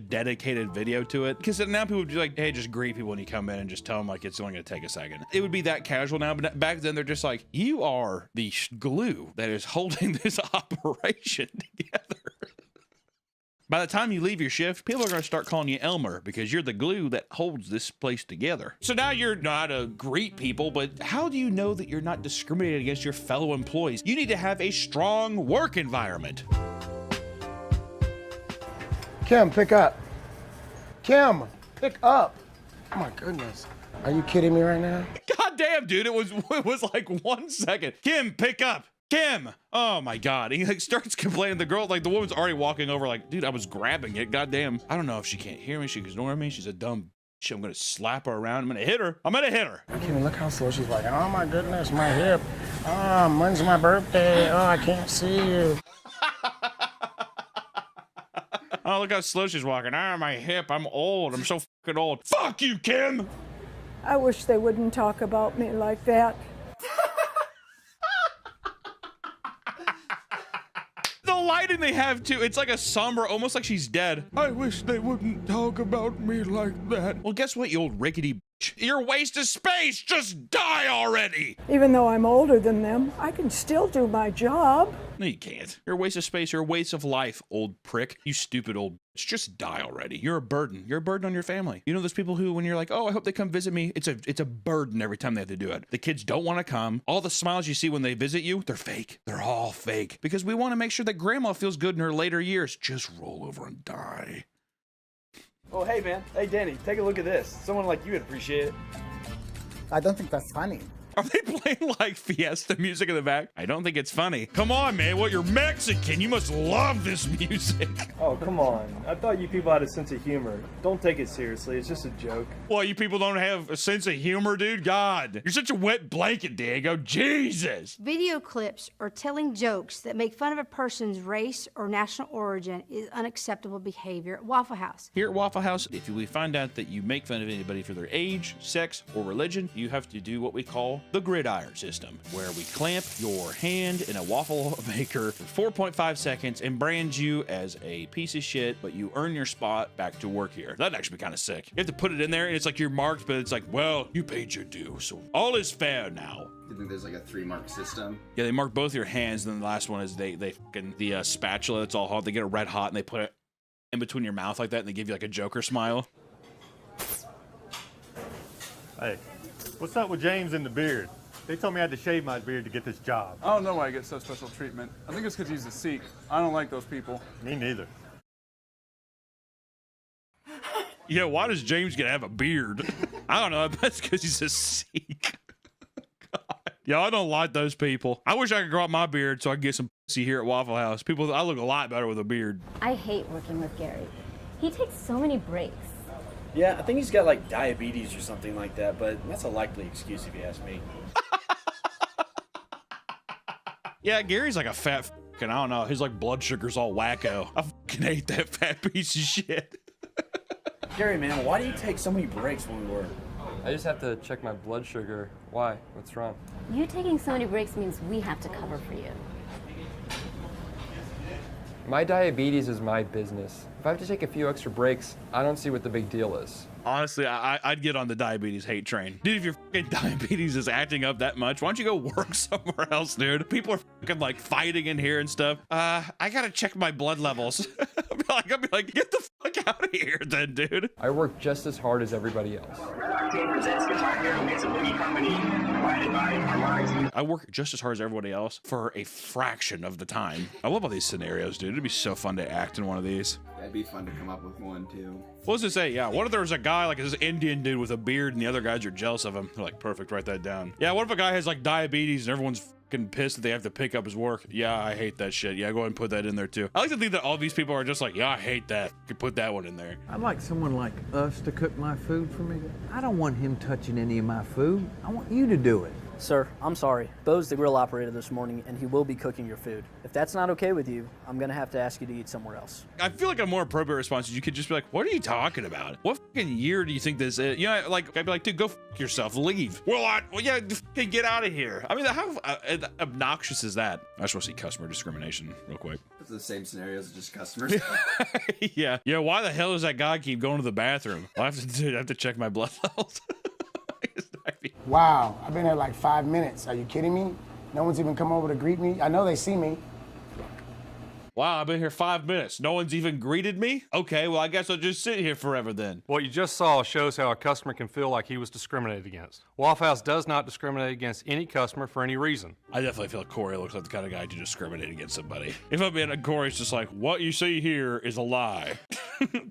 dedicated video to it. Because now people would be like, hey, just greet people when you come in and just tell them like it's only gonna take a second. It would be that casual now, but back then they're just like, you are the glue that is holding this operation together. By the time you leave your shift, people are going to start calling you Elmer because you're the glue that holds this place together. So now you're not to greet people, but how do you know that you're not discriminating against your fellow employees? You need to have a strong work environment. Kim, pick up. Kim, pick up. Oh my goodness. Are you kidding me right now? God damn, dude, it was like 1 second. Kim, pick up. Kim! Oh my god. He like starts complaining. The girl, like the woman's already walking over like, dude, I was grabbing it. God damn. I don't know if she can't hear me. She can ignore me. She's a dumb bitch. I'm gonna slap her around. I'm gonna hit her. I'm gonna hit her. I can't even look how slow she's like, oh my goodness, my hip. Oh, when's my birthday? Oh, I can't see you. Oh, look how slow she's walking. Ah, my hip. I'm old. I'm so fucking old. Fuck you, Kim! I wish they wouldn't talk about me like that. The lighting they have too, it's like a somber, almost like she's dead. I wish they wouldn't talk about me like that. Well, guess what, you old rickety bitch? You're a waste of space. Just die already. Even though I'm older than them, I can still do my job. No, you can't. You're a waste of space. You're a waste of life, old prick. You stupid old bitch. Just die already. You're a burden. You're a burden on your family. You know those people who, when you're like, oh, I hope they come visit me, it's a burden every time they have to do it. The kids don't want to come. All the smiles you see when they visit you, they're fake. They're all fake. Because we want to make sure that grandma feels good in her later years. Just roll over and die. Oh, hey, man. Hey, Danny, take a look at this. Someone like you would appreciate it. I don't think that's funny. Are they playing like Fiesta music in the back? I don't think it's funny. Come on, man. Well, you're Mexican. You must love this music. Oh, come on. I thought you people had a sense of humor. Don't take it seriously. It's just a joke. Well, you people don't have a sense of humor, dude? God. You're such a wet blanket, Diego. Jesus. Video clips or telling jokes that make fun of a person's race or national origin is unacceptable behavior at Waffle House. Here at Waffle House, if we find out that you make fun of anybody for their age, sex, or religion, you have to do what we call the gridiron system, where we clamp your hand in a waffle maker for 4.5 seconds and brand you as a piece of shit, but you earn your spot back to work here. That'd actually be kind of sick. You have to put it in there and it's like you're marked, but it's like, well, you paid your due, so all is fair now. I think there's like a 3-mark system. Yeah, they mark both your hands, and then the last one is they fucking the spatula that's all hot. They get it red hot and they put it in between your mouth like that, and they give you like a Joker smile. Hey, what's up with James and the beard? They told me I had to shave my beard to get this job. I don't know why I get so special treatment. I think it's because he's a Sikh. I don't like those people. Me neither. Yeah, why does James get to have a beard? I don't know. That's because he's a Sikh. God. Yeah, I don't like those people. I wish I could grow out my beard so I could get some pussy here at Waffle House. People, I look a lot better with a beard. I hate working with Gary. He takes so many breaks. Yeah, I think he's got like diabetes or something like that, but that's a likely excuse if you ask me. Yeah, Gary's like a fat fucking, I don't know, his like blood sugar's all wacko. I fucking hate that fat piece of shit. Gary, man, why do you take so many breaks when we work? I just have to check my blood sugar. Why? What's wrong? You taking so many breaks means we have to cover for you. My diabetes is my business. If I have to take a few extra breaks, I don't see what the big deal is. Honestly, I'd get on the diabetes hate train. Dude, if your fucking diabetes is acting up that much, why don't you go work somewhere else, dude? People are fucking like fighting in here and stuff. I gotta check my blood levels. I'll be like, get the fuck out of here then, dude. I work just as hard as everybody else. I work just as hard as everybody else for a fraction of the time. I love all these scenarios, dude. It'd be so fun to act in one of these. That'd be fun to come up with one too. What does it say? Yeah, what if there was a guy like this Indian dude with a beard and the other guys are jealous of him? They're like, perfect, write that down. Yeah, what if a guy has like diabetes and everyone's fucking pissed that they have to pick up his work? Yeah, I hate that shit. Yeah, go ahead and put that in there too. I like to think that all these people are just like, yeah, I hate that. You could put that one in there. I'd like someone like us to cook my food for me. I don't want him touching any of my food. I want you to do it. Sir, I'm sorry. Bo's the grill operator this morning, and he will be cooking your food. If that's not okay with you, I'm gonna have to ask you to eat somewhere else. I feel like a more appropriate response is you could just be like, what are you talking about? What fucking year do you think this is? You know, like, I'd be like, dude, go fuck yourself, leave. Well, yeah, fucking get out of here. I mean, how obnoxious is that? I just want to see customer discrimination real quick. It's the same scenarios, just customers. Yeah. Why the hell does that guy keep going to the bathroom? I have to check my blood levels. Wow, I've been here like 5 minutes. Are you kidding me? No one's even come over to greet me. I know they see me. Wow, I've been here 5 minutes. No one's even greeted me? Okay, well, I guess I'll just sit here forever then. What you just saw shows how a customer can feel like he was discriminated against. Waffle House does not discriminate against any customer for any reason. I definitely feel like Corey looks like the kind of guy to discriminate against somebody. If I'm being Corey's just like, what you see here is a lie.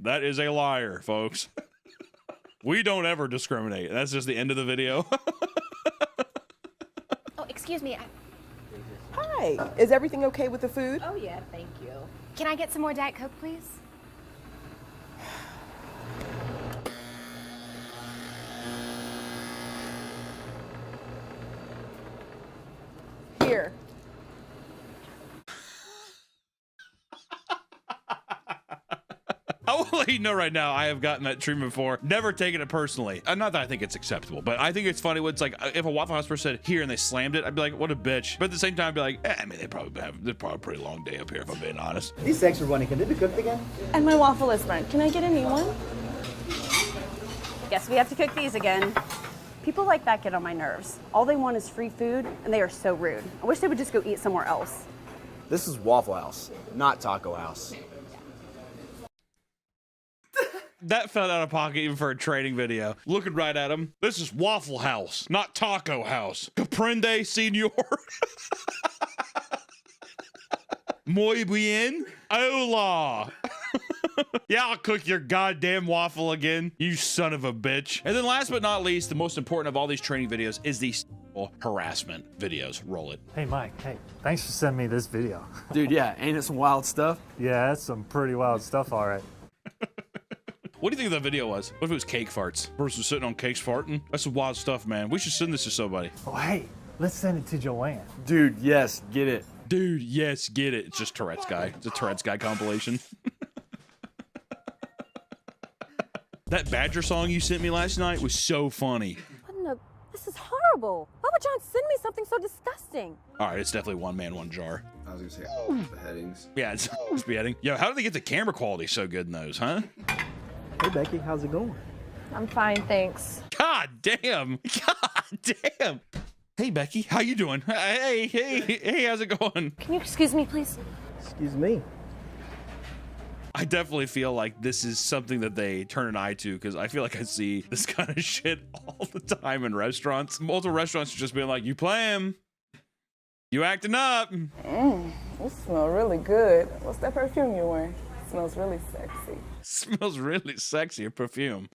That is a liar, folks. We don't ever discriminate. That's just the end of the video. Oh, excuse me. Hi, is everything okay with the food? Oh, yeah, thank you. Can I get some more Diet Coke, please? Here. I will let you know right now, I have gotten that treatment before. Never taken it personally. Not that I think it's acceptable, but I think it's funny when it's like, if a Waffle House person said here and they slammed it, I'd be like, what a bitch. But at the same time, I'd be like, I mean, they're probably a pretty long day up here, if I'm being honest. These eggs are running. Can they be cooked again? And my waffle is burnt. Can I get a new one? Guess we have to cook these again. People like that get on my nerves. All they want is free food, and they are so rude. I wish they would just go eat somewhere else. This is Waffle House, not Taco House. That felt out of pocket even for a training video. Looking right at him. This is Waffle House, not Taco House. Comprende, senor? Muy bien. Hola. Yeah, I'll cook your goddamn waffle again, you son of a bitch. And then last but not least, the most important of all these training videos is these harassment videos. Roll it. Hey, Mike. Hey, thanks for sending me this video. Dude, yeah, ain't it some wild stuff? Yeah, that's some pretty wild stuff, all right. What do you think the video was? What if it was cake farts? Person sitting on cakes farting? That's some wild stuff, man. We should send this to somebody. Oh, hey, let's send it to Joanne. Dude, yes, get it. Dude, yes, get it. It's just Tourette's guy. It's a Tourette's guy compilation. That Badger song you sent me last night was so funny. This is horrible. Why would John send me something so disgusting? All right, it's definitely one man, one jar. I was gonna say beheadings. Yeah, it's beheading. Yo, how did they get the camera quality so good in those, huh? Hey, Becky, how's it going? I'm fine, thanks. God damn. God damn. Hey, Becky, how you doing? Hey, how's it going? Can you excuse me, please? Excuse me. I definitely feel like this is something that they turn an eye to because I feel like I see this kind of shit all the time in restaurants. Multiple restaurants just being like, you play him. You acting up. You smell really good. What's that perfume you're wearing? Smells really sexy. Smells really sexy, a perfume.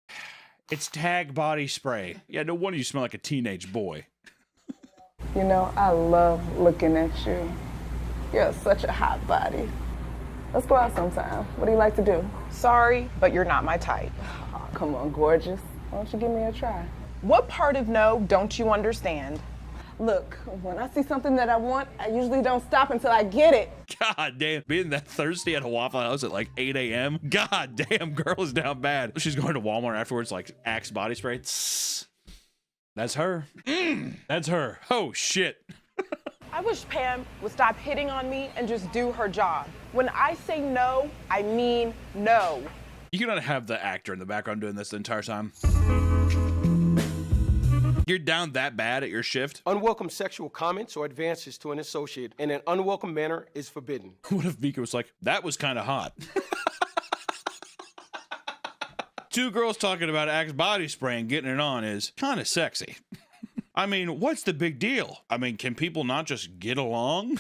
It's Tag body spray. Yeah, no wonder you smell like a teenage boy. You know, I love looking at you. You're such a hot body. Let's go out sometime. What do you like to do? Sorry, but you're not my type. Oh, come on, gorgeous. Why don't you give me a try? What part of no don't you understand? Look, when I see something that I want, I usually don't stop until I get it. God damn, being that thirsty at a Waffle House at like 8 a.m. God damn, girl is down bad. She's going to Walmart afterwards, like Axe body spray. Tss. That's her. That's her. Oh, shit. I wish Pam would stop hitting on me and just do her job. When I say no, I mean no. You cannot have the actor in the background doing this the entire time. You're down that bad at your shift? Unwelcome sexual comments or advances to an associate in an unwelcome manner is forbidden. What if Vika was like, that was kind of hot? Two girls talking about Axe body spray and getting it on is kind of sexy. I mean, what's the big deal? I mean, can people not just get along?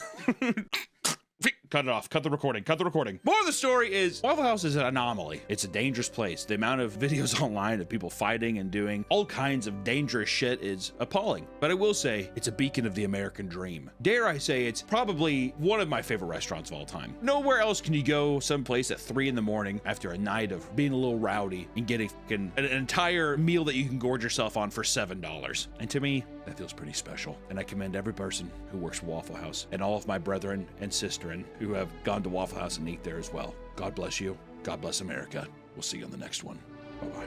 Cut it off. Cut the recording. Cut the recording. More of the story is Waffle House is an anomaly. It's a dangerous place. The amount of videos online of people fighting and doing all kinds of dangerous shit is appalling. But I will say it's a beacon of the American dream. Dare I say it's probably one of my favorite restaurants of all time. Nowhere else can you go someplace at 3 in the morning after a night of being a little rowdy and getting an entire meal that you can gorge yourself on for $7. And to me, that feels pretty special. And I commend every person who works at Waffle House and all of my brethren and sisterin who have gone to Waffle House and eat there as well. God bless you. God bless America. We'll see you on the next one. Bye-bye.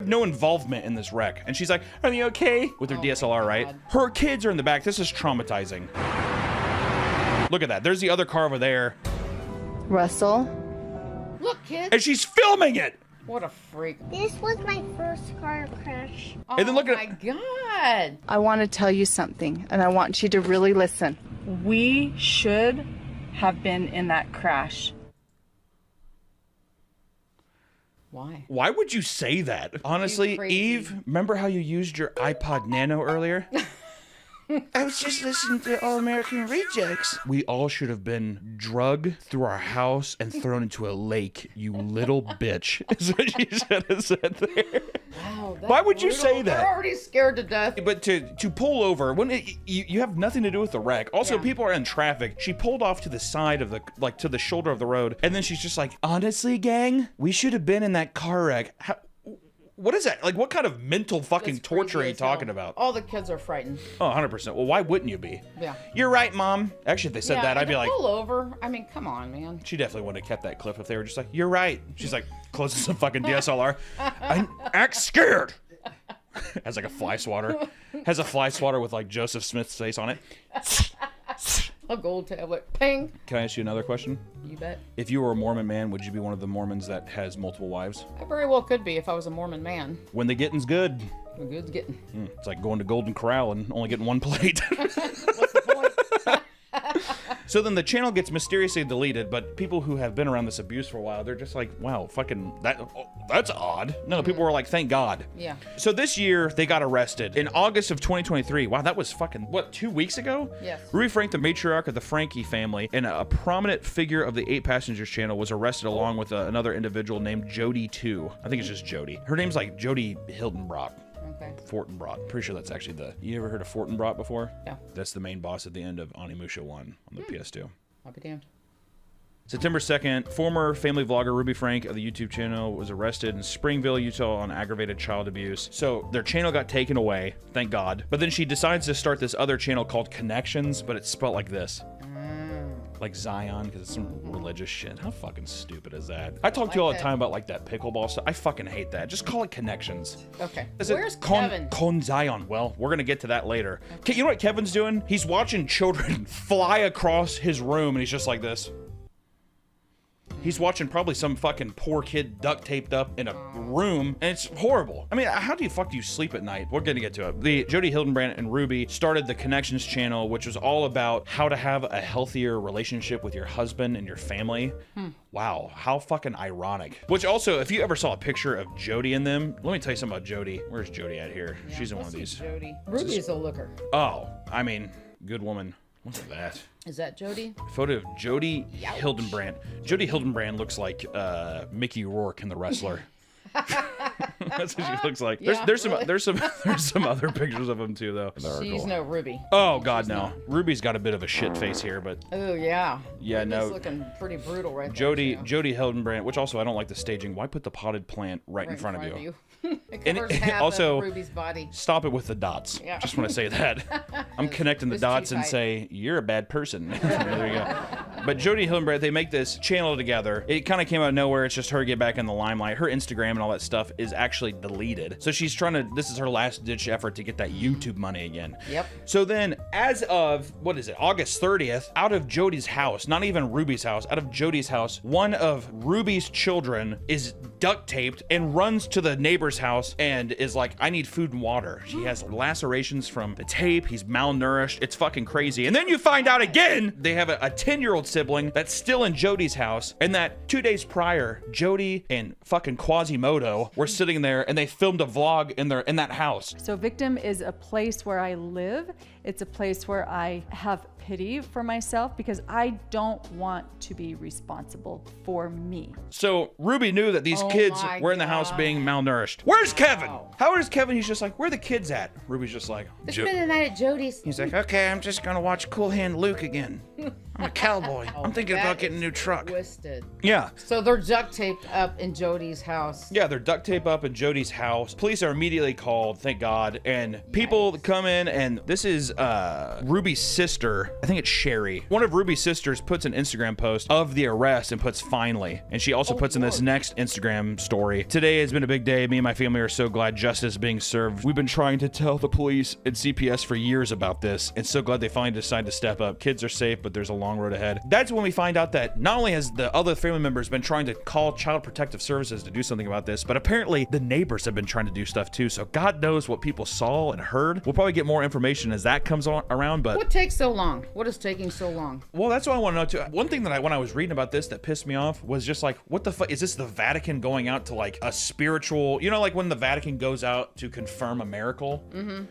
No involvement in this wreck. And she's like, are you okay? With her DSLR, right? Her kids are in the back. This is traumatizing. Look at that. There's the other car over there. Russell. Look, kid. And she's filming it. What a freak. This was my first car crash. And then look at my God. I want to tell you something, and I want you to really listen. We should have been in that crash. Why? Why would you say that? Honestly, Eve, remember how you used your iPod Nano earlier? I was just listening to All American Rejects. We all should have been drugged through our house and thrown into a lake, you little bitch. Is what she should have said there. Wow. Why would you say that? They're already scared to death. But to pull over, when you have nothing to do with the wreck. Also, people are in traffic. She pulled off to the side of the, like to the shoulder of the road. And then she's just like, honestly, gang, we should have been in that car wreck. What is that? Like, what kind of mental fucking torture are you talking about? All the kids are frightened. Oh, 100%. Well, why wouldn't you be? Yeah. You're right, Mom. Actually, if they said that, I'd be like... pull over. I mean, come on, man. She definitely wouldn't have kept that clip if they were just like, you're right. She's like, closes some fucking DSLR. I act scared. Has like a fly swatter. Has a fly swatter with like Joseph Smith's face on it. A gold tablet. Ping. Can I ask you another question? You bet. If you were a Mormon man, would you be one of the Mormons that has multiple wives? I very well could be if I was a Mormon man. When the getting's good. The good's getting. It's like going to Golden Corral and only getting one plate. What's the point? So then the channel gets mysteriously deleted, but people who have been around this abuse for a while, they're just like, wow, fucking, that's odd. No, people were like, thank God. Yeah. So this year, they got arrested. In August of 2023, wow, that was fucking, what, 2 weeks ago? Yes. Ruby Frank, the matriarch of the Frankie family, and a prominent figure of the 8 Passengers channel was arrested along with another individual named Jody 2. I think it's just Jody. Her name's like Jody Hildenbrock. Okay. Fortinbras. Pretty sure that's actually the... You ever heard of Fortinbras before? Yeah. That's the main boss at the end of Onimusha 1 on the PS2. I'll be damned. September 2nd, former family vlogger Ruby Frank of the YouTube channel was arrested in Springville, Utah on aggravated child abuse. So their channel got taken away, thank God. But then she decides to start this other channel called Connections, but it's spelled like this. Like Zion, because it's some religious shit. How fucking stupid is that? I talk to you all the time about like that pickleball stuff. I fucking hate that. Just call it Connections. Okay. Where's Kevin? Con Zion. Well, we're gonna get to that later. Okay. You know what Kevin's doing? He's watching children fly across his room, and he's just like this. He's watching probably some fucking poor kid duct taped up in a room, and it's horrible. I mean, how do you sleep at night? We're gonna get to it. The Jody Hildenbrand and Ruby started the Connections channel, which was all about how to have a healthier relationship with your husband and your family. Wow, how fucking ironic. Which also, if you ever saw a picture of Jody in them, let me tell you something about Jody. Where's Jody at here? Yeah, she's in one of these. Jody. Ruby's a looker. Oh, I mean, good woman. What's that? Is that Jody? Photo of Jody Hildenbrand. Jody Hildenbrand looks like Mickey Rourke in The Wrestler. That's what she looks like. Yeah, there's really? some other pictures of him too though. She's no Ruby. Oh God, no. Ruby's got a bit of a shit face here, but Oh yeah. yeah, Ruby's no. looking pretty brutal right Jody there. Jody Hildenbrand, which also I don't like the staging. Why put the potted plant right in front of you? It And covers half also, of Ruby's body. stop it with the dots. Yeah. Just want to say that. I'm connecting the was dots too and tight. say, you're a bad person. There you go. But Jody Hildenbrand, they make this channel together. It kind of came out of nowhere. It's just her get back in the limelight. Her Instagram and all that stuff is actually deleted. So she's trying to, this is her last ditch effort to get that YouTube money again. Yep. So then, as of, what is it, August 30th, out of Jody's house, not even Ruby's house, out of Jody's house, one of Ruby's children is duct taped and runs to the neighbor's house and is like, I need food and water. She has lacerations from the tape. He's malnourished. It's fucking crazy. And then you find out again, they have a 10-year-old sibling that's still in Jody's house, and that 2 days prior, Jody and fucking Quasimodo were sitting there and they filmed a vlog in that house. So Victim is a place where I live. It's a place where I have pity for myself because I don't want to be responsible for me. So Ruby knew that these kids were in the house being malnourished. Where's Kevin? How is Kevin? He's just like, where are the kids at? Ruby's just like, Spend the night at Jody's. He's like, okay, I'm just gonna watch Cool Hand Luke again. I'm a cowboy. I'm thinking about getting a new truck. Twisted. Yeah. So they're duct taped up in Jody's house. Yeah, they're duct tape up in Jody's house. Police are immediately called, thank God. And people come in, and this is Ruby's sister. I think it's Sherry. One of Ruby's sisters puts an Instagram post of the arrest and puts finally. And she also puts in this next Instagram story. Today has been a big day. Me and my family are so glad justice is being served. We've been trying to tell the police and CPS for years about this, and so glad they finally decided to step up. Kids are safe, but there's a long road ahead. That's when we find out that not only has the other family members been trying to call Child Protective Services to do something about this, but apparently the neighbors have been trying to do stuff too. So God knows what people saw and heard. We'll probably get more information as that comes around, but What takes so long? What is taking so long? well, that's what I want to know too. One thing that when I was reading about this that pissed me off was just like, what the fuck is this? The Vatican going out to like a spiritual, you know, like when the Vatican goes out to confirm a miracle.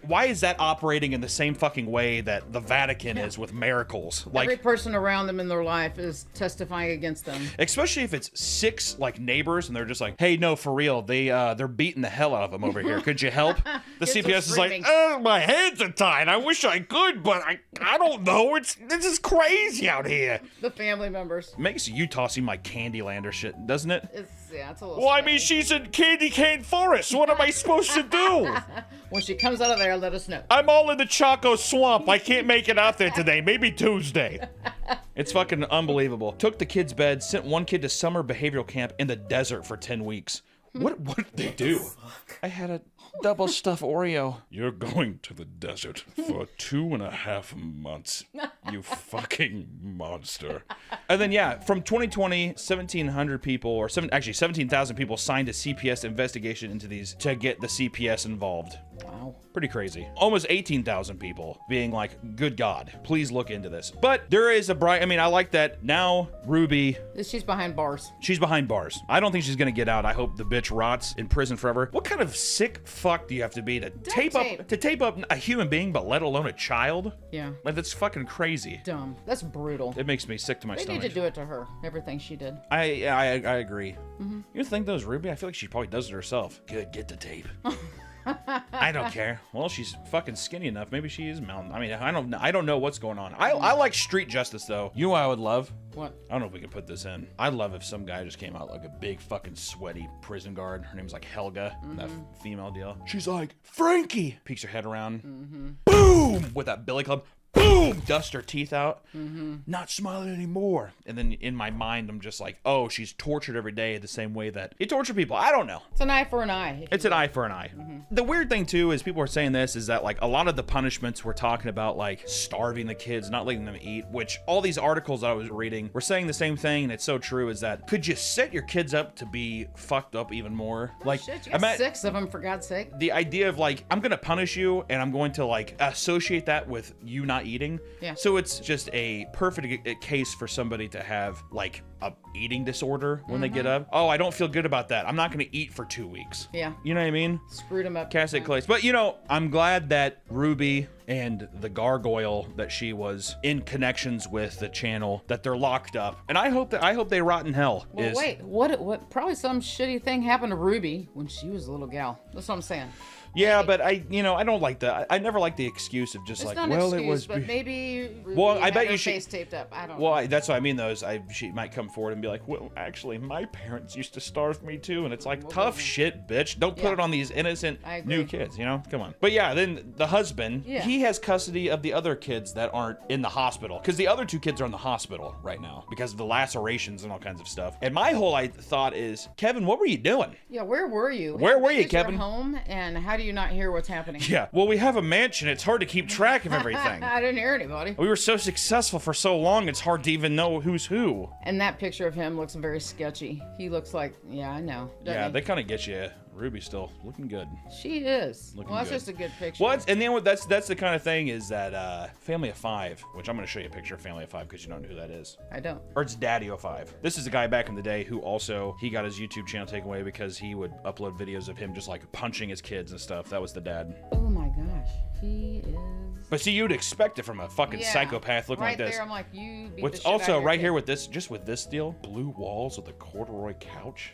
Why is that operating in the same fucking way that the Vatican is with miracles? Like, Every person around them in their life is testifying against them. especially if it's 6 like neighbors and they're just like, hey, no, for real, they're beating the hell out of them over here. Could you help? The Kids are CPS is like, screaming. my hands are tied. I wish I could, but I don't know. This is crazy out here. The family members. Makes Utah seem like Candyland or shit, doesn't it? It's a little Well, I mean, she's in Candy Cane Forest. What am I supposed to do? When she comes out of there, let us know. I'm all in the Chaco Swamp. I can't make it out there today. Maybe Tuesday. It's fucking unbelievable. Took the kids' bed, sent one kid to summer behavioral camp in the desert for 10 weeks. What did they do? I had a double stuffed Oreo. You're going to the desert for 2.5 months. You fucking monster. And then, yeah, from 2020, 1,700 people, or 17,000 people signed a CPS investigation into these to get the CPS involved. Wow. Pretty crazy. Almost 18,000 people being like, good God, please look into this. But there is a bright, I mean, I like that now Ruby, She's behind bars. she's behind bars. I don't think she's gonna get out. I hope the bitch rots in prison forever. What kind of sick fuck do you have to be to tape up a human being, but let alone a child? Yeah. Like, that's fucking crazy. Dumb. That's brutal. It makes me sick to my They stomach. need to do it to her. Everything she did. I agree. You think that was Ruby? I feel like she probably does it herself. Good, get the tape. I don't care. Well, she's fucking skinny enough. Maybe she is mountain. I mean, I don't know what's going on. I like street justice though. You know what I would love? What? I don't know if we can put this in. I'd love if some guy just came out like a big fucking sweaty prison guard. Her name's like Helga, that female deal. She's like, Frankie! Peeks her head around. Boom! With that billy club. Boom! Dust her teeth out. Not smiling anymore. And then in my mind, I'm just like, oh, she's tortured every day the same way that you torture people. I don't know. It's an eye for an eye. It's an eye for an eye. The weird thing too is people are saying this is that like a lot of the punishments we're talking about, like starving the kids, not letting them eat, which all these articles I was reading were saying the same thing, and it's so true, is that could you set your kids up to be fucked up even more? Like, Shit, you got 6 of them, for God's sake. the idea of like, I'm gonna punish you and I'm going to like associate that with you not eating. Yeah. So it's just a perfect case for somebody to have like a eating disorder when they get up. Oh, I don't feel good about that. I'm not gonna eat for 2 weeks. Yeah. You know what I mean? Screwed him up. Cast it close. But you know, I'm glad that Ruby and the gargoyle that she was in connections with the channel, that they're locked up. And I hope they rot in hell. Well, wait. What? Probably some shitty thing happened to Ruby when she was a little gal. That's what I'm saying. Yeah, but I don't like that. I never like the excuse of just It's like, not well, an excuse, it was. but maybe Ruby Well, I had bet her you she. face taped up. I don't know. Well, that's what I mean. Though, is she might come forward and be like, well, actually, my parents used to starve me too, and it's like, tough shit, bitch. Don't put Yeah. it on these innocent I agree. new kids. You know, come on. But yeah, then the husband, Yeah. he has custody of the other kids that aren't in the hospital, because the other 2 kids are in the hospital right now because of the lacerations and all kinds of stuff. And my whole thought is, Kevin, what were you doing? Yeah, where were you? Where were you, Kids were Kevin? home, and how How do you not hear what's happening? Yeah. Well, we have a mansion. It's hard to keep track of everything. I didn't hear anybody. We were so successful for so long, it's hard to even know who's who. And that picture of him looks very sketchy. He looks like, yeah, I know. Yeah, he? they kind of get you. Ruby's still looking good. She is. Looking well, that's good. just a good picture. What? And then that's the kind of thing is that Family of 5, which I'm going to show you a picture of Family of 5 because you don't know who that is. I don't. Or it's Daddy of 5. This is a guy back in the day who also, he got his YouTube channel taken away because he would upload videos of him just like punching his kids and stuff. That was the dad. Oh my gosh. He is. But see, you'd expect it from a fucking psychopath looking like this. Right there, I'm like, you beat What's the shit out of also your right kid. here with this, just with this deal, blue walls with a corduroy couch.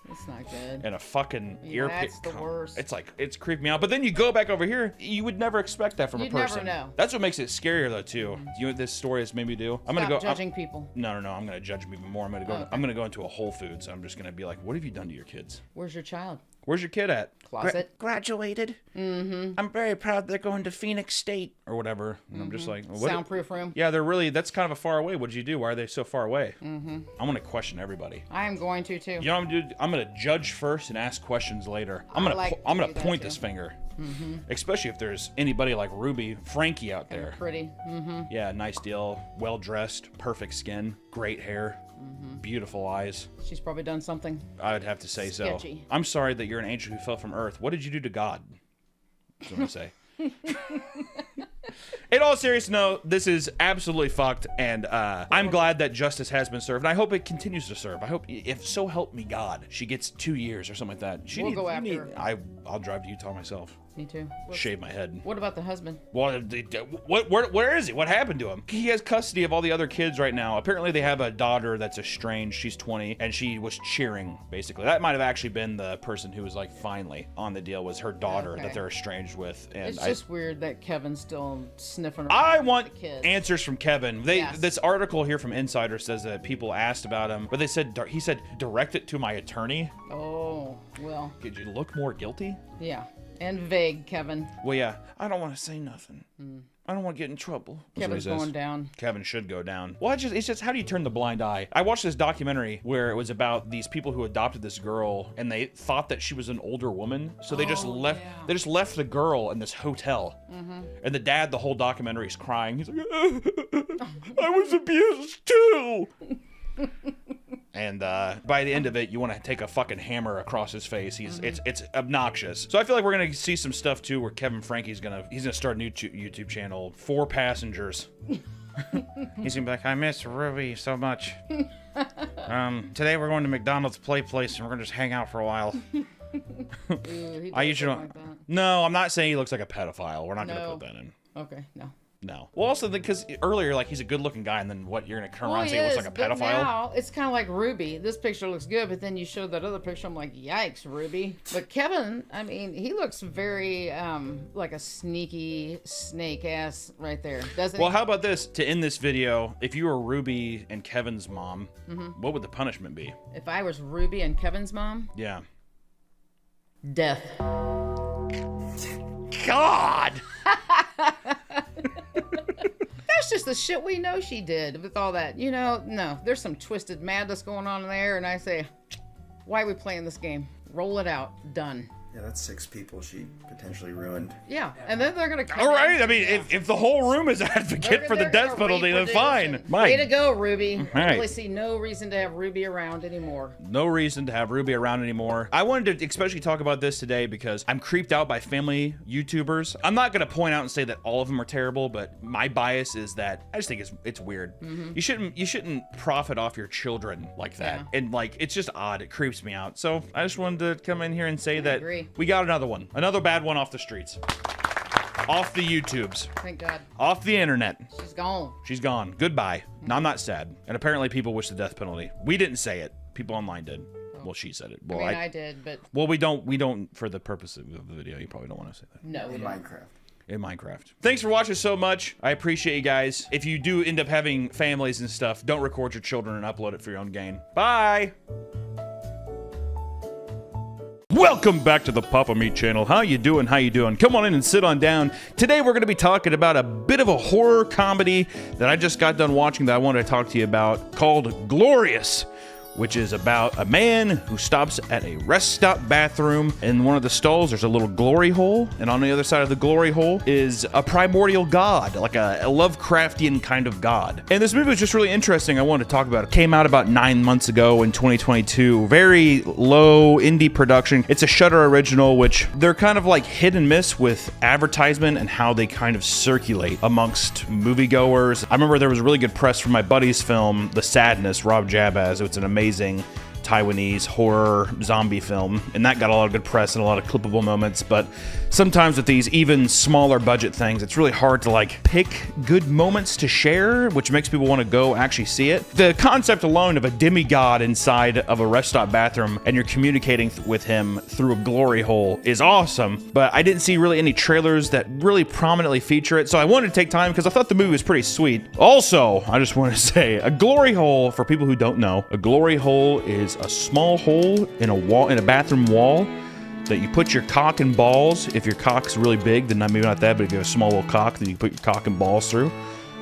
That's not good. And a fucking Yeah, ear that's pick. the worst. It's like, it's creeped me out. But then you go back over here, you would never expect that from You'd a person. never know. That's what makes it scarier though too. You know what this story has made me do? I'm gonna Stop go judging people. No, I'm gonna judge them even more. I'm gonna go. Oh, okay. I'm gonna go into a Whole Foods. I'm just gonna be like, what have you done to your kids? Where's your child? Where's your kid at? Closet. Graduated. Mm-hmm. I'm very proud they're going to Phoenix State or whatever. And I'm just like, what? Soundproof room. Yeah, they're really. That's kind of a far away. What did you do? Why are they so far away? Mm-hmm. I'm gonna question everybody. I am going to too. You know what I'm gonna do? I'm gonna judge first and ask questions later. I'm I gonna like to I'm gonna do that point too. this finger. Mm-hmm. Especially if there's anybody like Ruby, Frankie out there. Pretty. Mm-hmm. Yeah, nice deal. Well dressed, perfect skin, great hair, beautiful eyes. She's probably done something. I'd have to say so. Sketchy. I'm sorry that you're an angel who fell from earth. What did you do to God? That's what I'm gonna say. In all seriousness, no, this is absolutely fucked, and I'm glad that justice has been served, and I hope it continues to serve. I hope, if so help me God, she gets 2 years or something like that. We'll go after her. I'll drive to Utah myself. Me too. Shave my head. What about the husband? Well, where is he? What happened to him? He has custody of all the other kids right now. Apparently, they have a daughter that's estranged. She's 20, and she was cheering, basically. That might have actually been the person who was, like, finally on the deal, was her daughter Okay. that they're estranged with. And It's just weird that Kevin's still sniffing around. I with want the kids. answers from Kevin. Yes. This article here from Insider says that people asked about him, but he said, direct it to my attorney. Oh, well. Could you look more guilty? Yeah. And vague, Kevin. Well, yeah. I don't want to say nothing. I don't want to get in trouble. That's what Kevin's he says. going down. Kevin should go down. Well, it's just how do you turn the blind eye? I watched this documentary where it was about these people who adopted this girl, and they thought that she was an older woman, so they just left. yeah. They just left the girl in this hotel, and the dad, the whole documentary, is crying. He's like, "I was abused too." And by the end of it, you want to take a fucking hammer across his face. It's obnoxious. So I feel like we're gonna see some stuff too, where Kevin Frankie's gonna start a new YouTube channel, 4 Passengers. He's gonna be like, I miss Ruby so much. Today we're going to McDonald's Play Place and we're gonna just hang out for a while. Ooh, he I does usually look like that. No, I'm not saying he looks like a pedophile. We're not gonna No. put that in. Okay, no. No. Well, also because earlier, like, he's a good-looking guy, and then what? You're gonna turn around and say he looks like a but pedophile? now it's kind of like Ruby. This picture looks good, but then you show that other picture. I'm like, yikes, Ruby. But Kevin, I mean, he looks very like a sneaky snake ass right there, doesn't Well, he? how about this? To end this video, if you were Ruby and Kevin's mom, what would the punishment be? If I was Ruby and Kevin's mom, Yeah. death. God! That's just the shit we know she did with all that. You know, no, there's some twisted madness going on in there, and I say, why are we playing this game? Roll it out. Done. Yeah, that's 6 people she potentially ruined. Yeah, and then they're gonna come All right. in. I mean, if the whole room is advocate for the They're death gonna penalty, then reproduce fine. and- Mike. Way to go, Ruby. I right. really see no reason to have Ruby around anymore. No reason to have Ruby around anymore. I wanted to especially talk about this today because I'm creeped out by family YouTubers. I'm not going to point out and say that all of them are terrible, but my bias is that I just think it's weird. You shouldn't profit off your children like that. Yeah. And like, it's just odd. It creeps me out. So I just wanted to come in here and say that agree. we got another one. Another bad one off the streets. Off the YouTubes. Thank God. Off the internet. She's gone. She's gone. Goodbye. No, I'm not sad. And apparently people wish the death penalty. We didn't say it. People online did. Well, she said it. Well, I did, but well, we don't for the purpose of the video. You probably don't want to say that. no, we In don't. Minecraft. In Minecraft. Thanks for watching so much. I appreciate you guys. If you do end up having families and stuff, don't record your children and upload it for your own gain. Bye. Welcome back to the Papa Meat channel. How you doing? How you doing? Come on in and sit on down. Today we're going to be talking about a bit of a horror comedy that I just got done watching that I wanted to talk to you about called Glorious, which is about a man who stops at a rest stop bathroom. In one of the stalls, there's a little glory hole, and on the other side of the glory hole is a primordial god, like a Lovecraftian kind of god. And this movie was just really interesting. I wanted to talk about it. It came out about 9 months ago in 2022. Very low indie production. It's a Shudder original, which they're kind of like hit and miss with advertisement and how they kind of circulate amongst moviegoers. I remember there was really good press for my buddy's film, The Sadness, Rob Jabaz. It's an amazing Taiwanese horror zombie film, and that got a lot of good press and a lot of clippable moments. But sometimes with these even smaller budget things, it's really hard to like pick good moments to share, which makes people want to go actually see it. The concept alone of a demigod inside of a rest stop bathroom and you're communicating with him through a glory hole is awesome, but I didn't see really any trailers that really prominently feature it, so I wanted to take time because I thought the movie was pretty sweet. Also, I just want to say, a glory hole, for people who don't know, a glory hole is a small hole in a wall, in a bathroom wall, that you put your cock and balls. If your cock's really big, then maybe not that, but if you have a small little cock, then you put your cock and balls through.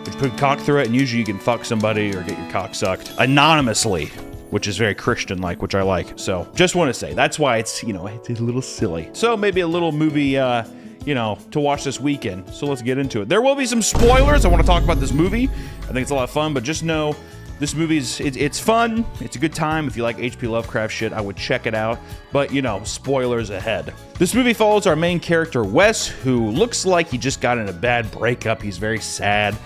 But you put your cock through it, and usually you can fuck somebody or get your cock sucked anonymously, which is very Christian-like, which I like. So just want to say, that's why it's, it's a little silly. So maybe a little movie, to watch this weekend. So let's get into it. There will be some spoilers. I want to talk about this movie. I think it's a lot of fun, but just know this movie's, it's fun. It's a good time. If you like H.P. Lovecraft shit, I would check it out. But, spoilers ahead. This movie follows our main character, Wes, who looks like he just got in a bad breakup. He's very sad.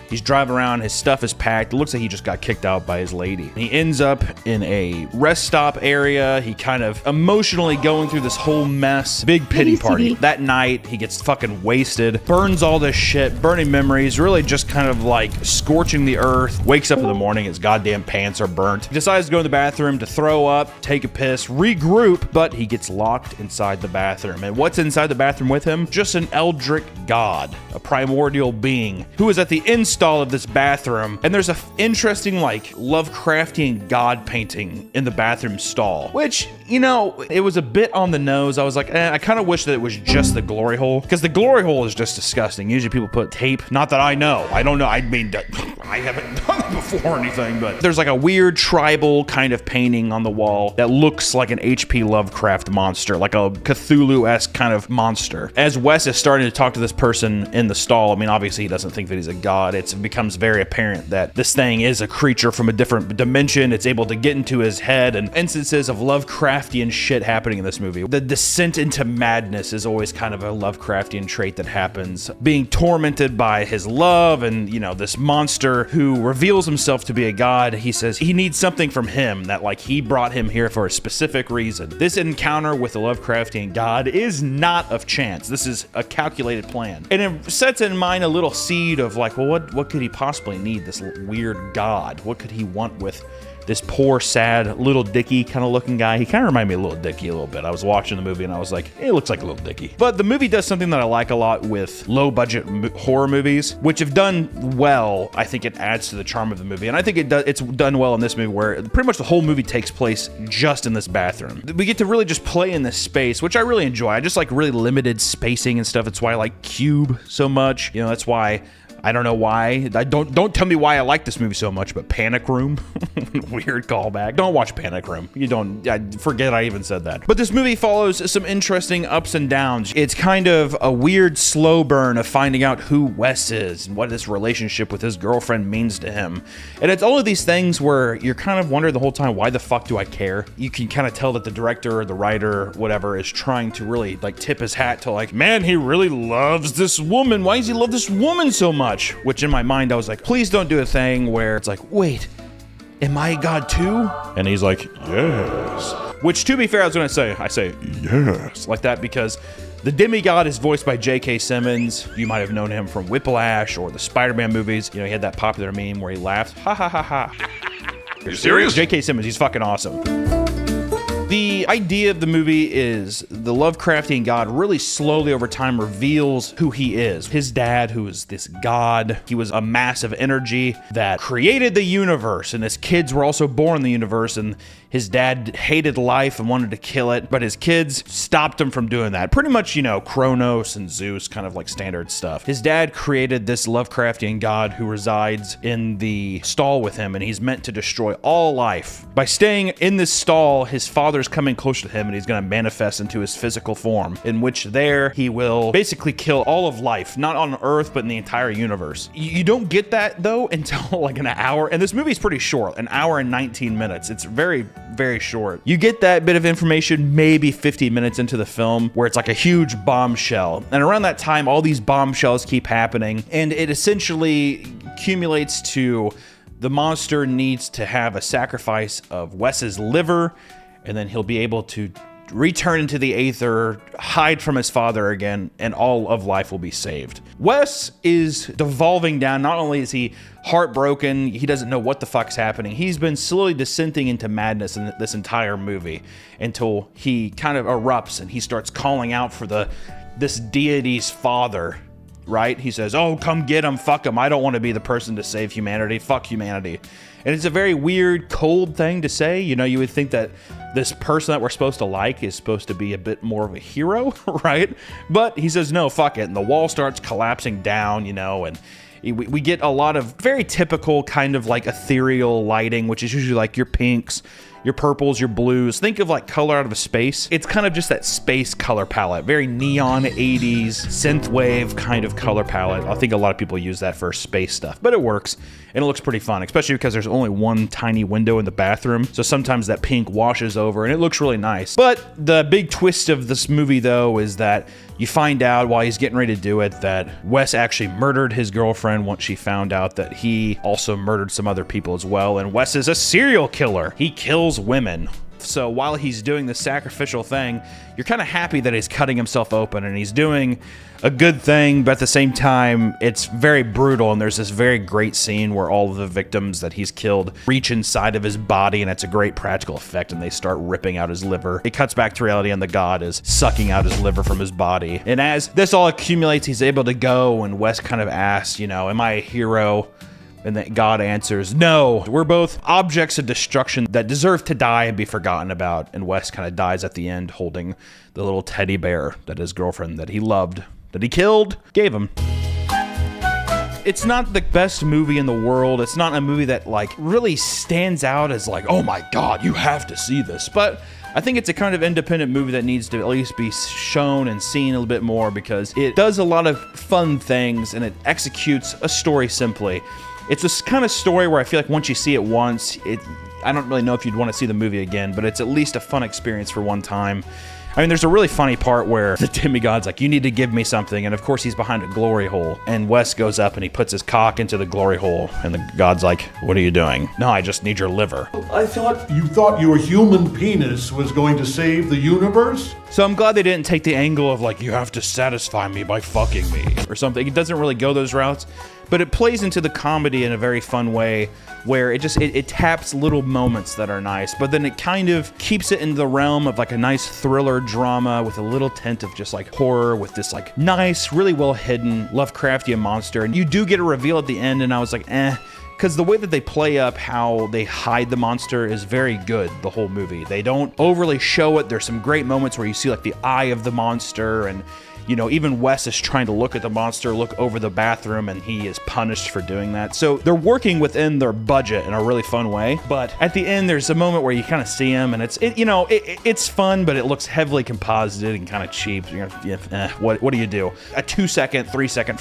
He's driving around, his stuff is packed. It looks like he just got kicked out by his lady. He ends up in a rest stop area. He kind of emotionally going through this whole mess. Big pity party. That night, he gets fucking wasted, burns all this shit, burning memories, really just kind of like scorching the earth. Wakes up in the morning, his goddamn pants are burnt. He decides to go in the bathroom to throw up, take a piss, regroup, but he gets locked inside the bathroom. And what's inside the bathroom with him? Just an eldritch god, a primordial being, who is at the install of this bathroom, and there's a interesting like Lovecraftian god painting in the bathroom stall, which it was a bit on the nose. I was like, I kind of wish that it was just the glory hole, because the glory hole is just disgusting. Usually people put tape, not that I know, I don't know, I mean, I haven't done it before or anything, but there's like a weird tribal kind of painting on the wall that looks like an H.P. Lovecraft monster, like a Cthulhu-esque kind of monster. As Wes is starting to talk to this person in the stall, I mean, obviously he doesn't think that he's a god. It becomes very apparent that this thing is a creature from a different dimension. It's able to get into his head, and instances of Lovecraftian shit happening in this movie. The descent into madness is always kind of a Lovecraftian trait that happens. Being tormented by his love, and this monster who reveals himself to be a god. He says he needs something from him, that like he brought him here for a specific reason. This encounter with the Lovecraftian god is not of chance. This is a calculated plan, and it sets in mind a little seed of like, well, what could he possibly need, this weird god? What could he want with this poor, sad, Little Dicky kind of looking guy? He kind of reminded me of Little Dicky a little bit. I was watching the movie and I was like, it looks like Little Dicky. But the movie does something that I like a lot with low-budget horror movies, which have done well. I think it adds to the charm of the movie, and I think it's done well in this movie, where pretty much the whole movie takes place just in this bathroom. We get to really just play in this space, which I really enjoy. I just like really limited spacing and stuff. That's why I like Cube so much. That's why. I don't know why. Don't tell me why I like this movie so much, but Panic Room, weird callback. Don't watch Panic Room. I forget I even said that. But this movie follows some interesting ups and downs. It's kind of a weird slow burn of finding out who Wes is and what this relationship with his girlfriend means to him. And it's all of these things where you're kind of wondering the whole time, why the fuck do I care? You can kind of tell that the director or the writer, whatever, is trying to really like tip his hat to like, man, he really loves this woman. Why does he love this woman so much? Which in my mind, I was like, please don't do a thing where it's like, wait, am I God too? And he's like, yes. Which, to be fair, I say yes like that because the demigod is voiced by J.K. Simmons. You might have known him from Whiplash or the Spider-Man movies. He had that popular meme where he laughed, ha ha ha ha. Are you serious? J.K. Simmons, he's fucking awesome. The idea of the movie is the Lovecraftian god really slowly over time reveals who he is. His dad, who is this god, he was a mass of energy that created the universe, and his kids were also born in the universe, and his dad hated life and wanted to kill it, but his kids stopped him from doing that. Pretty much, you know, Kronos and Zeus, kind of like standard stuff. His dad created this Lovecraftian god who resides in the stall with him, and he's meant to destroy all life. By staying in this stall, his father's coming closer to him, and he's going to manifest into his physical form, in which there he will basically kill all of life, not on Earth, but in the entire universe. You don't get that, though, until like an hour, and this movie's pretty short, an hour and 19 minutes. It's very short. You get that bit of information maybe 50 minutes into the film, where it's like a huge bombshell. And around that time, all these bombshells keep happening, and it essentially accumulates to the monster needs to have a sacrifice of Wes's liver, and then he'll be able to return into the Aether, hide from his father again, and all of life will be saved. Wes is devolving down. Not only is he heartbroken, he doesn't know what the fuck's happening. He's been slowly descending into madness in this entire movie until he kind of erupts and he starts calling out for this deity's father, right? He says, oh, come get him, fuck him. I don't want to be the person to save humanity. Fuck humanity. And it's a very weird, cold thing to say. You know, you would think that this person that we're supposed to like is supposed to be a bit more of a hero, right? But he says, no, fuck it. And the wall starts collapsing down, you know, and we get a lot of very typical kind of like ethereal lighting, which is usually like your pinks, your purples, your blues. Think of like color out of a space. It's kind of just that space color palette, very neon 80s synthwave kind of color palette. I think a lot of people use that for space stuff, but it works and it looks pretty fun, especially because there's only one tiny window in the bathroom. So sometimes that pink washes over and it looks really nice. But the big twist of this movie though is that you find out while he's getting ready to do it that Wes actually murdered his girlfriend once she found out that he also murdered some other people as well. And Wes is a serial killer. He kills women. So while he's doing the sacrificial thing, you're kind of happy that he's cutting himself open and he's doing a good thing, but at the same time, it's very brutal. And there's this very great scene where all of the victims that he's killed reach inside of his body, and it's a great practical effect, and they start ripping out his liver. It cuts back to reality, and the god is sucking out his liver from his body. And as this all accumulates, he's able to go, and Wes kind of asks, you know, am I a hero? And that God answers, no, we're both objects of destruction that deserve to die and be forgotten about. And Wes kind of dies at the end holding the little teddy bear that his girlfriend that he loved, that he killed, gave him. It's not the best movie in the world. It's not a movie that like really stands out as like, oh my God, you have to see this. But I think it's a kind of independent movie that needs to at least be shown and seen a little bit more because it does a lot of fun things and it executes a story simply. It's this kind of story where I feel like once you see it once, I don't really know if you'd want to see the movie again, but it's at least a fun experience for one time. I mean, there's a really funny part where the demigod's like, you need to give me something. And of course he's behind a glory hole. And Wes goes up and he puts his cock into the glory hole. And the god's like, what are you doing? No, I just need your liver. I thought you thought your human penis was going to save the universe? So I'm glad they didn't take the angle of like, you have to satisfy me by fucking me or something. It doesn't really go those routes, but it plays into the comedy in a very fun way where it taps little moments that are nice, but then it kind of keeps it in the realm of like a nice thriller drama with a little tint of just like horror with this like nice, really well hidden Lovecraftian monster. And you do get a reveal at the end and I was like, because the way that they play up how they hide the monster is very good, the whole movie. They don't overly show it. There's some great moments where you see like the eye of the monster and, you know, even Wes is trying to look at the monster, look over the bathroom, and he is punished for doing that. So they're working within their budget in a really fun way. But at the end, there's a moment where you kind of see him, and it's fun, but it looks heavily composited and kind of cheap. What do you do? A 2-second, 3-second,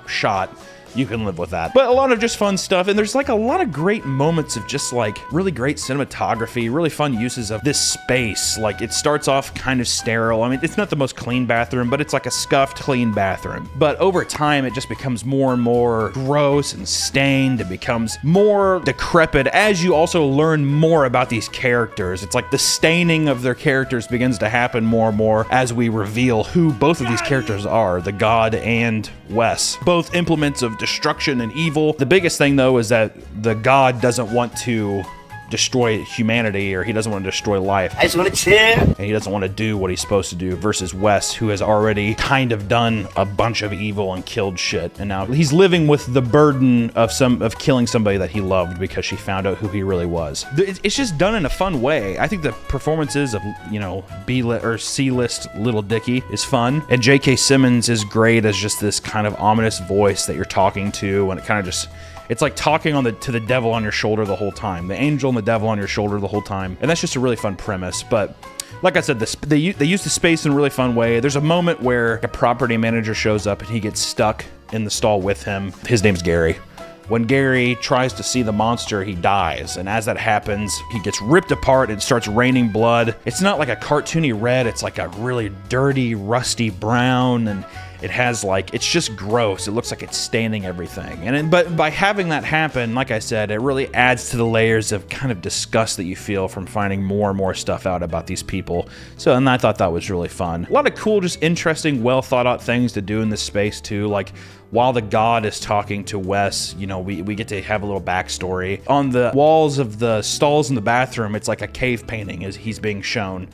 shot. You can live with that. But a lot of just fun stuff, and there's like a lot of great moments of just like really great cinematography, really fun uses of this space. Like it starts off kind of sterile. I mean, it's not the most clean bathroom, but it's like a scuffed, clean bathroom. But over time, it just becomes more and more gross and stained. It becomes more decrepit as you also learn more about these characters. It's like the staining of their characters begins to happen more and more as we reveal who both of these characters are, the god and Wes. Both implements of destruction and evil. The biggest thing though is that the god doesn't want to destroy humanity, or he doesn't want to destroy life. I just want to chill. And he doesn't want to do what he's supposed to do, versus Wes, who has already kind of done a bunch of evil and killed shit, and now he's living with the burden of killing somebody that he loved because she found out who he really was. It's just done in a fun way. I think the performances of, you know, B-list or C-list Little Dicky is fun, and J.K. Simmons is great as just this kind of ominous voice that you're talking to, and it kind of just, it's like talking to the devil on your shoulder the whole time, the angel and the devil on your shoulder the whole time, and that's just a really fun premise. But like I said, they use the space in a really fun way. There's a moment where a property manager shows up and he gets stuck in the stall with him. His name's Gary. When Gary tries to see the monster, he dies. And as that happens, he gets ripped apart. It starts raining blood. It's not like a cartoony red. It's like a really dirty, rusty brown. And it has like, it's just gross. It looks like it's staining everything. But by having that happen, like I said, it really adds to the layers of kind of disgust that you feel from finding more and more stuff out about these people. So, and I thought that was really fun. A lot of cool, just interesting, well thought out things to do in this space too. Like, while the god is talking to Wes, you know, we get to have a little backstory. On the walls of the stalls in the bathroom, it's like a cave painting as he's being shown.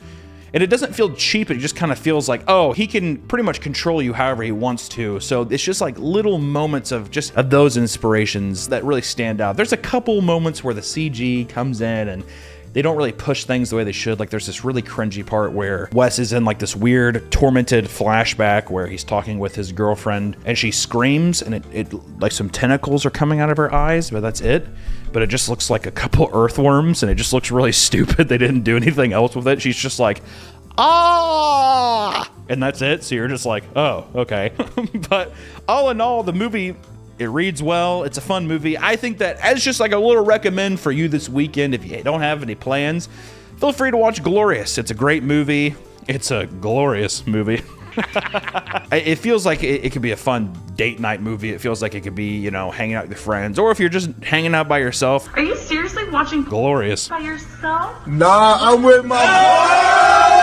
And it doesn't feel cheap, it just kind of feels like, oh, he can pretty much control you however he wants to. So it's just like little moments of those inspirations that really stand out. There's a couple moments where the CG comes in and they don't really push things the way they should. Like, there's this really cringy part where Wes is in like this weird tormented flashback where he's talking with his girlfriend and she screams and it like some tentacles are coming out of her eyes, but that's it. But it just looks like a couple earthworms and it just looks really stupid. They didn't do anything else with it. She's just like, ah, and that's it. So you're just like, oh, okay. But all in all, the movie, it reads well. It's a fun movie. I think that as just like a little recommend for you this weekend, if you don't have any plans, feel free to watch Glorious. It's a great movie. It's a glorious movie. It feels like it could be a fun date night movie. It feels like it could be, you know, hanging out with friends, or if you're just hanging out by yourself. Are you seriously watching Glorious by yourself? Nah, I'm with my...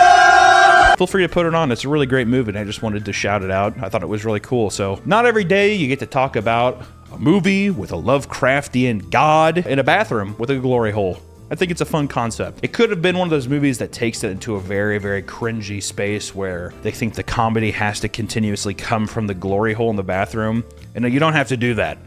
Feel free to put it on. It's a really great movie, and I just wanted to shout it out. I thought it was really cool. So not every day you get to talk about a movie with a Lovecraftian god in a bathroom with a glory hole. I think it's a fun concept. It could have been one of those movies that takes it into a very, very cringy space where they think the comedy has to continuously come from the glory hole in the bathroom. And you don't have to do that.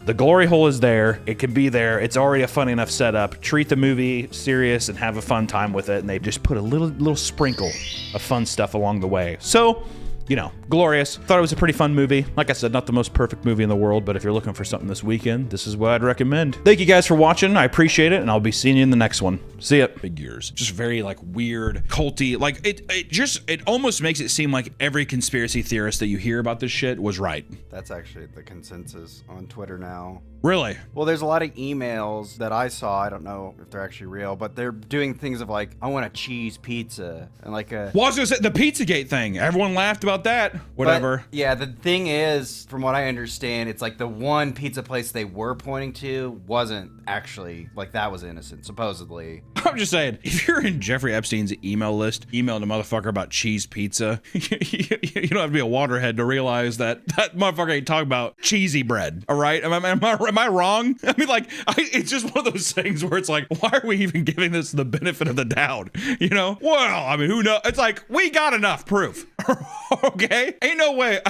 The glory hole is there. It can be there. It's already a funny enough setup. Treat the movie serious and have a fun time with it. And they just put a little sprinkle of fun stuff along the way. So, you know, Glorious. Thought it was a pretty fun movie. Like I said, not the most perfect movie in the world, but if you're looking for something this weekend, this is what I'd recommend. Thank you guys for watching. I appreciate it, and I'll be seeing you in the next one. See ya. Figures. Just very like weird, culty. Like it almost makes it seem like every conspiracy theorist that you hear about this shit was right. That's actually the consensus on Twitter now. Really? Well, there's a lot of emails that I saw. I don't know if they're actually real, but they're doing things of like, I want a cheese pizza and like a. Well, I was gonna say the Pizzagate thing. Everyone laughed about that. Whatever. But, yeah, the thing is, from what I understand, it's like the one pizza place they were pointing to wasn't actually like that was innocent, supposedly. I'm just saying, if you're in Jeffrey Epstein's email list, emailing a motherfucker about cheese pizza, you don't have to be a waterhead to realize that that motherfucker ain't talking about cheesy bread. All right? Am I wrong? I mean, like, it's just one of those things where it's like, why are we even giving this the benefit of the doubt? You know? Well, I mean, who knows? It's like, we got enough proof. Okay? Ain't no way.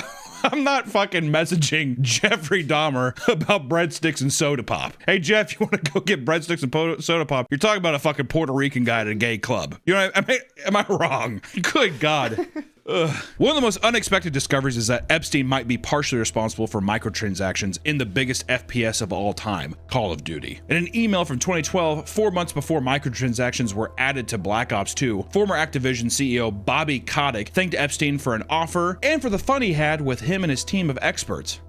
I'm not fucking messaging Jeffrey Dahmer about breadsticks and soda pop. Hey, Jeff, you want to go get breadsticks and soda pop? You're talking about a fucking Puerto Rican guy at a gay club. You know what I mean? Am I wrong? Good God. Ugh. One of the most unexpected discoveries is that Epstein might be partially responsible for microtransactions in the biggest FPS of all time, Call of Duty. In an email from 2012, 4 months before microtransactions were added to Black Ops 2, former Activision CEO Bobby Kotick thanked Epstein for an offer and for the fun he had with him and his team of experts.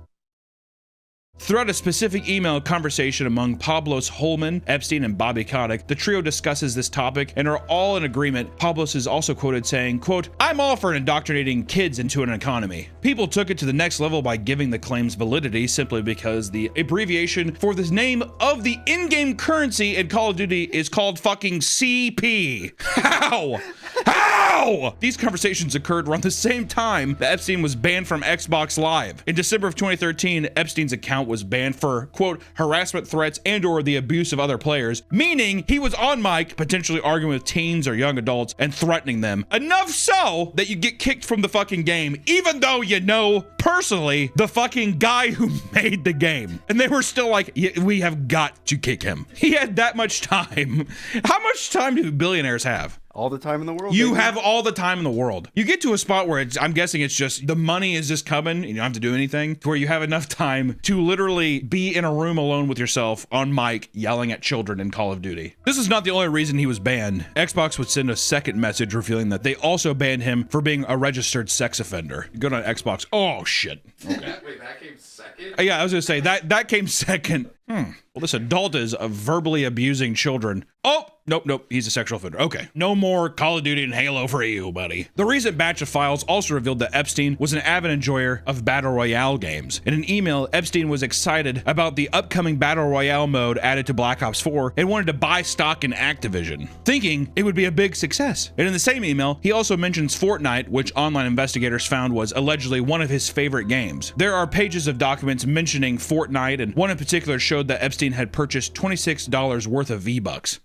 Throughout a specific email conversation among Pablos Holman, Epstein, and Bobby Kotick, the trio discusses this topic and are all in agreement. Pablos is also quoted saying, quote, "I'm all for indoctrinating kids into an economy. People took it to the next level by giving the claims validity simply because the abbreviation for the name of the in-game currency in Call of Duty is called fucking CP. How? How? These conversations occurred around the same time that Epstein was banned from Xbox Live. In December of 2013, Epstein's account was banned for, quote, harassment threats and or the abuse of other players, meaning he was on mic potentially arguing with teens or young adults and threatening them. Enough so that you get kicked from the fucking game, even though you know personally the fucking guy who made the game. And they were still like, yeah, we have got to kick him. He had that much time. How much time do billionaires have? All the time in the world. You baby. have all the time in the world. You get to a spot where I'm guessing it's just the money is just coming and you don't have to do anything, to where you have enough time to literally be in a room alone with yourself on mic yelling at children in Call of Duty. This is not the only reason he was banned. Xbox would send a second message revealing that they also banned him for being a registered sex offender. Go to Xbox. Oh shit. Okay. Wait, that came second? Yeah, I was gonna say that came second. Well, this adult is verbally abusing children. Oh, nope, he's a sexual offender. Okay, no more Call of Duty and Halo for you, buddy. The recent batch of files also revealed that Epstein was an avid enjoyer of Battle Royale games. In an email, Epstein was excited about the upcoming Battle Royale mode added to Black Ops 4 and wanted to buy stock in Activision, thinking it would be a big success. And in the same email, he also mentions Fortnite, which online investigators found was allegedly one of his favorite games. There are pages of documents mentioning Fortnite, and one in particular showed that Epstein had purchased $26 worth of V-Bucks.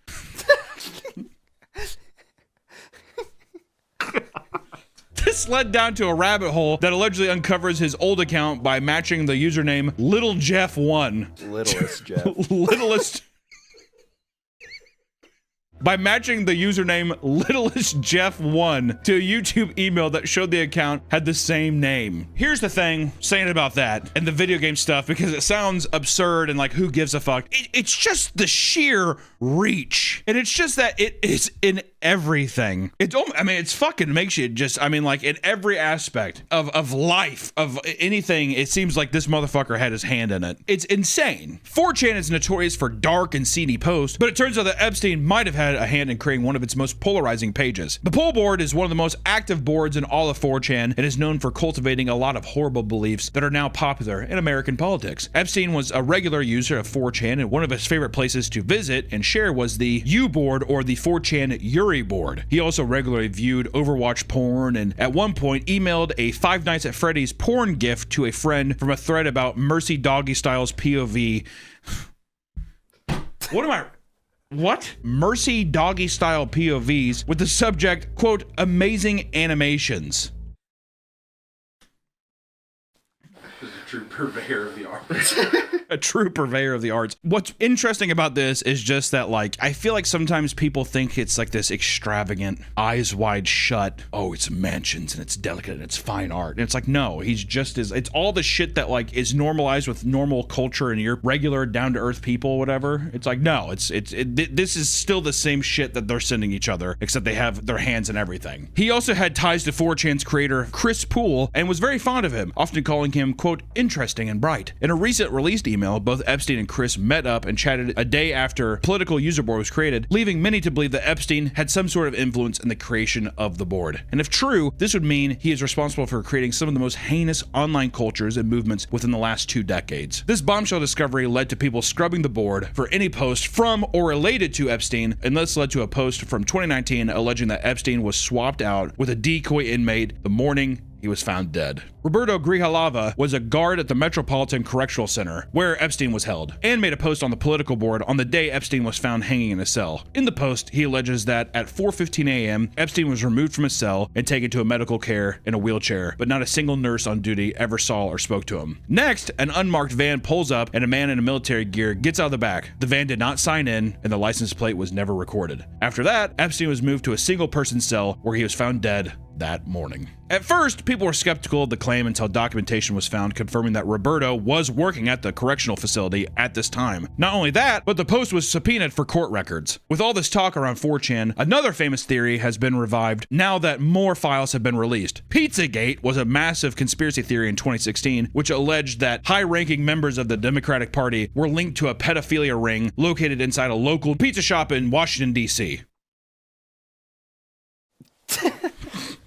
This led down to a rabbit hole that allegedly uncovers his old account by matching the username Little Jeff 1. Littlest Jeff. Littlest. By matching the username Littlest Jeff 1 to a YouTube email that showed the account had the same name. Here's the thing saying about that and the video game stuff, because it sounds absurd and like who gives a fuck. It's just the sheer reach. And it's just that it is in everything. It's fucking makes you just, like in every aspect of life, of anything, it seems like this motherfucker had his hand in it. It's insane. 4chan is notorious for dark and seedy posts, but it turns out that Epstein might have had a hand in creating one of its most polarizing pages. The Pol board is one of the most active boards in all of 4chan and is known for cultivating a lot of horrible beliefs that are now popular in American politics. Epstein was a regular user of 4chan, and one of his favorite places to visit and share was the U board, or the 4chan Yuri board. He also regularly viewed Overwatch porn, and at one point emailed a Five Nights at Freddy's porn gift to a friend from a thread about Mercy Doggy Styles POV. What? Mercy Doggy Style POVs with the subject, quote, amazing animations. A true purveyor of the arts. A true purveyor of the arts. What's interesting about this is just that, like, I feel like sometimes people think it's like this extravagant, eyes wide shut, oh, it's mansions and it's delicate and it's fine art. And it's like, no, he's just as, it's all the shit that like is normalized with normal culture and your regular down to earth people, whatever. It's like, no, this is still the same shit that they're sending each other, except they have their hands in everything. He also had ties to 4chan's creator, Chris Poole, and was very fond of him, often calling him, quote, interesting and bright. In a recent released email, both Epstein and Chris met up and chatted a day after political user board was created, leaving many to believe that Epstein had some sort of influence in the creation of the board. And if true, this would mean he is responsible for creating some of the most heinous online cultures and movements within the last 2 decades. This bombshell discovery led to people scrubbing the board for any post from or related to Epstein, and this led to a post from 2019 alleging that Epstein was swapped out with a decoy inmate the morning he was found dead. Roberto Grijalava was a guard at the Metropolitan Correctional Center, where Epstein was held, and made a post on the political board on the day Epstein was found hanging in a cell. In the post, he alleges that at 4:15 a.m., Epstein was removed from his cell and taken to a medical care in a wheelchair, but not a single nurse on duty ever saw or spoke to him. Next, an unmarked van pulls up and a man in a military gear gets out of the back. The van did not sign in, and the license plate was never recorded. After that, Epstein was moved to a single-person cell where he was found dead that morning. At first, people were skeptical of the claim until documentation was found confirming that Roberto was working at the correctional facility at this time. Not only that, but the post was subpoenaed for court records. With all this talk around 4chan, another famous theory has been revived now that more files have been released. Pizzagate was a massive conspiracy theory in 2016, which alleged that high-ranking members of the Democratic Party were linked to a pedophilia ring located inside a local pizza shop in Washington, D.C.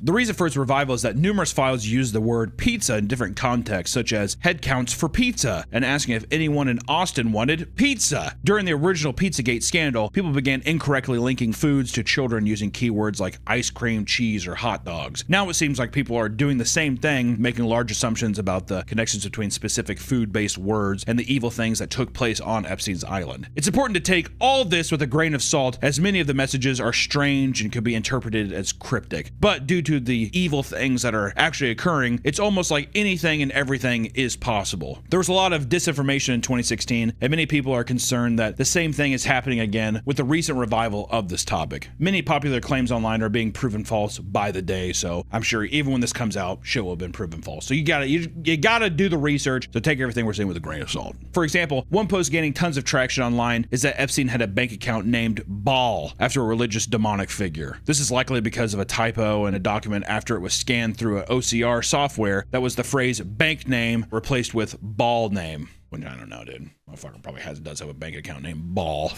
The reason for its revival is that numerous files use the word pizza in different contexts, such as head counts for pizza and asking if anyone in Austin wanted pizza. During the original Pizzagate scandal, people began incorrectly linking foods to children using keywords like ice cream, cheese, or hot dogs. Now it seems like people are doing the same thing, making large assumptions about the connections between specific food-based words and the evil things that took place on Epstein's Island. It's important to take all this with a grain of salt, as many of the messages are strange and could be interpreted as cryptic. But due to the evil things that are actually occurring, it's almost like anything and everything is possible. There was a lot of disinformation in 2016, and many people are concerned that the same thing is happening again with the recent revival of this topic. Many popular claims online are being proven false by the day, so I'm sure even when this comes out, shit will have been proven false. So you gotta do the research, so take everything we're saying with a grain of salt. For example, one post gaining tons of traction online is that Epstein had a bank account named Baal after a religious demonic figure. This is likely because of a typo in a document after it was scanned through an OCR software that was the phrase bank name replaced with Baal name. Which I don't know, dude. Motherfucker probably does have a bank account named Baal.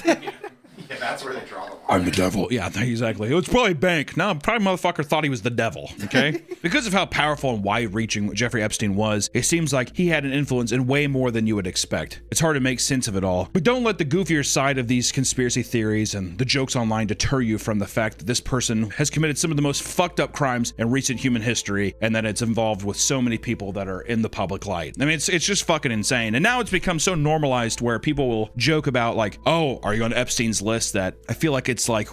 Yeah, that's where they draw the line. I'm the devil. Yeah, exactly. It's probably bank. No, probably motherfucker thought he was the devil, okay? Because of how powerful and wide-reaching Jeffrey Epstein was, it seems like he had an influence in way more than you would expect. It's hard to make sense of it all. But don't let the goofier side of these conspiracy theories and the jokes online deter you from the fact that this person has committed some of the most fucked up crimes in recent human history, and that it's involved with so many people that are in the public light. I mean, it's just fucking insane. And now it's become so normalized where people will joke about like, oh, are you on Epstein's list? That I feel like it's like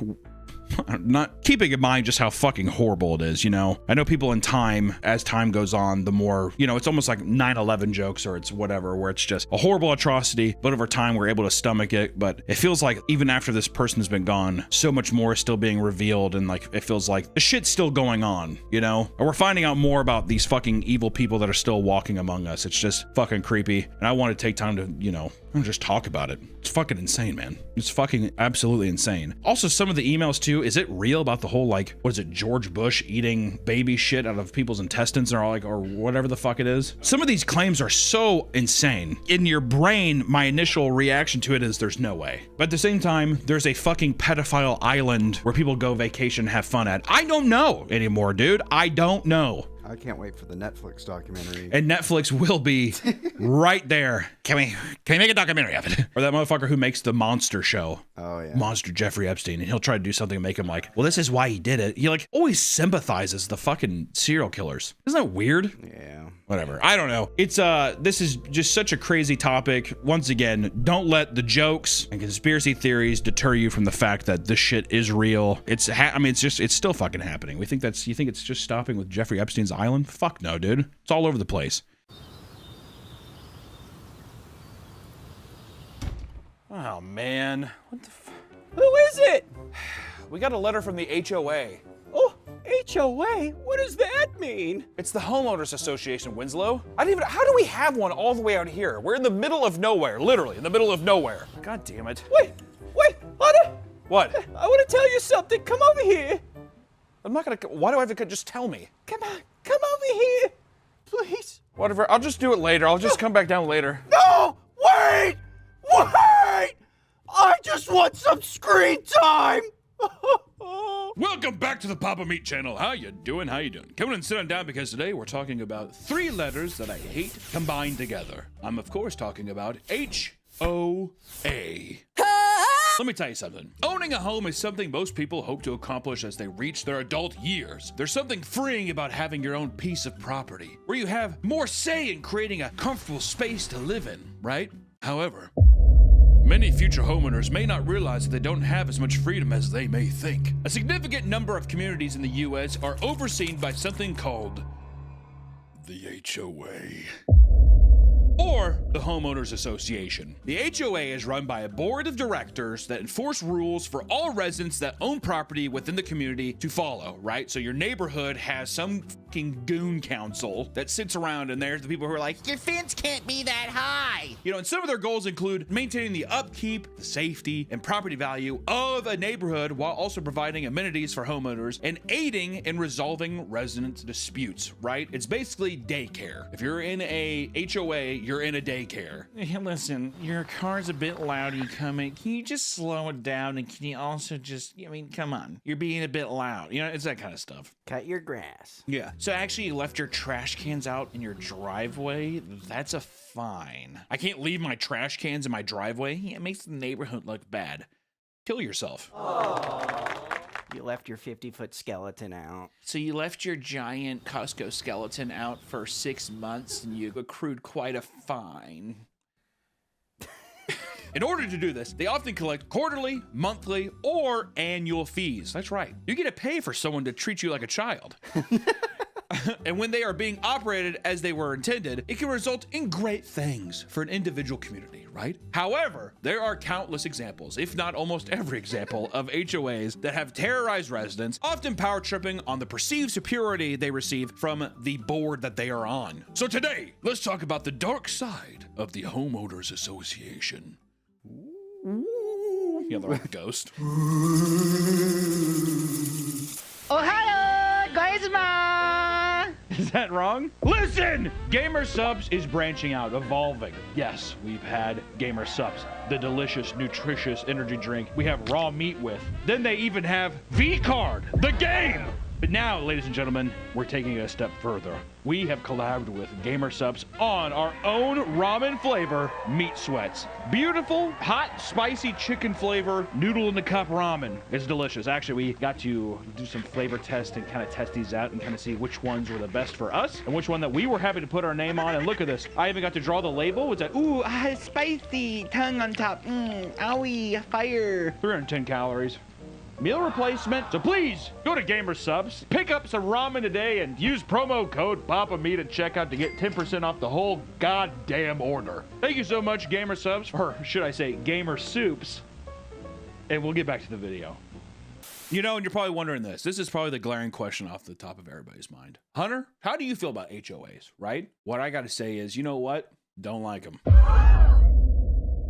not keeping in mind just how fucking horrible it is, you know? I know people in time, as time goes on, the more, you know, it's almost like 9/11 jokes or it's whatever, where it's just a horrible atrocity, but over time we're able to stomach it. But it feels like even after this person has been gone, so much more is still being revealed, and like it feels like the shit's still going on, you know? And we're finding out more about these fucking evil people that are still walking among us. It's just fucking creepy, and I want to take time to, you know, just talk about it. It's fucking insane, man. It's fucking absolutely insane. Also, some of the emails too, is it real about the whole like, what is it, George Bush eating baby shit out of people's intestines or like, or whatever the fuck it is? Some of these claims are so insane. In your brain, my initial reaction to it is there's no way. But at the same time, there's a fucking pedophile island where people go vacation and have fun at. I don't know anymore, dude. I don't know. I can't wait for the Netflix documentary. And Netflix will be right there. Can we make a documentary of it? Or that motherfucker who makes the Monster show. Oh, yeah. Monster Jeffrey Epstein. And he'll try to do something and make him like, well, this is why he did it. He like always sympathizes the fucking serial killers. Isn't that weird? Yeah. Whatever. I don't know. It's this is just such a crazy topic. Once again, don't let the jokes and conspiracy theories deter you from the fact that this shit is real. It's it's still fucking happening. You think it's just stopping with Jeffrey Epstein's Island? Fuck no, dude. It's all over the place. Oh man. What the Who is it? We got a letter from the HOA. Oh, HOA? What does that mean? It's the Homeowners Association, Winslow. How do we have one all the way out here? We're in the middle of nowhere, literally in the middle of nowhere. God damn it. Wait, honey. What? I want to tell you something. Come over here. I'm not gonna, why do I have to just tell me? Come over here, please. Whatever, I'll just do it later. I'll just come back down later. No, wait. I just want some screen time. Welcome back to the Papa Meat channel. How you doing? Come on and sit on down because today we're talking about 3 letters that I hate combined together. I'm of course talking about HOA. Let me tell you something. Owning a home is something most people hope to accomplish as they reach their adult years. There's something freeing about having your own piece of property, where you have more say in creating a comfortable space to live in, right? However, many future homeowners may not realize that they don't have as much freedom as they may think. A significant number of communities in the U.S. are overseen by something called the HOA. Or the Homeowners Association. The HOA is run by a board of directors that enforce rules for all residents that own property within the community to follow, right? So your neighborhood has some fucking goon council that sits around, and there's the people who are like, your fence can't be that high. You know, and some of their goals include maintaining the upkeep, the safety, and property value of a neighborhood while also providing amenities for homeowners and aiding in resolving resident disputes, right? It's basically daycare. If you're in a HOA, you're in a daycare. Hey, listen, your car's a bit loud. You come in. Can you just slow it down? And can you also just, I mean, come on. You're being a bit loud. You know, it's that kind of stuff. Cut your grass. Yeah. So actually you left your trash cans out in your driveway. That's a fine. I can't leave my trash cans in my driveway. It makes the neighborhood look bad. Kill yourself. You left your 50-foot skeleton out. So you left your giant Costco skeleton out for 6 months and you accrued quite a fine. In order to do this, they often collect quarterly, monthly, or annual fees. That's right. You get to pay for someone to treat you like a child. And when they are being operated as they were intended, it can result in great things for an individual community, right? However, there are countless examples, if not almost every example, of HOAs that have terrorized residents, often power tripping on the perceived superiority they receive from the board that they are on. So today, let's talk about the dark side of the Homeowners Association. Yeah, they're like a ghost. Ohio, Gaizma! Is that wrong? Listen! Gamer Subs is branching out, evolving. Yes, we've had Gamer Subs, the delicious, nutritious energy drink we have raw meat with. Then they even have V-Card, the game! But now, ladies and gentlemen, we're taking it a step further. We have collabed with Gamer Subs on our own ramen flavor, Meat Sweats. Beautiful, hot, spicy chicken flavor, noodle in the cup ramen. It's delicious. Actually, we got to do some flavor tests and kind of test these out and kind of see which ones were the best for us and which one that we were happy to put our name on. And look at this. I even got to draw the label. What's that? Ooh, Spicy, tongue on top. Owie, fire. 310 calories. Meal replacement. So please go to Gamer Subs, pick up some ramen today, and use promo code PAPAMeat at checkout to get 10% off the whole goddamn order. Thank you so much, Gamer Subs, or should I say Gamer Soups. And we'll get back to the video. You know, and you're probably wondering this. This is probably the glaring question off the top of everybody's mind. Hunter, how do you feel about HOAs, right? What I got to say is, you know what? Don't like them.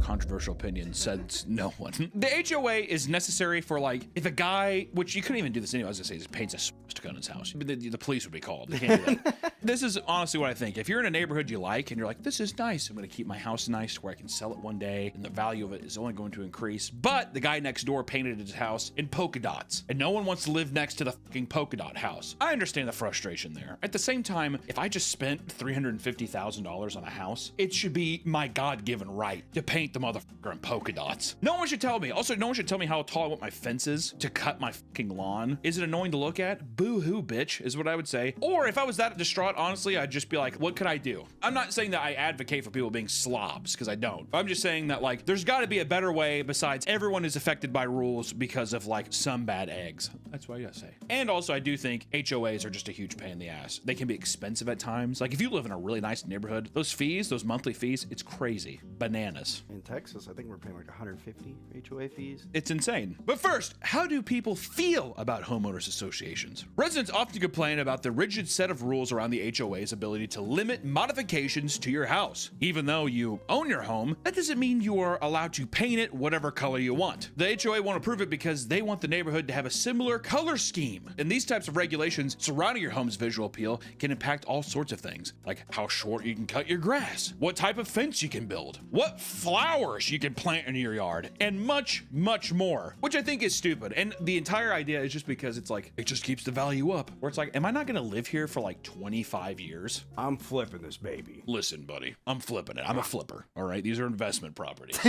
Controversial opinion, said no one. The HOA is necessary for, like, if a guy, which you couldn't even do this anyway, I was gonna say, just paints a swastika on his house. The police would be called. They can't do that. This is honestly what I think. If you're in a neighborhood you like and you're like, this is nice, I'm gonna keep my house nice to where I can sell it one day and the value of it is only going to increase. But the guy next door painted his house in polka dots and no one wants to live next to the fucking polka dot house. I understand the frustration there. At the same time, if I just spent $350,000 on a house, it should be my God-given right to paint the motherfucker in polka dots. No one should tell me. Also, no one should tell me how tall I want my fence is to cut my fucking lawn. Is it annoying to look at? Boo-hoo, bitch, is what I would say. Or if I was that distraught, honestly, I'd just be like, what could I do? I'm not saying that I advocate for people being slobs, because I don't. I'm just saying that, like, there's got to be a better way besides everyone is affected by rules because of, like, some bad eggs. That's what I gotta say. And also, I do think HOAs are just a huge pain in the ass. They can be expensive at times. Like, if you live in a really nice neighborhood, those fees, those monthly fees, it's crazy. Bananas. In Texas, I think we're paying like 150 HOA fees. It's insane. But first, how do people feel about homeowners associations? Residents often complain about the rigid set of rules around the HOA's ability to limit modifications to your house. Even though you own your home, that doesn't mean you are allowed to paint it whatever color you want. The HOA won't approve it because they want the neighborhood to have a similar color scheme. And these types of regulations surrounding your home's visual appeal can impact all sorts of things, like how short you can cut your grass, what type of fence you can build, what flowers you can plant in your yard, and much, much more, which I think is stupid. And the entire idea is just because it's like, it just keeps the value up. Where it's like, am I not gonna live here for like 25 years? I'm flipping this baby. Listen, buddy, I'm flipping it. I'm a flipper, all right? These are investment properties,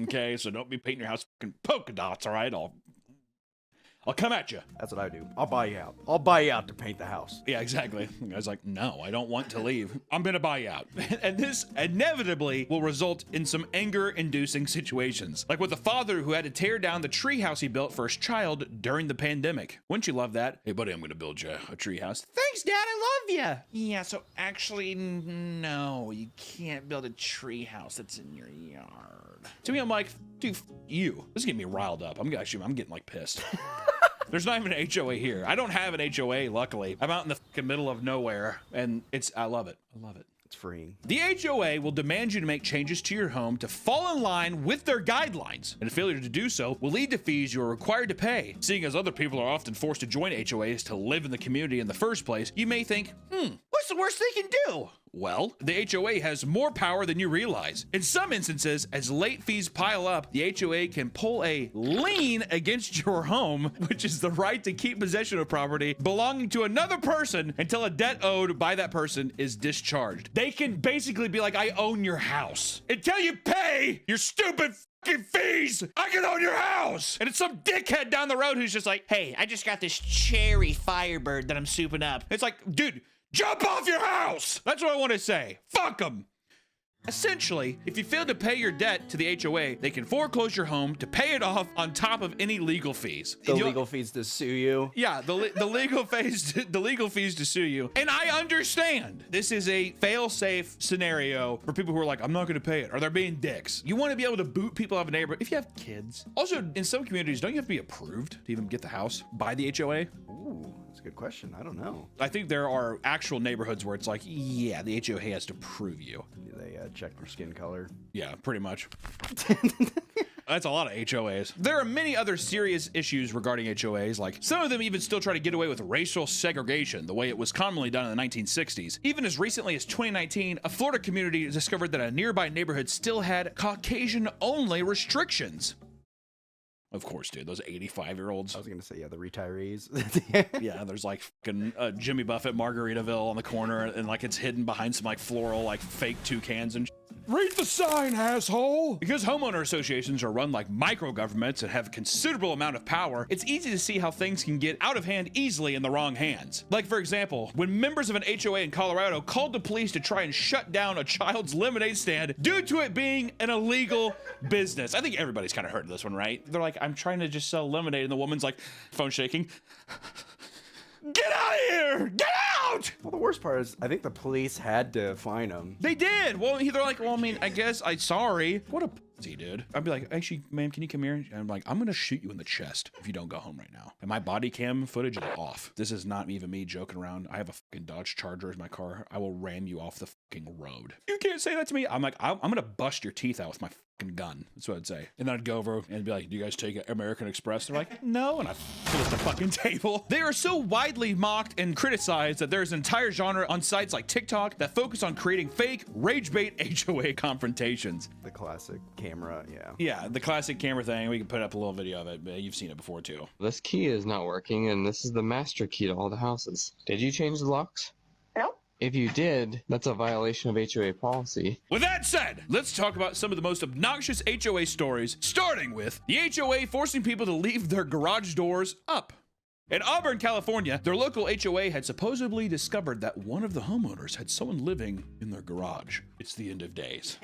okay? So don't be painting your house fucking polka dots, all right? I'll come at you. That's what I do. I'll buy you out. I'll buy you out to paint the house. Yeah, exactly. I was like, no, I don't want to leave. I'm gonna buy you out. And this inevitably will result in some anger-inducing situations. Like with the father who had to tear down the treehouse he built for his child during the pandemic. Wouldn't you love that? Hey, buddy, I'm gonna build you a treehouse. Thanks, Dad, I love you. Yeah, so actually, no, you can't build a treehouse that's in your yard. To me, I'm like, dude, you. This is getting me riled up. I'm getting like pissed. There's not even an HOA here. I don't have an HOA, luckily. I'm out in the fucking middle of nowhere, and I love it. I love it. It's free. The HOA will demand you to make changes to your home to fall in line with their guidelines, and a failure to do so will lead to fees you are required to pay. Seeing as other people are often forced to join HOAs to live in the community in the first place, you may think, what's the worst they can do? Well, the HOA has more power than you realize. In some instances, as late fees pile up, the HOA can pull a lien against your home, which is the right to keep possession of property belonging to another person until a debt owed by that person is discharged. They can basically be like, I own your house. Until you pay your stupid fucking fees, I can own your house. And it's some dickhead down the road who's just like, hey, I just got this cherry Firebird that I'm souping up. It's like, dude, jump off your house! That's what I want to say. Fuck them. Essentially, if you fail to pay your debt to the HOA, they can foreclose your home to pay it off on top of any legal fees. The legal fees to sue you. Yeah, the legal fees to sue you. And I understand this is a fail-safe scenario for people who are like, I'm not going to pay it, or they're being dicks. You want to be able to boot people out of a neighborhood if you have kids. Also, in some communities, don't you have to be approved to even get the house by the HOA? Ooh, that's a good question. I don't know. I think there are actual neighborhoods where it's like, yeah, the HOA has to prove you. They check your skin color. Yeah, pretty much. That's a lot of HOAs. There are many other serious issues regarding HOAs, like some of them even still try to get away with racial segregation, the way it was commonly done in the 1960s. Even as recently as 2019, a Florida community discovered that a nearby neighborhood still had Caucasian-only restrictions. Of course, dude, those 85-year-olds. I was going to say, yeah, the retirees. Yeah, there's like fucking Jimmy Buffett Margaritaville on the corner, and like it's hidden behind some like floral, like fake toucans and read the sign, asshole! Because homeowner associations are run like micro-governments and have a considerable amount of power, it's easy to see how things can get out of hand easily in the wrong hands. Like, for example, when members of an HOA in Colorado called the police to try and shut down a child's lemonade stand due to it being an illegal business. I think everybody's kind of heard of this one, right? They're like, I'm trying to just sell lemonade, and the woman's like, phone shaking. Get out of here! Get out! Well, the worst part is, I think the police had to fine him. They did. Well, they're like, well, I mean, I guess sorry. What a pussy, dude. I'd be like, actually, ma'am, can you come here? And I'm like, I'm gonna shoot you in the chest if you don't go home right now. And my body cam footage is off. This is not even me joking around. I have a fucking Dodge Charger as my car. I will ram you off the fucking road. You can't say that to me. I'm like, I'm gonna bust your teeth out with my gun. That's what I'd say. And then I'd go over and be like, do you guys take American Express? They're like, no. And I flip the fucking table. They are so widely mocked and criticized that there's an entire genre on sites like TikTok that focus on creating fake rage bait HOA confrontations. The classic camera, yeah. Yeah, the classic camera thing. We can put up a little video of it, but you've seen it before too. This key is not working, and this is the master key to all the houses. Did you change the locks? No. If you did, that's a violation of HOA policy. With that said, let's talk about some of the most obnoxious HOA stories, starting with the HOA forcing people to leave their garage doors up. In Auburn, California, their local HOA had supposedly discovered that one of the homeowners had someone living in their garage. It's the end of days.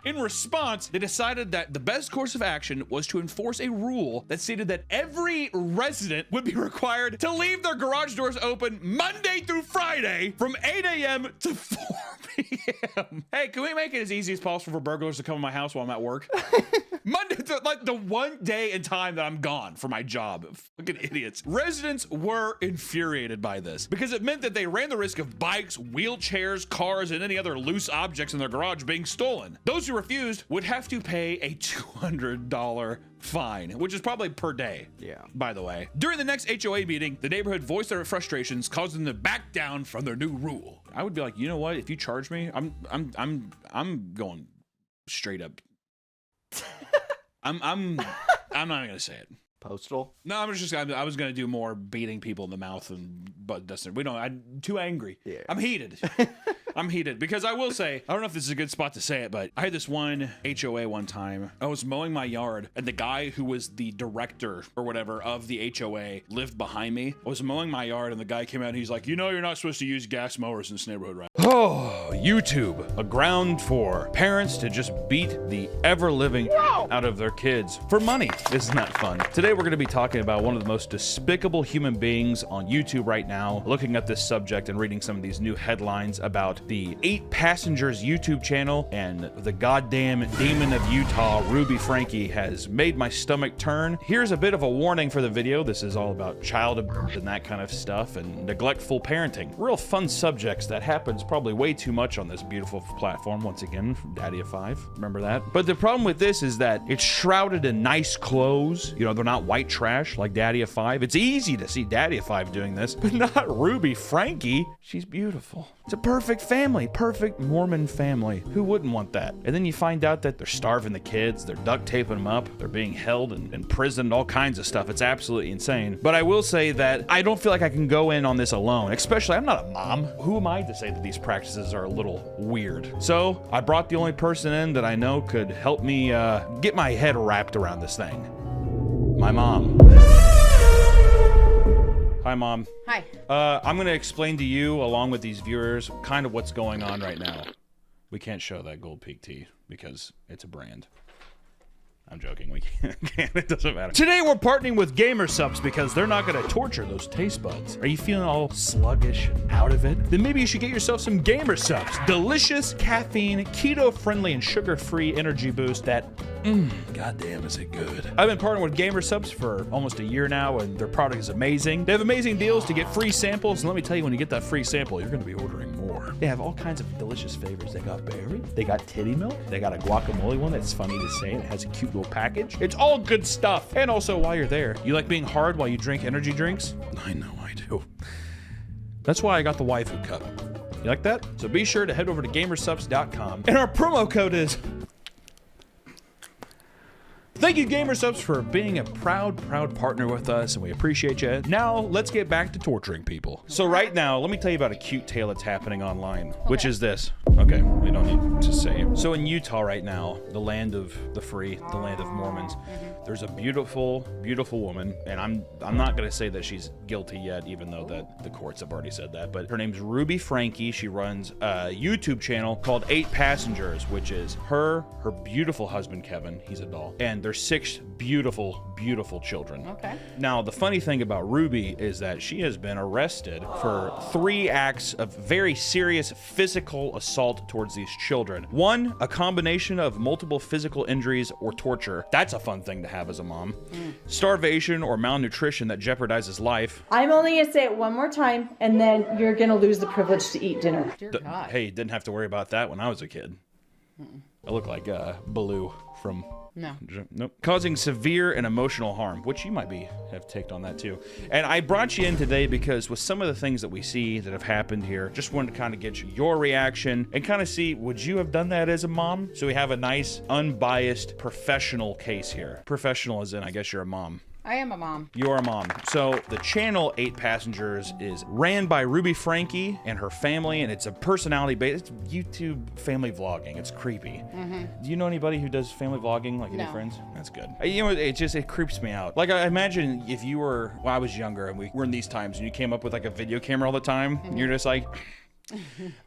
In response, they decided that the best course of action was to enforce a rule that stated that every resident would be required to leave their garage doors open Monday through Friday from 8 a.m. to 4 p.m. Hey, can we make it as easy as possible for burglars to come in my house while I'm at work? Monday, like the one day and time that I'm gone for my job. Fucking idiots. Residents were infuriated by this because it meant that they ran the risk of bikes, wheelchairs, cars, and any other loose objects in their garage being stolen. Those who refused would have to pay a $200 fine, which is probably per day. Yeah. By the way, during the next HOA meeting, the neighborhood voiced their frustrations, causing them to back down from their new rule. I would be like, you know what? If you charge me, I'm going straight up. I'm not even gonna say it. Postal? No, I was gonna do more beating people in the mouth and but Dustin. I'm too angry. Yeah. I'm heated. I'm heated because I will say, I don't know if this is a good spot to say it, but I had this one HOA one time. I was mowing my yard and the guy who was the director or whatever of the HOA lived behind me. I was mowing my yard and the guy came out and he's like, you know, you're not supposed to use gas mowers in this neighborhood, right? Oh, YouTube, a ground for parents to just beat the ever-living out of their kids for money. Isn't that fun? Today we're going to be talking about one of the most despicable human beings on YouTube right now, looking at this subject and reading some of these new headlines about the 8 Passengers YouTube channel, and the goddamn demon of Utah, Ruby Franke, has made my stomach turn. Here's a bit of a warning for the video. This is all about child abuse and that kind of stuff, and neglectful parenting. Real fun subjects that happens probably way too much on this beautiful platform. Once again, Daddy of 5. Remember that? But the problem with this is that it's shrouded in nice clothes. You know, they're not white trash like Daddy of 5. It's easy to see Daddy of 5 doing this, but not Ruby Franke. She's beautiful. It's a perfect family, perfect Mormon family. Who wouldn't want that? And then you find out that they're starving the kids, they're duct taping them up, they're being held and imprisoned, all kinds of stuff. It's absolutely insane. But I will say that I don't feel like I can go in on this alone, especially I'm not a mom. Who am I to say that these practices are a little weird? So I brought the only person in that I know could help me get my head wrapped around this thing. My mom. Hi, Mom. Hi. I'm going to explain to you, along with these viewers, kind of what's going on right now. We can't show that Gold Peak tea because it's a brand. I'm joking. We can't. It doesn't matter. Today we're partnering with GamerSupps because they're not going to torture those taste buds. Are you feeling all sluggish and out of it? Then maybe you should get yourself some GamerSupps. Delicious, caffeine, keto-friendly, and sugar-free energy boost that, goddamn, is it good. I've been partnering with GamerSupps for almost a year now, and their product is amazing. They have amazing deals to get free samples, and let me tell you, when you get that free sample, you're going to be ordering more. They have all kinds of delicious flavors. They got berry, they got titty milk, they got a guacamole one that's funny to say, and it has a cute little package. It's all good stuff. And also, while you're there, you like being hard while you drink energy drinks? I know I do. That's why I got the waifu cup. You like that? So be sure to head over to GamerSupps.com, and our promo code is... Thank you, GamerSupps, for being a proud partner with us, and we appreciate you. Now, let's get back to torturing people. So right now, let me tell you about a cute tale that's happening online, which is this. Okay, we don't need to say it. So in Utah right now, the land of the free, the land of Mormons, there's a beautiful, beautiful woman, and I'm not going to say that she's guilty yet, even though that the courts have already said that, but her name's Ruby Franke. She runs a YouTube channel called 8 Passengers, which is her beautiful husband, Kevin, he's a doll, and there's 6 beautiful, beautiful children. Okay. Now, the funny thing about Ruby is that she has been arrested for 3 acts of very serious physical assault towards these children. 1, a combination of multiple physical injuries or torture. That's a fun thing to have as a mom. Starvation or malnutrition that jeopardizes life. I'm only gonna say it one more time, and then you're gonna lose the privilege to eat dinner. Hey, didn't have to worry about that when I was a kid. I look like Baloo from... No. Nope. Causing severe and emotional harm, which you might have taken on that too. And I brought you in today because with some of the things that we see that have happened here, just wanted to kind of get your reaction and kind of see, would you have done that as a mom? So we have a nice, unbiased, professional case here. Professional as in, I guess you're a mom. I am a mom. You're a mom. So the channel 8 Passengers is ran by Ruby Franke and her family, and it's a personality-based, it's YouTube family vlogging. It's creepy. Do you know anybody who does family vlogging, like any friends? That's good. You know, it creeps me out. Like, I imagine if you were, when I was younger and we were in these times and you came up with like a video camera all the time, and you're just like,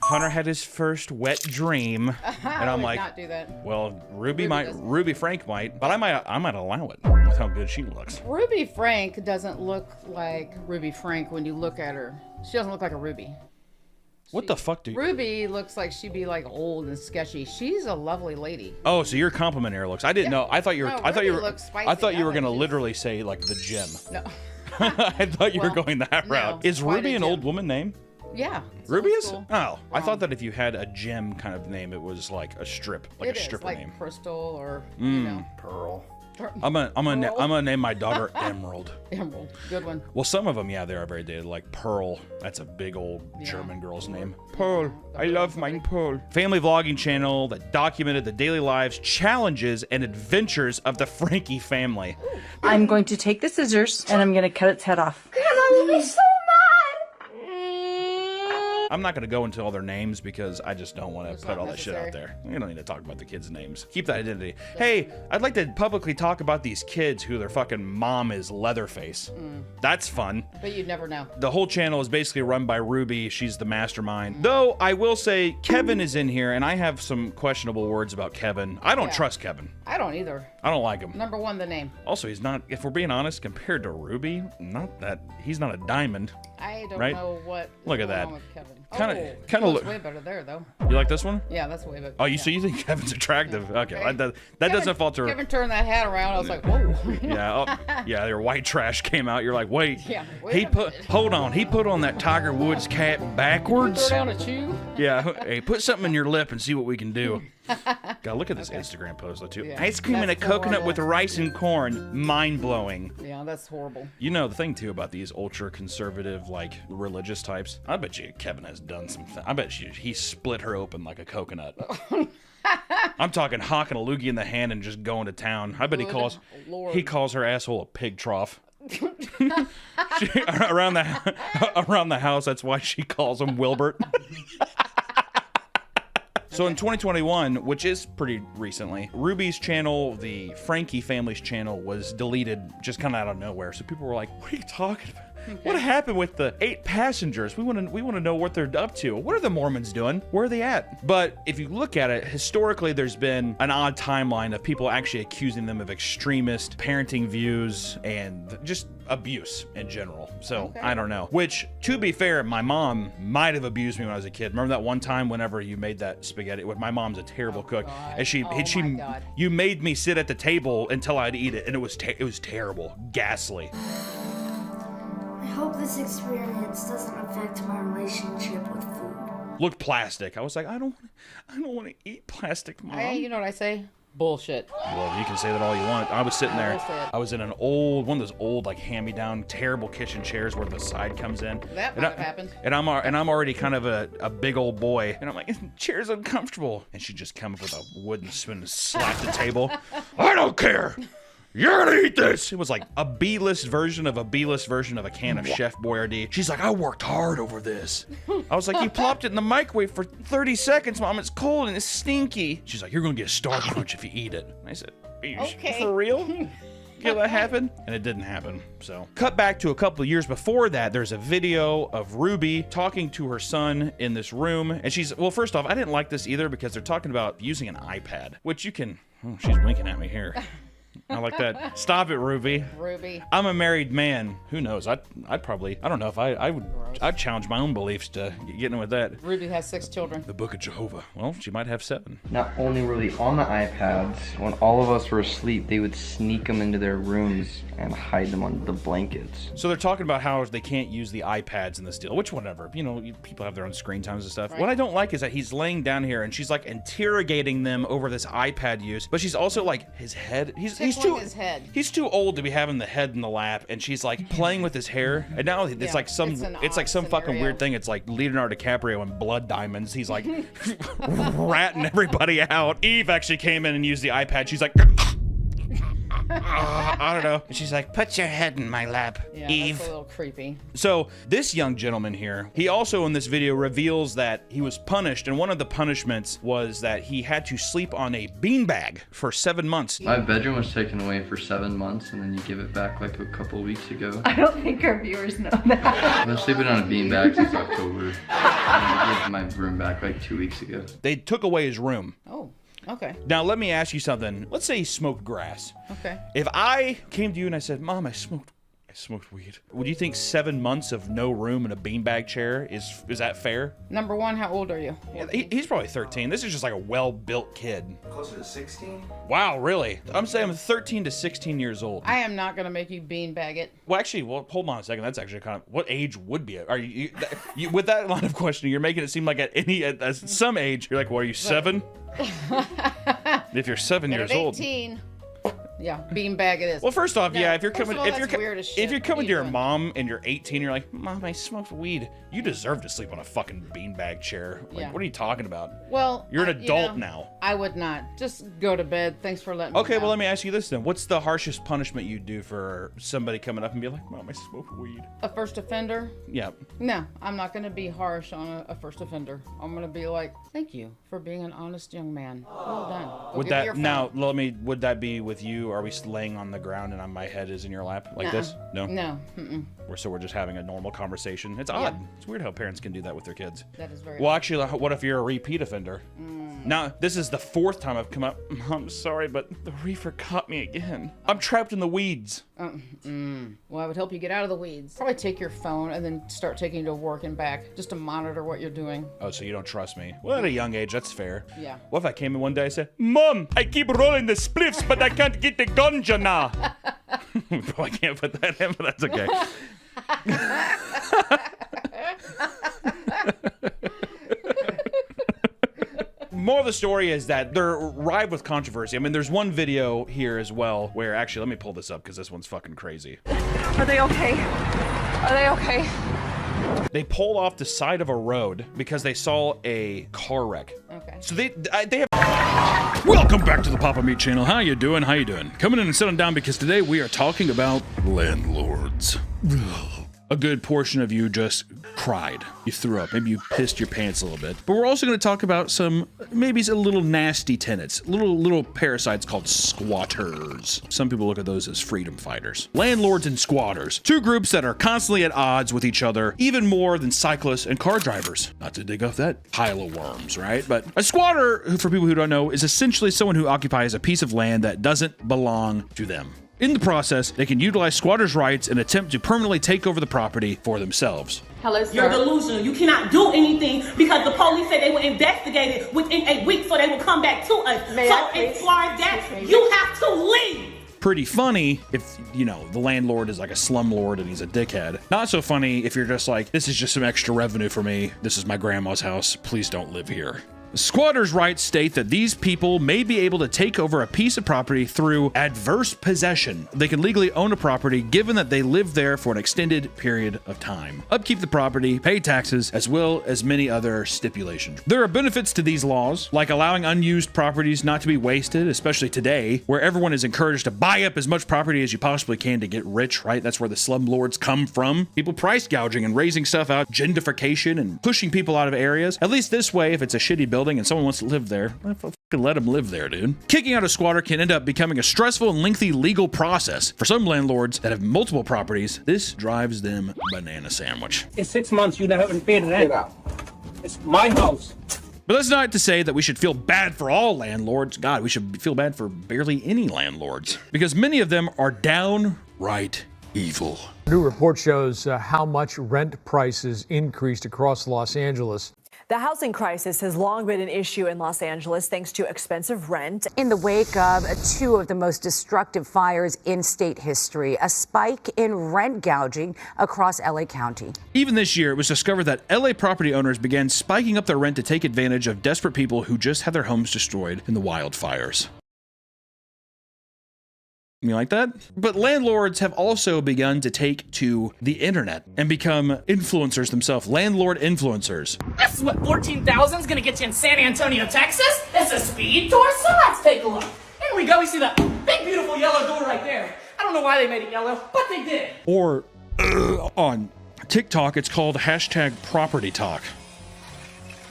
Hunter had his first wet dream, and I'm like, not do that. Well, Ruby Franke might, but I might allow it with how good she looks. Ruby Franke doesn't look like Ruby Franke when you look at her. She doesn't look like a Ruby. What the fuck do you... Ruby looks like she'd be like old and sketchy. She's a lovely lady. Oh, so you're complimenting her looks. I didn't know. I thought you were. No, I thought you were. Ruby looks spicy. I thought you were I gonna like literally say like the gym. No. I thought you were going that route. Is quite Ruby a an gym. old woman name? Yeah. Ruby is? Cool. Oh, I thought that if you had a gem kind of name, it was like a strip, like It a is, stripper like name. Crystal or you know. Pearl. I'm gonna name my daughter Emerald. Emerald, good one. Well, some of them, yeah, they are very dated. Like Pearl, that's a big old German girl's name. Pearl, I love my Pearl. Family vlogging channel that documented the daily lives, challenges, and adventures of the Franke family. I'm going to take the scissors and I'm going to cut its head off. Grandma made me so I'm not going to go into all their names because I just don't want to It's put not all that shit out necessary. there. You don't need to talk about the kids' names. Keep that identity. Hey, I'd like to publicly talk about these kids who their fucking mom is Leatherface. That's fun. But you'd never know. The whole channel is basically run by Ruby. She's the mastermind. Though I will say Kevin is in here, and I have some questionable words about Kevin. I don't Yeah. trust Kevin. I don't either. I don't like him. Number one, the name. Also, he's not, if we're being honest, compared to Ruby, he's not a diamond. I don't Right? know what. Look at is going that. on with Kevin. Kinda- Oh, kinda he looks look- way better there though. You like this one? Yeah, that's way better. Oh, so you think Kevin's attractive? Okay, Right. that Kevin- doesn't falter. Kevin turned that hat around. I was like, whoa. Yeah, your white trash came out. You're like, wait. Yeah, wait a Hold on. He put on that Tiger Woods cap Throw backwards. down a chew. Yeah. Hey, put something in your lip and see what we can do. God, look at this Instagram post though too. Yeah, Ice cream and a that's coconut horrible. with rice and corn. Mind blowing. Yeah, that's horrible. You know the thing too about these ultra conservative, like religious types. I bet you Kevin has done something. I bet you he split her open like a coconut. I'm talking hawking a loogie in the hand and just going to town. I bet Good Lord. he calls her asshole a pig trough. around the house. That's why she calls him Wilbert. So in 2021, which is pretty recently, Ruby's channel, the Frankie family's channel, was deleted just kind of out of nowhere. So people were like, "What are you talking about? What happened with the 8 passengers? We want to know what they're up to. What are the Mormons doing? Where are they at?" But if you look at it historically, there's been an odd timeline of people actually accusing them of extremist parenting views and just abuse in general. So I don't know. Which, to be fair, my mom might have abused me when I was a kid. Remember that one time whenever you made that spaghetti? My mom's a terrible cook, and you made me sit at the table until I'd eat it, and it was terrible, ghastly. I hope this experience doesn't affect my relationship with food. Looked plastic. I was like, I don't want to eat plastic, Mom. Hey, you know what I say? Bullshit. Well, you can say that all you want. I was sitting there. Bullshit. I was in one of those old, like, hand-me-down, terrible kitchen chairs where the side comes in. That And might have happened. And I'm already kind of a big old boy, and I'm like, chair's uncomfortable. And she just comes with a wooden spoon and slap the table. I don't care. You're gonna eat this. It was like a B-list version of a B-list version of a can of Chef Boyardee. She's like, I worked hard over this. I was like, you plopped it in the microwave for 30 seconds, Mom. It's cold and it's stinky. She's like, you're gonna get a star crunch if you eat it. And I said, are you for real? Yeah, that happened? And it didn't happen. So cut back to a couple of years before that, there's a video of Ruby talking to her son in this room. And well, first off, I didn't like this either because they're talking about using an iPad, which you can, she's winking at me here. I like that. Stop it, Ruby. Ruby. I'm a married man. Who knows? I'd probably, I don't know if I'd challenge my own beliefs to getting with that. Ruby has 6 children. The Book of Jehovah. Well, she might have 7. Not only were they on the iPads, when all of us were asleep, they would sneak them into their rooms and hide them under the blankets. So they're talking about how they can't use the iPads in this deal, which whatever. You know, people have their own screen times and stuff. What I don't like is that he's laying down here and she's like interrogating them over this iPad use, but she's also like his head. He's too old to be having the head in the lap, and she's like playing with his hair. And now it's like some fucking weird thing. It's like Leonardo DiCaprio in Blood Diamonds. He's like ratting everybody out. Eve actually came in and used the iPad. She's like, I don't know. And she's like, put your head in my lap, Yeah, Eve. that's a little creepy. So this young gentleman here, he also in this video reveals that he was punished, and one of the punishments was that he had to sleep on a beanbag for 7 months. My bedroom was taken away for 7 months, and then you give it back like a couple of weeks ago. I don't think our viewers know that. I've been sleeping on a beanbag since October. I gave my room back like 2 weeks ago. They took away his room. Oh, okay. Now let me ask you something. Let's say he smoked grass. Okay. If I came to you and I said, Mom, I smoked weed, would you think 7 months of no room in a beanbag chair is that fair? Number one, how old are you? Yeah, he's probably 13. This is just like a well-built kid. Closer to 16? Wow, really? I'm saying I'm 13 to 16 years old. I am not gonna make you beanbag it. Well, actually, hold on a second. That's actually kind of what age would be? Are you with that line of questioning? You're making it seem like at some age you're like, what are you, 7? If you're 7 But years at old. 18, Yeah, beanbag it is. Well, first off, No, yeah, if you're first coming, of all, if you're that's weird as if shit. you're coming What to are your you mom and you're 18, you're like, Mom, I smoked weed. You deserve to sleep on a fucking beanbag chair. Like, Yeah. what are you talking about? Well, you're an you adult know, now. I would not. Just go to bed. Thanks for letting me Okay, know. well, let me ask you this then. What's the harshest punishment you'd do for somebody coming up and be like, Mom, I smoked weed? A first offender? Yeah. No, I'm not going to be harsh on a first offender. I'm going to be like, thank you for being an honest young man. Well done. Go Would give me that your phone. now? Would that be with you? Are we laying on the ground and my head is in your lap like this? No. No. Mm-mm. We're just having a normal conversation. It's odd. It's weird how parents can do that with their kids. That is very Well, odd. actually, what if you're a repeat offender? Now, this is the 4th time I've come up. I'm sorry, but the reefer caught me again. I'm trapped in the weeds. Well, I would help you get out of the weeds. Probably take your phone and then start taking you to work and back just to monitor what you're doing. Oh, so you don't trust me? Well, at a young age, that's fair. Yeah. What if I came in one day and said, Mom, I keep rolling the spliffs, but I can't get the ganja now? We probably can't put that in, but that's okay. More of the story is that they're rife with controversy. I mean, there's one video here as well where, actually, let me pull this up because this one's fucking crazy. Are they okay? Are they okay? They pulled off the side of a road because they saw a car wreck. Okay. So they have... Welcome back to the Papa Meat channel. How you doing? How you doing? Coming in and sitting down because today we are talking about landlords. A good portion of you just cried. You threw up. Maybe you pissed your pants a little bit. But we're also going to talk about some, maybe a little nasty tenants, little parasites called squatters. Some people look at those as freedom fighters. Landlords and squatters, two groups that are constantly at odds with each other, even more than cyclists and car drivers. Not to dig off that pile of worms, right? But a squatter, for people who don't know, is essentially someone who occupies a piece of land that doesn't belong to them. In the process, they can utilize squatters' rights and attempt to permanently take over the property for themselves. Hello, sir. You're delusional. You cannot do anything because the police said they would investigate it within a week so they would come back to us. As far as that, you have to leave. Pretty funny if, you know, the landlord is like a slumlord and he's a dickhead. Not so funny if you're just like, this is just some extra revenue for me. This is my grandma's house. Please don't live here. Squatters' rights state that these people may be able to take over a piece of property through adverse possession. They can legally own a property given that they live there for an extended period of time, upkeep the property, pay taxes, as well as many other stipulations. There are benefits to these laws, like allowing unused properties not to be wasted, especially today, where everyone is encouraged to buy up as much property as you possibly can to get rich, right? That's where the slumlords come from. People price gouging and raising stuff out, gentrification and pushing people out of areas. At least this way, if it's a shitty building and someone wants to live there, fucking let them live there, dude. Kicking out a squatter can end up becoming a stressful and lengthy legal process. For some landlords that have multiple properties, this drives them banana sandwich. In 6 months, you haven't paid rent. It's my house. But that's not to say that we should feel bad for all landlords. God, we should feel bad for barely any landlords, because many of them are downright evil. A new report shows how much rent prices increased across Los Angeles. The housing crisis has long been an issue in Los Angeles thanks to expensive rent. In the wake of two of the most destructive fires in state history, a spike in rent gouging across LA County. Even this year, it was discovered that LA property owners began spiking up their rent to take advantage of desperate people who just had their homes destroyed in the wildfires. You like that? But landlords have also begun to take to the internet and become influencers themselves, landlord influencers. This is what 14,000 is going to get you in San Antonio, Texas. It's a speed tour, so let's take a look. Here we go. We see the big, beautiful yellow door right there. I don't know why they made it yellow, but they did. Or on TikTok, it's called #PropertyTalk.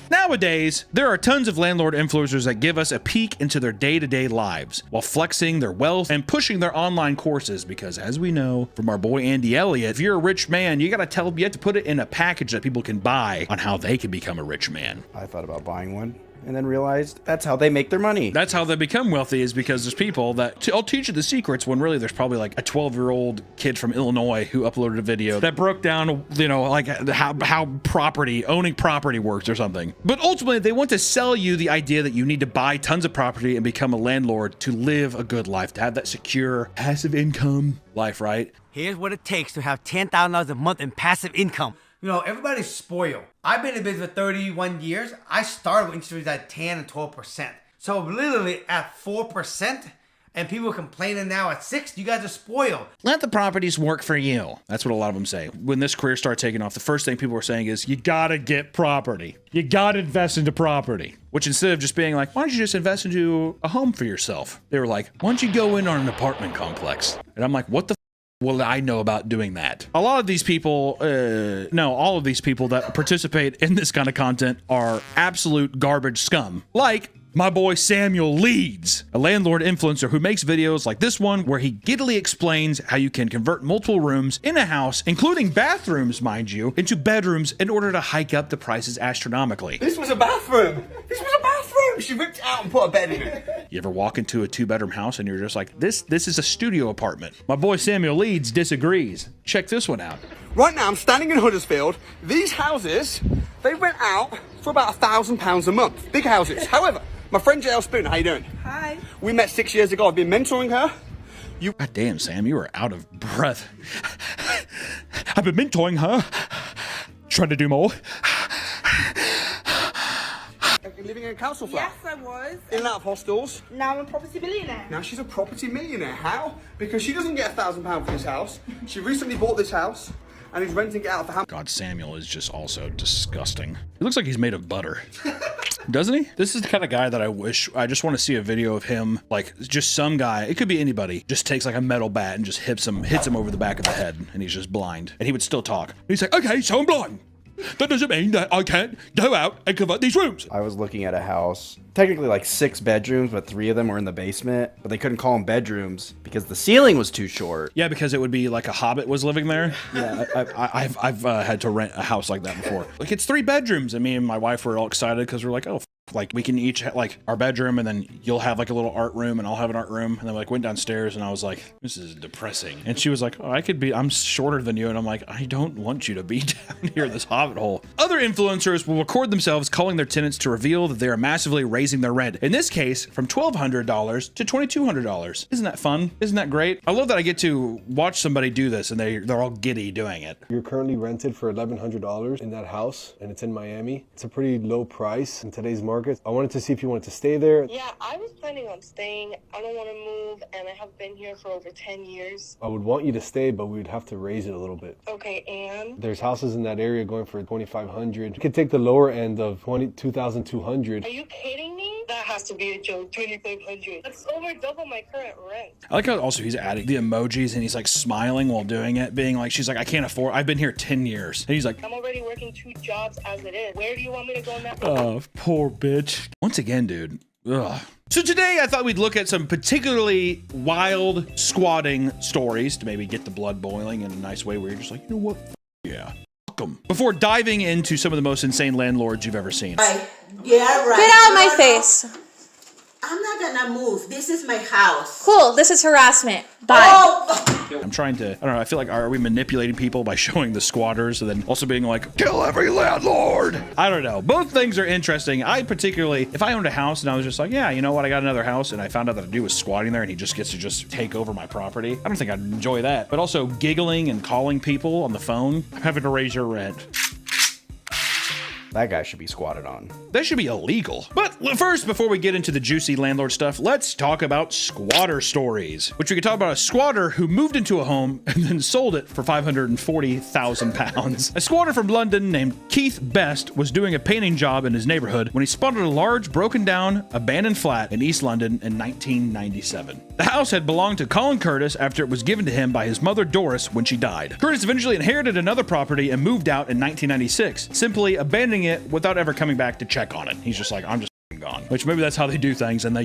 Nowadays, there are tons of landlord influencers that give us a peek into their day-to-day lives while flexing their wealth and pushing their online courses, because as we know from our boy Andy Elliott, if you're a rich man, you have to put it in a package that people can buy on how they can become a rich man. I thought about buying one and then realized that's how they make their money. That's how they become wealthy, is because there's people that I'll teach you the secrets, when really there's probably like a 12-year-old kid from Illinois who uploaded a video that broke down, you know, like how owning property works or something. But ultimately, they want to sell you the idea that you need to buy tons of property and become a landlord to live a good life, to have that secure passive income life, right? Here's what it takes to have $10,000 a month in passive income. You know, everybody's spoiled. I've been in business for 31 years. I started with interest rates at 10 and 12%. So literally at 4%, And people are complaining now at 6, you guys are spoiled. Let the properties work for you. That's what a lot of them say. When this career started taking off, the first thing people were saying is, you gotta get property. You gotta invest into property. Which instead of just being like, why don't you just invest into a home for yourself? They were like, why don't you go in on an apartment complex? And I'm like, what the will I know about doing that? A lot of these people, no, all of these people that participate in this kind of content are absolute garbage scum. Like my boy Samuel Leeds, a landlord influencer who makes videos like this one where he giddily explains how you can convert multiple rooms in a house, including bathrooms, mind you, into bedrooms in order to hike up the prices astronomically. This was a bathroom. This was a bathroom. She ripped it out and put a bed in it. You ever walk into a 2-bedroom house and you're just like, this is a studio apartment? My boy Samuel Leeds disagrees. Check this one out. Right now, I'm standing in Huddersfield. These houses, they rent out for about £1,000 a month. Big houses. However, my friend JL Spoon, how you doing? Hi. We met 6 years ago. I've been mentoring her. God damn, Sam, you are out of breath. I've been mentoring her. Trying to do more. Living in a council flat. Yes, I was. In and out of hostels. Now I'm a property billionaire. Now she's a property millionaire. How? Because she doesn't get £1,000 for this house. She recently bought this house and is renting it out for how? God, Samuel is just also disgusting. He looks like he's made of butter. Doesn't he? This is the kind of guy that I just want to see a video of him, like just some guy, it could be anybody, just takes like a metal bat and just hits him over the back of the head and he's just blind. And he would still talk. He's like, okay, so I'm blind. That doesn't mean that I can't go out and convert these rooms. I was looking at a house, technically like 6 bedrooms, but 3 of them were in the basement. But they couldn't call them bedrooms because the ceiling was too short. Yeah, because it would be like a hobbit was living there. Yeah, I've had to rent a house like that before. Like it's 3 bedrooms, and me and my wife were all excited because we're like, oh, like we can each have like our bedroom, and then you'll have like a little art room, and I'll have an art room. And then we like went downstairs, and I was like, this is depressing. And she was like, oh, I'm shorter than you, and I'm like, I don't want you to be down here in this hobbit hole. Other influencers will record themselves calling their tenants to reveal that they are massively raising their rent. In this case, from $1,200 to $2,200. Isn't that fun? Isn't that great? I love that I get to watch somebody do this, and they're all giddy doing it. You're currently rented for $1,100 in that house, and it's in Miami. It's a pretty low price in today's market. I wanted to see if you wanted to stay there. Yeah, I was planning on staying. I don't want to move, and I have been here for over 10 years. I would want you to stay, but we would have to raise it a little bit. Okay, and? There's houses in that area going for $2,500. You could take the lower end of $2,200. Are you kidding me? That has to be a joke. $2,500. That's over double my current rent. I like how also he's adding the emojis and he's like smiling while doing it, being like, she's like, I can't afford, I've been here 10 years. And he's like, I'm already working 2 jobs as it is. Where do you want me to go now? Oh, poor bitch. Once again, dude. Ugh. So today I thought we'd look at some particularly wild squatting stories to maybe get the blood boiling in a nice way where you're just like, you know what? Yeah. Fuck 'em. Before diving into some of the most insane landlords you've ever seen. Right. Yeah, right. Get out of my face. I'm not gonna move. This is my house. Cool. This is harassment. Bye. Oh. I'm trying to, I don't know, I feel like, are we manipulating people by showing the squatters and then also being like, kill every landlord? I don't know. Both things are interesting. I particularly, if I owned a house and I was just like, yeah, you know what, I got another house and I found out that a dude was squatting there and he just gets to just take over my property, I don't think I'd enjoy that. But also giggling and calling people on the phone, having to raise your rent. That guy should be squatted on. That should be illegal. But first, before we get into the juicy landlord stuff, let's talk about squatter stories, which we could talk about a squatter who moved into a home and then sold it for £540,000. A squatter from London named Keith Best was doing a painting job in his neighborhood when he spotted a large, broken down, abandoned flat in East London in 1997. The house had belonged to Colin Curtis after it was given to him by his mother Doris when she died. Curtis eventually inherited another property and moved out in 1996, simply abandoning it without ever coming back to check on it. He's just like, I'm just gone. Which maybe that's how they do things, and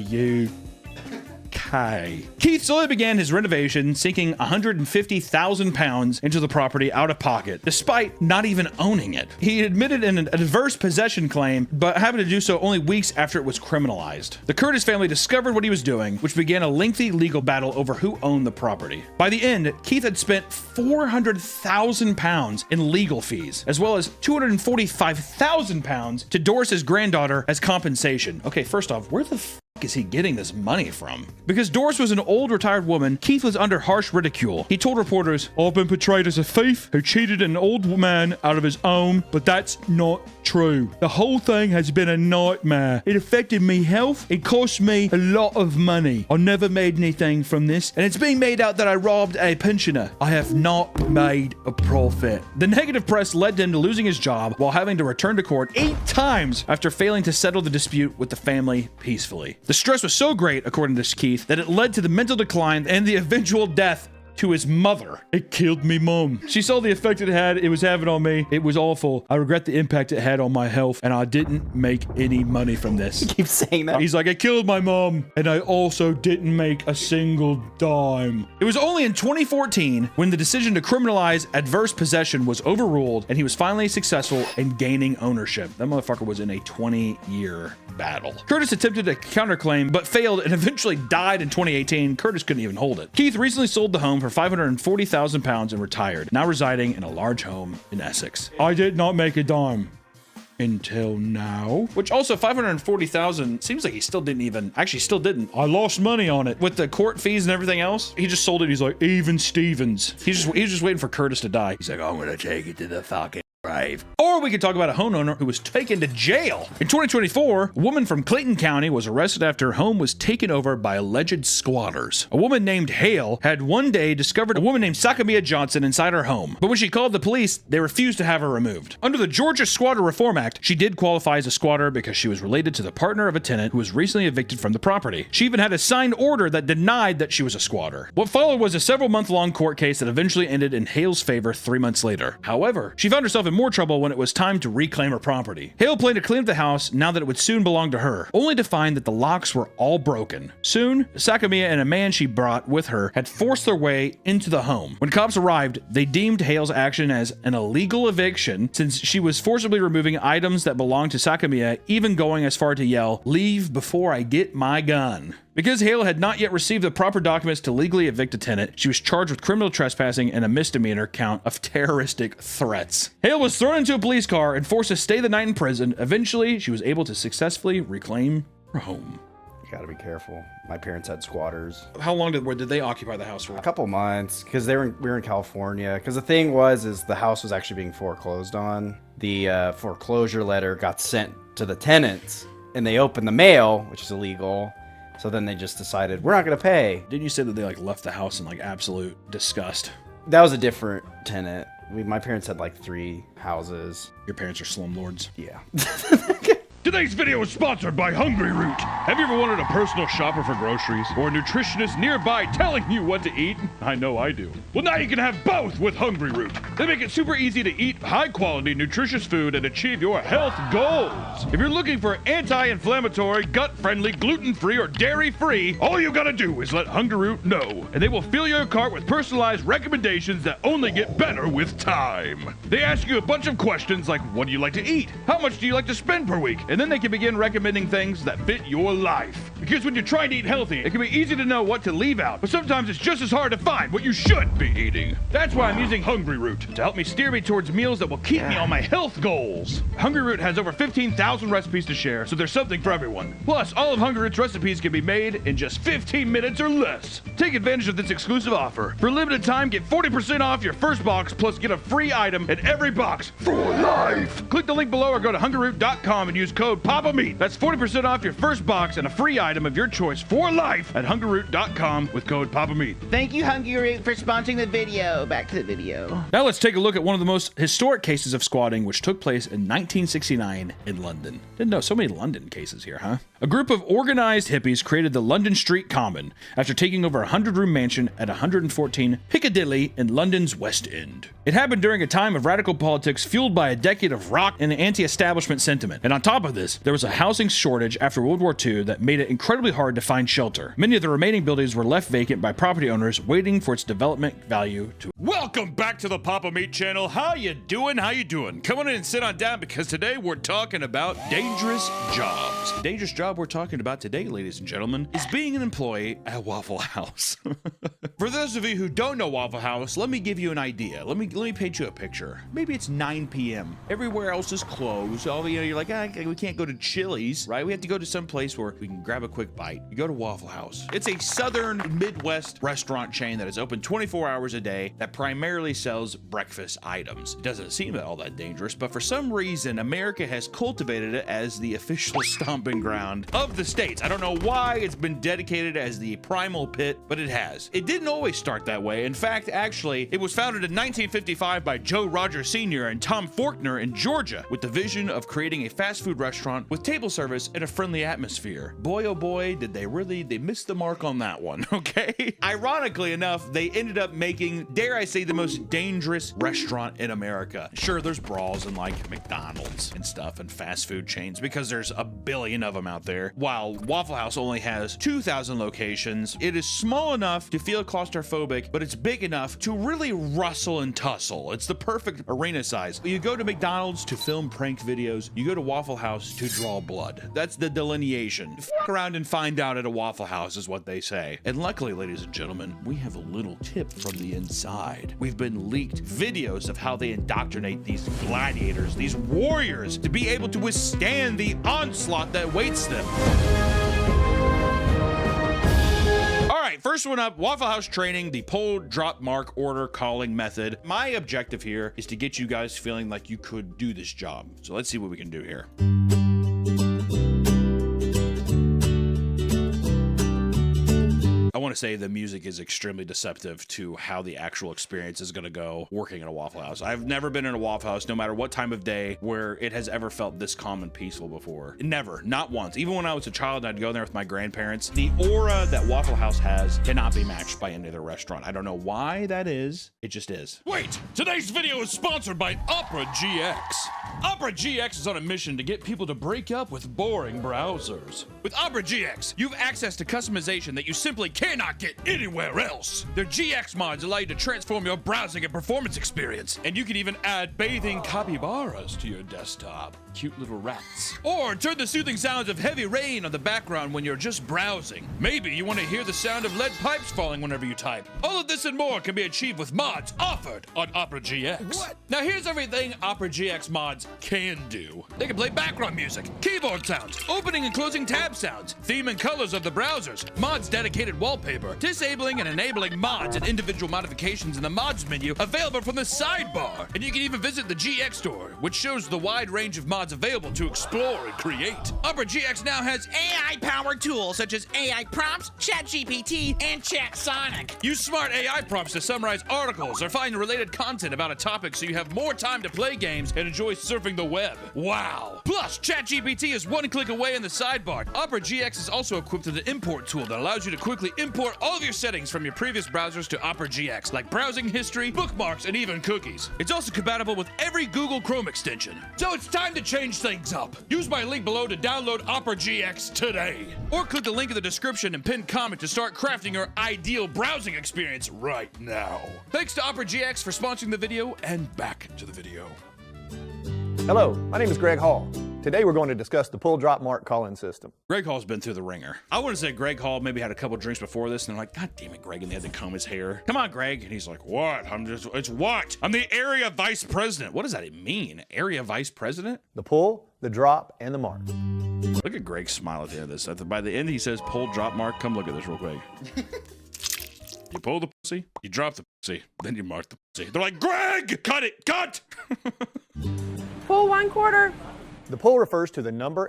Keith slowly began his renovation, sinking £150,000 into the property out of pocket, despite not even owning it. He admitted in an adverse possession claim, but happened to do so only weeks after it was criminalized. The Curtis family discovered what he was doing, which began a lengthy legal battle over who owned the property. By the end, Keith had spent £400,000 in legal fees, as well as £245,000 to Doris's granddaughter as compensation. Okay, first off, where the is he getting this money from? Because Doris was an old retired woman, Keith was under harsh ridicule. He told reporters, I've been portrayed as a thief who cheated an old man out of his home, but that's not true. The whole thing has been a nightmare. It affected me health. It cost me a lot of money. I never made anything from this, and it's being made out that I robbed a pensioner. I have not made a profit. The negative press led to him to losing his job while having to return to court 8 times after failing to settle the dispute with the family peacefully. The stress was so great, according to Keith, that it led to the mental decline and the eventual death to his mother. It killed me mom. She saw the effect it was having on me. It was awful. I regret the impact it had on my health, and I didn't make any money from this. You keep saying that. He's like, it killed my mom, and I also didn't make a single dime. It was only in 2014 when the decision to criminalize adverse possession was overruled, and he was finally successful in gaining ownership. That motherfucker was in a 20-year battle. Curtis attempted a counterclaim, but failed and eventually died in 2018. Curtis couldn't even hold it. Keith recently sold the home for £540,000 and retired, now residing in a large home in Essex. I did not make a dime. Until now. Which also, 540,000 seems like he still didn't. I lost money on it. With the court fees and everything else, he just sold it. He's like, even Stevens. He's just waiting for Curtis to die. He's like, I'm gonna take it to the fucking grave. Or we could talk about a homeowner who was taken to jail. In 2024, a woman from Clayton County was arrested after her home was taken over by alleged squatters. A woman named Hale had one day discovered a woman named Sakamiya Johnson inside her home, but when she called the police, they refused to have her removed. Under the Georgia Squatter Reform Act, she did qualify as a squatter because she was related to the partner of a tenant who was recently evicted from the property. She even had a signed order that denied that she was a squatter. What followed was a several-month-long court case that eventually ended in Hale's favor 3 months later. However, she found herself in more trouble when it was time to reclaim her property. Hale planned to clean up the house now that it would soon belong to her, only to find that the locks were all broken. Soon, Sakamiya and a man she brought with her had forced their way into the home. When cops arrived, they deemed Hale's action as an illegal eviction since she was forcibly removing items that belonged to Sakamiya, even going as far to yell, "Leave before I get my gun." Because Hale had not yet received the proper documents to legally evict a tenant, she was charged with criminal trespassing and a misdemeanor count of terroristic threats. Hale was thrown into a police car and forced to stay the night in prison. Eventually, she was able to successfully reclaim her home. You gotta be careful. My parents had squatters. How long did they occupy the house for? A couple months, because we were in California. Because the thing was the house was actually being foreclosed on. The foreclosure letter got sent to the tenants, and they opened the mail, which is illegal. So then they just decided, we're not going to pay. Didn't you say that they left the house in absolute disgust? That was a different tenant. My parents had 3 houses. Your parents are slumlords? Yeah. Today's video is sponsored by Hungry Root. Have you ever wanted a personal shopper for groceries or a nutritionist nearby telling you what to eat? I know I do. Well, now you can have both with Hungry Root. They make it super easy to eat high-quality, nutritious food and achieve your health goals. If you're looking for anti-inflammatory, gut-friendly, gluten-free, or dairy-free, all you gotta do is let Hungry Root know, and they will fill your cart with personalized recommendations that only get better with time. They ask you a bunch of questions like, what do you like to eat? How much do you like to spend per week? And then they can begin recommending things that fit your life. Because when you're trying to eat healthy, it can be easy to know what to leave out, but sometimes it's just as hard to find what you should be eating. That's why I'm using Hungry Root to help me steer me towards meals that will keep me on my health goals. Hungry Root has over 15,000 recipes to share, so there's something for everyone. Plus, all of Hungry Root's recipes can be made in just 15 minutes or less. Take advantage of this exclusive offer. For a limited time, get 40% off your first box, plus get a free item in every box for life. Click the link below or go to hungryroot.com and use code Papa Meat. That's 40% off your first box and a free item of your choice for life at hungryroot.com with code Papa Meat. Thank you, Hungry Root, for sponsoring the video. Back to the video. Now let's take a look at one of the most historic cases of squatting, which took place in 1969 in London. Didn't know so many London cases here, huh? A group of organized hippies created the London Street Common after taking over a 100-room mansion at 114 Piccadilly in London's West End. It happened during a time of radical politics fueled by a decade of rock and anti-establishment sentiment. And on top of this, there was a housing shortage after World War II that made it incredibly hard to find shelter. Many of the remaining buildings were left vacant by property owners waiting for its development value to... Welcome back to the Papa Meat channel. How you doing? How you doing? Come on in and sit on down because today we're talking about dangerous jobs. The dangerous job we're talking about today, ladies and gentlemen, is being an employee at Waffle House. For those of you who don't know Waffle House, let me give you an idea. Let me paint you a picture. Maybe it's 9 p.m. Everywhere else is closed. All you're like, we can't go to Chili's, right? We have to go to some place where we can grab a quick bite. You go to Waffle House. It's a southern Midwest restaurant chain that is open 24 hours a day that primarily sells breakfast items. It doesn't seem all that dangerous, but for some reason, America has cultivated it as the official stomping ground of the states. I don't know why it's been dedicated as the primal pit, but it has. It didn't always start that way. In fact, actually, it was founded in 1955 by Joe Rogers Sr. and Tom Faulkner in Georgia with the vision of creating a fast food restaurant with table service and a friendly atmosphere. Boy, oh boy, did they missed the mark on that one, okay? Ironically enough, they ended up making, dare I say, the most dangerous restaurant in America. Sure, there's brawls in like McDonald's and stuff and fast food chains because there's a billion of them out there. While Waffle House only has 2,000 locations, it is small enough to feel claustrophobic, but it's big enough to really rustle and tussle. It's the perfect arena size. You go to McDonald's to film prank videos. You go to Waffle House to draw blood. That's the delineation. Fuck around and find out at a Waffle House is what they say. And luckily, ladies and gentlemen, we have a little tip from the inside. We've been leaked videos of how they indoctrinate these gladiators, these warriors, to be able to withstand the onslaught that waits them. All right, first one up, Waffle House training, the pull, drop, mark, order, calling method. My objective here is to get you guys feeling like you could do this job. So let's see what we can do here. I want to say the music is extremely deceptive to how the actual experience is going to go working in a Waffle House. I've never been in a Waffle House, no matter what time of day, where it has ever felt this calm and peaceful before. Never, not once. Even when I was a child and I'd go there with my grandparents, the aura that Waffle House has cannot be matched by any other restaurant. I don't know why that is. It just is. Wait! Today's video is sponsored by Opera GX. Opera GX is on a mission to get people to break up with boring browsers. With Opera GX, you have access to customization that you simply cannot get anywhere else. Their GX mods allow you to transform your browsing and performance experience. And you can even add bathing capybaras to your desktop. Cute little rats. Or turn the soothing sounds of heavy rain on the background when you're just browsing. Maybe you want to hear the sound of lead pipes falling whenever you type. All of this and more can be achieved with mods offered on Opera GX. What? Now here's everything Opera GX mods can do. They can play background music, keyboard sounds, opening and closing tab sounds, theme and colors of the browsers, mods dedicated wallpaper, disabling and enabling mods and individual modifications in the mods menu available from the sidebar. And you can even visit the GX store, which shows the wide range of mods available to explore and create. Opera GX now has AI-powered tools such as AI prompts, ChatGPT, and ChatSonic. Use smart AI prompts to summarize articles or find related content about a topic so you have more time to play games and enjoy surfing the web. Wow! Plus, ChatGPT is one click away in the sidebar. Opera GX is also equipped with an import tool that allows you to quickly import all of your settings from your previous browsers to Opera GX, like browsing history, bookmarks, and even cookies. It's also compatible with every Google Chrome extension. So it's time to change things up. Use my link below to download Opera GX today. Or click the link in the description and pinned comment to start crafting your ideal browsing experience right now. Thanks to Opera GX for sponsoring the video, and back to the video. Hello, my name is Greg Hall. Today we're going to discuss the pull drop mark call-in system. Greg Hall's been through the ringer. I want to say Greg Hall maybe had a couple drinks before this and they're like, God damn it, Greg, and they had to comb his hair. Come on, Greg. And he's like, what? It's what? I'm the area vice president. What does that even mean? Area vice president? The pull, the drop, and the mark. Look at Greg's smile at the end of this. By the end, he says pull, drop, mark. Come look at this real quick. You pull the pussy, you drop the pussy, then you mark the pussy. They're like, Greg, cut it, cut! Pull 1/4. The pull refers to the number.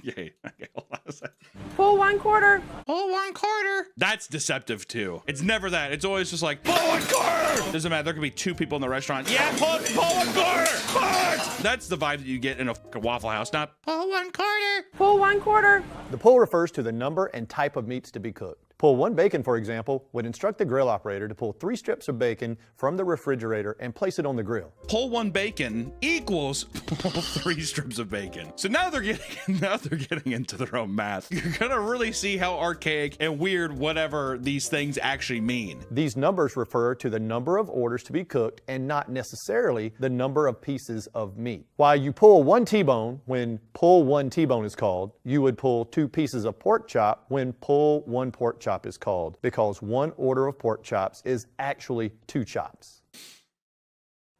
Yay. Okay, hold on a second. Pull 1/4. Pull 1/4. That's deceptive too. It's never that. It's always just like, pull 1/4. Doesn't matter. There could be two people in the restaurant. Yeah, pull 1/4. What? That's the vibe that you get in a Waffle House, not pull 1/4. Pull 1/4. The pull refers to the number and type of meats to be cooked. Pull 1 bacon, for example, would instruct the grill operator to pull 3 strips of bacon from the refrigerator and place it on the grill. Pull 1 bacon equals pull 3 strips of bacon. So now they're getting into their own math. You're gonna really see how archaic and weird whatever these things actually mean. These numbers refer to the number of orders to be cooked and not necessarily the number of pieces of meat. While you pull 1 T-bone when pull 1 T-bone is called, you would pull 2 pieces of pork chop when pull 1 pork chop chop is called because one order of pork chops is actually 2 chops.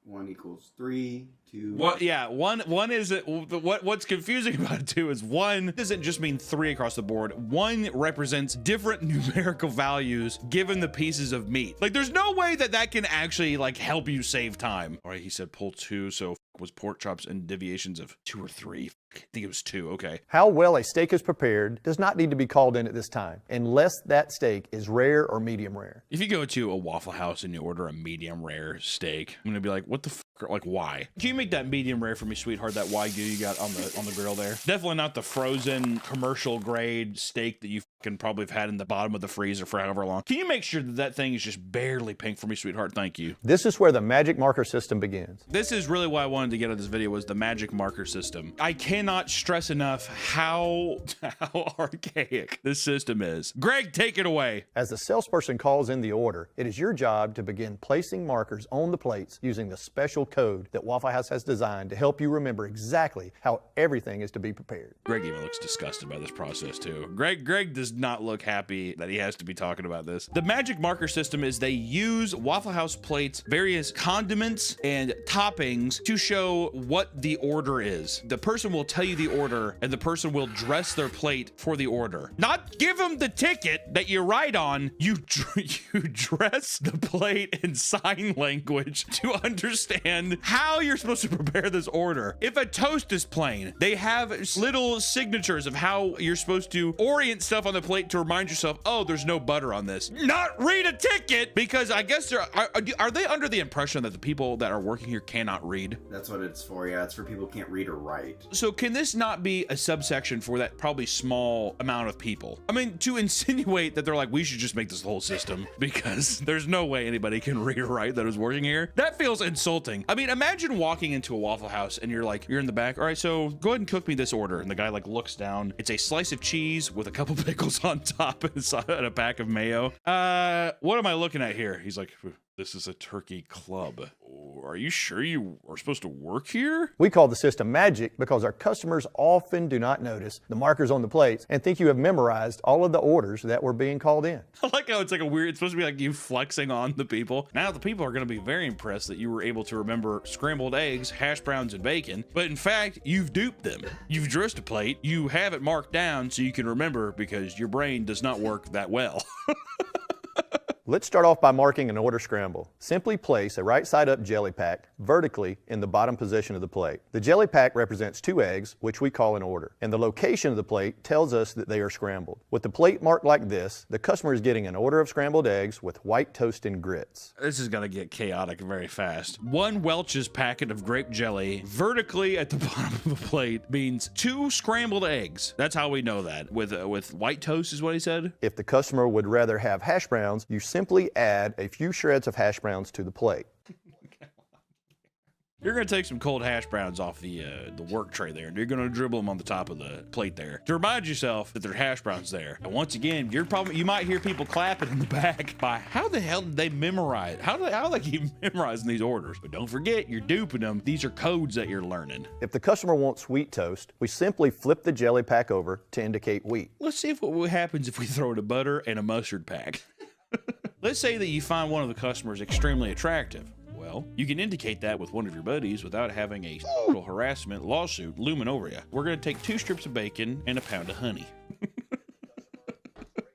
1 equals 3, 2. Well, yeah, one is what's confusing about it too is 1 doesn't just mean 3 across the board. 1 represents different numerical values given the pieces of meat. Like, there's no way that can actually like help you save time. All right, he said pull 2, so was pork chops and deviations of 2 or 3. I think it was 2. Okay. How well a steak is prepared does not need to be called in at this time, unless that steak is rare or medium rare. If you go to a Waffle House and you order a medium rare steak, I'm gonna be like, what the fuck? Like, why? Can you make that medium rare for me, sweetheart? That Wagyu you got on the grill there. Definitely not the frozen commercial grade steak that you can probably have had in the bottom of the freezer for however long. Can you make sure that thing is just barely pink for me, sweetheart? Thank you. This is where the magic marker system begins. This is really why I wanted to get on this video, was the magic marker system. I cannot stress enough how archaic this system is. Greg, take it away. As the salesperson calls in the order, it is your job to begin placing markers on the plates using the special code that Waffle House has designed to help you remember exactly how everything is to be prepared. Greg even looks disgusted by this process too. Greg does not look happy that he has to be talking about this. The magic marker system is they use Waffle House plates, various condiments and toppings to show what the order is. The person will tell you the order and the person will dress their plate for the order. Not give them the ticket that you write on. You dress the plate in sign language to understand how you're supposed to prepare this order. If a toast is plain, they have little signatures of how you're supposed to orient stuff on the plate to remind yourself, oh, there's no butter on this. Not read a ticket, because I guess are they under the impression that the people that are working here cannot read? That's what it's for, yeah. It's for people who can't read or write. So can this not be a subsection for that probably small amount of people? I mean, to insinuate that they're like, we should just make this whole system because there's no way anybody can read or write that is working here. That feels insulting. I mean, imagine walking into a Waffle House and you're in the back. All right, so go ahead and cook me this order. And the guy like looks down. It's a slice of cheese with a couple pickles on top and a pack of mayo. What am I looking at here? He's like, this is a turkey club. Are you sure you are supposed to work here? We call the system magic because our customers often do not notice the markers on the plates and think you have memorized all of the orders that were being called in. I like how it's like it's supposed to be like you flexing on the people. Now the people are going to be very impressed that you were able to remember scrambled eggs, hash browns, and bacon. But in fact, you've duped them. You've dressed a plate. You have it marked down so you can remember because your brain does not work that well. Let's start off by marking an order scramble. Simply place a right side up jelly pack vertically in the bottom position of the plate. The jelly pack represents 2 eggs, which we call an order, and the location of the plate tells us that they are scrambled. With the plate marked like this, the customer is getting an order of scrambled eggs with white toast and grits. This is gonna get chaotic very fast. 1 Welch's packet of grape jelly vertically at the bottom of the plate means 2 scrambled eggs. That's how we know that. With white toast is what he said? If the customer would rather have hash browns, you simply add a few shreds of hash browns to the plate. You're gonna take some cold hash browns off the work tray there, and you're gonna dribble them on the top of the plate there to remind yourself that there are hash browns there. And once again, you might hear people clapping in the back by how the hell did they memorize? How do they keep memorizing these orders? But don't forget, you're duping them. These are codes that you're learning. If the customer wants wheat toast, we simply flip the jelly pack over to indicate wheat. Let's see what happens if we throw in a butter and a mustard pack. Let's say that you find one of the customers extremely attractive. Well, you can indicate that with one of your buddies without having a sexual harassment lawsuit looming over you. We're going to take 2 strips of bacon and a pound of honey.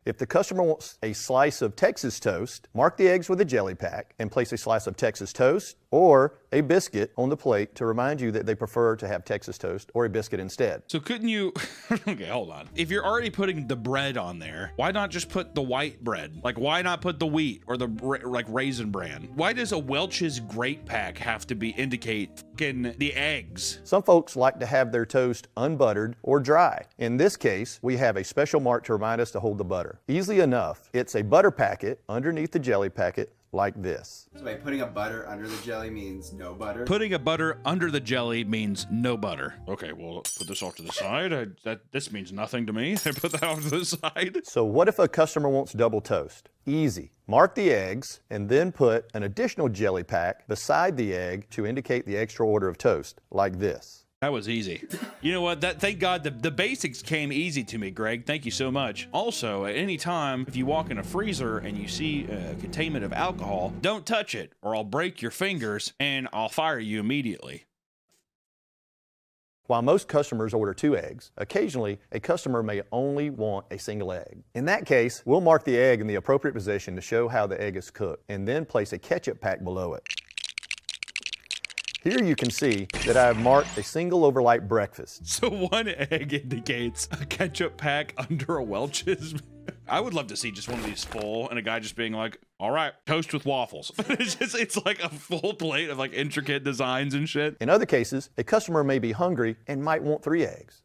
If the customer wants a slice of Texas toast, mark the eggs with a jelly pack and place a slice of Texas toast or a biscuit on the plate to remind you that they prefer to have Texas toast or a biscuit instead. So couldn't you, okay, hold on. If you're already putting the bread on there, why not just put the white bread? Like, why not put the wheat or the Raisin Bran? Why does a Welch's grape pack have to indicate fucking the eggs? Some folks like to have their toast unbuttered or dry. In this case, we have a special mark to remind us to hold the butter. Easily enough, it's a butter packet underneath the jelly packet like this. So wait, putting a butter under the jelly means no butter? Putting a butter under the jelly means no butter. Okay, well, put this off to the side. This means nothing to me. I put that off to the side. So what if a customer wants double toast? Easy. Mark the eggs and then put an additional jelly pack beside the egg to indicate the extra order of toast, like this. That was easy. You know what? Thank God the basics came easy to me, Greg. Thank you so much. Also, at any time, if you walk in a freezer and you see a containment of alcohol, don't touch it or I'll break your fingers and I'll fire you immediately. While most customers order 2 eggs, occasionally a customer may only want a single egg. In that case, we'll mark the egg in the appropriate position to show how the egg is cooked, and then place a ketchup pack below it. Here you can see that I have marked a single overnight breakfast. So 1 egg indicates a ketchup pack under a Welch's. I would love to see just one of these full and a guy just being like, all right, toast with waffles. it's like a full plate of like intricate designs and shit. In other cases, a customer may be hungry and might want 3 eggs.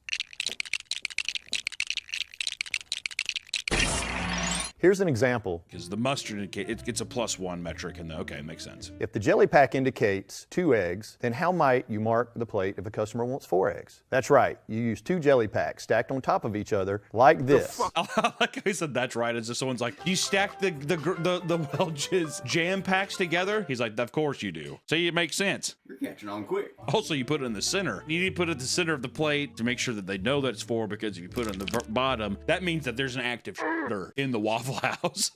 Here's an example. Because the mustard, it's a +1 metric in the, okay, makes sense. If the jelly pack indicates 2 eggs, then how might you mark the plate if a customer wants 4 eggs? That's right, you use 2 jelly packs stacked on top of each other like this. I like how he said that's right, as if someone's like, you stack the Welch's jam packs together? He's like, of course you do. See, it makes sense. You're catching on quick. Also, you put it in the center. You need to put it at the center of the plate to make sure that they know that it's 4, because if you put it on the bottom, that means that there's an active in the Waffle House.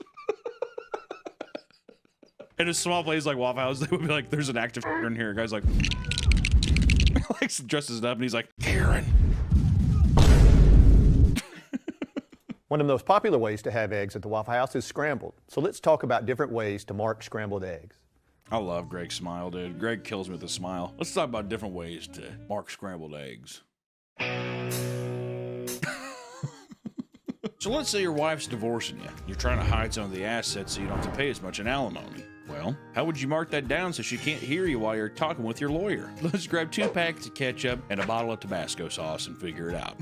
In a small place like Waffle House, they would be like, there's an active in here. Guy's like, dresses it up and he's like, Karen. One of the most popular ways to have eggs at the Waffle House is scrambled. So let's talk about different ways to mark scrambled eggs. I love Greg's smile, dude. Greg kills me with a smile. Let's talk about different ways to mark scrambled eggs. So let's say your wife's divorcing you. You're trying to hide some of the assets so you don't have to pay as much in alimony. Well, how would you mark that down so she can't hear you while you're talking with your lawyer? Let's grab 2 packets of ketchup and a bottle of Tabasco sauce and figure it out.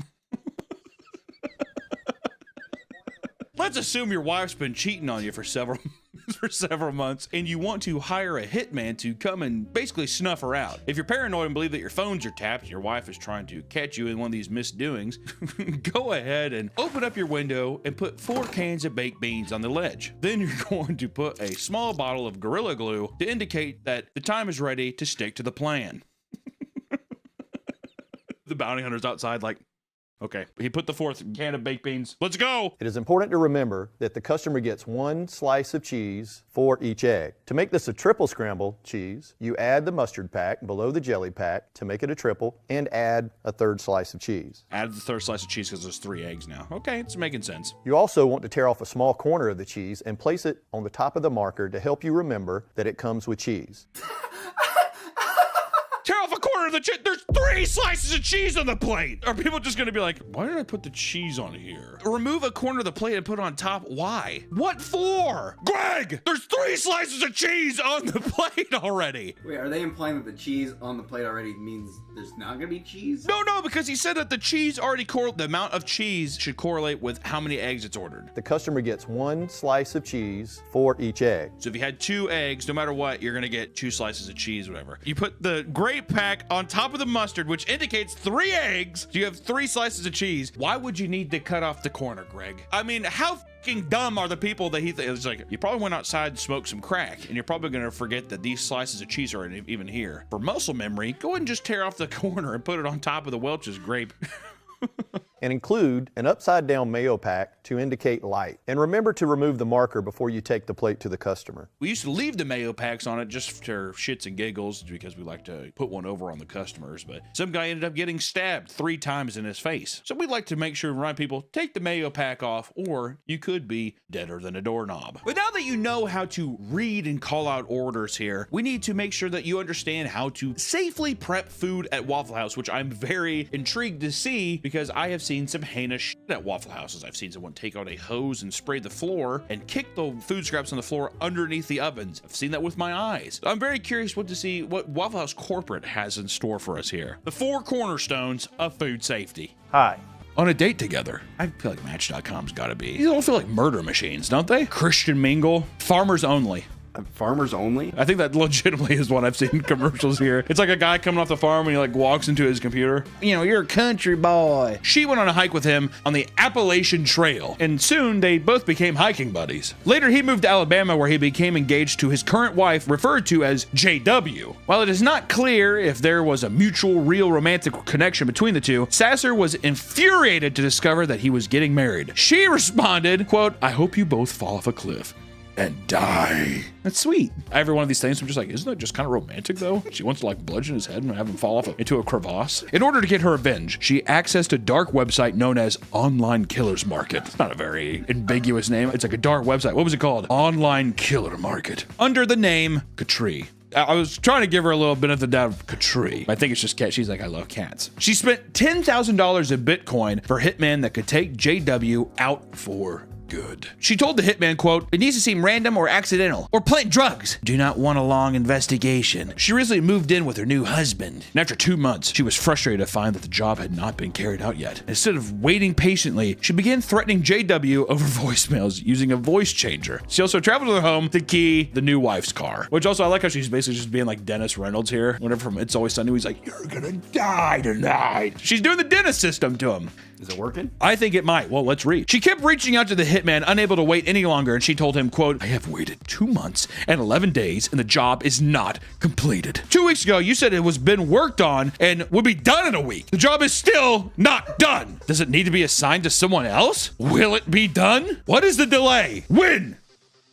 Let's assume your wife's been cheating on you for several months and you want to hire a hitman to come and basically snuff her out. If you're paranoid and believe that your phones are tapped and your wife is trying to catch you in one of these misdoings, go ahead and open up your window and put 4 cans of baked beans on the ledge. Then you're going to put a small bottle of Gorilla Glue to indicate that the time is ready to stick to the plan. The bounty hunter's outside like, okay, he put the 4th can of baked beans. Let's go. It is important to remember that the customer gets 1 slice of cheese for each egg. To make this a triple scramble cheese, you add the mustard pack below the jelly pack to make it a triple and add a 3rd slice of cheese. Add the 3rd slice of cheese because there's 3 eggs now. Okay, it's making sense. You also want to tear off a small corner of the cheese and place it on the top of the marker to help you remember that it comes with cheese. Tear off a corner of the cheese. There's 3 slices of cheese on the plate. Are people just gonna be like, why did I put the cheese on here? Remove a corner of the plate and put it on top. Why? What for? Greg, there's 3 slices of cheese on the plate already. Wait, are they implying that the cheese on the plate already means there's not gonna be cheese? No, because he said that the cheese already the amount of cheese should correlate with how many eggs it's ordered. The customer gets 1 slice of cheese for each egg. So if you had 2 eggs, no matter what, you're gonna get 2 slices of cheese, whatever. You put the grape pack on top of the mustard, which indicates 3 eggs. So you have 3 slices of cheese. Why would you need to cut off the corner, Greg? I mean, how fucking dumb are the people that he thinks? It's like, you probably went outside and smoked some crack, and you're probably gonna forget that these slices of cheese aren't even here. For muscle memory, go ahead and just tear off the corner and put it on top of the Welch's grape. And include an upside down mayo pack to indicate light. And remember to remove the marker before you take the plate to the customer. We used to leave the mayo packs on it just for shits and giggles because we like to put one over on the customers, but some guy ended up getting stabbed 3 times in his face. So we'd like to make sure and remind people, take the mayo pack off or you could be deader than a doorknob. But now that you know how to read and call out orders here, we need to make sure that you understand how to safely prep food at Waffle House, which I'm very intrigued to see because I have seen some heinous shit at Waffle Houses. I've seen someone take out a hose and spray the floor and kick the food scraps on the floor underneath the ovens. I've seen that with my eyes. I'm very curious to see what Waffle House corporate has in store for us here. The 4 cornerstones of food safety. Hi. On a date together. I feel like Match.com's gotta be. These all feel like murder machines, don't they? Christian Mingle, Farmers Only. Farmers only? I think that legitimately is what I've seen in commercials here. It's like a guy coming off the farm and he like walks into his computer. You know, you're a country boy. She went on a hike with him on the Appalachian Trail, and soon they both became hiking buddies. Later, he moved to Alabama where he became engaged to his current wife, referred to as JW. While it is not clear if there was a mutual, real romantic connection between the two, Sasser was infuriated to discover that he was getting married. She responded, quote, "I hope you both fall off a cliff and die." That's sweet. Every one of these things, I'm just like, isn't that just kind of romantic though? She wants to like bludgeon his head and have him fall off into a crevasse. In order to get her revenge, she accessed a dark website known as Online Killers Market. It's not a very ambiguous name. It's like a dark website. What was it called? Online Killer Market. Under the name Katri. I was trying to give her a little bit of the doubt of Katri. I think it's just cat. She's like, I love cats. She spent $10,000 in Bitcoin for hitmen that could take JW out for good. She told the hitman, quote, "It needs to seem random or accidental or plant drugs. Do not want a long investigation." She recently moved in with her new husband, and after 2 months, she was frustrated to find that the job had not been carried out yet. Instead of waiting patiently, she began threatening JW over voicemails using a voice changer. She also traveled to their home to key the new wife's car, which also I like how she's basically just being like Dennis Reynolds here. Whenever from It's Always Sunny, he's like, "You're gonna die tonight." She's doing the dentist system to him. Is it working? I think it might. Well, let's read. She kept reaching out to the hitman, unable to wait any longer, and she told him, quote, "I have waited 2 months and 11 days, and the job is not completed. 2 weeks ago, you said it was been worked on and would be done in a week. The job is still not done. Does it need to be assigned to someone else? Will it be done? What is the delay? When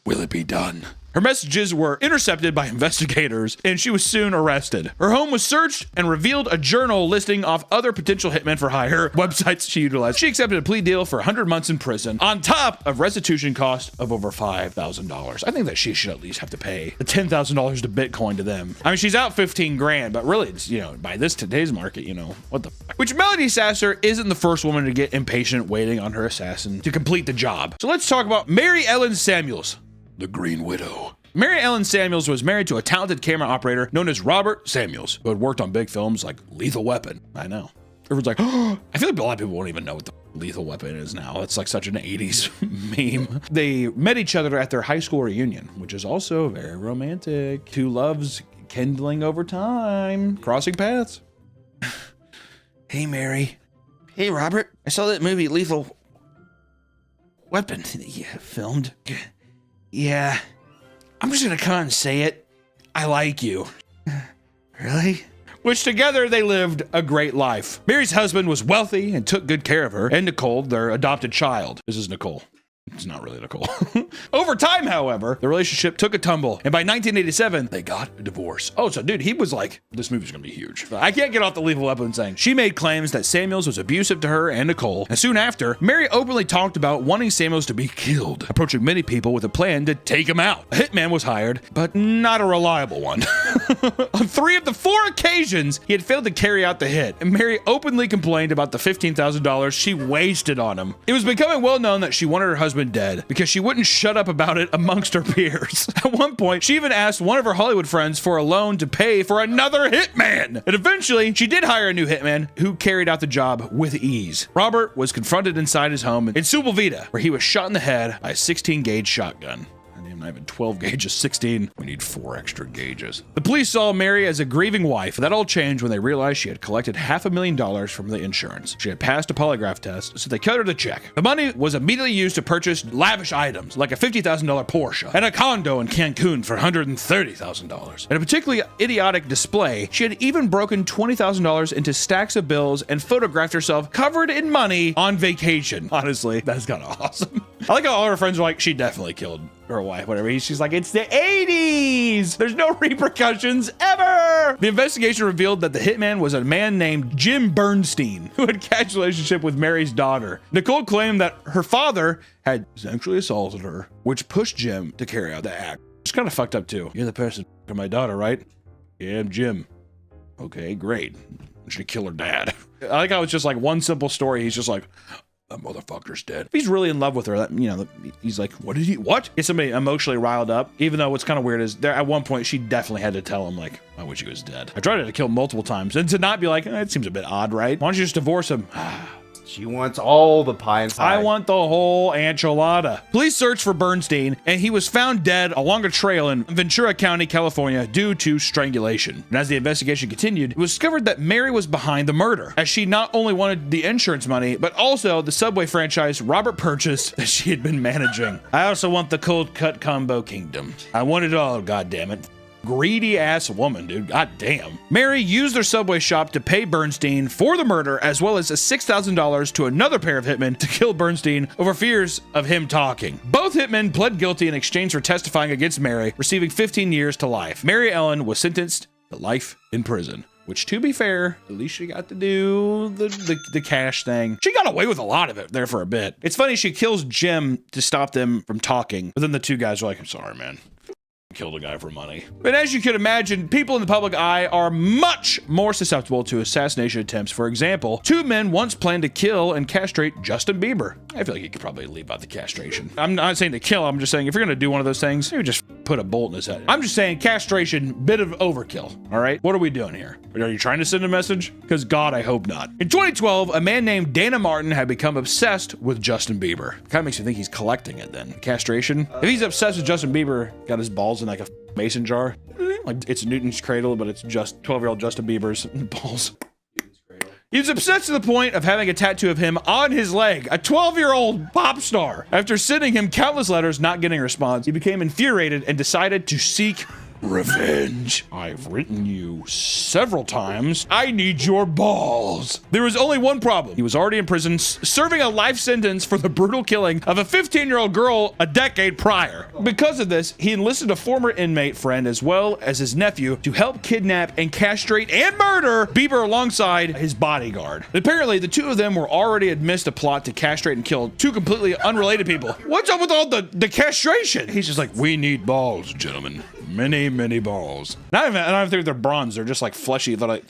will it be done?" Her messages were intercepted by investigators, and she was soon arrested. Her home was searched and revealed a journal listing off other potential hitmen for hire websites she utilized. She accepted a plea deal for 100 months in prison, on top of restitution cost of over $5,000. I think that she should at least have to pay the $10,000 to Bitcoin to them. I mean, she's out 15 grand, but really, it's, you know, by today's market, you know, what the fuck? Which Melody Sasser isn't the first woman to get impatient waiting on her assassin to complete the job. So let's talk about Mary Ellen Samuels, the Green Widow. Mary Ellen Samuels was married to a talented camera operator known as Robert Samuels, who had worked on big films like Lethal Weapon. I know. Everyone's like, oh, I feel like a lot of people won't even know what the Lethal Weapon is now. It's like such an 80s meme. They met each other at their high school reunion, which is also very romantic. Two loves kindling over time, crossing paths. Hey, Mary. Hey, Robert. I saw that movie Lethal Weapon that you filmed. Yeah. I'm just gonna come out and say it. I like you. Really? Which together they lived a great life. Mary's husband was wealthy and took good care of her, and Nicole, their adopted child. This is Nicole. It's not really Nicole. Over time, however, the relationship took a tumble, and by 1987, they got a divorce. Oh, so dude, he was like, this movie's gonna be huge. I can't get off the Lethal Weapon saying. She made claims that Samuels was abusive to her and Nicole, and soon after, Mary openly talked about wanting Samuels to be killed, approaching many people with a plan to take him out. A hitman was hired, but not a reliable one. On 3 of the 4 occasions, he had failed to carry out the hit, and Mary openly complained about the $15,000 she wasted on him. It was becoming well known that she wanted her husband dead because she wouldn't shut up about it amongst her peers. At one point, she even asked one of her Hollywood friends for a loan to pay for another hitman. And eventually, she did hire a new hitman who carried out the job with ease. Robert was confronted inside his home in Sepulveda, where he was shot in the head by a 16-gauge shotgun. I have a 12 gauge of 16. We need 4 extra gauges. The police saw Mary as a grieving wife. That all changed when they realized she had collected $500,000 from the insurance. She had passed a polygraph test, so they cut her the check. The money was immediately used to purchase lavish items like a $50,000 Porsche and a condo in Cancun for $130,000. In a particularly idiotic display, she had even broken $20,000 into stacks of bills and photographed herself covered in money on vacation. Honestly, that's kind of awesome. I like how all her friends are like, she definitely killed her wife, whatever. She's like, it's the 80s. There's no repercussions ever. The investigation revealed that the hitman was a man named Jim Bernstein, who had a casual relationship with Mary's daughter. Nicole claimed that her father had sexually assaulted her, which pushed Jim to carry out the act. It's kind of fucked up too. You're the person for my daughter, right? Yeah, I'm Jim. Okay, great. I'm gonna kill her dad. I like how it's just like one simple story. He's just like, that motherfucker's dead. If he's really in love with her, that, you know, he's like, what? Get somebody emotionally riled up. Even though what's kind of weird is there at one point she definitely had to tell him like, I wish he was dead. I tried to kill him multiple times, and to not be like, it seems a bit odd, right? Why don't you just divorce him? She wants all the pie inside. I want the whole enchilada. Police searched for Bernstein, and he was found dead along a trail in Ventura County, California, due to strangulation. And as the investigation continued, it was discovered that Mary was behind the murder, as she not only wanted the insurance money, but also the Subway franchise Robert purchased that she had been managing. I also want the cold cut combo kingdom. I want it all, goddammit. Greedy ass woman, dude. God damn. Mary used their Subway shop to pay Bernstein for the murder, as well as a $6,000 to another pair of hitmen to kill Bernstein over fears of him talking. Both hitmen pled guilty in exchange for testifying against Mary, receiving 15 years to life. Mary Ellen was sentenced to life in prison. Which, to be fair, at least she got to do the cash thing. She got away with a lot of it there for a bit. It's funny, she kills Jim to stop them from talking, but then the two guys are like, I'm sorry, man. Killed a guy for money. But as you could imagine, people in the public eye are much more susceptible to assassination attempts. For example, two men once planned to kill and castrate Justin Bieber. I feel like you could probably leave out the castration. I'm not saying to kill, I'm just saying if you're gonna do one of those things, you just put a bolt in his head. I'm just saying castration, bit of overkill, all right? What are we doing here? Are you trying to send a message? Because God, I hope not. In 2012, a man named Dana Martin had become obsessed with Justin Bieber. Kind of makes you think he's collecting it then. Castration? If he's obsessed with Justin Bieber, got his balls in like a mason jar, like it's Newton's cradle, but it's just 12-year-old Justin Bieber's balls. He was obsessed to the point of having a tattoo of him on his leg, a 12-year-old pop star. After sending him countless letters not getting a response, he became infuriated and decided to seek revenge. I've written you several times. I need your balls. There was only one problem. He was already in prison, serving a life sentence for the brutal killing of a 15-year-old girl a decade prior. Because of this, he enlisted a former inmate friend as well as his nephew to help kidnap and castrate and murder Bieber alongside his bodyguard. Apparently, the two of them were already amidst a plot to castrate and kill two completely unrelated people. What's up with all the castration? He's just like, we need balls, gentlemen. Many balls. I don't even think they're bronze. They're just like fleshy. They're like...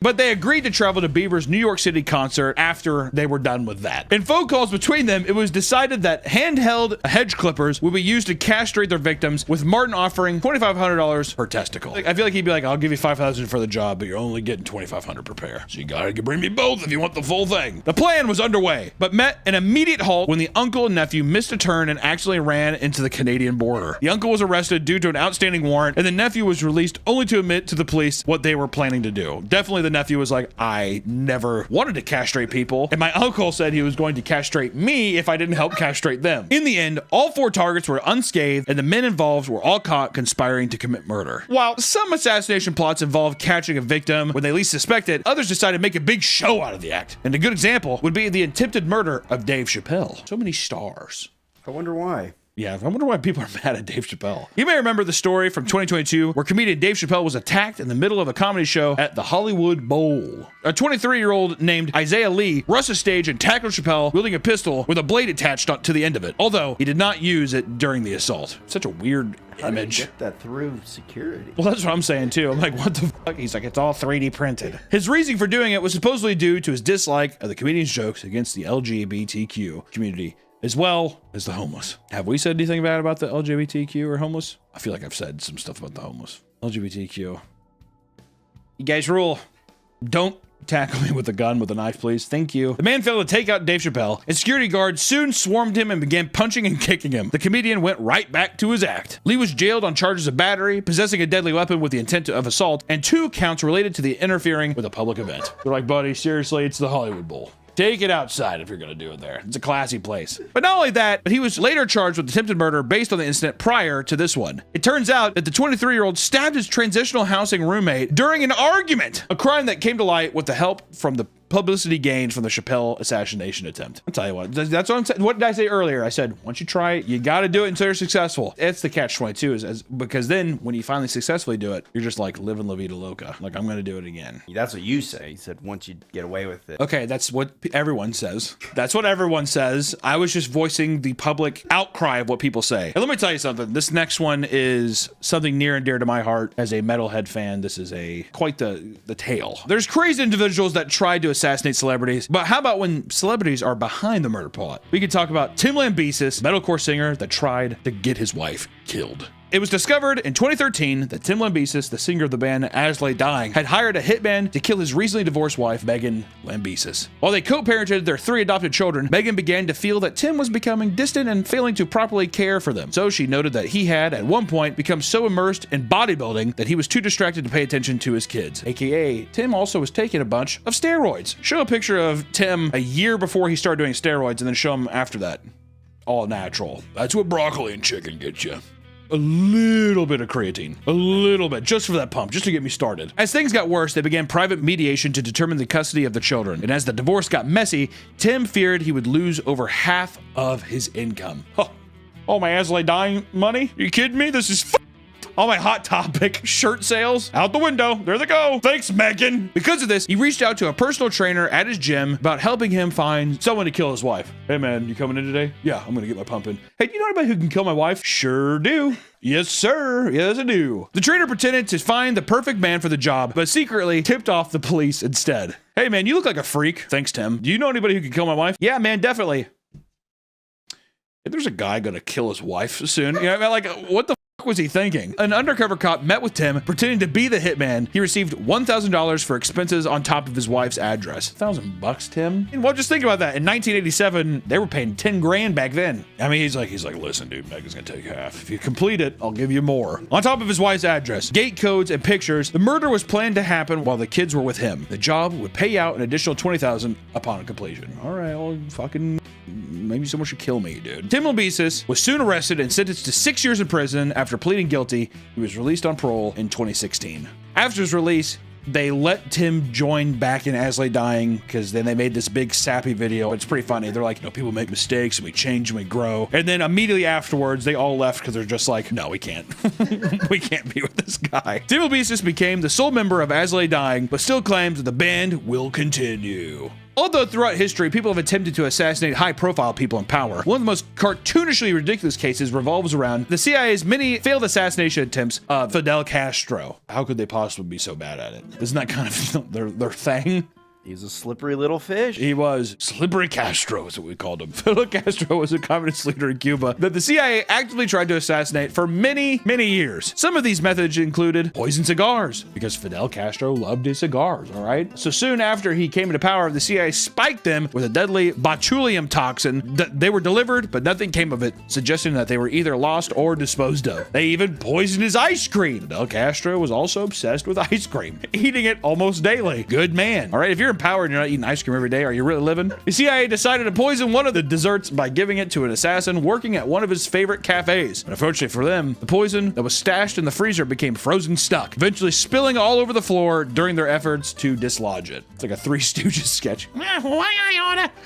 But they agreed to travel to Bieber's New York City concert after they were done with that. In phone calls between them, it was decided that handheld hedge clippers would be used to castrate their victims, with Martin offering $2,500 per testicle. I feel like he'd be like, I'll give you $5,000 for the job, but you're only getting $2,500 per pair. So you gotta bring me both if you want the full thing. The plan was underway, but met an immediate halt when the uncle and nephew missed a turn and accidentally ran into the Canadian border. The uncle was arrested due to an outstanding warrant, and the nephew was released only to admit to the police what they were planning to do. Definitely the nephew was like, I never wanted to castrate people, and my uncle said he was going to castrate me if I didn't help castrate them. In the end, all four targets were unscathed, and the men involved were all caught conspiring to commit murder. While some assassination plots involved catching a victim when they least suspected, others decided to make a big show out of the act. And a good example would be the attempted murder of Dave Chappelle. So many stars. I wonder why. Yeah, I wonder why people are mad at Dave Chappelle. You may remember the story from 2022 where comedian Dave Chappelle was attacked in the middle of a comedy show at the Hollywood Bowl. A 23-year-old named Isaiah Lee rushed the stage and tackled Chappelle wielding a pistol with a blade attached to the end of it, although he did not use it during the assault. Such a weird image. How did you get that through security? Well, that's what I'm saying too. I'm like, what the fuck? He's like, it's all 3D printed. His reasoning for doing it was supposedly due to his dislike of the comedian's jokes against the LGBTQ community, as well as the homeless. Have we said anything bad about the LGBTQ or homeless? I feel like I've said some stuff about the homeless. LGBTQ. You guys rule. Don't tackle me with a gun with a knife, please. Thank you. The man failed to take out Dave Chappelle, and security guards soon swarmed him and began punching and kicking him. The comedian went right back to his act. Lee was jailed on charges of battery, possessing a deadly weapon with the intent of assault, and 2 counts related to the interfering with a public event. They're like, buddy, seriously, it's the Hollywood Bowl. Take it outside if you're going to do it there. It's a classy place. But not only that, but he was later charged with attempted murder based on the incident prior to this one. It turns out that the 23-year-old stabbed his transitional housing roommate during an argument, a crime that came to light with the help from the publicity gained from the Chappelle assassination attempt. I'll tell you what, that's what I'm saying. What did I say earlier? I said, once you try it, you got to do it until you're successful. It's the catch-22 because then when you finally successfully do it, you're just like living La Vida Loca. Like, I'm going to do it again. That's what you say. You said once you get away with it. Okay, that's what everyone says. That's what everyone says. I was just voicing the public outcry of what people say. And let me tell you something. This next one is something near and dear to my heart as a metalhead fan. This is quite the tale. There's crazy individuals that tried to assassinate celebrities, but how about when celebrities are behind the murder plot? We could talk about Tim Lambesis, metalcore singer that tried to get his wife killed. It was discovered in 2013 that Tim Lambesis, the singer of the band As Lay Dying, had hired a hitman to kill his recently divorced wife, Megan Lambesis. While they co-parented their 3 adopted children, Megan began to feel that Tim was becoming distant and failing to properly care for them. So she noted that he had, at one point, become so immersed in bodybuilding that he was too distracted to pay attention to his kids. AKA, Tim also was taking a bunch of steroids. Show a picture of Tim a year before he started doing steroids and then show him after that. All natural. That's what broccoli and chicken get you. A little bit of creatine. A little bit, just for that pump, just to get me started. As things got worse, they began private mediation to determine the custody of the children. And as the divorce got messy, Tim feared he would lose over half of his income. Oh, my As Lay Dying money? Are you kidding me? This is all my Hot Topic shirt sales out the window. There they go. Thanks, Megan. Because of this, he reached out to a personal trainer at his gym about helping him find someone to kill his wife. Hey, man, you coming in today? Yeah, I'm going to get my pump in. Hey, do you know anybody who can kill my wife? Sure do. Yes, sir. Yes, I do. The trainer pretended to find the perfect man for the job, but secretly tipped off the police instead. Hey, man, you look like a freak. Thanks, Tim. Do you know anybody who can kill my wife? Yeah, man, definitely. If there's a guy going to kill his wife soon, you know, like, what the was he thinking? An undercover cop met with Tim, pretending to be the hitman. He received $1,000 for expenses on top of his wife's address. $1,000, Tim? And well, just think about that. In 1987, they were paying 10 grand back then. I mean, he's like, listen, dude, Megan's gonna take half. If you complete it, I'll give you more. On top of his wife's address, gate codes, and pictures, the murder was planned to happen while the kids were with him. The job would pay out an additional $20,000 upon completion. All right, well, fucking, maybe someone should kill me, dude. Tim Lambesis was soon arrested and sentenced to 6 years in prison. After pleading guilty, he was released on parole in 2016. After his release, they let Tim join back in As Lay Dying because then they made this big sappy video. It's pretty funny. They're like, you know, people make mistakes and we change and we grow. And then immediately afterwards, they all left because they're just like, no, we can't. We can't be with this guy. Tim Lambesis became the sole member of As Lay Dying, but still claims that the band will continue. Although throughout history, people have attempted to assassinate high-profile people in power, one of the most cartoonishly ridiculous cases revolves around the CIA's many failed assassination attempts of Fidel Castro. How could they possibly be so bad at it? Isn't that kind of their thing? He's a slippery little fish. He was. Slippery Castro is what we called him. Fidel Castro was a communist leader in Cuba that the CIA actively tried to assassinate for many, many years. Some of these methods included poison cigars, because Fidel Castro loved his cigars, all right? So soon after he came into power, the CIA spiked them with a deadly botulinum toxin. They were delivered, but nothing came of it, suggesting that they were either lost or disposed of. They even poisoned his ice cream. Fidel Castro was also obsessed with ice cream, eating it almost daily. Good man. All right, if you're in power and you're not eating ice cream every day, are you really living? The CIA decided to poison one of the desserts by giving it to an assassin working at one of his favorite cafes. And unfortunately for them, the poison that was stashed in the freezer became frozen stuck, eventually spilling all over the floor during their efforts to dislodge it. It's like a Three Stooges sketch.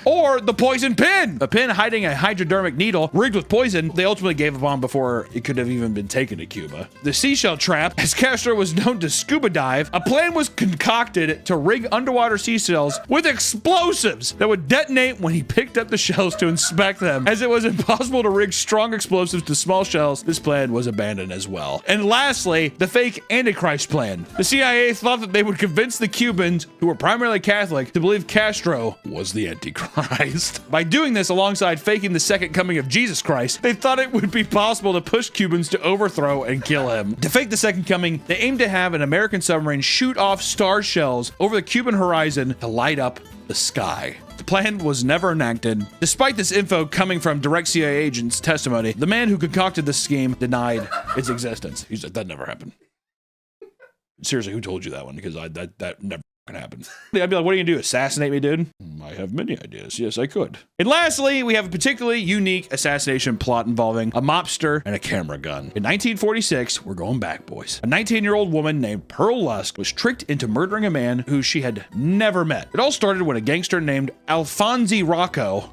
Or the poison pin! A pin hiding a hypodermic needle rigged with poison they ultimately gave up on before it could have even been taken to Cuba. The seashell trap, as Castro was known to scuba dive, a plan was concocted to rig underwater sea shells with explosives that would detonate when he picked up the shells to inspect them. As it was impossible to rig strong explosives to small shells, this plan was abandoned as well. And lastly, the fake Antichrist plan. The CIA thought that they would convince the Cubans, who were primarily Catholic, to believe Castro was the Antichrist. By doing this alongside faking the second coming of Jesus Christ, they thought it would be possible to push Cubans to overthrow and kill him. To fake the second coming, they aimed to have an American submarine shoot off star shells over the Cuban horizon to light up the sky. The plan was never enacted. Despite this info coming from direct CIA agents' testimony, the man who concocted this scheme denied its existence. He said, that never happened. Seriously, who told you that one? Because that never happened. I'd be like, what are you gonna do? Assassinate me, dude? I have many ideas. Yes, I could. And lastly, we have a particularly unique assassination plot involving a mobster and a camera gun. In 1946, we're going back, boys. A 19-year-old woman named Pearl Lusk was tricked into murdering a man who she had never met. It all started when a gangster named Alfonso Rocco.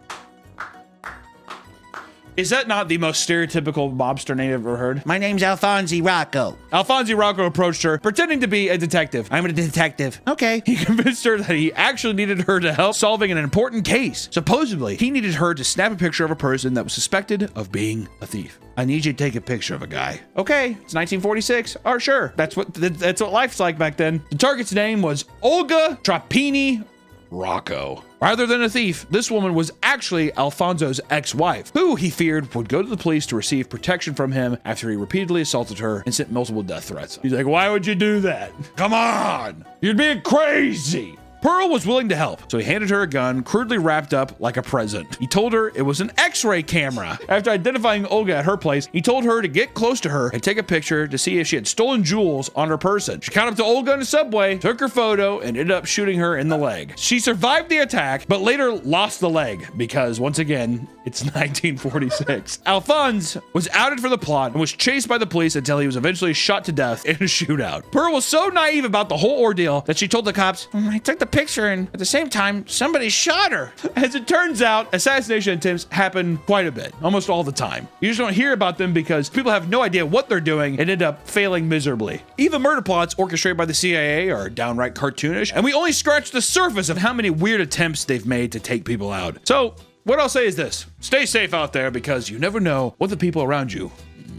Is that not the most stereotypical mobster name I've ever heard? My name's Alfonso Rocco. Alfonso Rocco approached her, pretending to be a detective. I'm a detective. Okay. He convinced her that he actually needed her to help solving an important case. Supposedly, he needed her to snap a picture of a person that was suspected of being a thief. I need you to take a picture of a guy. Okay, it's 1946. Oh, sure. That's what life's like back then. The target's name was Olga Tropini Rocco. Rather than a thief, this woman was actually Alfonso's ex-wife, who he feared would go to the police to receive protection from him after he repeatedly assaulted her and sent multiple death threats. He's like, why would you do that? Come on! You're being crazy! Pearl was willing to help, so he handed her a gun, crudely wrapped up like a present. He told her it was an X-ray camera. After identifying Olga at her place, he told her to get close to her and take a picture to see if she had stolen jewels on her person. She caught up to Olga in the subway, took her photo, and ended up shooting her in the leg. She survived the attack, but later lost the leg because, once again, it's 1946. Alphonse was outed for the plot and was chased by the police until he was eventually shot to death in a shootout. Pearl was so naive about the whole ordeal that she told the cops, I took the picture and at the same time, somebody shot her. As it turns out, assassination attempts happen quite a bit, almost all the time. You just don't hear about them because people have no idea what they're doing and end up failing miserably. Even murder plots orchestrated by the CIA are downright cartoonish, and we only scratch the surface of how many weird attempts they've made to take people out. So, what I'll say is this: stay safe out there because you never know what the people around you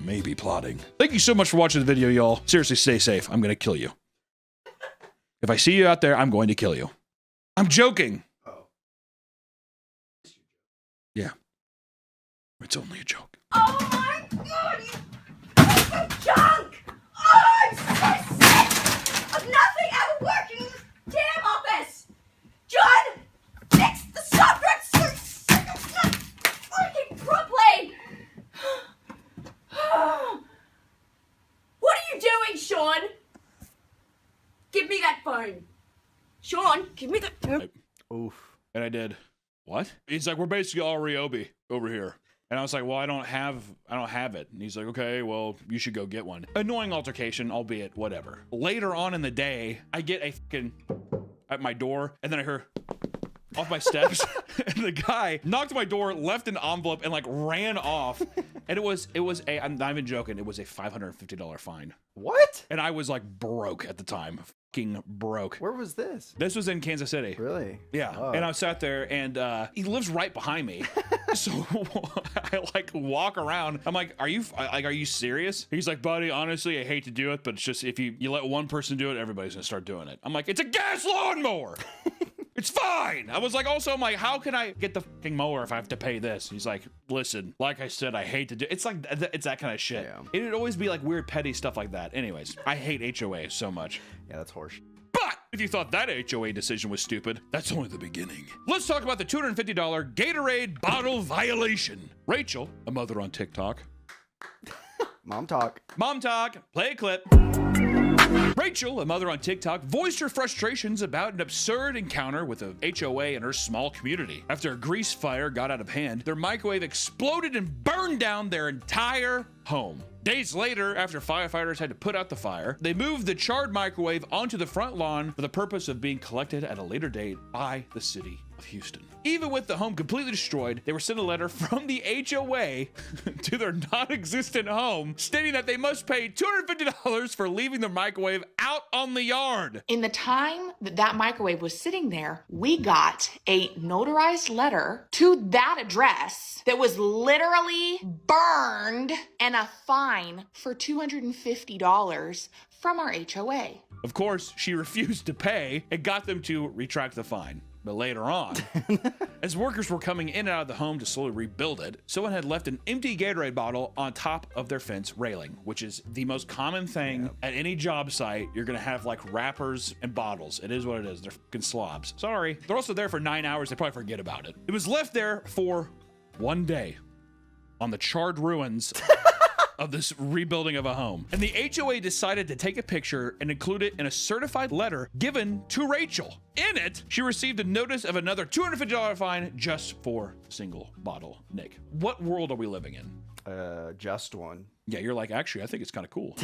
may be plotting. Thank you so much for watching the video, y'all. Seriously, stay safe. I'm gonna kill you. If I see you out there, I'm going to kill you. I'm joking. Oh. Yeah. It's only a joke. Oh my god, you fucking junk! Oh, I'm so sick of nothing ever working in this damn office! John, fix the software! I'm so sick of not working properly! What are you doing, Sean? Give me that phone. Sean, give me the... Oof. And I did. What? He's like, we're basically all Ryobi over here. And I was like, well, I don't have it. And he's like, okay, well, you should go get one. Annoying altercation, albeit whatever. Later on in the day, I get a fucking at my door, and then I hear off my steps, and the guy knocked on my door, left an envelope, and like ran off. And it was a, I'm not even joking, it was a $550 fine. What? And I was like broke at the time. Fucking broke. Where was this? This was in Kansas City. Really? Yeah. Oh. And I sat there, and he lives right behind me. So I like walk around. I'm like, are you serious? He's like, buddy, honestly, I hate to do it, but it's just if you let one person do it, everybody's gonna start doing it. I'm like, it's a gas lawnmower. It's fine. I was like, also, I'm like, how can I get the fucking mower if I have to pay this? He's like, listen, like I said, I hate to do it's like, it's that kind of shit. Yeah. It'd always be like weird, petty stuff like that. Anyways, I hate HOA so much. Yeah, that's horseshit. But if you thought that HOA decision was stupid, that's only the beginning. Let's talk about the $250 Gatorade bottle violation. Rachel, a mother on TikTok. Mom talk. Mom talk. Play a clip. Rachel, a mother on TikTok, voiced her frustrations about an absurd encounter with a HOA in her small community. After a grease fire got out of hand, their microwave exploded and burned down their entire home. Days later, after firefighters had to put out the fire, they moved the charred microwave onto the front lawn for the purpose of being collected at a later date by the city of Houston. Even with the home completely destroyed, they were sent a letter from the HOA to their non-existent home stating that they must pay $250 for leaving the microwave out on the yard. In the time that that microwave was sitting there, we got a notarized letter to that address that was literally burned and a fine for $250 from our HOA. Of course, she refused to pay and got them to retract the fine. But later on, as workers were coming in and out of the home to slowly rebuild it, someone had left an empty Gatorade bottle on top of their fence railing, which is the most common thing at any job site. You're gonna have like wrappers and bottles. It is what it is. They're fucking slobs. Sorry. They're also there for 9 hours. They probably forget about it. It was left there for 1 day on the charred ruins of this rebuilding of a home. And the HOA decided to take a picture and include it in a certified letter given to Rachel. In it, she received a notice of another $250 fine just for single bottle. Nick, what world are we living in? Just one. Yeah, you're like, actually, I think it's kind of cool.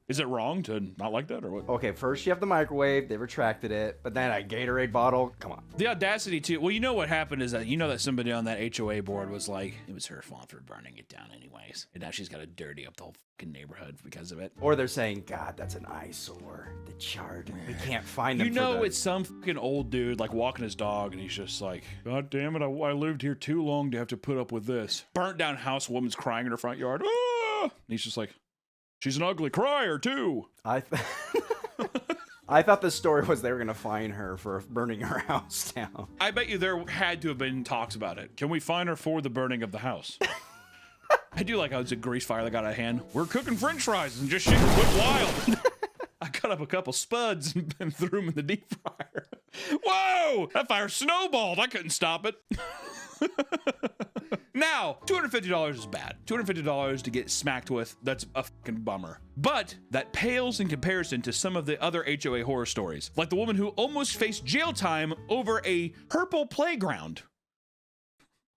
Is it wrong to not like that or what? Okay, first you have the microwave, they retracted it, but then a Gatorade bottle, come on. The audacity too. Well, you know what happened is that that somebody on that HOA board was like, it was her fault for burning it down anyways. And now she's got to dirty up the whole fucking neighborhood because of it. Or they're saying, God, that's an eyesore. The charred. We can't find them. It's some fucking old dude like walking his dog and he's just like, God damn it, I lived here too long to have to put up with this. Burnt down house, woman's crying in her front yard. Ah! And he's just like, she's an ugly crier too. I thought the story was they were gonna fine her for burning her house down. I bet you there had to have been talks about it. Can we fine her for the burning of the house? I do like how it's a grease fire that got out of hand. We're cooking french fries and just shit went wild. I cut up a couple spuds and threw them in the deep fryer. Whoa! That fire snowballed. I couldn't stop it. Now, $250 is bad. $250 to get smacked with, that's a fucking bummer. But that pales in comparison to some of the other HOA horror stories, like the woman who almost faced jail time over a purple playground.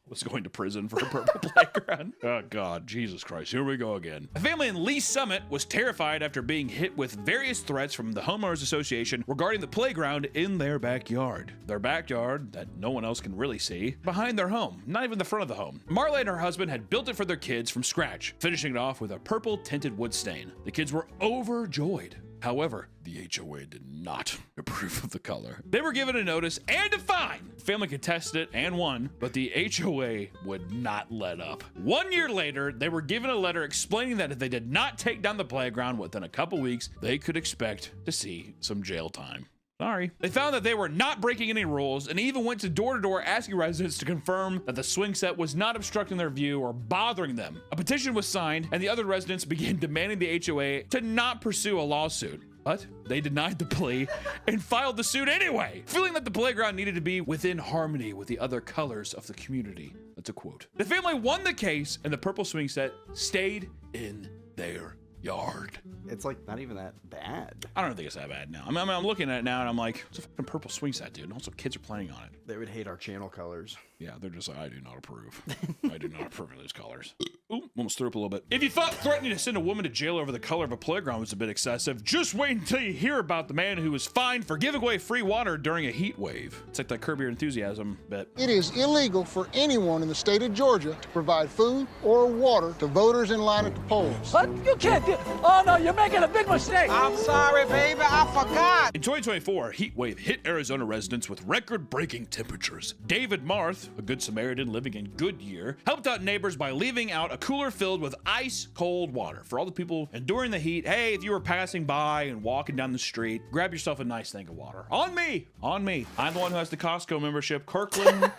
Was going to prison for a purple playground. Oh God, Jesus Christ, here we go again. A family in Lee Summit was terrified after being hit with various threats from the homeowners association regarding the playground in their backyard. Their backyard that no one else can really see, behind their home, not even the front of the home. Marla and her husband had built it for their kids from scratch, finishing it off with a purple tinted wood stain. The kids were overjoyed. However, the HOA did not approve of the color. They were given a notice and a fine. The family contested it and won, but the HOA would not let up. 1 year later, they were given a letter explaining that if they did not take down the playground within a couple weeks, they could expect to see some jail time. Sorry. They found that they were not breaking any rules and even went to door asking residents to confirm that the swing set was not obstructing their view or bothering them. A petition was signed and the other residents began demanding the HOA to not pursue a lawsuit. But they denied the plea and filed the suit anyway, feeling that the playground needed to be within harmony with the other colors of the community. That's a quote. The family won the case and the purple swing set stayed in their yard. It's like not even that bad. I don't think it's that bad now. I mean, I'm looking at it now and I'm like, it's a fucking purple swing set, dude. And also kids are playing on it. They would hate our channel colors. Yeah, they're just like, I do not approve. I do not approve of those colors. Ooh, almost threw up a little bit. If you thought threatening to send a woman to jail over the color of a playground was a bit excessive, just wait until you hear about the man who was fined for giving away free water during a heat wave. It's like that Curb Your Enthusiasm bit. It is illegal for anyone in the state of Georgia to provide food or water to voters in line at the polls. What? You can't do. Oh no, you're making a big mistake. I'm sorry, baby, I forgot. In 2024, a heat wave hit Arizona residents with record-breaking temperatures. David Marth, a good Samaritan living in Goodyear, helped out neighbors by leaving out a cooler filled with ice-cold water for all the people enduring the heat. Hey, if you were passing by and walking down the street, grab yourself a nice thing of water. On me, on me. I'm the one who has the Costco membership, Kirkland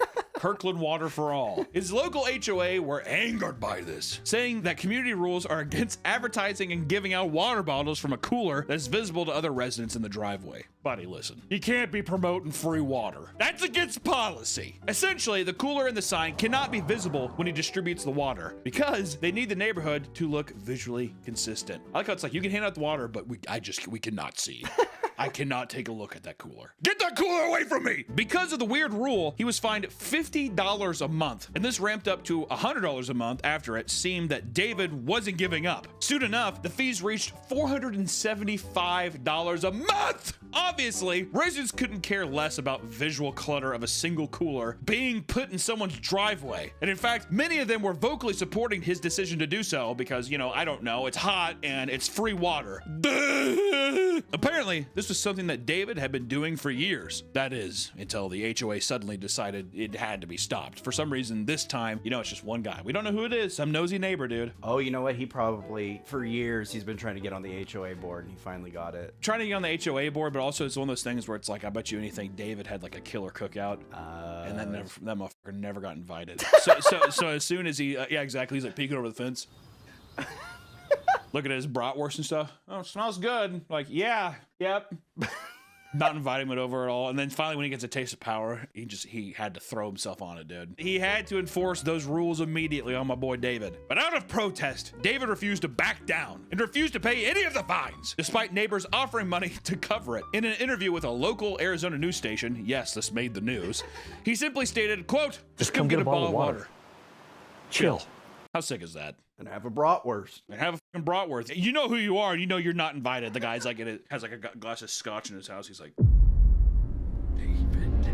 Water for All. His local HOA were angered by this, saying that community rules are against advertising and giving out water bottles from a cooler that's visible to other residents in the driveway. Buddy, listen, you can't be promoting free water. That's against policy. Essentially, the cooler and the sign cannot be visible when he distributes the water because they need the neighborhood to look visually consistent. I like how it's like, you can hand out the water, but we cannot see. I cannot take a look at that cooler. Get that cooler away from me! Because of the weird rule, he was fined $50 a month, and this ramped up to $100 a month after it seemed that David wasn't giving up. Soon enough, the fees reached $475 a month! Obviously, residents couldn't care less about visual clutter of a single cooler being put in someone's driveway. And in fact, many of them were vocally supporting his decision to do so because, you know, I don't know, it's hot and it's free water. Apparently, this was something that David had been doing for years. That is, until the HOA suddenly decided it had to be stopped. For some reason, this time, you know, it's just one guy. We don't know who it is. Some nosy neighbor, dude. Oh, you know what? He probably, for years, he's been trying to get on the HOA board, and he finally got it. Trying to get on the HOA board, but also it's one of those things where it's like, I bet you anything David had like a killer cookout, and then that motherfucker never got invited. So as soon as he, yeah, exactly, he's like peeking over the fence. Look at his bratwurst and stuff. Oh, it smells good. Like, yeah, yep. Not inviting him over at all. And then finally, when he gets a taste of power, he had to throw himself on it, dude. He had to enforce those rules immediately on my boy David. But out of protest, David refused to back down and refused to pay any of the fines, despite neighbors offering money to cover it. In an interview with a local Arizona news station, yes, this made the news, he simply stated, quote, just come get a bottle of water. Chill. How sick is that? And have a bratwurst. And have a fucking bratwurst. You know who you are, and you know you're not invited. The guy's like, has like a glass of scotch in his house. He's like, David,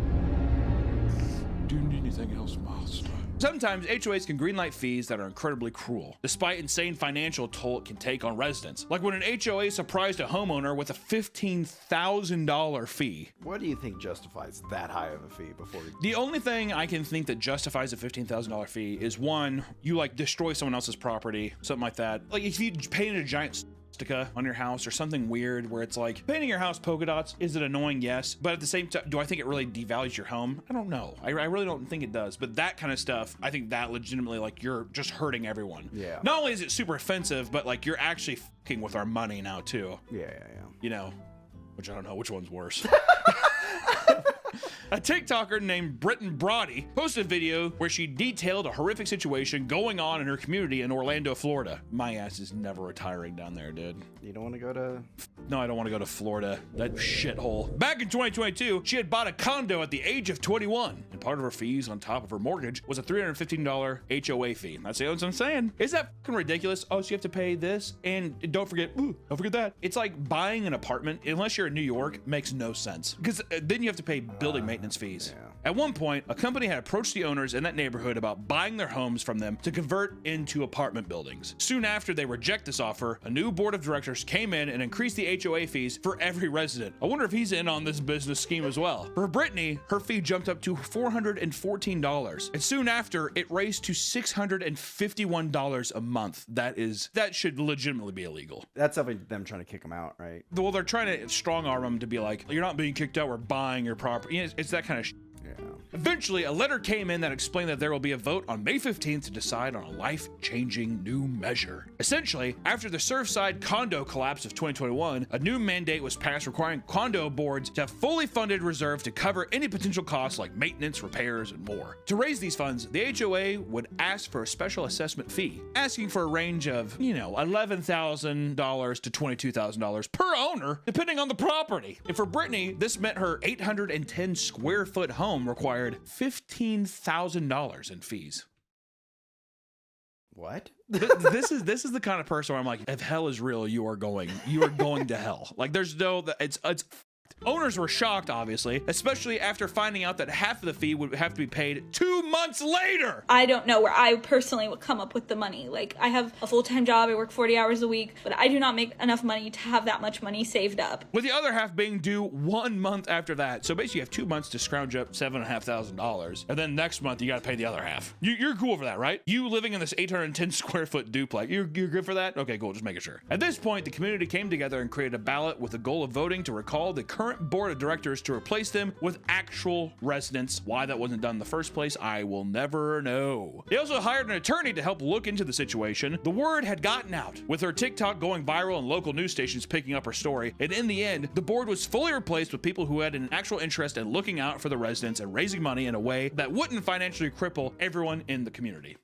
do you need anything else, master? Sometimes HOAs can greenlight fees that are incredibly cruel, despite insane financial toll it can take on residents. Like when an HOA surprised a homeowner with a $15,000 fee. What do you think justifies that high of a fee before you... The only thing I can think that justifies a $15,000 fee is one, you like destroy someone else's property, something like that. Like if you painted a giant swastika on your house or something weird where it's like painting your house polka dots. Is it annoying? Yes. But at the same time, do I think it really devalues your home? I don't know. I really don't think it does. But that kind of stuff, I think that legitimately, like, you're just hurting everyone. Yeah. Not only is it super offensive, but like you're actually fucking with our money now too. Yeah. You know, which I don't know which one's worse. A TikToker named Britton Brody posted a video where she detailed a horrific situation going on in her community in Orlando, Florida. My ass is never retiring down there, dude. You don't want to go to... No, I don't want to go to Florida. That shithole. Back in 2022, she had bought a condo at the age of 21, and part of her fees on top of her mortgage was a $315 HOA fee. That's what I'm saying. Is that fucking ridiculous? Oh, so you have to pay this, and don't forget that. It's like buying an apartment, unless you're in New York, makes no sense. Because then you have to pay building maintenance fees. Yeah. At one point, a company had approached the owners in that neighborhood about buying their homes from them to convert into apartment buildings. Soon after they reject this offer, a new board of directors came in and increased the HOA fees for every resident. I wonder if he's in on this business scheme as well. For Brittany, her fee jumped up to $414, and soon after, it raised to $651 a month. That should legitimately be illegal. That's something them trying to kick them out, right? Well, they're trying to strong arm them to be like, you're not being kicked out, we're buying your property. You know, it's that kind of shit. Yeah. Eventually, a letter came in that explained that there will be a vote on May 15th to decide on a life-changing new measure. Essentially, after the Surfside condo collapse of 2021, a new mandate was passed requiring condo boards to have fully funded reserve to cover any potential costs like maintenance, repairs, and more. To raise these funds, the HOA would ask for a special assessment fee, asking for a range of, $11,000 to $22,000 per owner, depending on the property. And for Brittany, this meant her 810 square foot home required $15,000 in fees. What? This is the kind of person where I'm like, if hell is real, you are going to hell. Like, there's no, it's owners were shocked, obviously, especially after finding out that half of the fee would have to be paid 2 months later. I don't know where I personally would come up with the money. Like, I have a full-time job, I work 40 hours a week, but I do not make enough money to have that much money saved up. With the other half being due 1 month after that. So basically you have 2 months to scrounge up $7,500, and then next month you gotta pay the other half. You're cool for that, right? You living in this 810 square foot duplex, you're good for that? Okay, cool, just making sure. At this point, the community came together and created a ballot with the goal of voting to recall the current board of directors to replace them with actual residents. Why that wasn't done in the first place, I will never know. They also hired an attorney to help look into the situation. The word had gotten out, with her TikTok going viral and local news stations picking up her story, and in the end, the board was fully replaced with people who had an actual interest in looking out for the residents and raising money in a way that wouldn't financially cripple everyone in the community.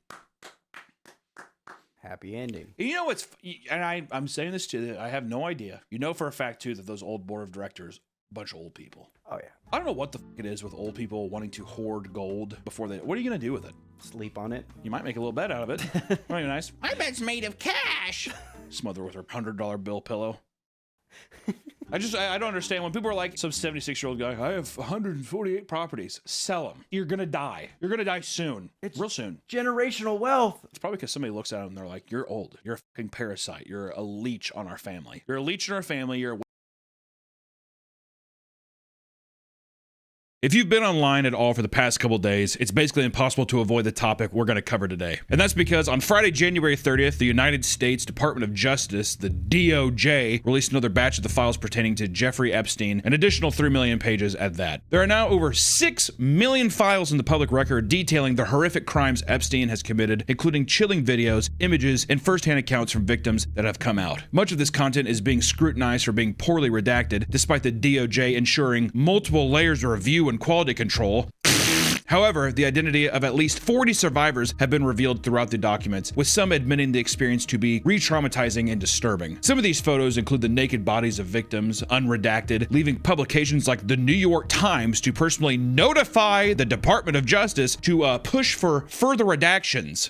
Happy ending. You know what's, and I'm saying this too, I have no idea. You know for a fact too that those old board of directors, bunch of old people. Oh yeah. I don't know what the fuck it is with old people wanting to hoard gold before they. What are you gonna do with it? Sleep on it. You might make a little bet out of it. Might be nice. I bet it's made of cash. Smother with her $100 bill pillow. I don't understand when people are like, some 76-year-old guy, I have 148 properties. Sell them. You're gonna die. You're gonna die soon. It's real soon. Generational wealth. It's probably because somebody looks at them and they're like, you're old. You're a fucking parasite. You're a leech on our family. You're a leech in our family. You're a. If you've been online at all for the past couple days, it's basically impossible to avoid the topic we're going to cover today. And that's because on Friday, January 30th, the United States Department of Justice, the DOJ, released another batch of the files pertaining to Jeffrey Epstein, an additional 3 million pages at that. There are now over 6 million files in the public record detailing the horrific crimes Epstein has committed, including chilling videos, images, and first-hand accounts from victims that have come out. Much of this content is being scrutinized for being poorly redacted, despite the DOJ ensuring multiple layers of review and quality control. However, the identity of at least 40 survivors have been revealed throughout the documents, with some admitting the experience to be re-traumatizing and disturbing. Some of these photos include the naked bodies of victims, unredacted, leaving publications like the New York Times to personally notify the Department of Justice to push for further redactions.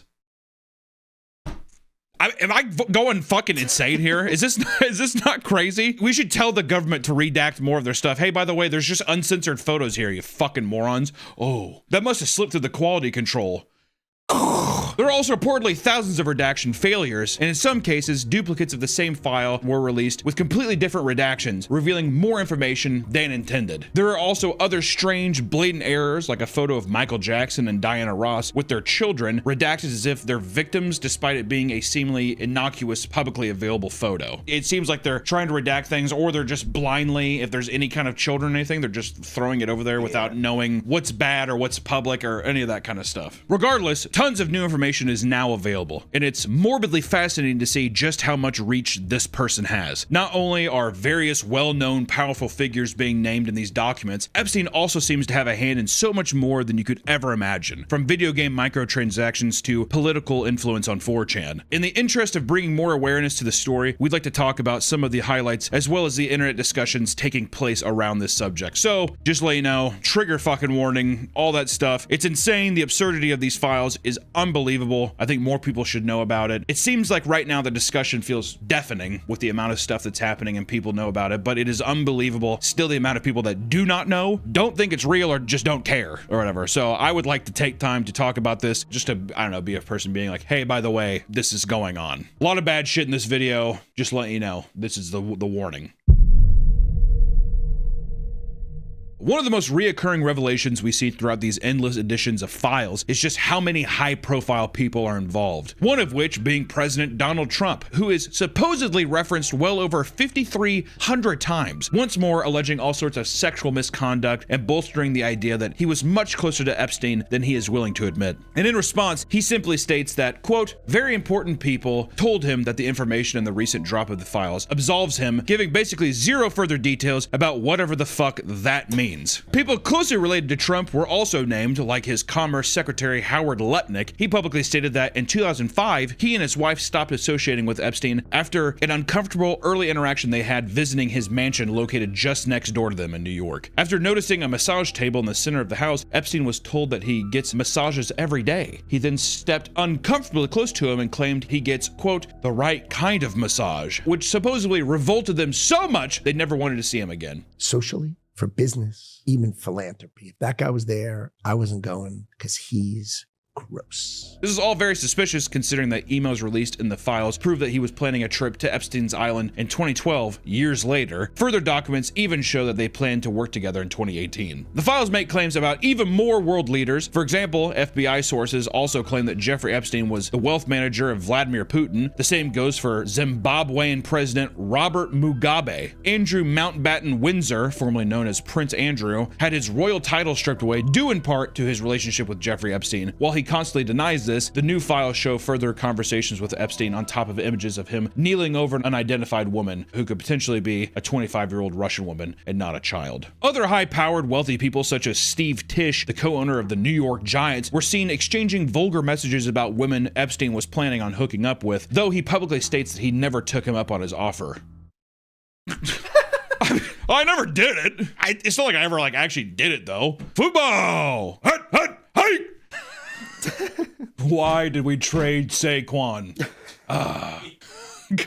Am I going fucking insane here? Is this not crazy? We should tell the government to redact more of their stuff. Hey, by the way, there's just uncensored photos here, you fucking morons. Oh, that must have slipped through the quality control. There are also reportedly thousands of redaction failures, and in some cases, duplicates of the same file were released with completely different redactions, revealing more information than intended. There are also other strange, blatant errors, like a photo of Michael Jackson and Diana Ross with their children, redacted as if they're victims despite it being a seemingly innocuous, publicly available photo. It seems like they're trying to redact things, or they're just blindly, if there's any kind of children or anything, they're just throwing it over there without knowing what's bad or what's public or any of that kind of stuff. Regardless, tons of new information is now available, and it's morbidly fascinating to see just how much reach this person has. Not only are various well-known powerful figures being named in these documents, Epstein also seems to have a hand in so much more than you could ever imagine, from video game microtransactions to political influence on 4chan. In the interest of bringing more awareness to the story, we'd like to talk about some of the highlights as well as the internet discussions taking place around this subject. So, just let you know, trigger fucking warning, all that stuff. It's insane. The absurdity of these files is unbelievable. I think more people should know about it. It seems like right now the discussion feels deafening with the amount of stuff that's happening and people know about it, but it is unbelievable still the amount of people that do not know, don't think it's real, or just don't care or whatever. So I would like to take time to talk about this, just to, I don't know, be a person being like, hey, by the way, this is going on. A lot of bad shit in this video. Just letting you know, this is the warning. One of the most reoccurring revelations we see throughout these endless editions of files is just how many high-profile people are involved. One of which being President Donald Trump, who is supposedly referenced well over 5,300 times, once more alleging all sorts of sexual misconduct and bolstering the idea that he was much closer to Epstein than he is willing to admit. And in response, he simply states that, quote, very important people told him that the information in the recent drop of the files absolves him, giving basically zero further details about whatever the fuck that means. People closely related to Trump were also named, like his Commerce Secretary Howard Lutnick. He publicly stated that in 2005, he and his wife stopped associating with Epstein after an uncomfortable early interaction they had visiting his mansion located just next door to them in New York. After noticing a massage table in the center of the house, Epstein was told that he gets massages every day. He then stepped uncomfortably close to him and claimed he gets, quote, the right kind of massage, which supposedly revolted them so much they never wanted to see him again. Socially, for business, even philanthropy. If that guy was there, I wasn't going because he's gross. This is all very suspicious considering that emails released in the files prove that he was planning a trip to Epstein's Island in 2012, years later. Further documents even show that they planned to work together in 2018. The files make claims about even more world leaders. For example, FBI sources also claim that Jeffrey Epstein was the wealth manager of Vladimir Putin. The same goes for Zimbabwean President Robert Mugabe. Andrew Mountbatten Windsor, formerly known as Prince Andrew, had his royal title stripped away due in part to his relationship with Jeffrey Epstein. While he constantly denies this, the new files show further conversations with Epstein on top of images of him kneeling over an unidentified woman who could potentially be a 25-year-old Russian woman and not a child. Other high-powered wealthy people such as Steve Tisch, the co-owner of the New York Giants, were seen exchanging vulgar messages about women Epstein was planning on hooking up with, though he publicly states that he never took him up on his offer. I never did it. It's not like I ever actually did it though. Football! Hut, hut, hey! Why did we trade Saquon?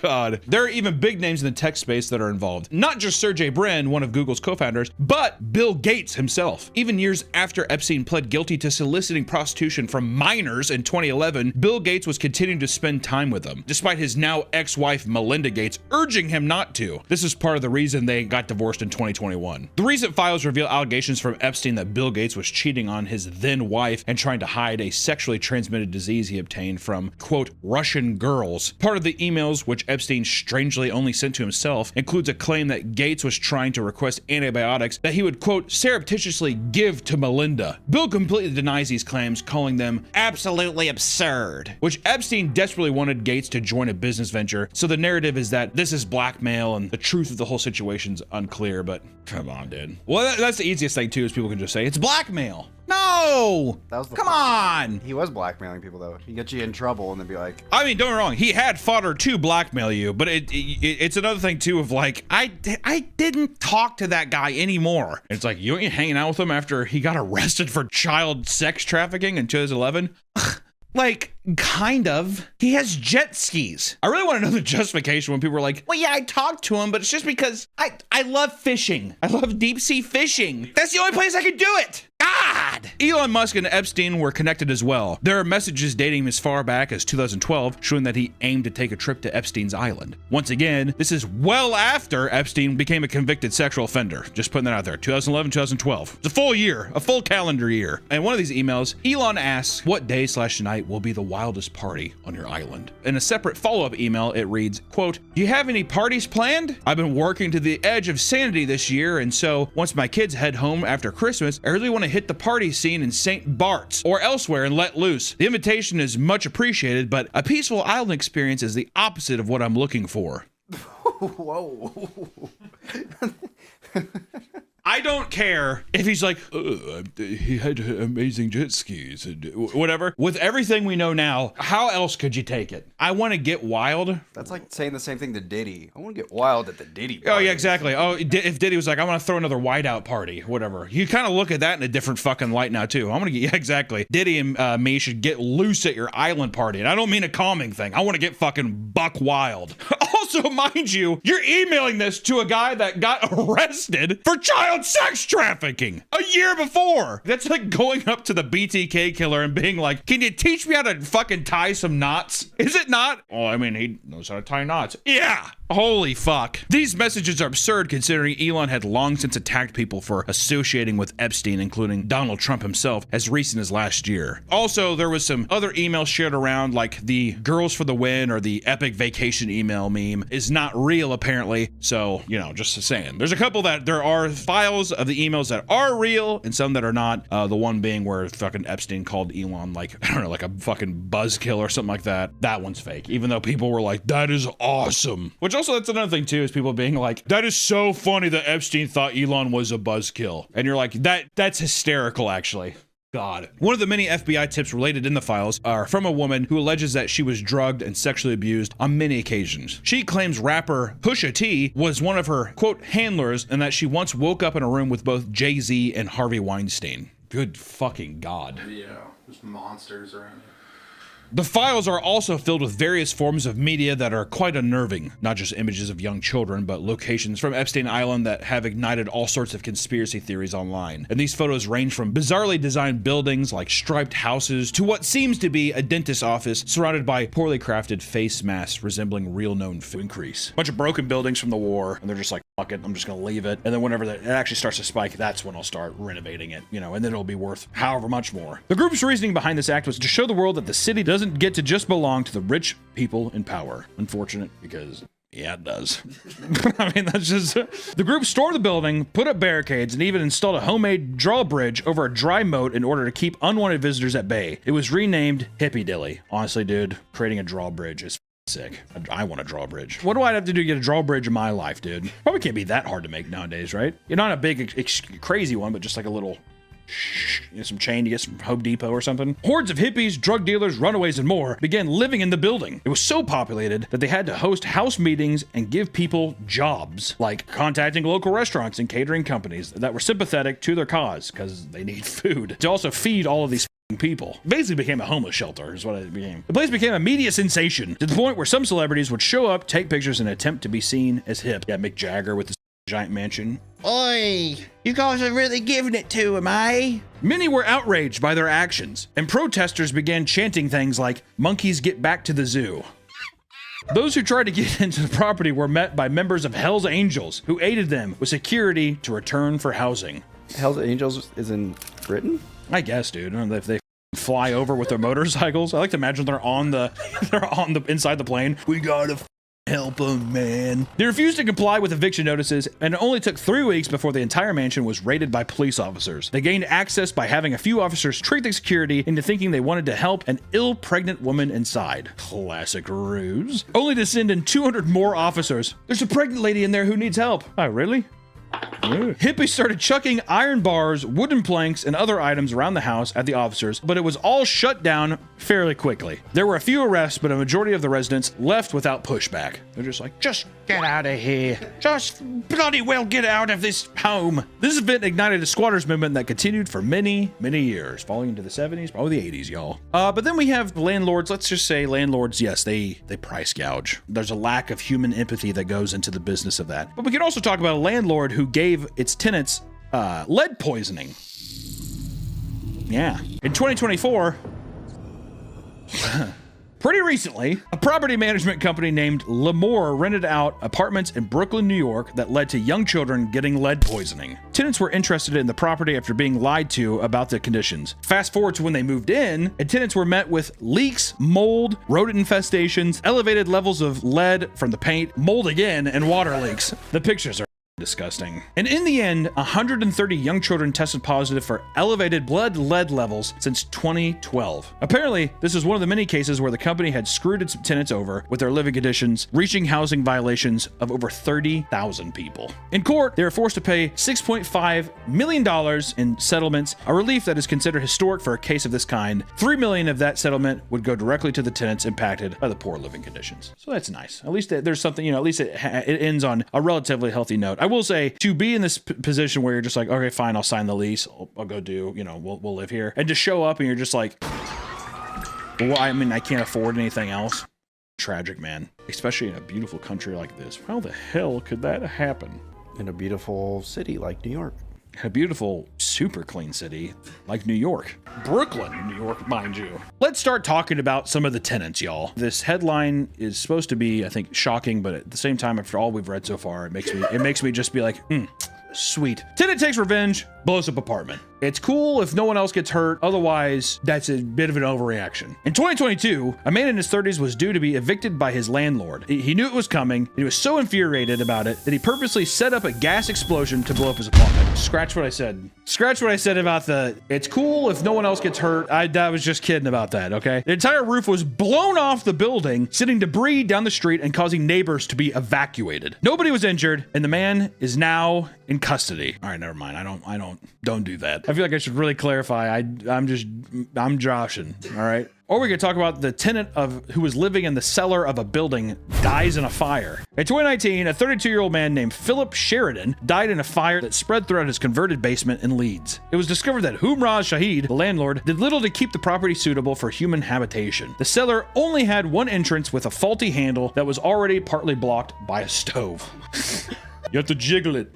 God. There are even big names in the tech space that are involved. Not just Sergey Brin, one of Google's co-founders, but Bill Gates himself. Even years after Epstein pled guilty to soliciting prostitution from minors in 2011, Bill Gates was continuing to spend time with them, despite his now ex-wife Melinda Gates urging him not to. This is part of the reason they got divorced in 2021. The recent files reveal allegations from Epstein that Bill Gates was cheating on his then wife and trying to hide a sexually transmitted disease he obtained from, quote, Russian girls. Part of the emails, which Epstein strangely only sent to himself, includes a claim that Gates was trying to request antibiotics that he would, quote, surreptitiously give to Melinda. Bill completely denies these claims, calling them absolutely absurd, which Epstein desperately wanted Gates to join a business venture, so the narrative is that this is blackmail and the truth of the whole situation's unclear, but come on, dude. Well, that's the easiest thing too, is people can just say, it's blackmail. No! That was Come on! He was blackmailing people, though. He gets you in trouble and then be like... I mean, don't get me wrong. He had fodder to blackmail you, but it's another thing, too, of like, I didn't talk to that guy anymore. It's like, you ain't hanging out with him after he got arrested for child sex trafficking in 2011? Like, kind of. He has jet skis. I really want to know the justification when people are like, well, yeah, I talked to him, but it's just because I love fishing. I love deep sea fishing. That's the only place I could do it. God! Elon Musk and Epstein were connected as well. There are messages dating as far back as 2012 showing that he aimed to take a trip to Epstein's island. Once again, this is well after Epstein became a convicted sexual offender. Just putting that out there. 2011, 2012. It's a full year, a full calendar year. And one of these emails, Elon asks, what day/night will be the wildest party on your island? In a separate follow-up email, it reads, quote, do you have any parties planned? I've been working to the edge of sanity this year, and so once my kids head home after Christmas, I really want to hit the party scene in St. Bart's or elsewhere and let loose. The invitation is much appreciated, but a peaceful island experience is the opposite of what I'm looking for. Whoa. I don't care if he's like, he had amazing jet skis and whatever. With everything we know now, how else could you take it? I want to get wild. That's like saying the same thing to Diddy. I want to get wild at the Diddy party. Oh, yeah, exactly. Oh, if Diddy was like, I want to throw another whiteout party, whatever. You kind of look at that in a different fucking light now, too. I'm going to get, yeah, exactly. Diddy and me should get loose at your island party. And I don't mean a calming thing. I want to get fucking buck wild. Also, mind you, you're emailing this to a guy that got arrested for child sex trafficking a year before. That's like going up to the BTK killer and being like, can you teach me how to fucking tie some knots? Is it not? Oh, I mean, he knows how to tie knots. Yeah. Holy fuck. These messages are absurd considering Elon had long since attacked people for associating with Epstein, including Donald Trump himself, as recent as last year. Also, there was some other emails shared around, like the girls for the win or the epic vacation email meme is not real apparently. So, you know, just saying. There's a couple that there are files of the emails that are real and some that are not. The one being where fucking Epstein called Elon like, I don't know, like a fucking buzzkill or something like that. That one's fake, even though people were like, that is awesome. Which also, that's another thing too, is people being like, that is so funny that Epstein thought Elon was a buzzkill. And you're like, that's hysterical actually. God. One of the many FBI tips related in the files are from a woman who alleges that she was drugged and sexually abused on many occasions. She claims rapper Pusha T was one of her, quote, handlers, and that she once woke up in a room with both Jay-Z and Harvey Weinstein. Good fucking God. Yeah, there's monsters around here. The files are also filled with various forms of media that are quite unnerving, not just images of young children, but locations from Epstein Island that have ignited all sorts of conspiracy theories online. And these photos range from bizarrely designed buildings like striped houses to what seems to be a dentist's office surrounded by poorly crafted face masks resembling real known food increase. Bunch of broken buildings from the war, and they're just like, fuck it, I'm just gonna leave it. And then whenever it actually starts to spike, that's when I'll start renovating it, you know, and then it'll be worth however much more. The group's reasoning behind this act was to show the world that the city doesn't get to just belong to the rich people in power. Unfortunate, because yeah, it does. I mean, that's just... The group stormed the building, put up barricades, and even installed a homemade drawbridge over a dry moat in order to keep unwanted visitors at bay. It was renamed Hippie Dilly. Honestly, dude, creating a drawbridge is sick. I want a drawbridge. What do I have to do to get a drawbridge in my life, dude? Probably can't be that hard to make nowadays, right? You're not a big, crazy one, but just like a little... You know, some chain to get from Home Depot or something. Hordes of hippies, drug dealers, runaways, and more began living in the building. It was so populated that they had to host house meetings and give people jobs, like contacting local restaurants and catering companies that were sympathetic to their cause because they need food to also feed all of these people. Basically became a homeless shelter is what it became. The place became a media sensation to the point where some celebrities would show up, take pictures, and attempt to be seen as hip. Yeah, Mick Jagger with the giant mansion. Oi, you guys are really giving it to him, eh? Many were outraged by their actions, and protesters began chanting things like, monkeys get back to the zoo. Those who tried to get into the property were met by members of Hell's Angels, who aided them with security to return for housing. Hell's Angels is in Britain? I guess, dude. I don't know if they fly over with their motorcycles. I like to imagine they're on the inside the plane. We gotta help them, man. They refused to comply with eviction notices, and it only took 3 weeks before the entire mansion was raided by police officers. They gained access by having a few officers trick the security into thinking they wanted to help an ill pregnant woman inside. Classic ruse. Only to send in 200 more officers. There's a pregnant lady in there who needs help. Oh, really? Hippies started chucking iron bars, wooden planks, and other items around the house at the officers, but it was all shut down fairly quickly. There were a few arrests, but a majority of the residents left without pushback. They're just like, just get out of here. Just bloody well get out of this home. This event ignited a squatters movement that continued for many, many years, falling into the 70s, probably the 80s, y'all. But then we have landlords. Let's just say landlords, yes, they price gouge. There's a lack of human empathy that goes into the business of that. But we can also talk about a landlord who gave its tenants lead poisoning. Yeah. In 2024, pretty recently, a property management company named Lemoore rented out apartments in Brooklyn, New York that led to young children getting lead poisoning. Tenants were interested in the property after being lied to about the conditions. Fast forward to when they moved in, and tenants were met with leaks, mold, rodent infestations, elevated levels of lead from the paint, mold again, and water leaks. The pictures are disgusting. And in the end, 130 young children tested positive for elevated blood lead levels since 2012. Apparently, this is one of the many cases where the company had screwed its tenants over with their living conditions, reaching housing violations of over 30,000 people. In court, they were forced to pay $6.5 million in settlements, a relief that is considered historic for a case of this kind. $3 million of that settlement would go directly to the tenants impacted by the poor living conditions. So that's nice. At least there's something, at least it ends on a relatively healthy note. I will say, to be in this position where you're just like, okay, fine, I'll sign the lease, I'll go do, we'll live here, and to show up and you're just like, well, I mean, I can't afford anything else. Tragic, man. Especially in a beautiful country like this. How the hell could that happen? In a beautiful city like New York. A beautiful, super clean city like New York. Brooklyn, New York, mind you. Let's start talking about some of the tenants, y'all. This headline is supposed to be, I think, shocking, but at the same time, after all we've read so far, it makes me just be like, sweet. Tenant takes revenge, blows up apartment. It's cool if no one else gets hurt. Otherwise, that's a bit of an overreaction. In 2022, a man in his 30s was due to be evicted by his landlord. He knew it was coming, and he was so infuriated about it that he purposely set up a gas explosion to blow up his apartment. Scratch what I said. Scratch what I said about it's cool if no one else gets hurt. I was just kidding about that, okay? The entire roof was blown off the building, sending debris down the street and causing neighbors to be evacuated. Nobody was injured, and the man is now in custody. All right, never mind. Don't do that. I feel like I should really clarify. I'm joshing, all right? Or we could talk about the tenant who was living in the cellar of a building dies in a fire. In 2019, a 32-year-old man named Philip Sheridan died in a fire that spread throughout his converted basement in Leeds. It was discovered that Humraz Shahid, the landlord, did little to keep the property suitable for human habitation. The cellar only had one entrance with a faulty handle that was already partly blocked by a stove. You have to jiggle it.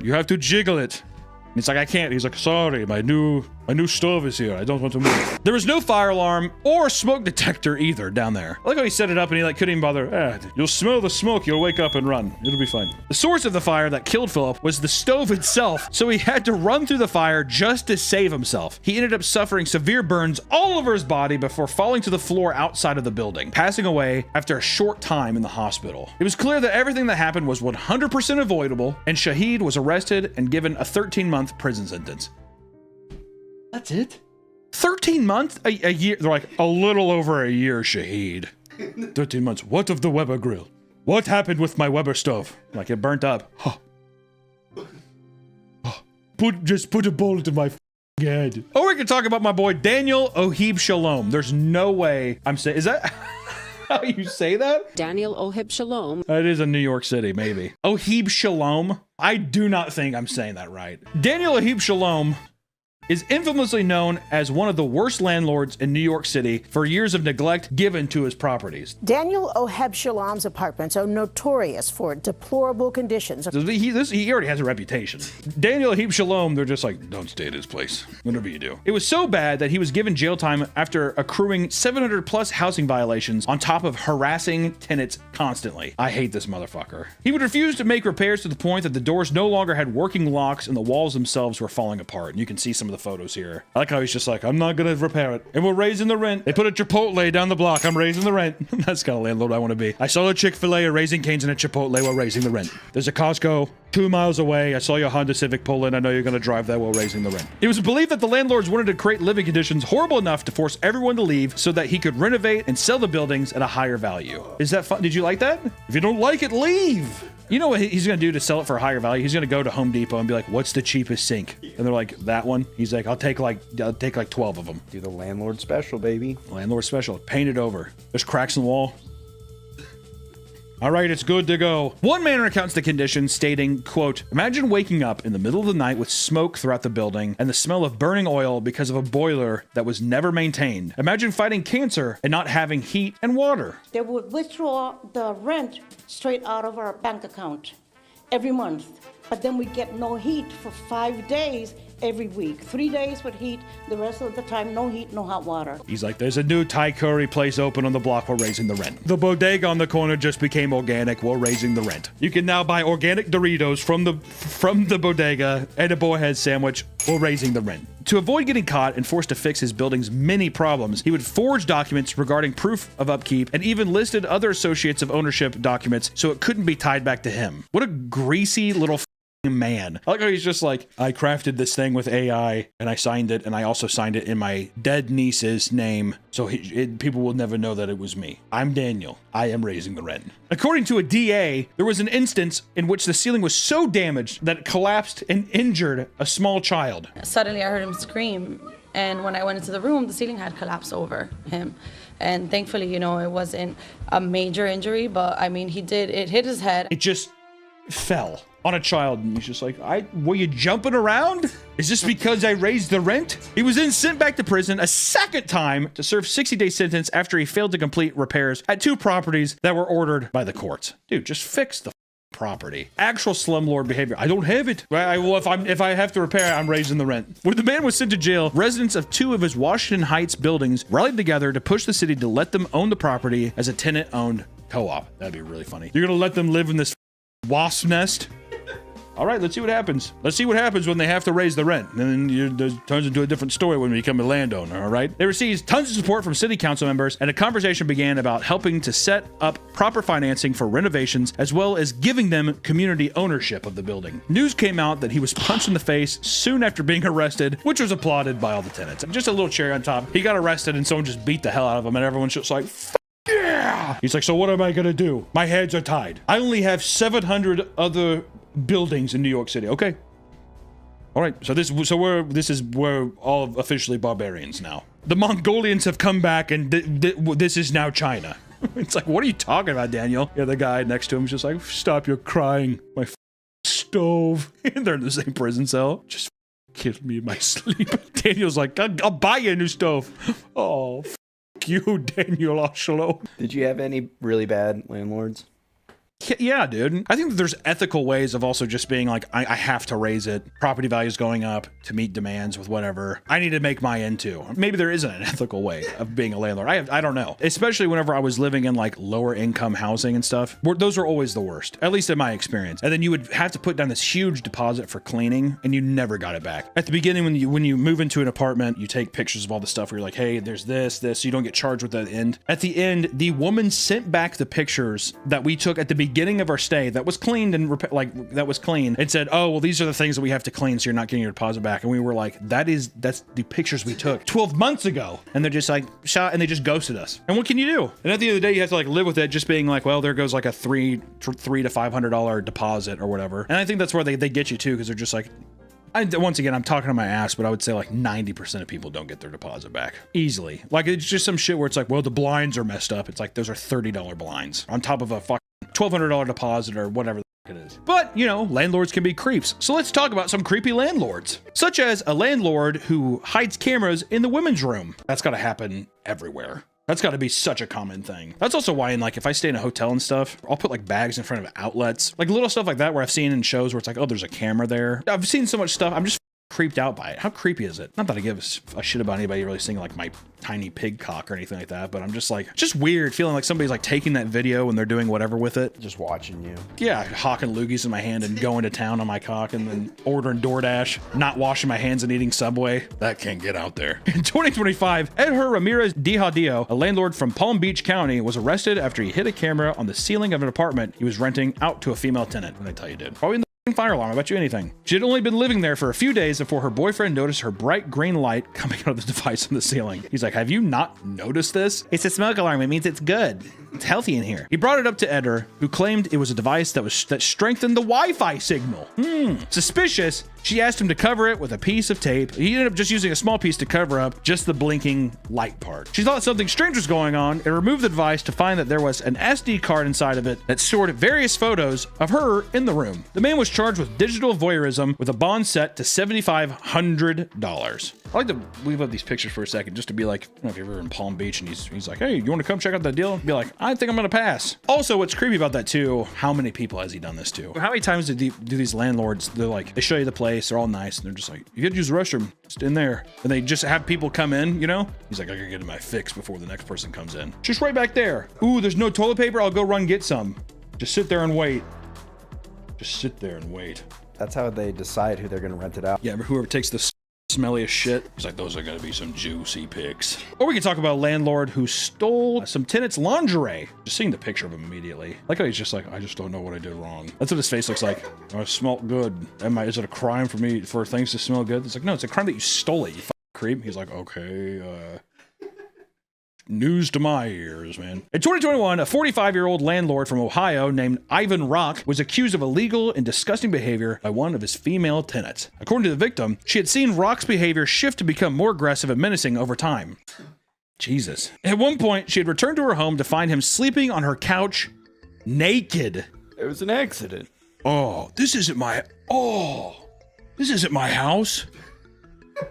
You have to jiggle it. And it's like, I can't. He's like, sorry, my new stove is here. I don't want to move. There was no fire alarm or smoke detector either down there. I like how he set it up and he couldn't even bother. You'll smell the smoke. You'll wake up and run. It'll be fine. The source of the fire that killed Philip was the stove itself, so he had to run through the fire just to save himself. He ended up suffering severe burns all over his body before falling to the floor outside of the building, passing away after a short time in the hospital. It was clear that everything that happened was 100% avoidable, and Shahid was arrested and given a 13-month prison sentence. That's it? 13 months? A year? They're like, a little over a year, Shahid. 13 months. What of the Weber grill? What happened with my Weber stove? Like, it burnt up. Just put a bullet in my head. Or we can talk about my boy Daniel Ohib Shalom. There's no way I'm saying... Is that... how you say that? Daniel Ohib Shalom. That is in New York City, maybe. Ohib Shalom? I do not think I'm saying that right. Daniel Ohib Shalom is infamously known as one of the worst landlords in New York City for years of neglect given to his properties. Daniel Ohib Shalom's apartments are notorious for deplorable conditions. He already has a reputation. Daniel Ohib Shalom, they're just like, don't stay at his place, whatever you do. It was so bad that he was given jail time after accruing 700 plus housing violations on top of harassing tenants constantly. I hate this motherfucker. He would refuse to make repairs to the point that the doors no longer had working locks and the walls themselves were falling apart. And you can see some of the photos here. I like how he's just like, I'm not gonna repair it, and we're raising the rent. They put a Chipotle down the block. I'm raising the rent. That's the kind of landlord I want to be. I saw a Chick-fil-A, a Raising Cane's, and a Chipotle. We're raising the rent. There's a Costco 2 miles away. I saw your Honda Civic pull in. I know you're gonna drive that while raising the rent. It was believed that the landlords wanted to create living conditions horrible enough to force everyone to leave so that he could renovate and sell the buildings at a higher value. Is that fun? Did you like that? If you don't like it, leave. You know what he's going to do to sell it for a higher value? He's going to go to Home Depot and be like, what's the cheapest sink? And they're like, that one? He's like, I'll take like 12 of them. Do the landlord special, baby. Landlord special. Paint it over. There's cracks in the wall. All right, it's good to go. One man recounts the condition, stating, quote, imagine waking up in the middle of the night with smoke throughout the building and the smell of burning oil because of a boiler that was never maintained. Imagine fighting cancer and not having heat and water. They would withdraw the rent straight out of our bank account every month, but then we get no heat for 5 days every week. 3 days with heat, the rest of the time no heat, no hot water. He's like, there's a new Thai curry place open on the block. We're raising the rent. The bodega on the corner just became organic. We're raising the rent. You can now buy organic Doritos from the bodega and a Boarhead sandwich. We're raising the rent. To avoid getting caught and forced to fix his building's many problems, he would forge documents regarding proof of upkeep and even listed other associates of ownership documents so it couldn't be tied back to him. What a greasy little man. I like how he's just like, I crafted this thing with AI and I signed it, and I also signed it in my dead niece's name, so people will never know that it was me. I'm Daniel. I am raising the rent. According to a DA, there was an instance in which the ceiling was so damaged that it collapsed and injured a small child. Suddenly I heard him scream, and when I went into the room, the ceiling had collapsed over him. And thankfully, you know, it wasn't a major injury, but I mean, it hit his head. It just fell on a child, and he's just like, were you jumping around? Is this because I raised the rent? He was then sent back to prison a second time to serve 60-day sentence after he failed to complete repairs at 2 properties that were ordered by the courts. Dude, just fix the property. Actual slumlord behavior. I don't have it. Well, if I have to repair, I'm raising the rent. When the man was sent to jail, residents of 2 of his Washington Heights buildings rallied together to push the city to let them own the property as a tenant-owned co-op. That'd be really funny. You're gonna let them live in this wasp nest? All right, let's see what happens. Let's see what happens when they have to raise the rent. And then it turns into a different story when we become a landowner, all right? They received tons of support from city council members, and a conversation began about helping to set up proper financing for renovations, as well as giving them community ownership of the building. News came out that he was punched in the face soon after being arrested, which was applauded by all the tenants. Just a little cherry on top. He got arrested and someone just beat the hell out of him, and everyone's just like, yeah! He's like, so what am I gonna do? My hands are tied. I only have 700 other buildings in New York City. Okay. All right. So this is we're all officially barbarians now. The Mongolians have come back, and this is now China. It's like, what are you talking about, Daniel? Yeah, the guy next to him is just like, stop your crying. My stove. And they're in the same prison cell. Just kill me in my sleep. Daniel's like, I'll buy you a new stove. Oh, you, Daniel Oshalo. Did you have any really bad landlords? Yeah, dude. I think that there's ethical ways of also just being like, I have to raise it. Property values going up to meet demands with whatever. I need to make my end too. Maybe there isn't an ethical way of being a landlord. I don't know. Especially whenever I was living in like lower income housing and stuff. Those are always the worst, at least in my experience. And then you would have to put down this huge deposit for cleaning, and you never got it back. At the beginning, when you move into an apartment, you take pictures of all the stuff where you're like, hey, there's this, so you don't get charged with that end. At the end, the woman sent back the pictures that we took at the beginning of our stay that was cleaned and that was clean, and said, oh, well, these are the things that we have to clean, so you're not getting your deposit back. And we were like, that's the pictures we took 12 months ago. And they're just like, shot, and they just ghosted us. And what can you do? And at the end of the day, you have to like live with it, just being like, well, there goes like a $300 to $500 deposit or whatever. And I think that's where they get you too, because they're just like, once again, I'm talking to my ass, but I would say like 90% of people don't get their deposit back easily. Like, it's just some shit where it's like, well, the blinds are messed up. It's like, those are $30 blinds on top of a fucking $1,200 deposit or whatever it is. But, you know, landlords can be creeps. So let's talk about some creepy landlords, such as a landlord who hides cameras in the women's room. That's got to happen everywhere. That's got to be such a common thing. That's also why, if I stay in a hotel and stuff, I'll put like bags in front of outlets, like little stuff like that where I've seen in shows where it's like, oh, there's a camera there. I've seen so much stuff. I'm just creeped out by it. How creepy is it? Not that I give a shit about anybody really seeing like my tiny pig cock or anything like that, but I'm just like, just weird feeling like somebody's like taking that video and they're doing whatever with it. Just watching you. Yeah, hawking loogies in my hand and going to town on my cock, and then ordering DoorDash, not washing my hands and eating Subway. That can't get out there. In 2025, Edgar Ramirez Dijadio, a landlord from Palm Beach County, was arrested after he hid a camera on the ceiling of an apartment he was renting out to a female tenant. What did I tell you, dude? Probably in the fire alarm. I bet you anything. She had only been living there for a few days before her boyfriend noticed her bright green light coming out of the device on the ceiling. He's like, have you not noticed this? It's a smoke alarm. It means it's good. It's healthy in here. He brought it up to Edgar, who claimed it was a device that strengthened the Wi-Fi signal. Suspicious, she asked him to cover it with a piece of tape. He ended up just using a small piece to cover up just the blinking light part. She thought something strange was going on and removed the device to find that there was an SD card inside of it that stored various photos of her in the room. The man was charged with digital voyeurism with a bond set to $7,500. I like to leave up these pictures for a second just to be like, if you're ever in Palm Beach and he's like, hey, you want to come check out that deal? Be like, I think I'm going to pass. Also, what's creepy about that too, how many people has he done this to? How many times do these landlords, they're like, they show you the place, they're all nice, and they're just like, you get to use the restroom, just in there. And they just have people come in, you know? He's like, I gotta get my fix before the next person comes in. Just right back there. Ooh, there's no toilet paper, I'll go run get some. Just sit there and wait. Just sit there and wait. That's how they decide who they're going to rent it out. Yeah, whoever takes the smelliest shit, he's like, those are going to be some juicy pics. Or we can talk about a landlord who stole some tenants' lingerie. Just seeing the picture of him immediately. Like how he's just like, I just don't know what I did wrong. That's what his face looks like. I smelled good. Is it a crime for things to smell good? It's like, no, it's a crime that you stole it, you fucking creep. He's like, okay, news to my ears, man. In 2021, a 45-year-old landlord from Ohio named Ivan Rock was accused of illegal and disgusting behavior by one of his female tenants. According to the victim, she had seen Rock's behavior shift to become more aggressive and menacing over time. Jesus. At one point, she had returned to her home to find him sleeping on her couch naked. It was an accident. This isn't my house.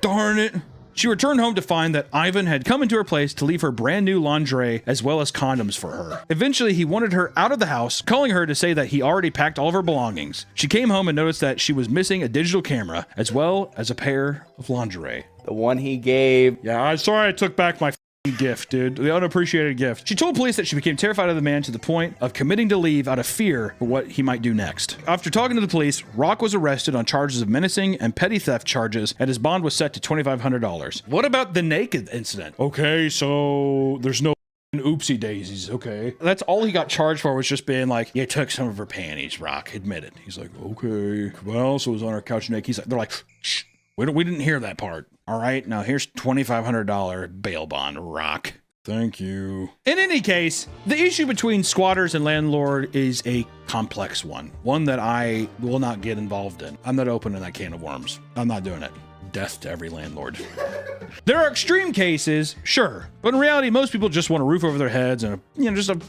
Darn it. She returned home to find that Ivan had come into her place to leave her brand new lingerie as well as condoms for her. Eventually, he wanted her out of the house, calling her to say that he already packed all of her belongings. She came home and noticed that she was missing a digital camera as well as a pair of lingerie. The one he gave. Yeah, I'm sorry I took back my gift, dude. The unappreciated gift. She told police that she became terrified of the man to the point of committing to leave out of fear for what he might do next. After talking to the police, Rock was arrested on charges of menacing and petty theft charges, and his bond was set to $2,500. What about the naked incident? Okay, so there's no oopsie daisies, okay. That's all he got charged for, was just being like, you took some of her panties, Rock. Admit it. He's like, okay. Well, so it was on her couch naked. He's like, they're like, shh. We didn't hear that part. All right, now here's $2,500 bail bond, Rock. Thank you. In any case, the issue between squatters and landlord is a complex one that I will not get involved in. I'm not opening that can of worms. I'm not doing it. Death to every landlord. There are extreme cases, sure, but in reality, most people just want a roof over their heads and just a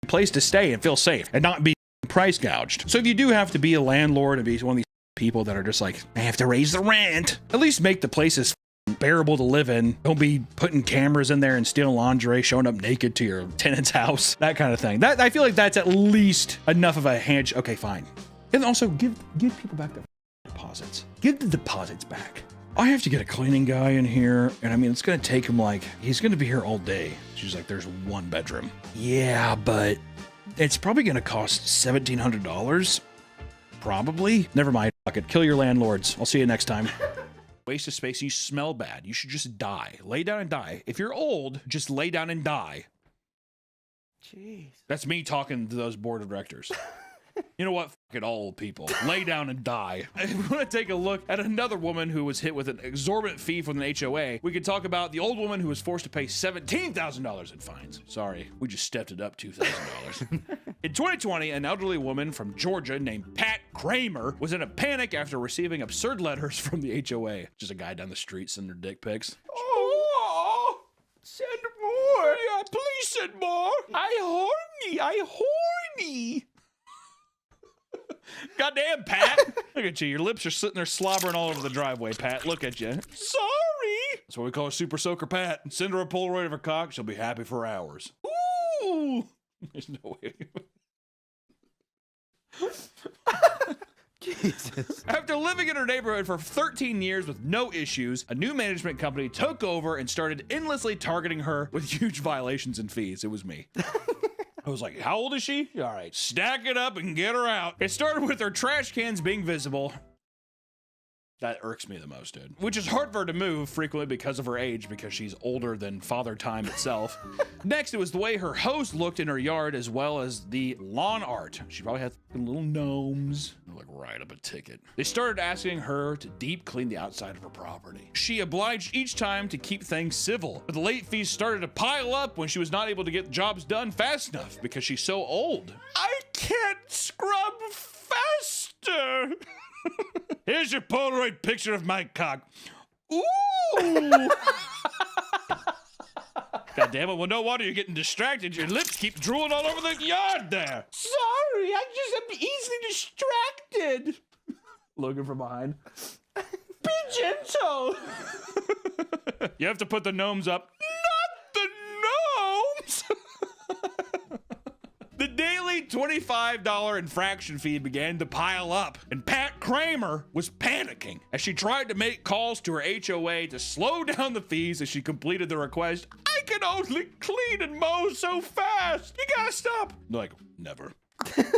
place to stay and feel safe and not be price gouged. So if you do have to be a landlord and be one of these people that are just like, I have to raise the rent, at least make the places bearable to live in. Don't be putting cameras in there and stealing lingerie, showing up naked to your tenant's house, that kind of thing. That I feel like that's at least enough of a handshake. Okay, fine. And also give people back their deposits. Give the deposits back. I have to get a cleaning guy in here, and I mean, it's gonna take him he's gonna be here all day. She's like, there's one bedroom. Yeah, but it's probably gonna cost $1,700. Probably. Never mind. Fuck it. Kill your landlords. I'll see you next time. Waste of space. You smell bad. You should just die. Lay down and die. If you're old, just lay down and die. Jeez. That's me talking to those board of directors. You know what? Fuck it, all old people. Lay down and die. If we want to take a look at another woman who was hit with an exorbitant fee from an HOA, we could talk about the old woman who was forced to pay $17,000 in fines. Sorry, we just stepped it up $2,000. In 2020, an elderly woman from Georgia named Pat Kramer was in a panic after receiving absurd letters from the HOA. Just a guy down the street sending her dick pics. Oh, send more. Yeah, please send more. I horny. Goddamn, Pat. Look at you. Your lips are sitting there slobbering all over the driveway, Pat. Look at you. Sorry. That's what we call a super soaker, Pat. Send her a Polaroid of her cock. She'll be happy for hours. Ooh. There's no way. Jesus. After living in her neighborhood for 13 years with no issues, a new management company took over and started endlessly targeting her with huge violations and fees. It was me. I was like, how old is she? All right, stack it up and get her out. It started with her trash cans being visible. That irks me the most, dude. Which is hard for her to move frequently because of her age, because she's older than Father Time itself. Next, it was the way her hose looked in her yard, as well as the lawn art. She probably had little gnomes. They're like, write up a ticket. They started asking her to deep clean the outside of her property. She obliged each time to keep things civil, but the late fees started to pile up when she was not able to get jobs done fast enough because she's so old. I can't scrub faster. Here's your Polaroid picture of my cock. Ooh. God damn it. Well, no wonder you're getting distracted. Your lips keep drooling all over the yard there. Sorry, I just am easily distracted. Logan from behind. Be gentle. You have to put the gnomes up. Not the gnomes. The daily $25 infraction fee began to pile up, and Pat Kramer was panicking as she tried to make calls to her HOA to slow down the fees as she completed the request. I can only clean and mow so fast. You gotta stop. They're like, never.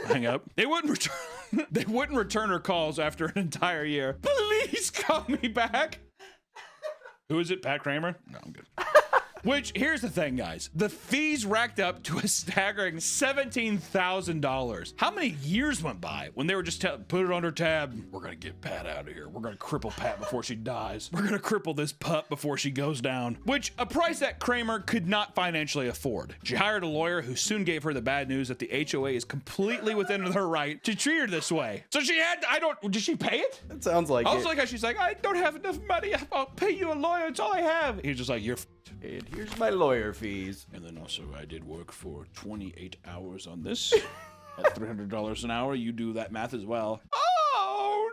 Hang up. They wouldn't return her calls after an entire year. Please call me back. Who is it? Pat Kramer? No, I'm good. Which, here's the thing, guys. The fees racked up to a staggering $17,000. How many years went by when they were just put it on her tab? We're gonna get Pat out of here. We're gonna cripple Pat before she dies. We're gonna cripple this pup before she goes down. Which, a price that Kramer could not financially afford. She hired a lawyer who soon gave her the bad news that the HOA is completely within her right to treat her this way. So she had, did she pay it? It sounds like I was like, she's like, I don't have enough money. I'll pay you a lawyer. It's all I have. He's just like, you're and here's my lawyer fees. And then also I did work for 28 hours on this at $300 an hour. You do that math as well. Oh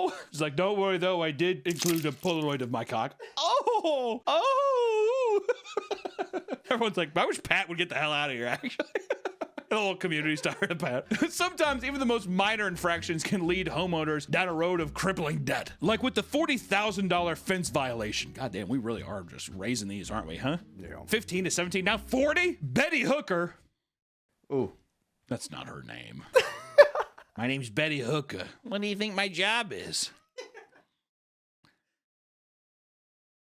no! She's like, don't worry though, I did include a Polaroid of my cock. Oh! Everyone's like, I wish Pat would get the hell out of here, actually. The whole community started about. Sometimes even the most minor infractions can lead homeowners down a road of crippling debt. Like with the $40,000 fence violation. God damn, we really are just raising these, aren't we, huh? Yeah. 15 to 17, now 40? Betty Hooker. Ooh. That's not her name. My name's Betty Hooker. What do you think my job is?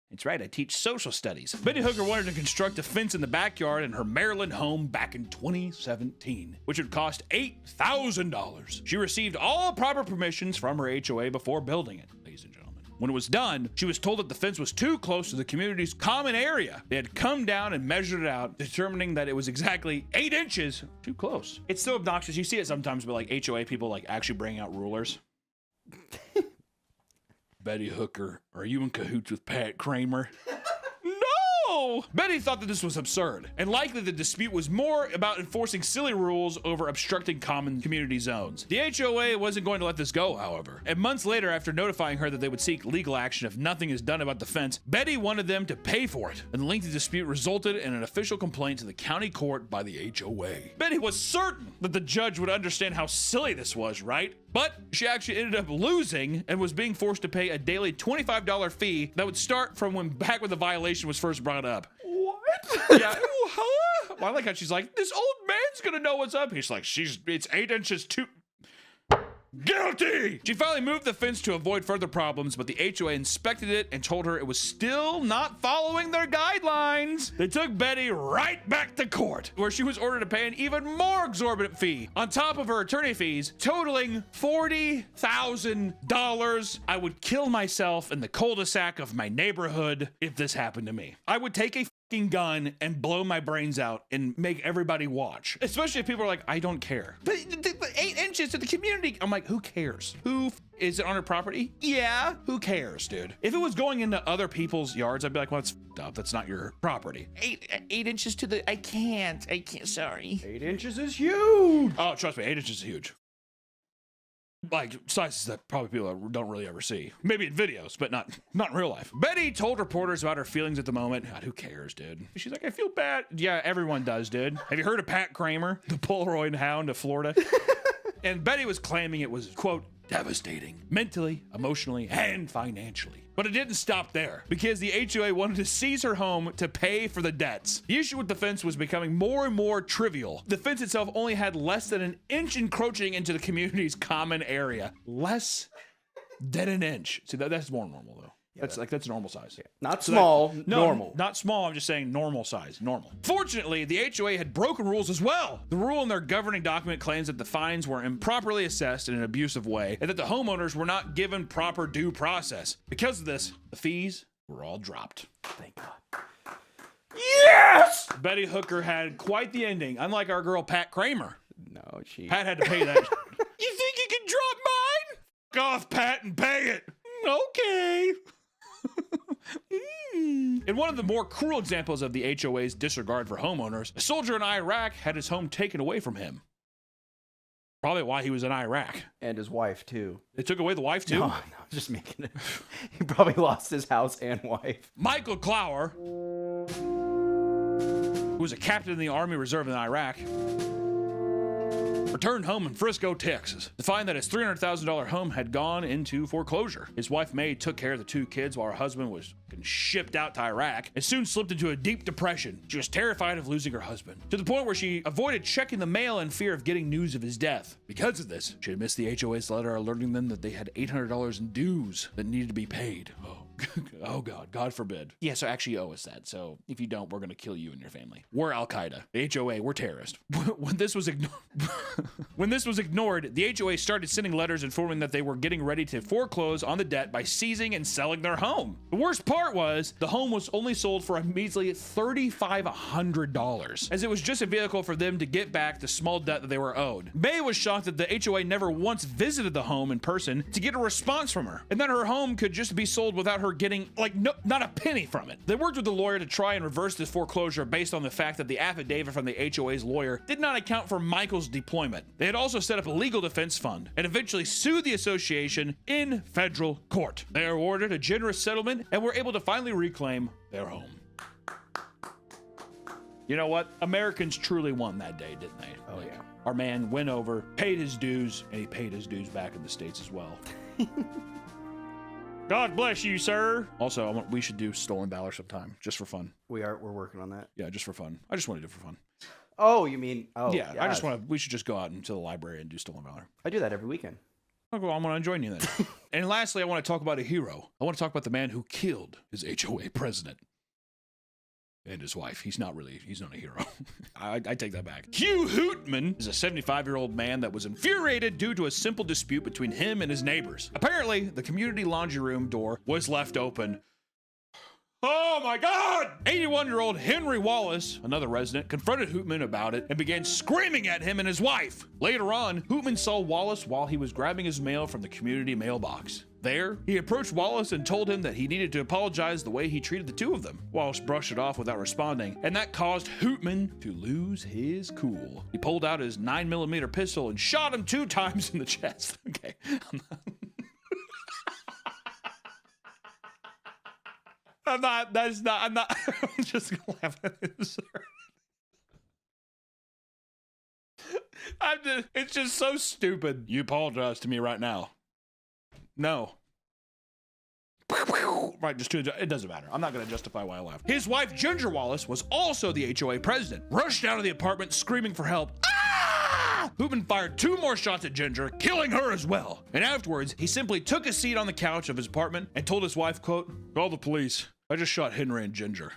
It's right, I teach social studies. Betty Hooker wanted to construct a fence in the backyard in her Maryland home back in 2017, which would cost $8,000. She received all proper permissions from her HOA before building it, ladies and gentlemen. When it was done, she was told that the fence was too close to the community's common area. They had come down and measured it out, determining that it was exactly 8 inches too close. It's so obnoxious. You see it sometimes with like HOA people like actually bringing out rulers. Betty Hooker, are you in cahoots with Pat Kramer? No! Betty thought that this was absurd, and likely the dispute was more about enforcing silly rules over obstructing common community zones. The HOA wasn't going to let this go, however, and months later, after notifying her that they would seek legal action if nothing is done about the fence, Betty wanted them to pay for it, and the lengthy dispute resulted in an official complaint to the county court by the HOA. Betty was certain that the judge would understand how silly this was, right? But she actually ended up losing and was being forced to pay a daily $25 fee that would start from back when the violation was first brought up. What? Yeah. Huh? Well, I like how she's like, this old man's gonna know what's up. He's like, it's 8 inches too. Guilty! She finally moved the fence to avoid further problems, but the HOA inspected it and told her it was still not following their guidelines. They took Betty right back to court, where she was ordered to pay an even more exorbitant fee on top of her attorney fees, totaling $40,000. I would kill myself in the cul-de-sac of my neighborhood if this happened to me. I would take a gun and blow my brains out and make everybody watch. Especially if people are like, I don't care. But 8 inches to the community. I'm like, who cares? Is it on her property? Yeah, who cares, dude? If it was going into other people's yards, I'd be like, well, it's f***ed up. That's not your property. 8 inches to the, I can't, sorry. 8 inches is huge. Oh, trust me, 8 inches is huge. Like sizes that probably people don't really ever see. Maybe in videos, but not in real life. Betty told reporters about her feelings at the moment. God, who cares, dude? She's like, I feel bad. Yeah, everyone does, dude. Have you heard of Pat Kramer, the Polaroid hound of Florida? And Betty was claiming it was, quote, devastating, mentally, emotionally, and financially. But it didn't stop there, because the HOA wanted to seize her home to pay for the debts. The issue with the fence was becoming more and more trivial. The fence itself only had less than an inch encroaching into the community's common area. Less than an inch. See, that's more normal, though. Yeah, that's normal size. Yeah. Not small, normal. Not small, I'm just saying normal size, normal. Fortunately, the HOA had broken rules as well. The rule in their governing document claims that the fines were improperly assessed in an abusive way and that the homeowners were not given proper due process. Because of this, the fees were all dropped. Thank God. Yes! Betty Hooker had quite the ending, unlike our girl Pat Kramer. No, Pat had to pay that. You think you can drop mine? F off, Pat, and pay it. Okay. In one of the more cruel examples of the HOA's disregard for homeowners, a soldier in Iraq had his home taken away from him. Probably why he was in Iraq. And his wife, too. They took away the wife, too? No, just making it. He probably lost his house and wife. Michael Clower, who was a captain in the Army Reserve in Iraq, returned home in Frisco, Texas, to find that his $300,000 home had gone into foreclosure. His wife, May, took care of the 2 kids while her husband was shipped out to Iraq and soon slipped into a deep depression. She was terrified of losing her husband, to the point where she avoided checking the mail in fear of getting news of his death. Because of this, she had missed the HOA's letter alerting them that they had $800 in dues that needed to be paid. Oh God, God forbid. Yeah, so actually you owe us that. So if you don't, we're going to kill you and your family. We're Al-Qaeda. The HOA, we're terrorists. When this was ignored, the HOA started sending letters informing that they were getting ready to foreclose on the debt by seizing and selling their home. The worst part was the home was only sold for a measly $3,500, as it was just a vehicle for them to get back the small debt that they were owed. May was shocked that the HOA never once visited the home in person to get a response from her, and that her home could just be sold without her getting not a penny from it. They worked with the lawyer to try and reverse this foreclosure based on the fact that the affidavit from the HOA's lawyer did not account for Michael's deployment. They had also set up a legal defense fund and eventually sued the association in federal court. They were awarded a generous settlement and were able to finally reclaim their home. You know what? Americans truly won that day, didn't they? Oh, yeah. Our man went over, paid his dues, and he paid his dues back in the States as well. God bless you, sir. Also, we should do Stolen Valor sometime, just for fun. We're working on that. Yeah, just for fun. I just want to do it for fun. Oh, you mean? Oh, yeah. I just want to. We should just go out into the library and do Stolen Valor. I do that every weekend. Okay, well, I'm going to join you then. And lastly, I want to talk about a hero. I want to talk about the man who killed his HOA president and his wife. He's not a hero. I take that back. Hugh Hootman is a 75-year-old man that was infuriated due to a simple dispute between him and his neighbors. Apparently, the community laundry room door was left open. Oh my God! 81-year-old Henry Wallace, another resident, confronted Hootman about it and began screaming at him and his wife. Later on, Hootman saw Wallace while he was grabbing his mail from the community mailbox. There, he approached Wallace and told him that he needed to apologize the way he treated the 2 of them. Wallace brushed it off without responding, and that caused Hootman to lose his cool. He pulled out his 9mm pistol and shot him 2 times in the chest. Okay. I'm just gonna laugh at it, sir. It's just so stupid. You apologize to me right now. No. Right, it doesn't matter. I'm not going to justify why I laughed. His wife, Ginger Wallace, was also the HOA president. Rushed out of the apartment screaming for help. Ah! Hootman fired 2 more shots at Ginger, killing her as well. And afterwards, he simply took a seat on the couch of his apartment and told his wife, quote, "Call the police. I just shot Henry and Ginger."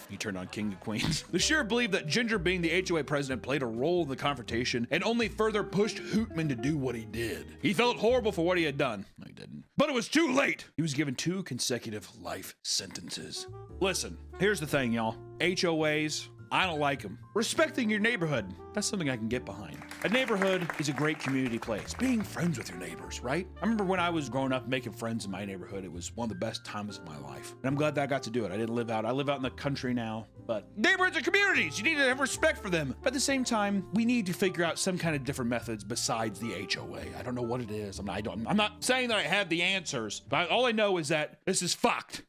He turned on King of Queens. The sheriff believed that Ginger, being the HOA president, played a role in the confrontation and only further pushed Hootman to do what he did. He felt horrible for what he had done. No, he didn't. But it was too late. He was given 2 consecutive life sentences. Listen, here's the thing, y'all. HOAs, I don't like them. Respecting your neighborhood, that's something I can get behind. A neighborhood is a great community place. Being friends with your neighbors, right? I remember when I was growing up making friends in my neighborhood, it was one of the best times of my life. And I'm glad that I got to do it. I live out in the country now, but neighborhoods are communities. You need to have respect for them. But at the same time, we need to figure out some kind of different methods besides the HOA. I don't know what it is. I'm not saying that I have the answers, but all I know is that this is fucked.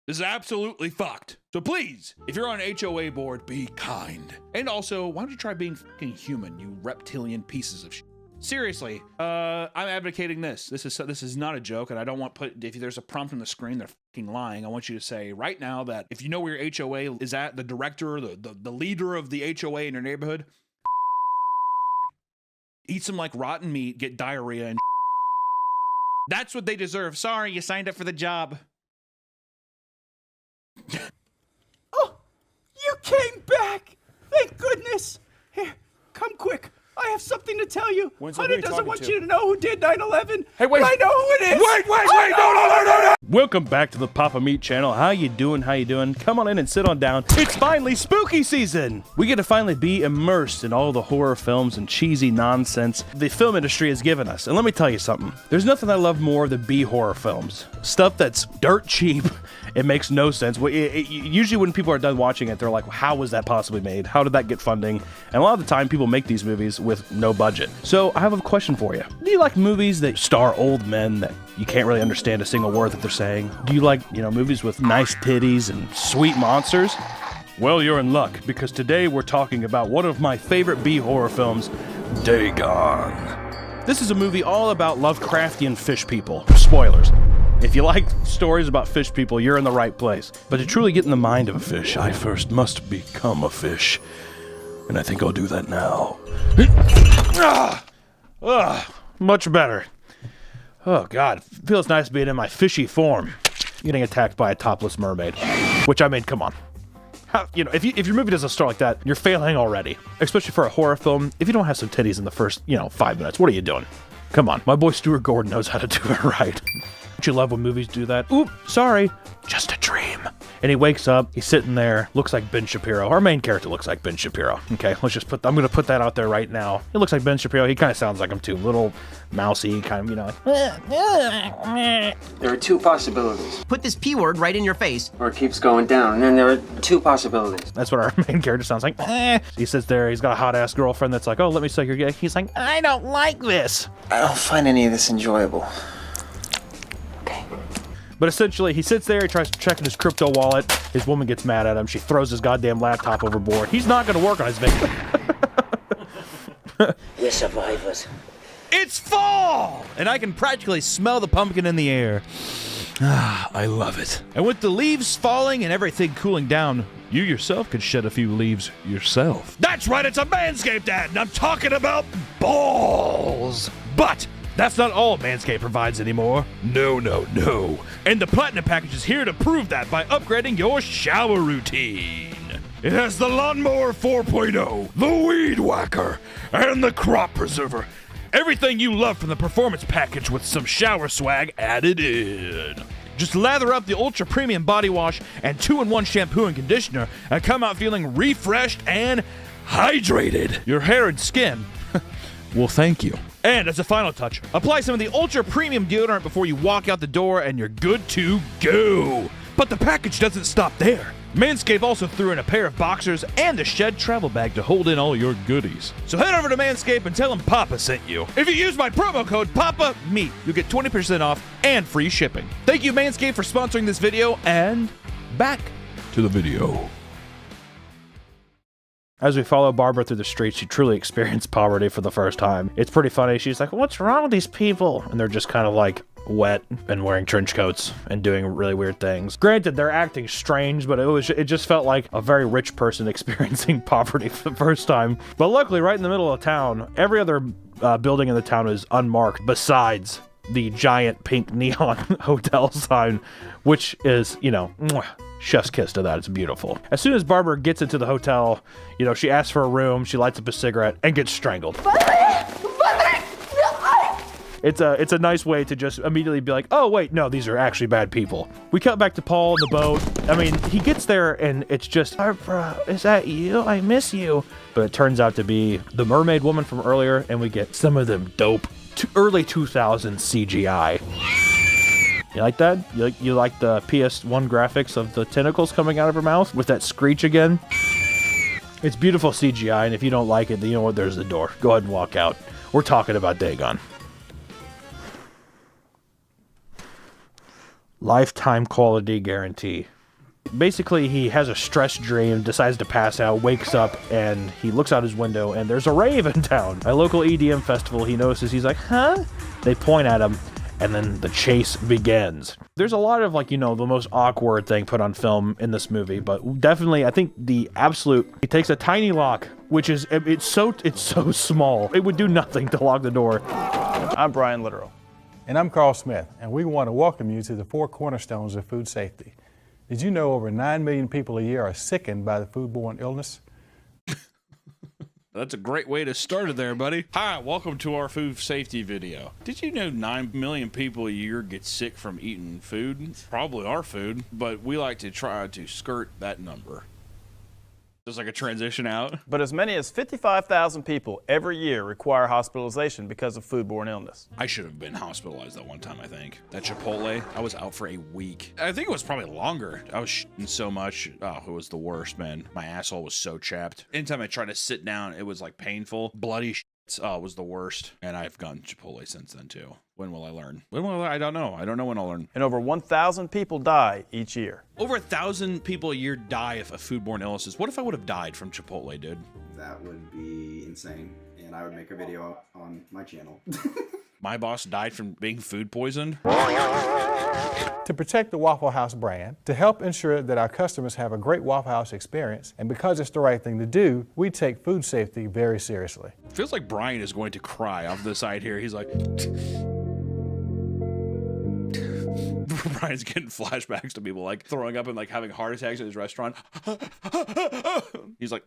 This is absolutely fucked. So please, if you're on an HOA board, be kind. And also, why don't you try being fucking human, you reptilian pieces of shit. Seriously, I'm advocating this. This is not a joke, and I don't want if there's a prompt on the screen, they're fucking lying. I want you to say right now that if you know where your HOA is at, the director, the leader of the HOA in your neighborhood, eat some like rotten meat, get diarrhea, and that's what they deserve. Sorry, you signed up for the job. Oh, you came back! Thank goodness! Here, come quick. I have something to tell you. Hunter doesn't want you to know who did 9/11. Hey, wait. But I know who it is. Wait, no. Welcome back to the Papa Meat channel. How you doing? How you doing? Come on in and sit on down. It's finally spooky season! We get to finally be immersed in all the horror films and cheesy nonsense the film industry has given us. And let me tell you something. There's nothing I love more than B-horror films. Stuff that's dirt cheap. It makes no sense. Usually when people are done watching it, they're like, how was that possibly made? How did that get funding? And a lot of the time, people make these movies with no budget. So I have a question for you. Do you like movies that star old men that you can't really understand a single word that they're saying? Do you like, movies with nice titties and sweet monsters? Well, you're in luck, because today we're talking about one of my favorite B-horror films, Dagon. This is a movie all about Lovecraftian fish people. Spoilers. If you like stories about fish people, you're in the right place. But to truly get in the mind of a fish, I first must become a fish. And I think I'll do that now. Much better. Oh, God. It feels nice being in my fishy form. Getting attacked by a topless mermaid. Which, I mean, come on. If your movie doesn't start like that, you're failing already. Especially for a horror film. If you don't have some titties in the first, 5 minutes, what are you doing? Come on. My boy Stuart Gordon knows how to do it right. Don't you love when movies do that? Oop, sorry. Just a dream. And he wakes up, he's sitting there, looks like Ben Shapiro. Our main character looks like Ben Shapiro. Okay, I'm going to put that out there right now. He looks like Ben Shapiro. He kind of sounds like him too. Little mousy, kind of, There are two possibilities. Put this P word right in your face. Or it keeps going down. And then there are two possibilities. That's what our main character sounds like. He sits there, he's got a hot-ass girlfriend that's like, oh, let me suck your dick. He's like, I don't like this. I don't find any of this enjoyable. But essentially, he sits there, he tries to check in his crypto wallet. His woman gets mad at him. She throws his goddamn laptop overboard. He's not going to work on his victim. We're survivors. It's fall! And I can practically smell the pumpkin in the air. I love it. And with the leaves falling and everything cooling down, you yourself could shed a few leaves yourself. That's right, it's a Manscaped ad, and I'm talking about balls. But that's not all Manscaped provides anymore. No. And the Platinum Package is here to prove that by upgrading your shower routine. It has the Lawnmower 4.0, the Weed Whacker, and the Crop Preserver. Everything you love from the Performance Package with some shower swag added in. Just lather up the Ultra Premium Body Wash and 2-in-1 shampoo and conditioner and come out feeling refreshed and hydrated. Your hair and skin will thank you. And as a final touch, apply some of the Ultra Premium deodorant before you walk out the door and you're good to go. But the package doesn't stop there. Manscaped also threw in a pair of boxers and a Shed travel bag to hold in all your goodies. So head over to Manscaped and tell them Papa sent you. If you use my promo code PAPAMEAT, you'll get 20% off and free shipping. Thank you, Manscaped, for sponsoring this video, and back to the video. As we follow Barbara through the streets, she truly experienced poverty for the first time. It's pretty funny. She's like, what's wrong with these people? And they're just kind of like wet and wearing trench coats and doing really weird things. Granted, they're acting strange, but it just felt like a very rich person experiencing poverty for the first time. But luckily, right in the middle of town, every other building in the town is unmarked besides the giant pink neon hotel sign, which is, chef's kiss to that. It's beautiful. As soon as Barbara gets into the hotel, she asks for a room, she lights up a cigarette, and gets strangled. It's a nice way to just immediately be like, oh, wait, no, these are actually bad people. We cut back to Paul in the boat. I mean, he gets there, and it's just, Barbara, is that you? I miss you. But it turns out to be the mermaid woman from earlier, and we get some of them dope early 2000s CGI. You like that? You like the PS1 graphics of the tentacles coming out of her mouth with that screech again? It's beautiful CGI, and if you don't like it, then you know what? There's the door. Go ahead and walk out. We're talking about Dagon. Lifetime quality guarantee. Basically, he has a stress dream, decides to pass out, wakes up, and he looks out his window, and there's a rave in town. A local EDM festival he notices. He's like, huh? They point at him, and then the chase begins. There's a lot of, the most awkward thing put on film in this movie, but definitely, I think he takes a tiny lock, which is, it's so small. It would do nothing to lock the door. I'm Brian Littrell. And I'm Carl Smith, and we want to welcome you to the 4 cornerstones of food safety. Did you know over 9 million people a year are sickened by the foodborne illness? That's a great way to start it there, buddy. Hi, welcome to our food safety video. Did you know 9 million people a year get sick from eating food? Probably our food, but we like to try to skirt that number. Just like a transition out. But as many as 55,000 people every year require hospitalization because of foodborne illness. I should have been hospitalized that one time, I think. That Chipotle, I was out for a week. I think it was probably longer. I was shitting so much. Oh, it was the worst, man. My asshole was so chapped. Anytime I tried to sit down, it was like painful. Bloody shit. Oh, it was the worst. And I've gone Chipotle since then too. When will I learn? When will I don't know. I don't know when I'll learn. And over 1,000 people die each year. Over 1,000 people a year die of foodborne illnesses. What if I would have died from Chipotle, dude? That would be insane. And I would make a video on my channel. My boss died from being food poisoned. To protect the Waffle House brand, to help ensure that our customers have a great Waffle House experience, and because it's the right thing to do, we take food safety very seriously. Feels like Brian is going to cry off the side here. He's like... Brian's getting flashbacks to people like throwing up and like having heart attacks at his restaurant. He's like...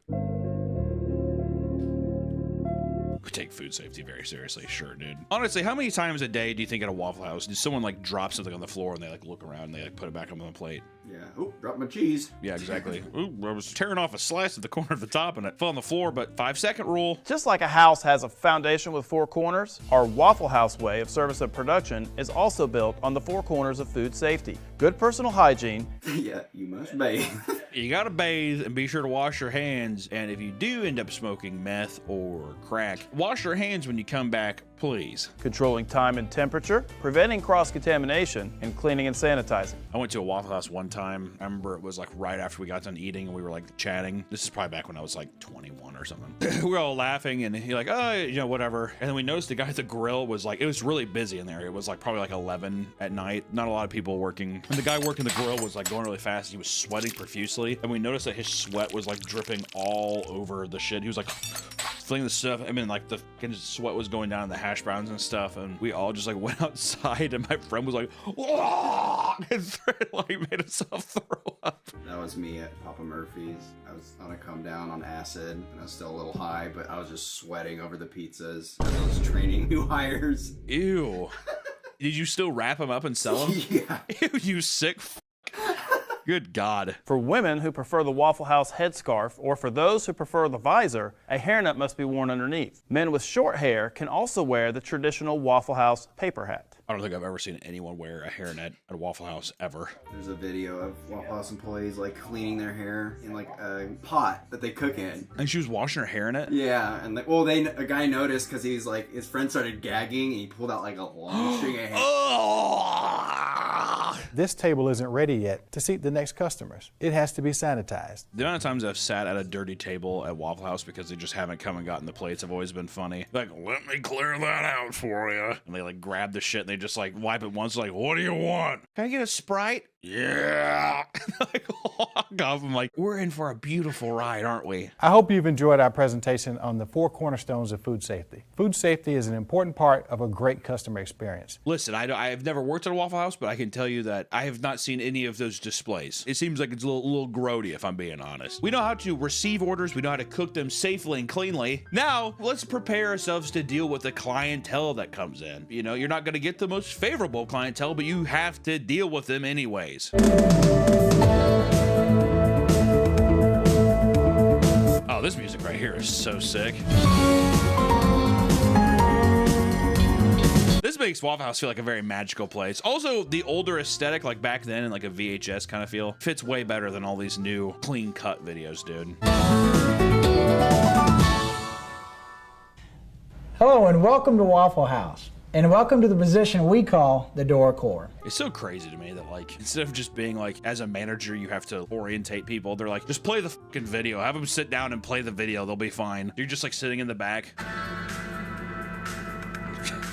We take food safety very seriously, sure, dude. Honestly, how many times a day do you think at a Waffle House does someone like drop something on the floor and they like look around and they like put it back on the plate? Yeah. Oh, dropped my cheese. Yeah, exactly. Ooh, I was tearing off a slice at the corner of the top and it fell on the floor, but 5-second rule. Just like a house has a foundation with 4 corners, our Waffle House way of service and production is also built on the 4 corners of food safety. Good personal hygiene. Yeah, you must bathe. You gotta bathe and be sure to wash your hands. And if you do end up smoking meth or crack, wash your hands when you come back, please. Controlling time and temperature, preventing cross-contamination, and cleaning and sanitizing. I went to a Waffle House one time. I remember it was like right after we got done eating and we were like chatting. This is probably back when I was like 21 or something. We were all laughing and he like, oh, you know, whatever. And then we noticed the guy at the grill was like, it was really busy in there. It was like probably like 11 at night. Not a lot of people working. And the guy working the grill was like going really fast. He was sweating profusely. And we noticed that his sweat was like dripping all over the shit. He was like flinging the stuff. I mean, like the sweat was going down in the hash browns and stuff. And we all just like went outside and my friend was like, whoa! And like made himself throw up. That was me at Papa Murphy's. I was on a come down on acid and I was still a little high, but I was just sweating over the pizzas as I was training new hires. Ew. Did you still wrap them up and sell them? Yeah. Ew, you sick f***. Good God. For women who prefer the Waffle House headscarf, or for those who prefer the visor, a hairnet must be worn underneath. Men with short hair can also wear the traditional Waffle House paper hat. I don't think I've ever seen anyone wear a hairnet at a Waffle House ever. There's a video of Waffle House employees like cleaning their hair in like a pot that they cook in. And she was washing her hair in it? Yeah, and a guy noticed because he's like, his friend started gagging and he pulled out like a long string of hair. This table isn't ready yet to seat the next customers. It has to be sanitized. The amount of times I've sat at a dirty table at Waffle House because they just haven't come and gotten the plates have always been funny. Like, let me clear that out for you. And they like grab the shit and they just like wipe it once, like, what do you want? Can I get a Sprite? Yeah. Like, walk off. I'm like, we're in for a beautiful ride, aren't we? I hope you've enjoyed our presentation on the 4 cornerstones of food safety. Food safety is an important part of a great customer experience. Listen, I have never worked at a Waffle House, but I can tell you that I have not seen any of those displays. It seems like it's a little grody, if I'm being honest. We know how to receive orders. We know how to cook them safely and cleanly. Now, let's prepare ourselves to deal with the clientele that comes in. You know, you're not going to get the most favorable clientele, but you have to deal with them anyways. Oh, this music right here is so sick. This makes Waffle House feel like a very magical place. Also, the older aesthetic, like back then in like a VHS kind of feel, fits way better than all these new clean cut videos, dude. Hello and welcome to Waffle House. And welcome to the position we call the Dorcor. It's so crazy to me that like, instead of just being like, as a manager, you have to orientate people. They're like, just play the fucking video. Have them sit down and play the video. They'll be fine. You're just like sitting in the back.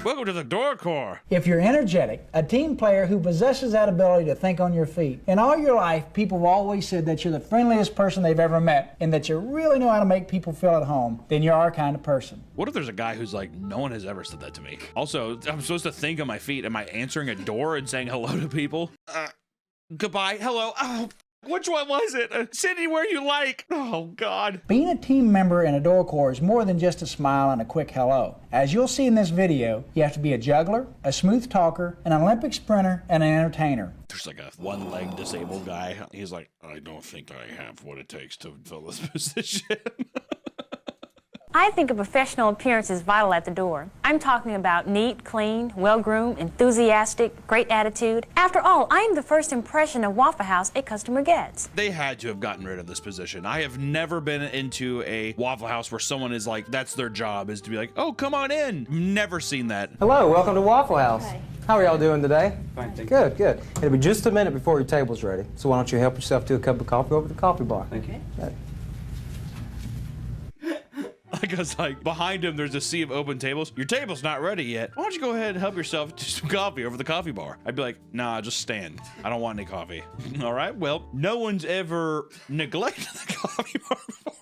Welcome to the Dorcor. If you're energetic, a team player who possesses that ability to think on your feet, in all your life, people have always said that you're the friendliest person they've ever met and that you really know how to make people feel at home, then you're our kind of person. What if there's a guy who's like, no one has ever said that to me? Also, I'm supposed to think on my feet. Am I answering a door and saying hello to people? Goodbye. Hello. Oh, Which one was it? Sit anywhere you like. Oh, God. Being a team member in a door corps is more than just a smile and a quick hello. As you'll see in this video, you have to be a juggler, a smooth talker, an Olympic sprinter, and an entertainer. There's like a one-leg disabled guy. He's like, I don't think I have what it takes to fill this position. I think a professional appearance is vital at the door. I'm talking about neat, clean, well-groomed, enthusiastic, great attitude. After all, I'm the first impression of Waffle House a customer gets. They had to have gotten rid of this position. I have never been into a Waffle House where someone is like, that's their job, is to be like, oh, come on in. Never seen that. Hello, welcome to Waffle House. Hi. How are y'all doing today? Fine, thank you. Good, good. It'll be just a minute before your table's ready. So why don't you help yourself to a cup of coffee over at the coffee bar? Thank you. Because like behind him, there's a sea of open tables. Your table's not ready yet. Why don't you go ahead and help yourself to some coffee over the coffee bar? I'd be like, nah, just stand. I don't want any coffee. All right, well, no one's ever neglected the coffee bar before.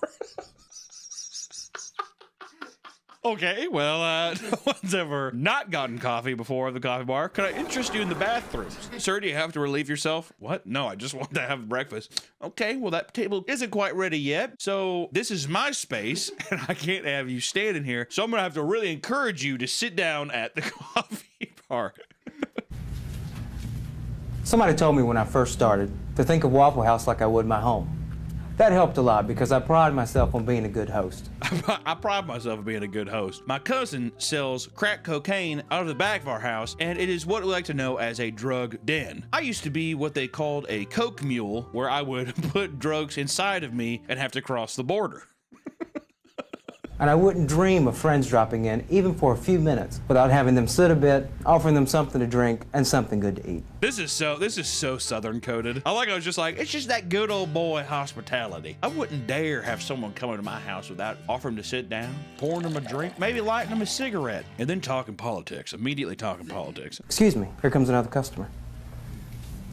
Okay, well, no one's ever not gotten coffee before at the coffee bar. Can I interest you in the bathrooms? Sir, do you have to relieve yourself? What? No, I just want to have breakfast. Okay, well, that table isn't quite ready yet. So this is my space, and I can't have you standing here. So I'm going to have to really encourage you to sit down at the coffee bar. Somebody told me when I first started to think of Waffle House like I would my home. That helped a lot because I pride myself on being a good host. I pride myself on being a good host. My cousin sells crack cocaine out of the back of our house, and it is what we like to know as a drug den. I used to be what they called a coke mule, where I would put drugs inside of me and have to cross the border. And I wouldn't dream of friends dropping in, even for a few minutes, without having them sit a bit, offering them something to drink, and something good to eat. This is so Southern coded. I was just like, it's just that good old boy hospitality. I wouldn't dare have someone come into my house without offering to sit down, pouring them a drink, maybe lighting them a cigarette, and then talking politics, immediately talking politics. Excuse me, here comes another customer.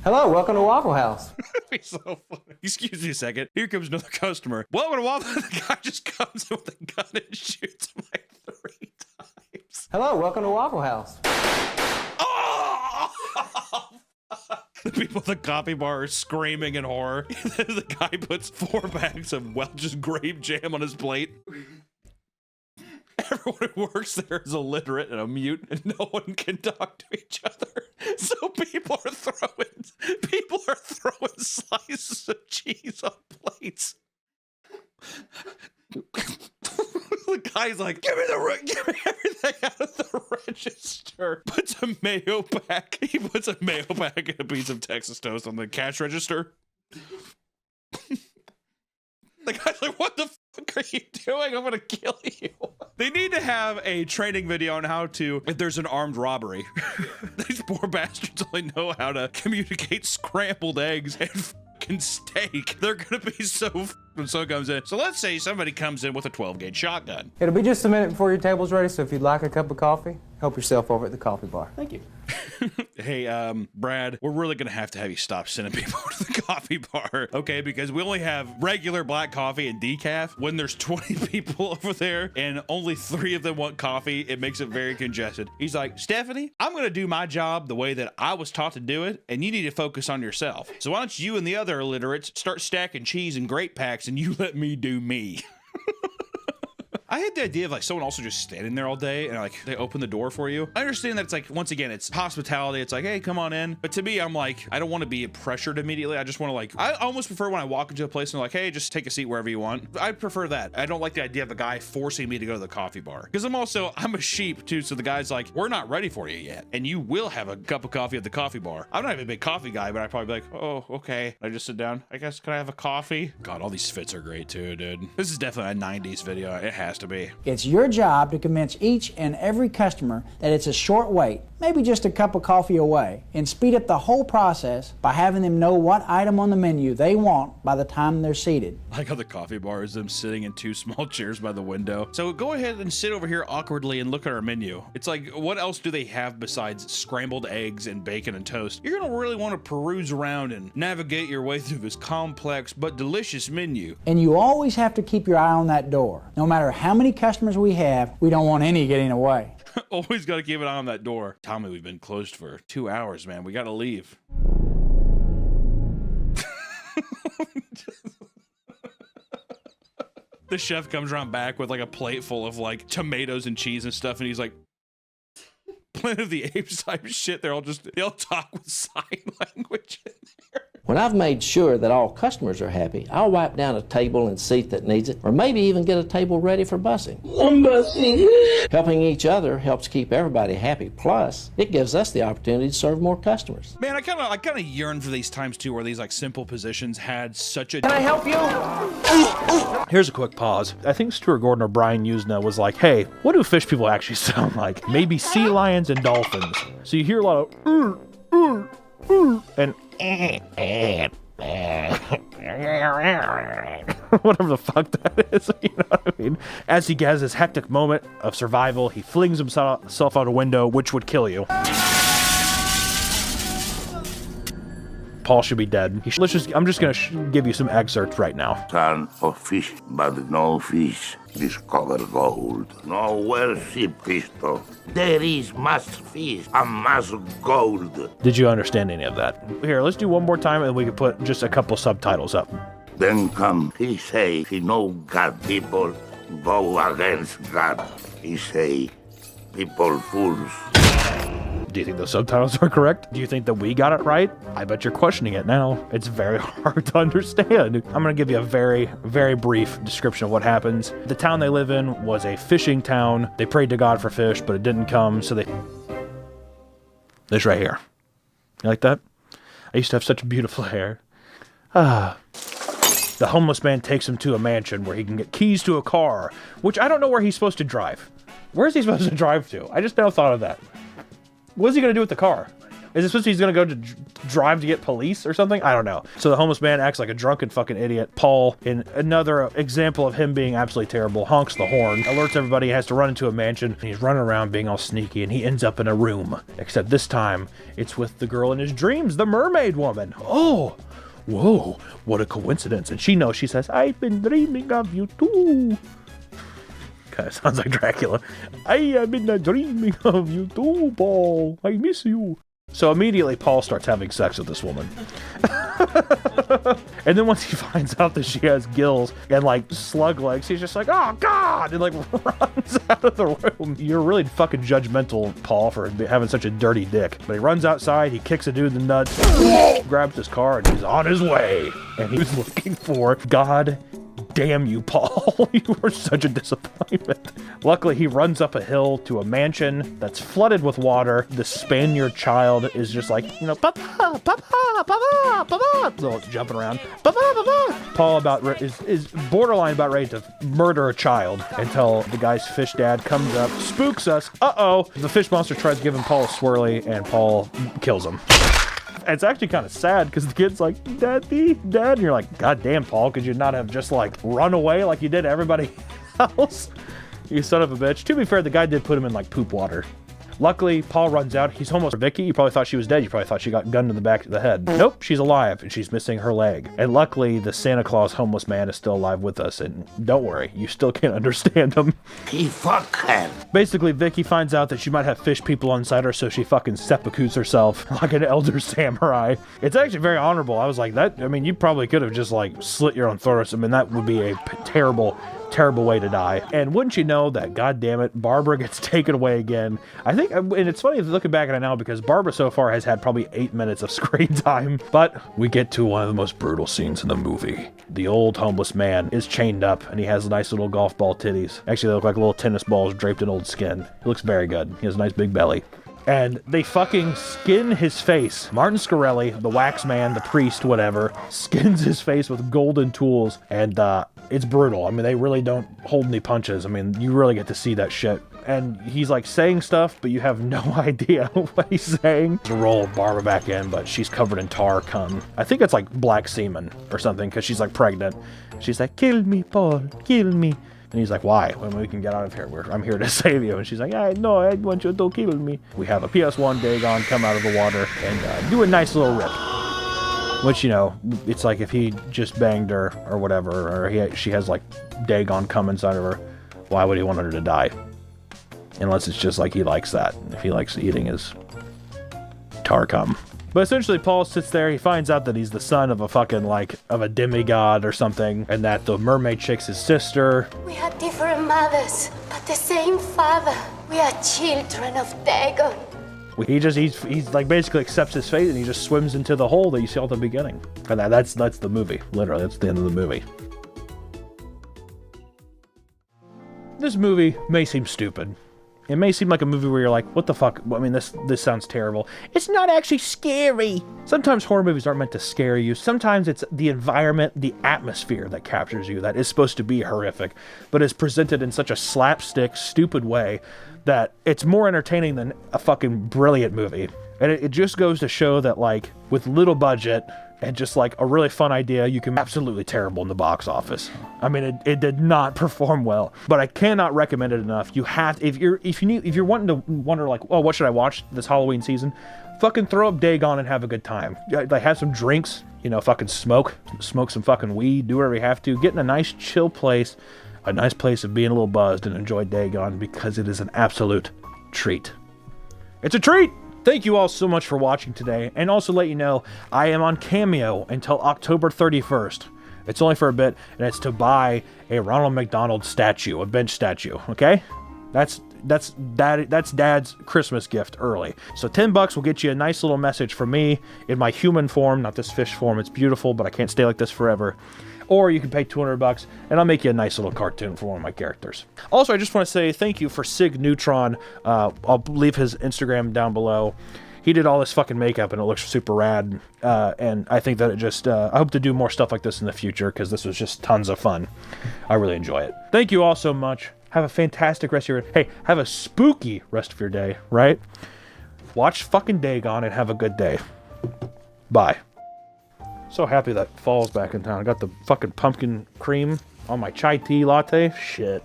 Hello, welcome to Waffle House. It's so funny. Excuse me a second. Here comes another customer. Welcome to Waffle. The guy just comes in with a gun and shoots him like 3 times. Hello, welcome to Waffle House. Oh! The people at the coffee bar are screaming in horror. The guy puts 4 bags of Welch's grape jam on his plate. Everyone who works there is illiterate and a mute, and no one can talk to each other. So people are throwing slices of cheese on plates. The guy's like, give me everything out of the register. Puts a mayo pack. He puts a mayo pack and a piece of Texas toast on the cash register. The guy's like, what the fuck are you doing? I'm gonna kill you. They need to have a training video on how to, if there's an armed robbery. These poor bastards only know how to communicate scrambled eggs and fucking steak. They're gonna be so when someone comes in. So let's say somebody comes in with a 12-gauge shotgun. It'll be just a minute before your table's ready, so if you'd like a cup of coffee, help yourself over at the coffee bar. Thank you. Hey, Brad, we're really gonna have you stop sending people to the coffee bar, okay? Because we only have regular black coffee and decaf. When there's 20 people over there and only 3 of them want coffee, it makes it very congested. He's like, Stephanie, I'm gonna do my job the way that I was taught to do it, and you need to focus on yourself. So why don't you and the other illiterates start stacking cheese in grape packs and you let me do me. I had the idea of like someone also just standing there all day and like they open the door for you. I understand that it's like, once again, it's hospitality. It's like, hey, come on in. But to me, I'm like, I don't want to be pressured immediately. I just want to like, I almost prefer when I walk into a place and they're like, hey, just take a seat wherever you want. I prefer that. I don't like the idea of a guy forcing me to go to the coffee bar. Because I'm a sheep too. So the guy's like, we're not ready for you yet. And you will have a cup of coffee at the coffee bar. I'm not even a big coffee guy, but I'd probably be like, oh, okay. I just sit down. I guess, can I have a coffee? God, all these fits are great too, dude. This is definitely a 90s video. It has to be. It's your job to convince each and every customer that it's a short wait, maybe just a cup of coffee away, and speed up the whole process by having them know what item on the menu they want by the time they're seated. Like how the coffee bar is them sitting in 2 small chairs by the window. So go ahead and sit over here awkwardly and look at our menu. It's like, what else do they have besides scrambled eggs and bacon and toast? You're gonna really want to peruse around and navigate your way through this complex but delicious menu. And you always have to keep your eye on that door. No matter how many customers we have, we don't want any getting away. Always got to keep an eye on that door. Tommy, we've been closed for 2 hours, man. We got to leave. The chef comes around back with like a plate full of like tomatoes and cheese and stuff, and he's like, Planet of the Apes type shit. They all talk with sign language in there. When I've made sure that all customers are happy, I'll wipe down a table and seat that needs it, or maybe even get a table ready for busing. I'm busing. Helping each other helps keep everybody happy. Plus, it gives us the opportunity to serve more customers. Man, I kind of yearn for these times too, where these like simple positions had such a. Can I help you? Here's a quick pause. I think Stuart Gordon or Brian Usna was like, hey, what do fish people actually sound like? Maybe sea lions and dolphins. So you hear a lot of and whatever the fuck that is, you know what I mean? As he has this hectic moment of survival, he flings himself out a window, which would kill you. Paul should be dead. I'm just gonna give you some excerpts right now. Son of fish, but no fish discover gold. No worship pistol. There is much fish and much gold. Did you understand any of that? Here, let's do one more time and we can put just a couple subtitles up. Then come, he say, he know God people go against God. He say, people fools. Do you think the subtitles are correct? Do you think that we got it right? I bet you're questioning it now. It's very hard to understand. I'm gonna give you a very, very brief description of what happens. The town they live in was a fishing town. They prayed to God for fish, but it didn't come, so this right here. You like that? I used to have such beautiful hair. The homeless man takes him to a mansion where he can get keys to a car, which I don't know where he's supposed to drive. Where's he supposed to drive to? I just now thought of that. What is he going to do with the car? Is it supposed to he's going to go to drive to get police or something? I don't know. So the homeless man acts like a drunken fucking idiot. Paul, in another example of him being absolutely terrible, honks the horn, alerts everybody he has to run into a mansion, and he's running around being all sneaky, and he ends up in a room. Except this time, it's with the girl in his dreams, the mermaid woman. Oh, whoa, what a coincidence. And she knows, she says, I've been dreaming of you too. Kind of sounds like Dracula. I have been dreaming of you too, Paul. I miss you. So immediately Paul starts having sex with this woman. And then once he finds out that she has gills and like slug legs, he's just like, oh God, and like runs out of the room. You're really fucking judgmental, Paul, for having such a dirty dick. But he runs outside, he kicks a dude in the nuts, grabs his car, and he's on his way. And he's looking for God. Damn you, Paul. You were such a disappointment. Luckily, he runs up a hill to a mansion that's flooded with water. The Spaniard child is just like, you know, papa, papa, papa, papa. So it's jumping around. Papa, papa. Paul is borderline about ready to murder a child until the guy's fish dad comes up, spooks us. Uh-oh. The fish monster tries giving Paul a swirly, and Paul kills him. It's actually kind of sad because the kid's like, Daddy, Dad. And you're like, God damn, Paul, could you not have just like run away like you did everybody else? You son of a bitch. To be fair, the guy did put him in like poop water. Luckily, Paul runs out. He's almost Vicky. You probably thought she was dead. You probably thought she got gunned in the back of the head. Nope, she's alive, and she's missing her leg. And luckily, the Santa Claus homeless man is still alive with us, and don't worry, you still can't understand him. He fuck her. Basically, Vicky finds out that she might have fish people inside her, so she fucking seppukus herself like an elder samurai. It's actually very honorable. I was like, you probably could have just like slit your own throat. I mean, that would be a terrible way to die. And wouldn't you know that, God damn it, Barbara gets taken away again. I think, and it's funny looking back at it now because Barbara so far has had probably 8 minutes of screen time. But we get to one of the most brutal scenes in the movie. The old homeless man is chained up and he has nice little golf ball titties. Actually, they look like little tennis balls draped in old skin. He looks very good. He has a nice big belly. And they fucking skin his face. Martin Scarelli, the wax man, the priest, whatever, skins his face with golden tools. And it's brutal. I mean, they really don't hold any punches. I mean, you really get to see that shit. And he's like saying stuff, but you have no idea what he's saying. To roll Barbara back in, but she's covered in tar cum. I think it's like black semen or something, because she's like pregnant. She's like, kill me, Paul, kill me. And he's like, why? When we can get out of here. I'm here to save you. And she's like, no, I want you to kill me. We have a PS1 Dagon come out of the water and do a nice little rip. Which, you know, it's like if he just banged her or whatever, or she has like Dagon come inside of her, why would he want her to die? Unless it's just like he likes that. If he likes eating his tar cum. But essentially, Paul sits there, he finds out that he's the son of a fucking, like, of a demigod or something, and that the mermaid chick's his sister. We are different mothers, but the same father. We are children of Dagon. He's like basically accepts his fate and he just swims into the hole that you see at the beginning. And that's the movie. Literally, that's the end of the movie. This movie may seem stupid. It may seem like a movie where you're like, what the fuck? I mean, this sounds terrible. It's not actually scary. Sometimes horror movies aren't meant to scare you. Sometimes it's the environment, the atmosphere that captures you that is supposed to be horrific, but is presented in such a slapstick, stupid way that it's more entertaining than a fucking brilliant movie. And it just goes to show that, like, with little budget and just like a really fun idea, you can be absolutely terrible in the box office. I mean, it did not perform well, but I cannot recommend it enough. You have, if you're wanting to wonder like, oh, what should I watch this Halloween season? Fucking throw up Dagon and have a good time. Like, have some drinks, you know, fucking smoke some fucking weed, do whatever you have to. Get in a nice chill place, a nice place of being a little buzzed, and enjoy Dagon because it is an absolute treat. It's a treat! Thank you all so much for watching today, and also let you know, I am on Cameo until October 31st. It's only for a bit, and it's to buy a Ronald McDonald statue, a bench statue, okay? That's Dad's Christmas gift early. So $10 will get you a nice little message from me in my human form, not this fish form. It's beautiful, but I can't stay like this forever. Or you can pay $200 and I'll make you a nice little cartoon for one of my characters. Also, I just want to say thank you for Sig Neutron. I'll leave his Instagram down below. He did all this fucking makeup and it looks super rad. And I think that it just, I hope to do more stuff like this in the future because this was just tons of fun. I really enjoy it. Thank you all so much. Have a fantastic rest of your, hey, have a spooky rest of your day, right? Watch fucking Dagon and have a good day. Bye. So happy that fall's back in town. I got the fucking pumpkin cream on my chai tea latte. Shit.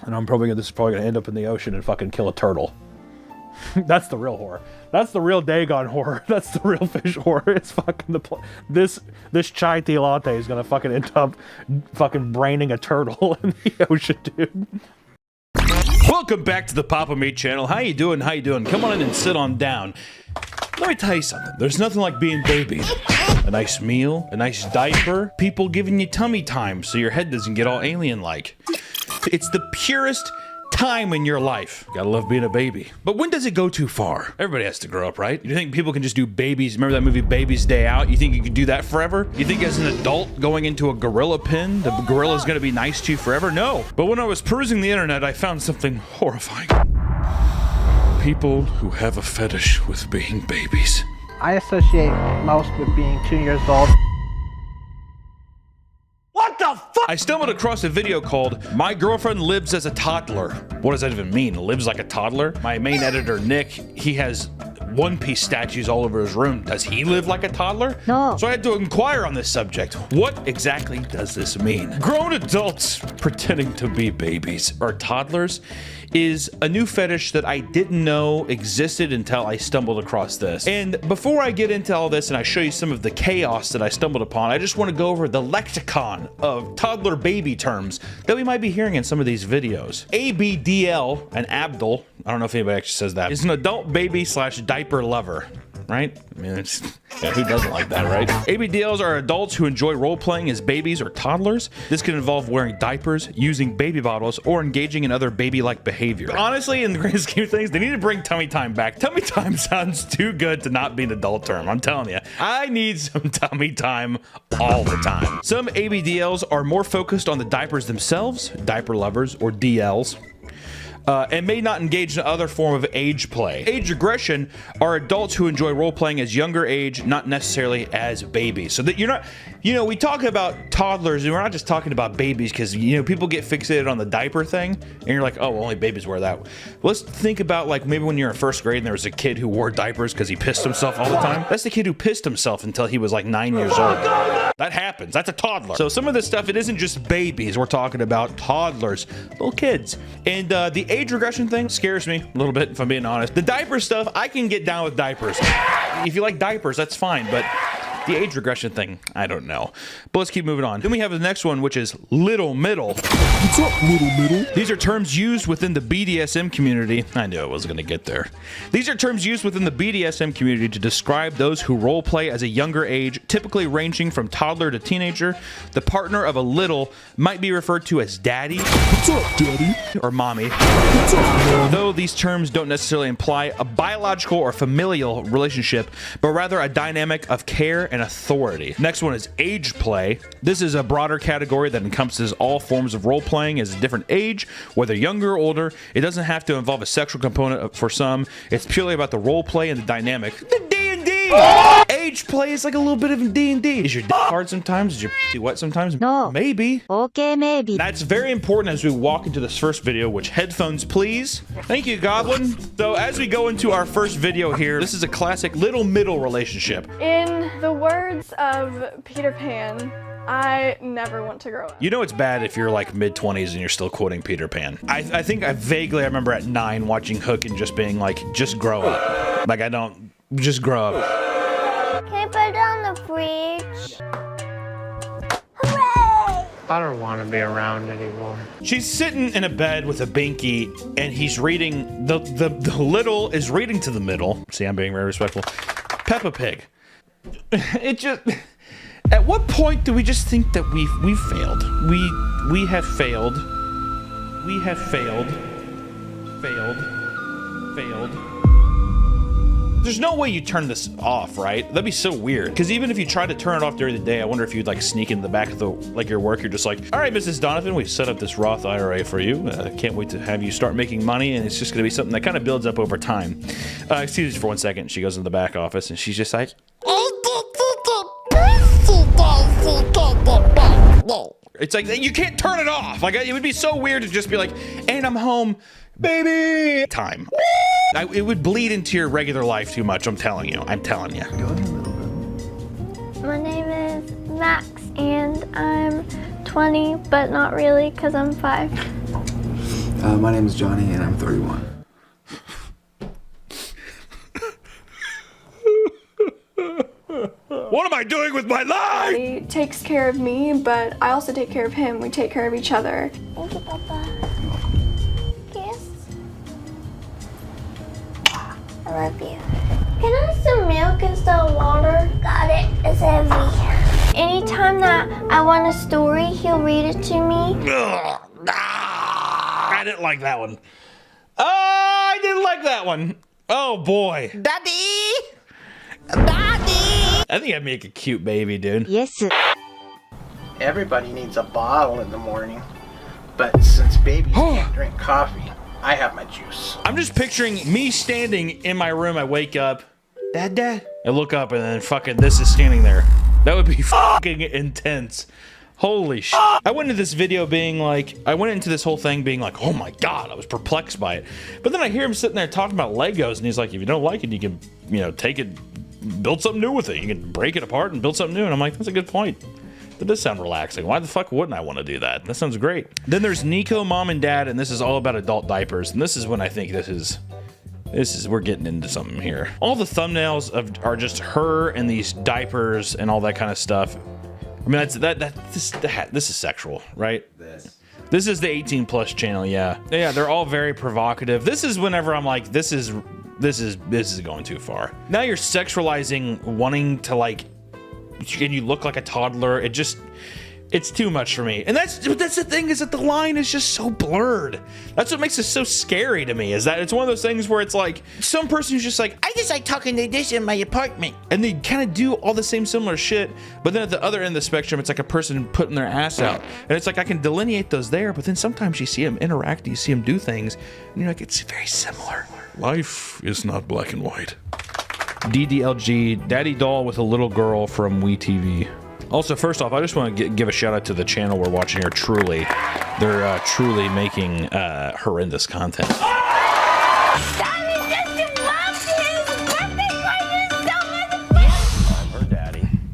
And this is probably gonna end up in the ocean and fucking kill a turtle. That's the real horror. That's the real Dagon horror. That's the real fish horror. It's fucking this chai tea latte is gonna fucking end up fucking braining a turtle in the ocean, dude. Welcome back to the Papa Meat channel. How you doing? How you doing? Come on in and sit on down. Let me tell you something. There's nothing like being babies. A nice meal, a nice diaper, people giving you tummy time so your head doesn't get all alien-like. It's the purest time in your life. Gotta love being a baby. But when does it go too far? Everybody has to grow up, right? You think people can just do babies? Remember that movie Baby's Day Out? You think you could do that forever? You think as an adult going into a gorilla pen, the gorilla's gonna be nice to you forever? No. But when I was perusing the internet, I found something horrifying. People who have a fetish with being babies. I associate most with being 2 years old. What the fuck? I stumbled across a video called My Girlfriend Lives as a Toddler. What does that even mean? Lives like a toddler? My main editor, Nick, he has One Piece statues all over his room. Does he live like a toddler? No. So I had to inquire on this subject. What exactly does this mean? Grown adults pretending to be babies or toddlers is a new fetish that I didn't know existed until I stumbled across this. And before I get into all this and I show you some of the chaos that I stumbled upon, I just want to go over the lexicon of toddler baby terms that we might be hearing in some of these videos. ABDL, and Abdul, I don't know if anybody actually says that, is an adult baby / diaper lover. Right? I mean, it's, yeah, who doesn't like that, right? ABDLs are adults who enjoy role-playing as babies or toddlers. This can involve wearing diapers, using baby bottles, or engaging in other baby-like behavior. Honestly, in the grand scheme of things, they need to bring tummy time back. Tummy time sounds too good to not be an adult term, I'm telling you. I need some tummy time all the time. Some ABDLs are more focused on the diapers themselves, diaper lovers, or DLs. And may not engage in other form of age play. Age regression are adults who enjoy role-playing as younger age, not necessarily as babies. So that you're not, you know, we talk about toddlers and we're not just talking about babies because, you know, people get fixated on the diaper thing and you're like, oh, only babies wear that. Let's think about like maybe when you're in first grade and there was a kid who wore diapers because he pissed himself all the time. That's the kid who pissed himself until he was like 9 years old. That happens. That's a toddler. So some of this stuff, it isn't just babies. We're talking about toddlers, little kids. And the age regression thing scares me a little bit, if I'm being honest. The diaper stuff, I can get down with diapers. If you like diapers, that's fine, but The age regression thing, I don't know. But let's keep moving on. Then we have the next one, which is little middle. What's up, little middle? These are terms used within the BDSM community. I knew I wasn't going to get there. These are terms used within the BDSM community to describe those who role play as a younger age, typically ranging from toddler to teenager. The partner of a little might be referred to as daddy. What's up, daddy? Or mommy. What's up? Though these terms don't necessarily imply a biological or familial relationship, but rather a dynamic of care and authority. Next one is age play. This is a broader category that encompasses all forms of role playing as a different age, whether younger or older. It doesn't have to involve a sexual component for some. It's purely about the role play and the dynamic. The D&D! Age play is like a little bit of D&D. Is your dick hard sometimes? Is your pussy wet sometimes? No. Maybe. Okay, maybe. That's very important as we walk into this first video, which headphones please. Thank you, Goblin. So as we go into our first video here, this is a classic little middle relationship. In the words of Peter Pan, I never want to grow up. You know it's bad if you're like mid-20s and you're still quoting Peter Pan. I think I vaguely remember at 9 watching Hook and just being like, just grow up. Like just grow up. Can I put it on the fridge? I don't want to be around anymore. She's sitting in a bed with a binky and he's reading, the little is reading to the middle. See, I'm being very respectful. Peppa Pig. It just... At what point do we just think that we've failed? We have failed. We have failed. Failed. There's no way you turn this off, right? That'd be so weird. Because even if you try to turn it off during the day, I wonder if you'd like sneak in the back of your work. You're just like, all right, Mrs. Donovan, we've set up this Roth IRA for you. Can't wait to have you start making money. And it's just going to be something that kind of builds up over time. Excuse me for 1 second. She goes into the back office and she's just like, it's like, you can't turn it off. Like, it would be so weird to just be like, and I'm home, baby. Time. It would bleed into your regular life too much, I'm telling you. I'm telling you. My name is Max, and I'm 20, but not really, because I'm 5. My name is Johnny, and I'm 31. What am I doing with my life? He takes care of me, but I also take care of him. We take care of each other. Thank you, Papa. Kiss. I love you. Can I have some milk instead of water? Got it. It's heavy. Anytime that I want a story, he'll read it to me. I didn't like that one. I didn't like that one. Oh, boy. Daddy! I think I'd make a cute baby, dude. Yes, sir. Everybody needs a bottle in the morning, but since babies can't drink coffee, I have my juice. I'm just picturing me standing in my room. I wake up, Dad. I look up and then fucking this is standing there. That would be fucking intense. Holy shit. I went into this video being like, I went into this whole thing being like, oh my God, I was perplexed by it. But then I hear him sitting there talking about Legos and he's like, if you don't like it, you can, take it, build something new with it. You can break it apart and build something new. And I'm like, that's a good point. That does sound relaxing. Why the fuck wouldn't I want to do that? That sounds great. Then there's Nico, Mom and Dad, and this is all about adult diapers. And this is when I think this is we're getting into something here. All the thumbnails are just her and these diapers and all that kind of stuff. I mean, this is sexual, right? This is the 18 plus channel, yeah. Yeah, they're all very provocative. This is whenever I'm like, this is going too far. Now you're sexualizing wanting to like, and you look like a toddler. It's too much for me. And that's the thing, is that the line is just so blurred. That's what makes it so scary to me, is that it's one of those things where it's like some person who's just like, I just like talking to this in my apartment. And they kind of do all the same similar shit. But then at the other end of the spectrum, it's like a person putting their ass out. And it's like, I can delineate those there, but then sometimes you see them interact, you see them do things, and you're like, it's very similar. Life is not black and white. DDLG, Daddy Doll with a little girl from WeTV. Also, first off, I just want to give a shout out to the channel we're watching here, Truly. They're truly making horrendous content.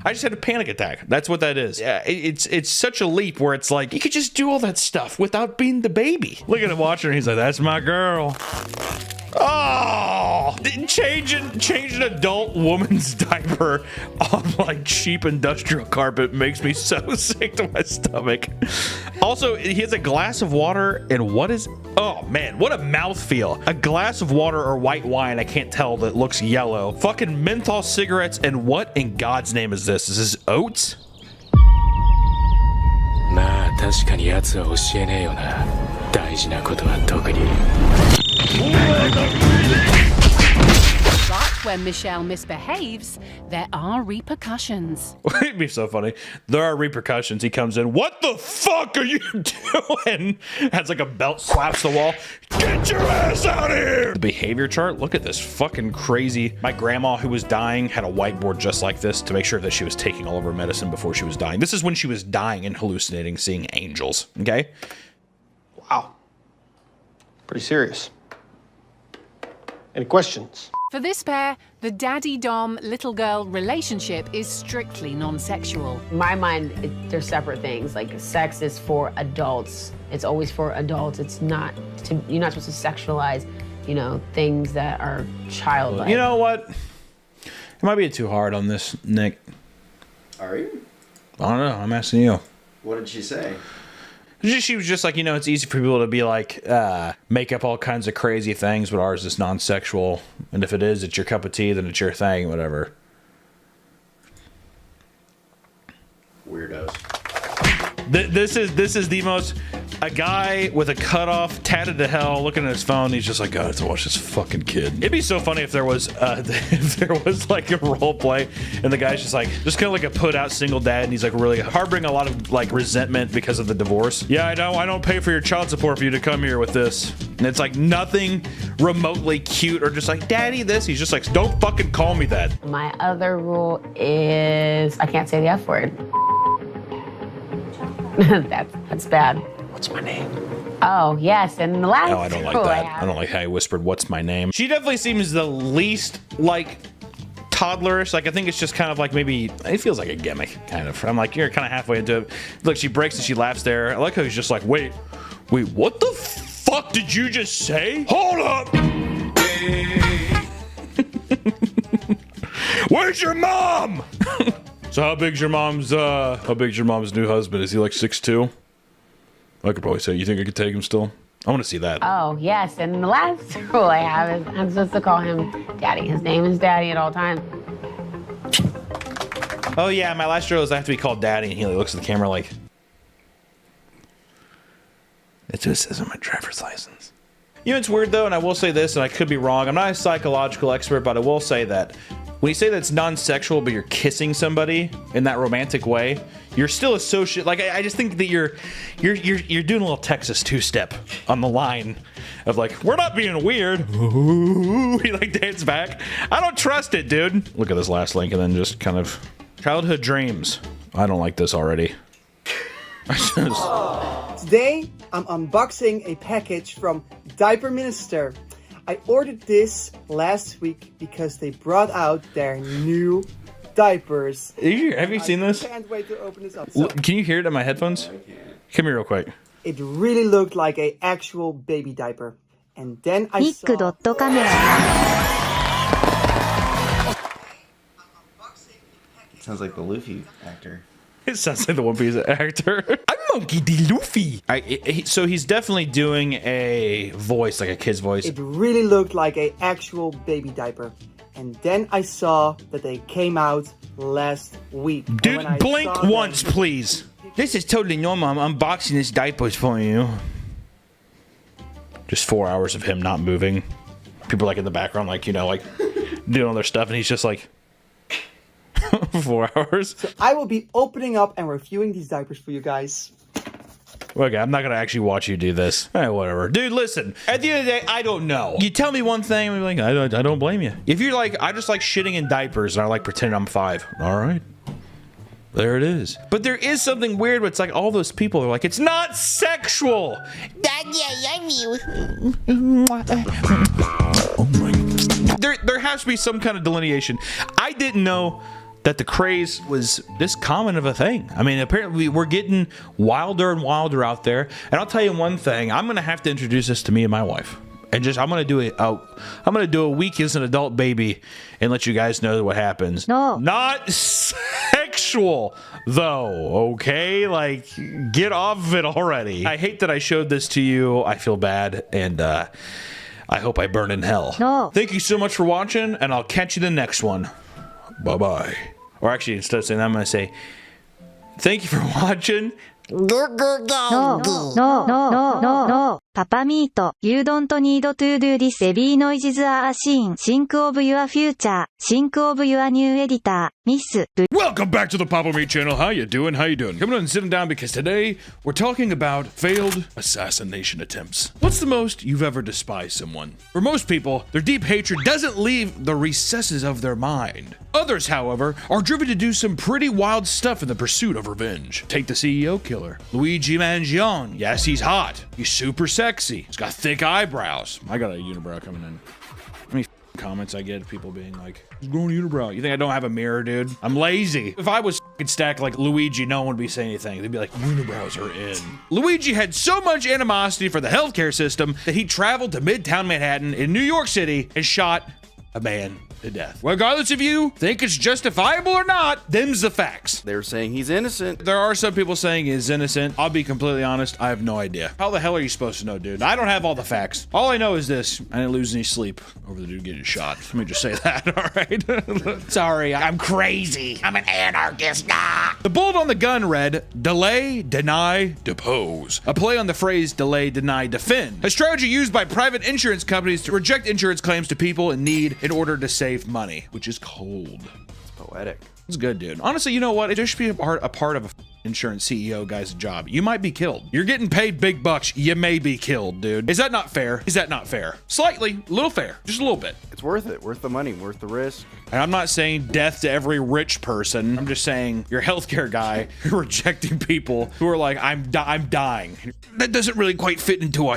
I just had a panic attack. That's what that is. Yeah, it's such a leap where it's like, you could just do all that stuff without being the baby. Look at him watching her. He's like, that's my girl. Oh! all. Change an adult woman's diaper on like cheap industrial carpet makes me so sick to my stomach. Also, he has a glass of water and what is, oh man, what a mouthfeel. A glass of water or white wine, I can't tell, that looks yellow. Fucking menthol cigarettes, and what in God's name is this? Is this oats? まあ確かに奴は教えねえよな。大事なことは特に。But when Michelle misbehaves, there are repercussions. It'd be so funny. There are repercussions. He comes in. What the fuck are you doing? Has like a belt, slaps the wall. Get your ass out of here! The behavior chart. Look at this fucking crazy. My grandma, who was dying, had a whiteboard just like this to make sure that she was taking all of her medicine before she was dying. This is when she was dying and hallucinating, seeing angels. Okay? Wow. Pretty serious. Any questions? For this pair, the daddy-dom little girl relationship is strictly non-sexual. In my mind, they're separate things. Like sex is for adults. It's always for adults. It's not, you're not supposed to sexualize, you know, things that are childlike. You know what? It might be too hard on this, Nick. Are you? I don't know. I'm asking you. What did she say? She was just like, you know, it's easy for people to be like, make up all kinds of crazy things, but ours is non-sexual. And if it is, it's your cup of tea, then it's your thing, whatever. Weirdos. This is the most, a guy with a cutoff, tatted to hell, looking at his phone. He's just like, God, I have to watch this fucking kid. It'd be so funny if there was like a role play, and the guy's just kind of like a put out single dad, and he's like really harboring a lot of like resentment because of the divorce. Yeah, I don't pay for your child support for you to come here with this. And it's like nothing remotely cute or just like, Daddy, this. He's just like, don't fucking call me that. My other rule is I can't say the F word. That's bad. What's my name? Oh, yes, and the last No, I don't like that. I don't like how he whispered, what's my name? She definitely seems the least, like, toddlerish. Like, I think it's just kind of like maybe, it feels like a gimmick, kind of. I'm like, you're kind of halfway into it. Look, she breaks and she laughs there. I like how he's just like, wait, what the fuck did you just say? Hold up! Where's your mom? So how big's your mom's new husband? Is he like 6'2"? I could probably say, you think I could take him still? I want to see that. Oh, yes, and the last rule I have is I'm supposed to call him Daddy. His name is Daddy at all times. Oh yeah, my last rule is I have to be called Daddy, and he like, looks at the camera like, it just says on my driver's license. You know, it's weird though, and I will say this, and I could be wrong. I'm not a psychological expert, but I will say that when you say that it's non-sexual, but you're kissing somebody in that romantic way, you're still associated. Like I just think that you're doing a little Texas two-step on the line of like, we're not being weird. Ooh, he like dance back. I don't trust it, dude. Look at this last link, and then just kind of childhood dreams. I don't like this already. Today, I'm unboxing a package from Diaper Minister. I ordered this last week because they brought out their new diapers. Have you seen this? I can't wait to open this up. So, can you hear it in my headphones? Come here real quick. it really looked like an actual baby diaper. And then I saw... Sounds like the Luffy actor. It sounds like the One Piece actor. I'm Monkey D. Luffy. So he's definitely doing a voice, like a kid's voice. It really looked like an actual baby diaper. And then I saw that they came out last week. Dude, blink once, please. This is totally normal. I'm unboxing this diapers for you. Just 4 hours of him not moving. People like in the background, like, you know, like doing all their stuff, and he's just like 4 hours. So I will be opening up and reviewing these diapers for you guys. Okay, I'm not gonna actually watch you do this. Whatever. Dude, listen. At the end of the day, I don't know. You tell me one thing, I'm like, I don't blame you. If you're like, I just like shitting in diapers and I like pretending I'm 5. All right. There it is. But there is something weird, but it's like all those people are like, it's not sexual. Daddy, I love you. Oh my. There has to be some kind of delineation. I didn't know that the craze was this common of a thing. I mean, apparently we're getting wilder and wilder out there. And I'll tell you one thing, I'm gonna have to introduce this to me and my wife. And just I'm gonna do a week as an adult baby and let you guys know what happens. No. Not sexual though, okay? Like, get off of it already. I hate that I showed this to you. I feel bad, and I hope I burn in hell. No. Thank you so much for watching, and I'll catch you in the next one. Bye-bye. Or actually, instead of saying that, I'm gonna say, thank you for watching. No, no, no, no, no, no. Papa Meat, you don't need to do this. Baby noises are a scene. Think of your future. Think of your new editor. Miss. Welcome back to the Papa Meat channel. How you doing? How you doing? Coming on and sitting down because today we're talking about failed assassination attempts. What's the most you've ever despised someone? For most people, their deep hatred doesn't leave the recesses of their mind. Others, however, are driven to do some pretty wild stuff in the pursuit of revenge. Take the CEO killer, Luigi Mangione. Yes, he's hot. He's super sexy. He's got thick eyebrows. I got a unibrow coming in. How many comments I get of people being like, he's growing a unibrow. You think I don't have a mirror, dude? I'm lazy. If I was stacked like Luigi, no one would be saying anything. They'd be like, unibrows are in. Luigi had so much animosity for the healthcare system that he traveled to Midtown Manhattan in New York City and shot a man to death. Regardless if you think it's justifiable or not, them's the facts. They're saying he's innocent. There are some people saying he's innocent. I'll be completely honest, I have no idea. How the hell are you supposed to know, dude? I don't have all the facts. All I know is this: I didn't lose any sleep over the dude getting shot. Let me just say that, all right? Sorry, I'm crazy. I'm an anarchist. Nah. The bullet on the gun read, delay, deny, depose. A play on the phrase delay, deny, defend. A strategy used by private insurance companies to reject insurance claims to people in need in order to save money, which is cold. It's poetic. It's good, dude. Honestly, you know what? It just should be a part of a insurance CEO guy's job. You might be killed. You're getting paid big bucks. You may be killed, dude. Is that not fair? Is that not fair? Slightly, a little fair, just a little bit. It's worth it. Worth the money. Worth the risk. And I'm not saying death to every rich person. I'm just saying you're a healthcare guy. You're rejecting people who are like, I'm dying. That doesn't really quite fit into our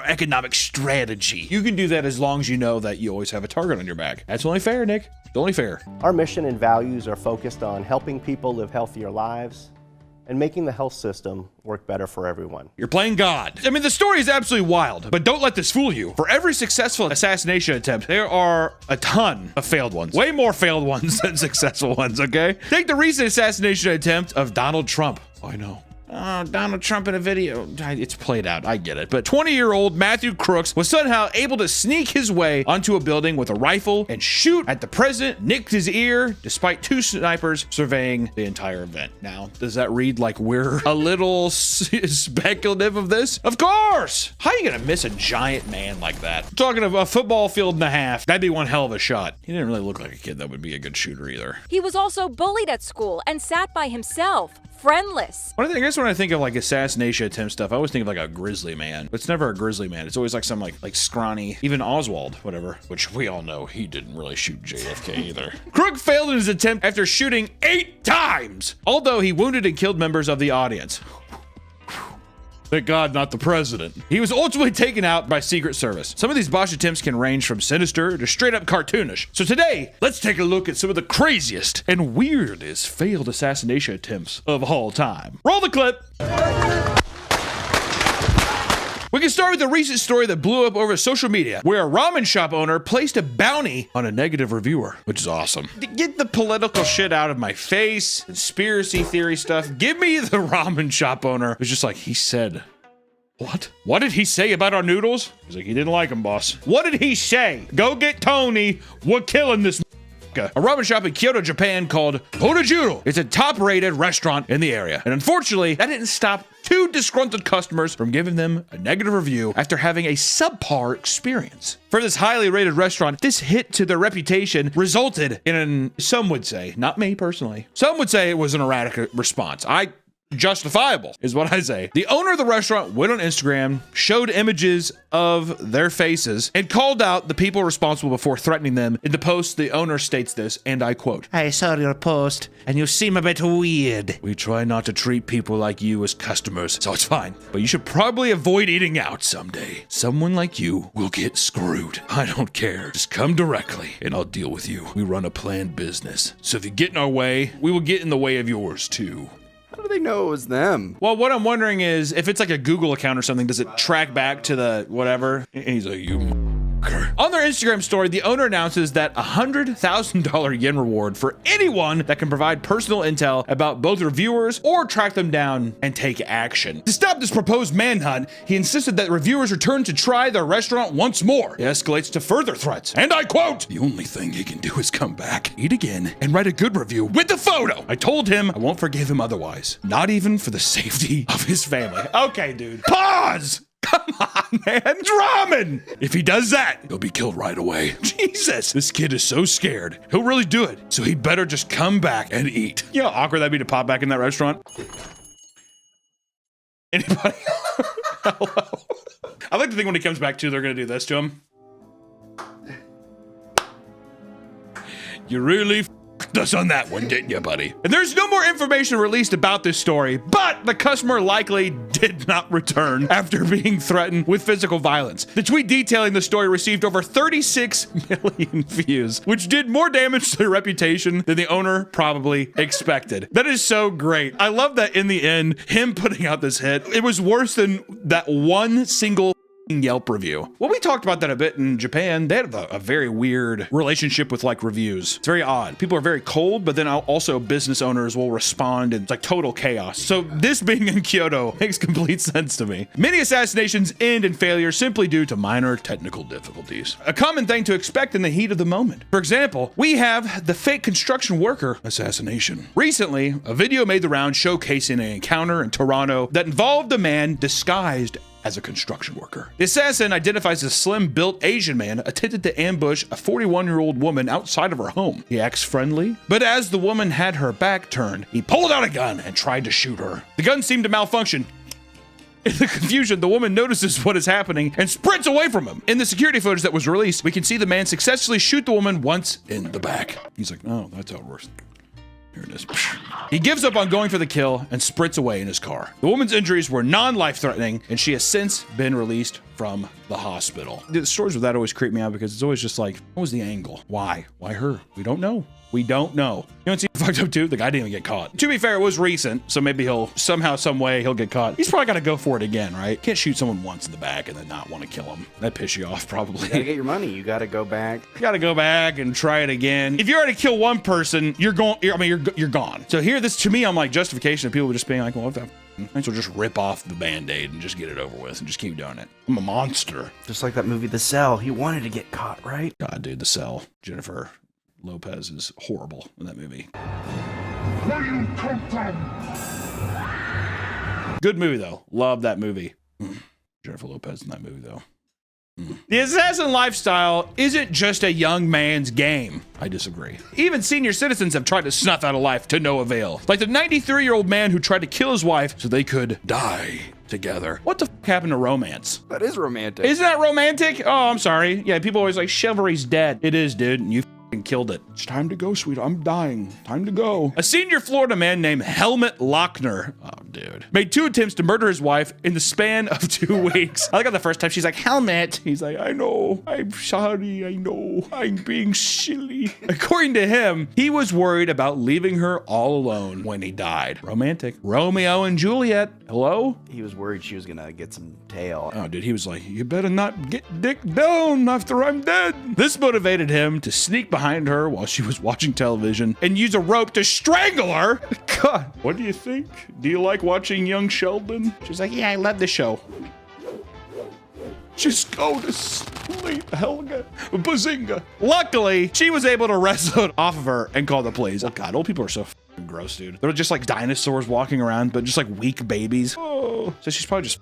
economic strategy. You can do that as long as you know that you always have a target on your back. That's only fair, Nick. It's only fair. Our mission and values are focused on helping people live healthier lives and making the health system work better for everyone. You're playing God. I mean, the story is absolutely wild, but don't let this fool you. For every successful assassination attempt, there are a ton of failed ones. Way more failed ones than successful ones, okay? Take the recent assassination attempt of Donald Trump. I know. Donald Trump in a video. It's played out. I get it. But 20-year-old Matthew Crooks was somehow able to sneak his way onto a building with a rifle and shoot at the president, nicked his ear, despite two snipers surveying the entire event. Now, does that read like we're a little speculative of this? Of course! How are you gonna miss a giant man like that? I'm talking about a football field and a half. That'd be one hell of a shot. He didn't really look like a kid that would be a good shooter either. He was also bullied at school and sat by himself, friendless. I guess when I think of like assassination attempt stuff, I always think of like a grizzly man. But it's never a grizzly man. It's always like some like scrawny, even Oswald, whatever, which we all know he didn't really shoot JFK either. Crook failed in his attempt after shooting 8 times, although he wounded and killed members of the audience. Thank God, not the president. He was ultimately taken out by Secret Service. Some of these botched attempts can range from sinister to straight up cartoonish. So today, let's take a look at some of the craziest and weirdest failed assassination attempts of all time. Roll the clip. We can start with a recent story that blew up over social media, where a ramen shop owner placed a bounty on a negative reviewer, which is awesome. Get the political shit out of my face, conspiracy theory stuff. Give me the ramen shop owner. It was just like, he said, what? What did he say about our noodles? He's like, he didn't like them, boss. What did he say? Go get Tony. We're killing this. A ramen shop in Kyoto, Japan called Honojuro. It's a top-rated restaurant in the area. And unfortunately, that didn't stop 2 disgruntled customers from giving them a negative review after having a subpar experience. For this highly rated restaurant, this hit to their reputation resulted in some would say, not me personally, some would say it was an erratic response. Justifiable is what I say. The owner of the restaurant went on Instagram, showed images of their faces, and called out the people responsible before threatening them. In the post, the owner states this, and I quote, "I saw your post, and you seem a bit weird. We try not to treat people like you as customers, so it's fine. But you should probably avoid eating out someday. Someone like you will get screwed. I don't care. Just come directly, and I'll deal with you. We run a planned business, so if you get in our way, we will get in the way of yours too." How do they know it was them? Well, what I'm wondering is if it's like a Google account or something, does it track back to the whatever? And he's like, you. On their Instagram story, the owner announces that $100,000 yen reward for anyone that can provide personal intel about both reviewers or track them down and take action. To stop this proposed manhunt, he insisted that reviewers return to try their restaurant once more. It escalates to further threats. And I quote, the only thing he can do is come back, eat again, and write a good review with the photo. I told him I won't forgive him otherwise. Not even for the safety of his family. Okay, dude. Pause! Come on, man. Drummond! If he does that, he'll be killed right away. Jesus, this kid is so scared. He'll really do it. So he'd better just come back and eat. You know how awkward that'd be to pop back in that restaurant? Anybody? Hello? I like to think when he comes back too, they're gonna do this to him. You really f***ed us on that one, didn't you, buddy? And there's no more information released about this story, but the customer likely did not return after being threatened with physical violence. The tweet detailing the story received over 36 million views, which did more damage to their reputation than the owner probably expected. That is so great. I love that in the end, him putting out this hit, it was worse than that one single Yelp review. Well, we talked about that a bit in Japan. They have a very weird relationship with like reviews. It's very odd. People are very cold, but then also business owners will respond in like total chaos. So this being in Kyoto makes complete sense to me. Many assassinations end in failure simply due to minor technical difficulties. A common thing to expect in the heat of the moment. For example, we have the fake construction worker assassination. Recently, a video made the round showcasing an encounter in Toronto that involved a man disguised as a construction worker. The assassin, identified as a slim-built Asian man, attempted to ambush a 41-year-old woman outside of her home. He acts friendly, but as the woman had her back turned, he pulled out a gun and tried to shoot her. The gun seemed to malfunction. In the confusion, the woman notices what is happening and sprints away from him. In the security footage that was released, we can see the man successfully shoot the woman once in the back. He's like, oh, that's how it works. Here it is. He gives up on going for the kill and sprints away in his car. The woman's injuries were non-life-threatening, and she has since been released from the hospital. The stories with that always creep me out because it's always just like, what was the angle? Why? Why her? We don't know. We don't know. You know what's fucked up too? The guy didn't even get caught. To be fair, it was recent, so maybe he'll somehow, some way, he'll get caught. He's probably got to go for it again, right? Can't shoot someone once in the back and then not want to kill him. That'd piss you off, probably. You gotta get your money. You gotta go back. You gotta go back and try it again. If you already kill one person, you're gone. You're gone. So here, this to me, I'm like justification of people just being like, well, if that. Might as well just rip off the Band-Aid and just get it over with and just keep doing it. I'm a monster. Just like that movie, The Cell. He wanted to get caught, right? God, dude, The Cell. Jennifer Lopez is horrible in that movie. Good movie, though. Love that movie. Jennifer Lopez in that movie, though. The assassin lifestyle isn't just a young man's game. I disagree. Even senior citizens have tried to snuff out a life to no avail. Like the 93-year-old man who tried to kill his wife so they could die together. What the f happened to romance? That is romantic. Isn't that romantic? Oh, I'm sorry. Yeah, people always like, chivalry's dead. It is, dude. And you and killed it. It's time to go, sweet. I'm dying. Time to go. A senior Florida man named Helmut Lochner, oh dude, made 2 attempts to murder his wife in the span of 2 weeks. I got the first time she's like, Helmut. He's like, I know. I'm sorry. I know. I'm being silly. According to him, he was worried about leaving her all alone when he died. Romantic. Romeo and Juliet. Hello? He was worried she was gonna get some tail. Oh, dude, he was like, you better not get dick down after I'm dead. This motivated him to sneak behind her while she was watching television and use a rope to strangle her. God, what do you think? Do you like watching Young Sheldon? She's like, yeah, I love the show. Just go to sleep, Helga. Bazinga. Luckily, she was able to wrestle it off of her and call the police. Oh God, old people are so gross, dude. They're just like dinosaurs walking around, but just like weak babies. Oh, so she's probably just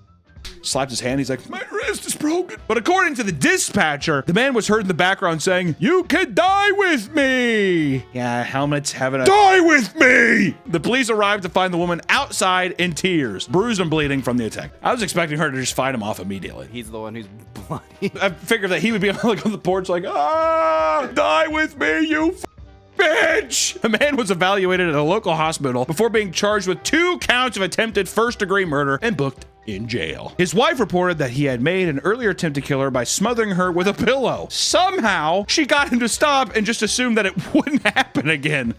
slapped his hand. He's like, my wrist is broken. But according to the dispatcher, the man was heard in the background saying, you can die with me. Yeah, Helmut's having a die with me. The police arrived to find the woman outside in tears, bruised and bleeding from the attack. I was expecting her to just fight him off immediately. He's the one who's bloody. I figured that he would be like on the porch like, ah, die with me, you bitch! The man was evaluated at a local hospital before being charged with 2 counts of attempted first-degree murder and booked in jail. His wife reported that he had made an earlier attempt to kill her by smothering her with a pillow. Somehow, she got him to stop and just assumed that it wouldn't happen again.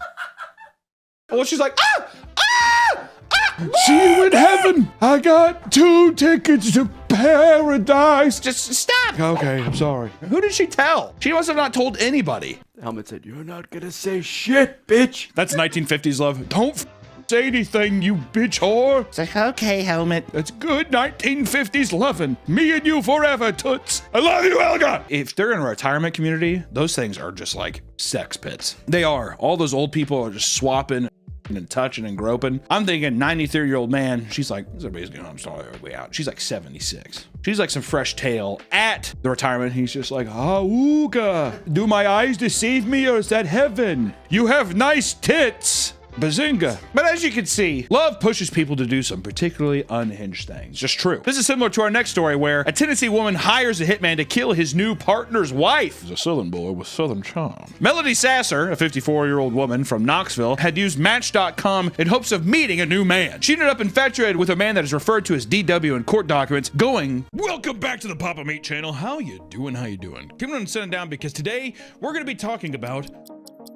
Well, she's like, ah! Ah! Ah! See you in heaven. I got 2 tickets to paradise. Just stop. Okay, I'm sorry. Who did she tell? She must have not told anybody. Helmet said, "You're not gonna say shit, bitch." That's 1950s love. Don't say anything, you bitch whore. It's like, okay, Helmet. That's good 1950s loving. Me and you forever, toots. I love you, Helga. If they're in a retirement community, those things are just like sex pits. They are. All those old people are just swapping and touching and groping. I'm thinking 93-year-old man. She's like, everybody's going, I'm sorry, way out. She's like 76. She's like some fresh tail at the retirement. He's just like, ooga. Do my eyes deceive me or is that heaven? You have nice tits. Bazinga. But as you can see, love pushes people to do some particularly unhinged things. Just true. This is similar to our next story where a Tennessee woman hires a hitman to kill his new partner's wife. He's a Southern boy with Southern charm. Melody Sasser, a 54-year-old woman from Knoxville, had used Match.com in hopes of meeting a new man. She ended up infatuated with a man that is referred to as DW in court documents, going, welcome back to the Papa Meat channel. How you doing? How you doing? Come on and sit down because today we're going to be talking about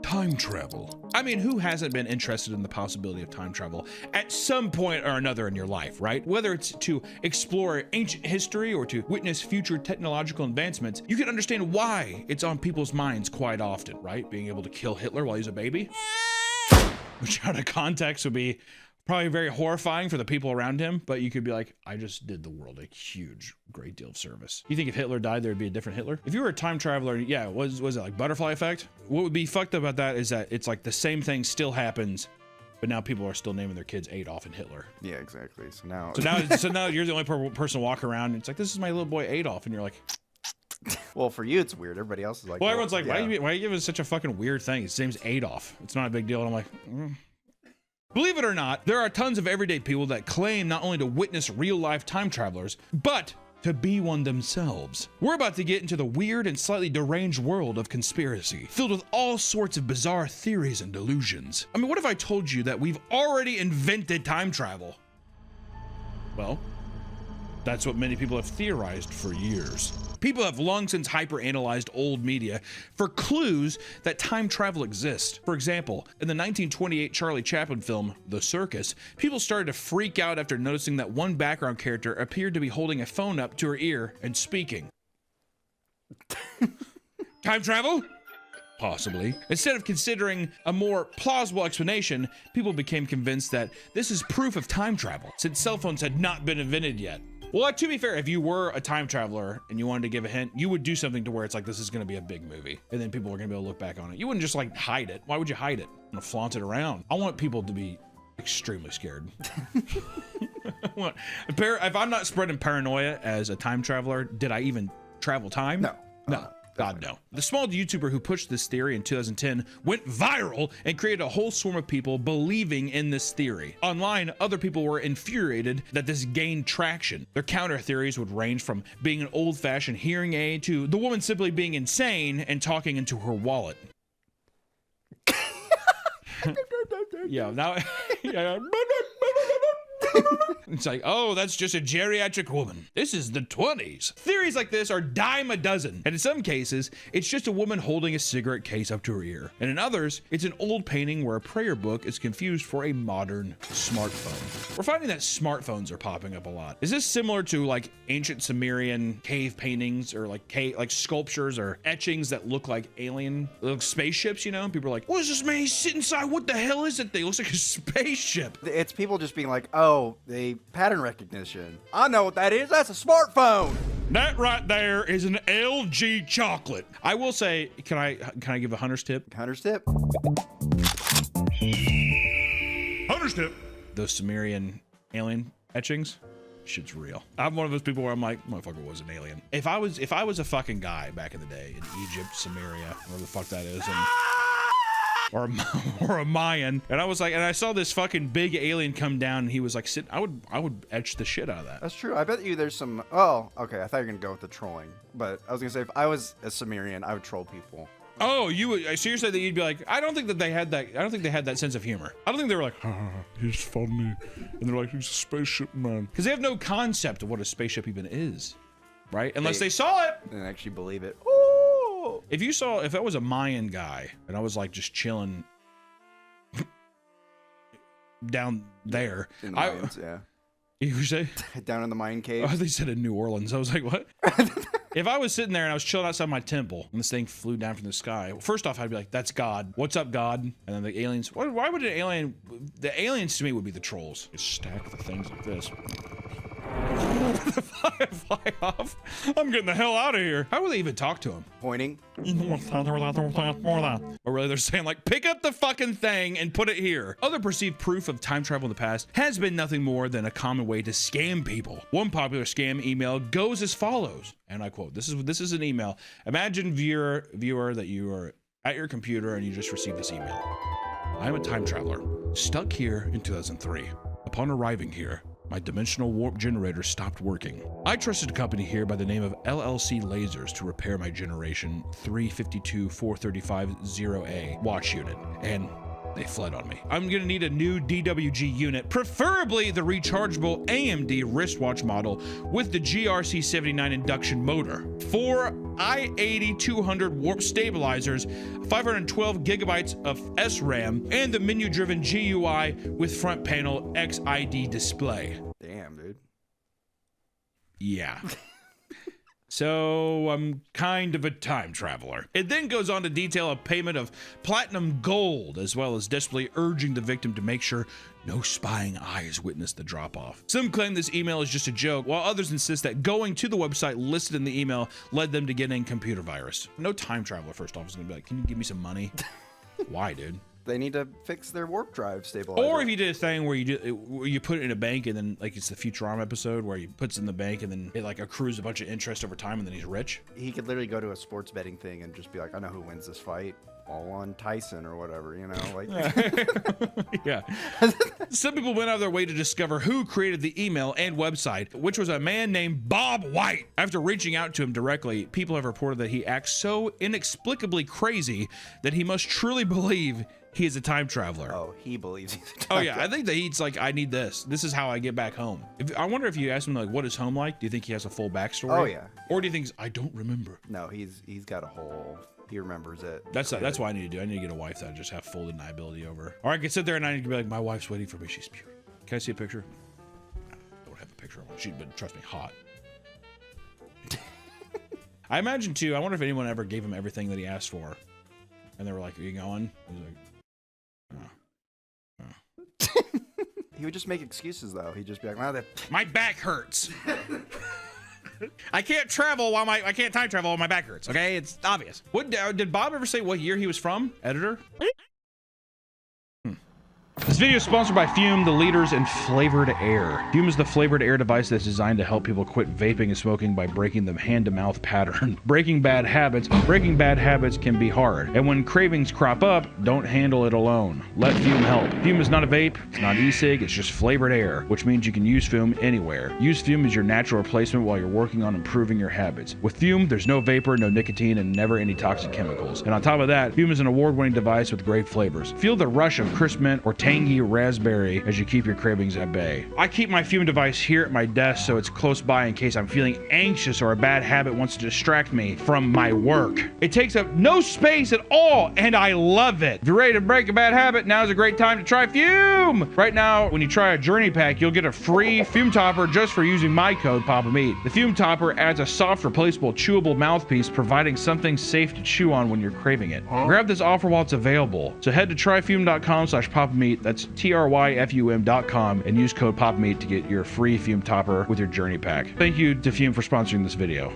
time travel. I mean, who hasn't been interested in the possibility of time travel at some point or another in your life, right? Whether it's to explore ancient history or to witness future technological advancements, you can understand why it's on people's minds quite often, right? Being able to kill Hitler while he's a baby, which out of context would be probably very horrifying for the people around him, but you could be like, I just did the world a huge, great deal of service. You think if Hitler died, there'd be a different Hitler? If you were a time traveler, yeah, was it like butterfly effect? What would be fucked up about that is that it's like the same thing still happens, but now people are still naming their kids Adolf and Hitler. Yeah, exactly. So now you're the only person walking around and it's like, this is my little boy Adolf, and you're like, well, for you it's weird. Everybody else is like, well, everyone's like, why are you giving it such a fucking weird thing? His name's Adolf. It's not a big deal. And I'm like, Believe it or not, there are tons of everyday people that claim not only to witness real-life time travelers, but to be one themselves. We're about to get into the weird and slightly deranged world of conspiracy, filled with all sorts of bizarre theories and delusions. I mean, what if I told you that we've already invented time travel? Well, that's what many people have theorized for years. People have long since hyper-analyzed old media for clues that time travel exists. For example, in the 1928 Charlie Chaplin film, The Circus, people started to freak out after noticing that one background character appeared to be holding a phone up to her ear and speaking. Time travel? Possibly. Instead of considering a more plausible explanation, people became convinced that this is proof of time travel, since cell phones had not been invented yet. Well, to be fair, if you were a time traveler and you wanted to give a hint, you would do something to where it's like, this is going to be a big movie. And then people are going to be able to look back on it. You wouldn't just like hide it. Why would you hide it? I'm going to flaunt it around. I want people to be extremely scared. If I'm not spreading paranoia as a time traveler, did I even travel time? No. God, no. The small YouTuber who pushed this theory in 2010 went viral and created a whole swarm of people believing in this theory. Online, other people were infuriated that this gained traction. Their counter theories would range from being an old-fashioned hearing aid to the woman simply being insane and talking into her wallet. Yeah, now... yeah. It's like, oh, that's just a geriatric woman. This is the 20s. Theories like this are dime a dozen. And in some cases, it's just a woman holding a cigarette case up to her ear. And in others, it's an old painting where a prayer book is confused for a modern smartphone. We're finding that smartphones are popping up a lot. Is this similar to like ancient Sumerian cave paintings or like sculptures or etchings that look like alien, like spaceships, you know? People are like, what is this man? He's sitting inside. What the hell is it? It looks like a spaceship. It's people just being like, oh, the pattern recognition. I know what that is. That's a smartphone. That right there is an LG chocolate. I will say, can I give a hunter's tip? Hunter's tip? Hunter's tip. Those Sumerian alien etchings, shit's real. I'm one of those people where I'm like, motherfucker was an alien. If I was a fucking guy back in the day in Egypt, Samaria, wherever the fuck that is, or a Mayan, and I was like, and I saw this fucking big alien come down, and he was like sitting, I would etch the shit out of that. That's true. I bet you there's some. Oh, okay. I thought you were gonna go with the trolling, but I was gonna say if I was a Sumerian, I would troll people. Oh, you would? So you're saying that you'd be like, I don't think they had that sense of humor. I don't think they were like, he's funny, and they're like, he's a spaceship man, because they have no concept of what a spaceship even is, right? Unless they saw it and actually believe it. If I was a Mayan guy and I was like just chilling down there. In the mines, yeah. You say? Down in the mine cave. Oh, they said in New Orleans. I was like, what? If I was sitting there and I was chilling outside my temple and this thing flew down from the sky, first off, I'd be like, that's God. What's up, God? And then the aliens, why would an alien, the aliens to me would be the trolls. Just stack the things like this. Fly off. I'm getting the hell out of here. How would they even talk to him? Pointing. Or really they're saying like, pick up the fucking thing and put it here. Other perceived proof of time travel in the past has been nothing more than a common way to scam people. One popular scam email goes as follows, and I quote, this is an email. Imagine viewer that you are at your computer and you just received this email. I am a time traveler, stuck here in 2003. Upon arriving here, my dimensional warp generator stopped working. I trusted a company here by the name of LLC Lasers to repair my generation 352-435-0A watch unit, and they fled on me. I'm gonna need a new DWG unit, preferably the rechargeable AMD wristwatch model with the GRC79 induction motor. 4 i80-200 warp stabilizers, 512 gigabytes of SRAM, and the menu-driven GUI with front panel XID display. Damn, dude. Yeah. So I'm kind of a time traveler. It then goes on to detail a payment of platinum gold, as well as desperately urging the victim to make sure no spying eyes witness the drop-off. Some claim this email is just a joke, while others insist that going to the website listed in the email led them to getting computer virus. No time traveler, first off, is gonna be like, can you give me some money? Why, dude? They need to fix their warp drive stabilizer. Or if you did a thing where you put it in a bank and then like it's the Futurama episode where he puts it in the bank and then it like accrues a bunch of interest over time and then he's rich. He could literally go to a sports betting thing and just be like, I know who wins this fight. All on Tyson or whatever, you know, like. Yeah. Some people went out of their way to discover who created the email and website, which was a man named Bob White. After reaching out to him directly, people have reported that he acts so inexplicably crazy that he must truly believe he is a time traveler. Oh, he believes he's a time traveler. Oh yeah, traveler. I think that he's like, I need this. This is how I get back home. I wonder if you ask him like, what is home like? Do you think he has a full backstory? Oh yeah. Or do you think I don't remember? No, he's got a whole. He remembers it. That's what I need to do. I need to get a wife that I just have full deniability over. Or I can sit there and I need to be like, my wife's waiting for me. She's beautiful. Can I see a picture? I don't have a picture of her. She's been, trust me, hot. I imagine too, I wonder if anyone ever gave him everything that he asked for. And they were like, are you going? He's like, He would just make excuses though. He'd just be like, well, my back hurts. I can't travel while I can't time travel while my back hurts. Okay, it's obvious. What did Bob ever say what year he was from? Editor? This video is sponsored by Fume, the leaders in flavored air. Fume is the flavored air device that's designed to help people quit vaping and smoking by breaking the hand-to-mouth pattern. Breaking bad habits can be hard. And when cravings crop up, don't handle it alone. Let Fume help. Fume is not a vape, it's not e-cig, it's just flavored air, which means you can use Fume anywhere. Use Fume as your natural replacement while you're working on improving your habits. With Fume, there's no vapor, no nicotine, and never any toxic chemicals. And on top of that, Fume is an award-winning device with great flavors. Feel the rush of crisp mint or tangy raspberry as you keep your cravings at bay. I keep my Fume device here at my desk so it's close by in case I'm feeling anxious or a bad habit wants to distract me from my work. It takes up no space at all and I love it. If you're ready to break a bad habit, now's a great time to try Fume. Right now, when you try a journey pack, you'll get a free Fume topper just for using my code PAPAMeat. The Fume topper adds a soft, replaceable, chewable mouthpiece, providing something safe to chew on when you're craving it. Grab this offer while it's available. So head to tryfume.com/PAPAMeat. That's tryfum.com and use code PAPAMeat to get your free Fume topper with your journey pack. Thank you to Fume for sponsoring this video.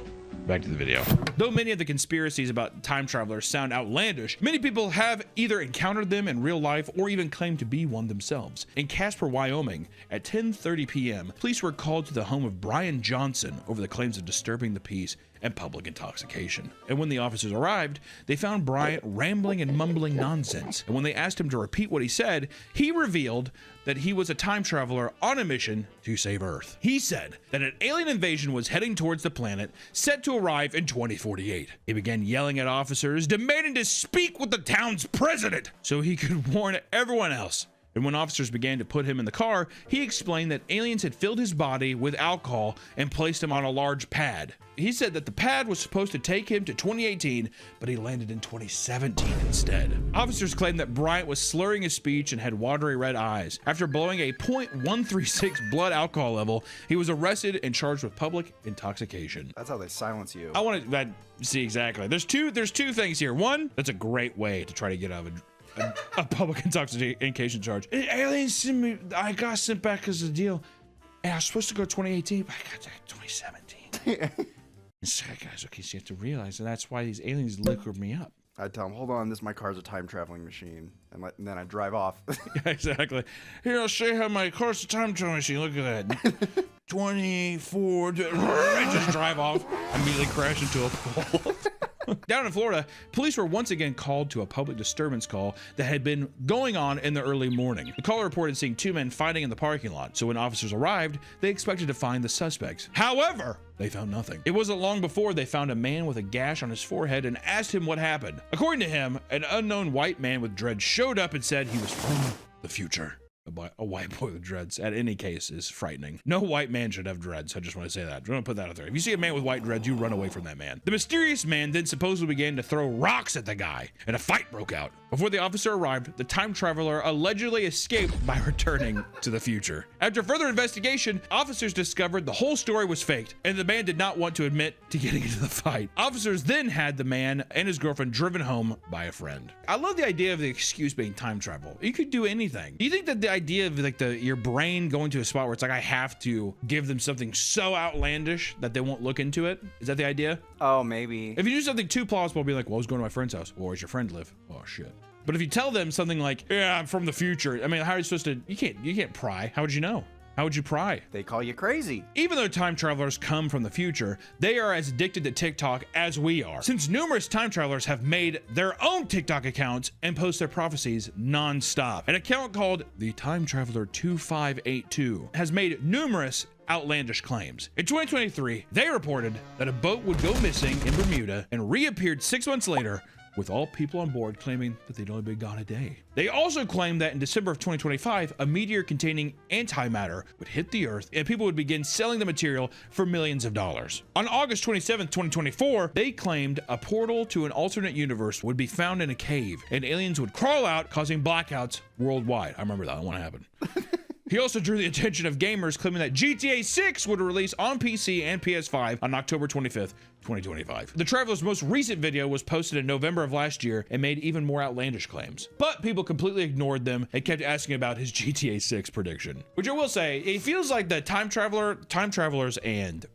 Back to the video. Though many of the conspiracies about time travelers sound outlandish, many people have either encountered them in real life or even claim to be one themselves. In Casper, Wyoming, at 10:30 p.m., police were called to the home of Brian Johnson over the claims of disturbing the peace and public intoxication. And when the officers arrived, they found Bryant rambling and mumbling nonsense. And when they asked him to repeat what he said, he revealed that he was a time traveler on a mission to save Earth. He said that an alien invasion was heading towards the planet, set to arrive in 2048. He began yelling at officers, demanding to speak with the town's president so he could warn everyone else And when officers began to put him in the car, he explained that aliens had filled his body with alcohol and placed him on a large pad. He said that the pad was supposed to take him to 2018, but he landed in 2017 instead. Officers claimed that Bryant was slurring his speech and had watery red eyes. After blowing a .136 blood alcohol level, he was arrested and charged with public intoxication. That's how they silence you. I want to see exactly. There's two things here. One, that's a great way to try to get out of a public intoxication charge. Aliens sent me. I got sent back as a deal, and I was supposed to go 2018, but I got to 2017. So guys, okay, so you have to realize that that's why these aliens liquored me up. I'd tell them, hold on, my car's a time traveling machine, and then I'd drive off. Yeah, exactly. Here, I'll show you how my car's a time traveling machine. Look at that. 24. I just drive off, immediately crash into a pole. Down in Florida, police were once again called to a public disturbance call that had been going on in the early morning. The caller reported seeing two men fighting in the parking lot, so when officers arrived, they expected to find the suspects. However, they found nothing. It wasn't long before they found a man with a gash on his forehead and asked him what happened. According to him, an unknown white man with dreads showed up and said he was from the future. A white boy with dreads, at any case, is frightening. No white man should have dreads. I just want to say that. I want to put that out there. If you see a man with white dreads, you run away from that man. The mysterious man then supposedly began to throw rocks at the guy, and a fight broke out. Before the officer arrived, the time traveler allegedly escaped by returning to the future. After further investigation, officers discovered the whole story was faked, and the man did not want to admit to getting into the fight. Officers then had the man and his girlfriend driven home by a friend. I love the idea of the excuse being time travel. You could do anything. Do you think that the idea of like your brain going to a spot where it's like I have to give them something so outlandish that they won't look into it? Is that the idea? Oh, maybe. If you do something too plausible, be like, well, I was going to my friend's house. Well, where's your friend live? Oh shit. But if you tell them something like, yeah, I'm from the future, I mean, how are you supposed to, you can't pry. How would you know? How would you pry? They call you crazy. Even though time travelers come from the future, they are as addicted to TikTok as we are. Since numerous time travelers have made their own TikTok accounts and post their prophecies non-stop. An account called the Time Traveler 2582 has made numerous outlandish claims. In 2023, they reported that a boat would go missing in Bermuda and reappeared 6 months later, with all people on board claiming that they'd only been gone a day. They also claimed that in December of 2025, a meteor containing antimatter would hit the Earth and people would begin selling the material for millions of dollars. On August 27, 2024, they claimed a portal to an alternate universe would be found in a cave and aliens would crawl out, causing blackouts worldwide. I remember that one happened. He also drew the attention of gamers, claiming that GTA 6 would release on PC and PS5 on October 25th, 2025. The Traveler's most recent video was posted in November of last year and made even more outlandish claims. But people completely ignored them and kept asking about his GTA 6 prediction. Which I will say, it feels like the time travelers and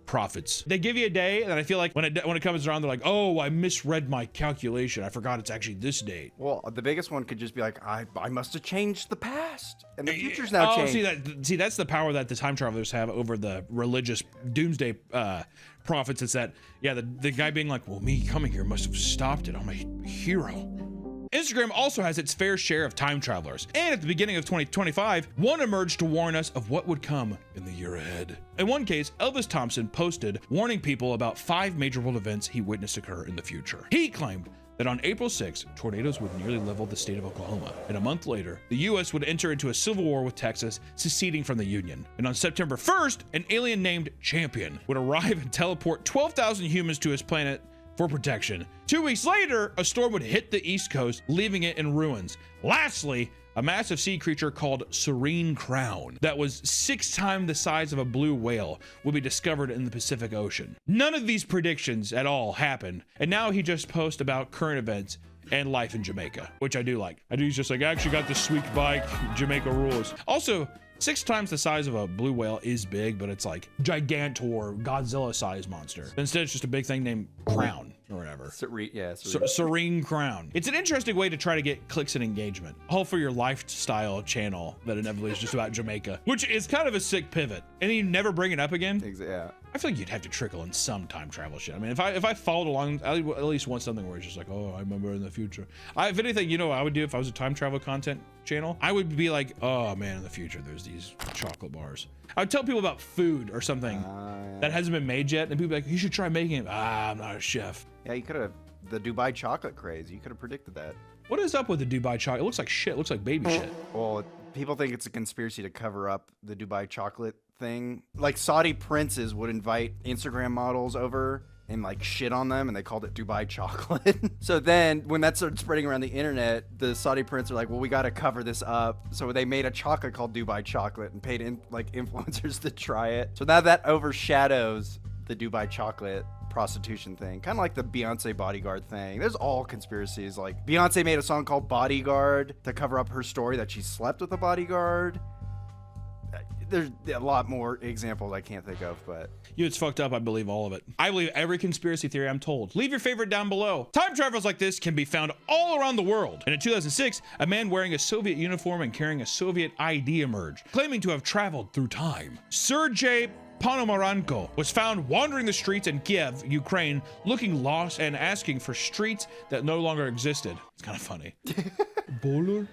prophets. They give you a day, and I feel like when it comes around, they're like, oh, I misread my calculation. I forgot it's actually this date. Well, the biggest one could just be like, I must have changed the past, and the future's now changed. See, that's the power that the time travelers have over the religious doomsday prophets. It's that, yeah, the guy being like, well, me coming here must have stopped it. I'm a hero. Instagram also has its fair share of time travelers, and at the beginning of 2025, one emerged to warn us of what would come in the year ahead. In one case, Elvis Thompson posted warning people about 5 major world events he witnessed occur in the future. He claimed that on April 6, tornadoes would nearly level the state of Oklahoma, and a month later, the US would enter into a civil war with Texas, seceding from the Union. And on September 1st, an alien named Champion would arrive and teleport 12,000 humans to his planet for protection. 2 weeks later, a storm would hit the East Coast, leaving it in ruins. Lastly, a massive sea creature called Serene Crown that was 6 times the size of a blue whale would be discovered in the Pacific Ocean. None of these predictions at all happened, and now he just posts about current events and life in Jamaica, which I do like. He's just like, I actually got this sweet bike, Jamaica rules. Also, 6 times the size of a blue whale is big, but it's like Gigantor, Godzilla-sized monster. Instead, it's just a big thing named Crown or whatever. Serene Crown. It's an interesting way to try to get clicks and engagement. All for your lifestyle channel that inevitably is just about Jamaica, which is kind of a sick pivot. And then you never bring it up again? Yeah. I feel like you'd have to trickle in some time travel shit. I mean, if I followed along, I at least want something where it's just like, oh, I remember in the future. If anything, you know what I would do if I was a time travel content channel? I would be like, oh man, in the future, there's these chocolate bars. I would tell people about food or something that hasn't been made yet, and people would be like, you should try making it. I'm not a chef. Yeah, you could have the Dubai chocolate craze. You could have predicted that. What is up with the Dubai chocolate? It looks like shit. It looks like baby shit. Well, people think it's a conspiracy to cover up the Dubai chocolate thing. Like Saudi princes would invite Instagram models over and like shit on them, and they called it Dubai chocolate. So then when that started spreading around the internet, the Saudi prince are like, well, we got to cover this up. So they made a chocolate called Dubai chocolate and paid influencers to try it. So now that overshadows the Dubai chocolate prostitution thing, kind of like the Beyonce bodyguard thing. There's all conspiracies. Like Beyonce made a song called Bodyguard to cover up her story that she slept with a bodyguard. There's a lot more examples I can't think of, but It's fucked up. I believe all of it. I believe every conspiracy theory I'm told. Leave your favorite down below. Time travelers like this can be found all around the world. And in 2006, a man wearing a Soviet uniform and carrying a Soviet ID emerged, claiming to have traveled through time. Sergei Ponomarenko was found wandering the streets in Kiev, Ukraine, looking lost and asking for streets that no longer existed. It's kind of funny. Bowler?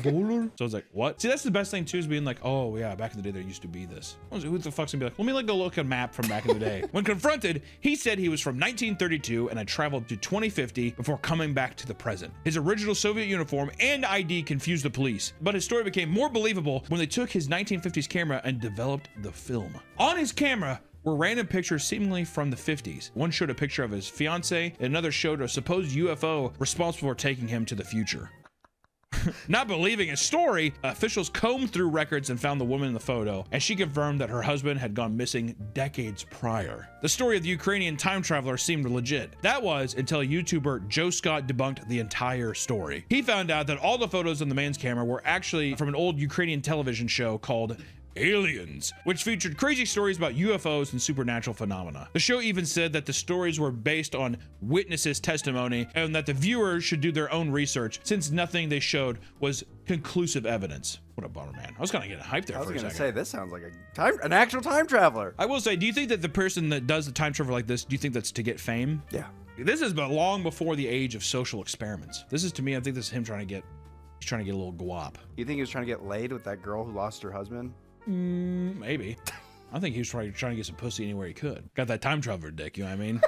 Bowler? So I was like, what? See, that's the best thing too, is being like, oh yeah, back in the day there used to be this. Who the fuck's gonna be like, let me go look at a map from back in the day. When confronted, he said he was from 1932 and had traveled to 2050 before coming back to the present. His original Soviet uniform and ID confused the police, but his story became more believable when they took his 1950s camera and developed the film. On his camera were random pictures seemingly from the 50s. One showed a picture of his fiance, and another showed a supposed UFO responsible for taking him to the future. Not believing his story, officials combed through records and found the woman in the photo, and she confirmed that her husband had gone missing decades prior. The story of the Ukrainian time traveler seemed legit. That was until YouTuber Joe Scott debunked the entire story. He found out that all the photos on the man's camera were actually from an old Ukrainian television show called Aliens, which featured crazy stories about UFOs and supernatural phenomena. The show even said that the stories were based on witnesses' testimony and that the viewers should do their own research, since nothing they showed was conclusive evidence. What a bummer, man. I was kind of getting hyped there for a second. I was going to say, this sounds like an actual time traveler. I will say, do you think that the person that does the time travel like this, do you think that's to get fame? Yeah. This is long before the age of social experiments. This is, to me, I think this is him trying to get a little guap. You think he was trying to get laid with that girl who lost her husband? Maybe. I think he was trying to get some pussy anywhere he could. Got that time traveler dick, you know what I mean?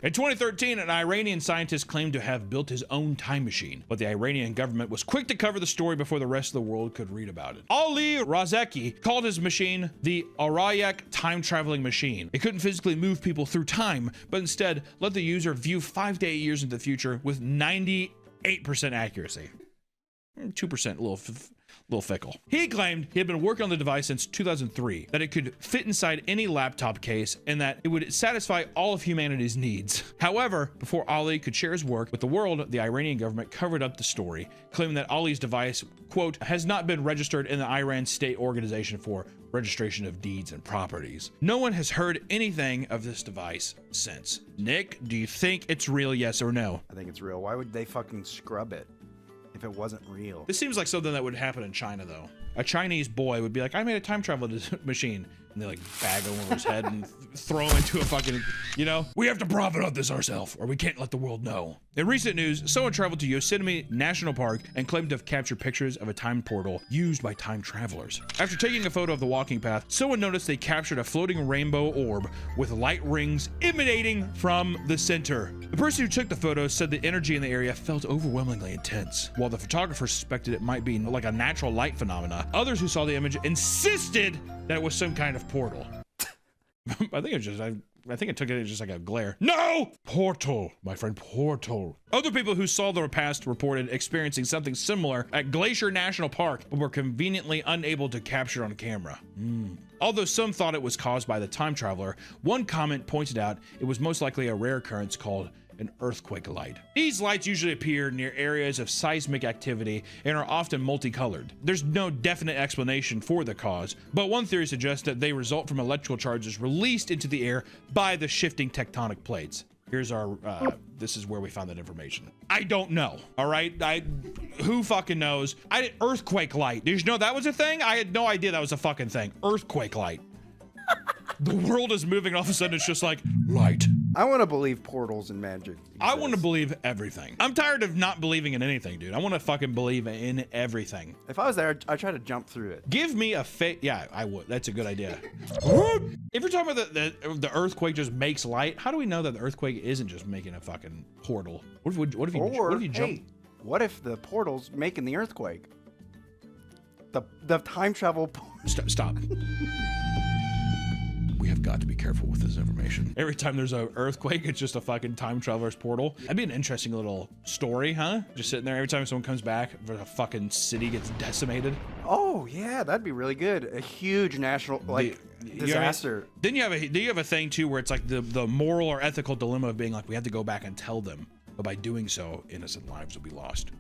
In 2013, an Iranian scientist claimed to have built his own time machine, but the Iranian government was quick to cover the story before the rest of the world could read about it. Ali Razeki called his machine the Arayak time traveling machine. It couldn't physically move people through time, but instead let the user view 5 to 8 years into the future with 98% accuracy. 2% a little fickle. He claimed he had been working on the device since 2003, that it could fit inside any laptop case, and that it would satisfy all of humanity's needs. However, before Ali could share his work with the world, the Iranian government covered up the story, claiming that Ali's device, quote, has not been registered in the Iran State Organization for Registration of Deeds and Properties. No one has heard anything of this device since. Nick, do you think it's real, yes or no? I think it's real. Why would they fucking scrub it if it wasn't real? This seems like something that would happen in China, though. A Chinese boy would be like, I made a time travel machine. And they like bag him over his head and throw him into a fucking, we have to profit on this ourselves, or we can't let the world know. In recent news, someone traveled to Yosemite National Park and claimed to have captured pictures of a time portal used by time travelers. After taking a photo of the walking path, someone noticed they captured a floating rainbow orb with light rings emanating from the center. The person who took the photo said the energy in the area felt overwhelmingly intense. While the photographer suspected it might be like a natural light phenomena, others who saw the image insisted that it was some kind of portal. I think it took it just like a glare. No! Portal, my friend, portal. Other people who saw the past reported experiencing something similar at Glacier National Park, but were conveniently unable to capture on camera. Although some thought it was caused by the time traveler, one comment pointed out it was most likely a rare occurrence called an earthquake light. These lights usually appear near areas of seismic activity and are often multicolored. There's no definite explanation for the cause, but one theory suggests that they result from electrical charges released into the air by the shifting tectonic plates. Here's our, this is where we found that information. I don't know, all right? Who fucking knows? Earthquake light. Did you know that was a thing? I had no idea that was a fucking thing. Earthquake light. The world is moving, and all of a sudden it's just like, light. I want to believe portals and magic. I want to believe everything. I'm tired of not believing in anything, dude. I want to fucking believe in everything. If I was there, I'd try to jump through it. Give me a fake. Yeah, I would. That's a good idea. If you're talking about the earthquake just makes light, how do we know that the earthquake isn't just making a fucking portal? What if you jump? What if the portal's making the earthquake? The time travel. Stop. We have got to be careful with this information. Every time there's an earthquake, it's just a fucking time traveler's portal. That'd be an interesting little story, huh? Just sitting there every time someone comes back, a fucking city gets decimated. Oh yeah, that'd be really good. A huge national disaster. Then you have a thing too where it's like the moral or ethical dilemma of being like, we have to go back and tell them, but by doing so, innocent lives will be lost.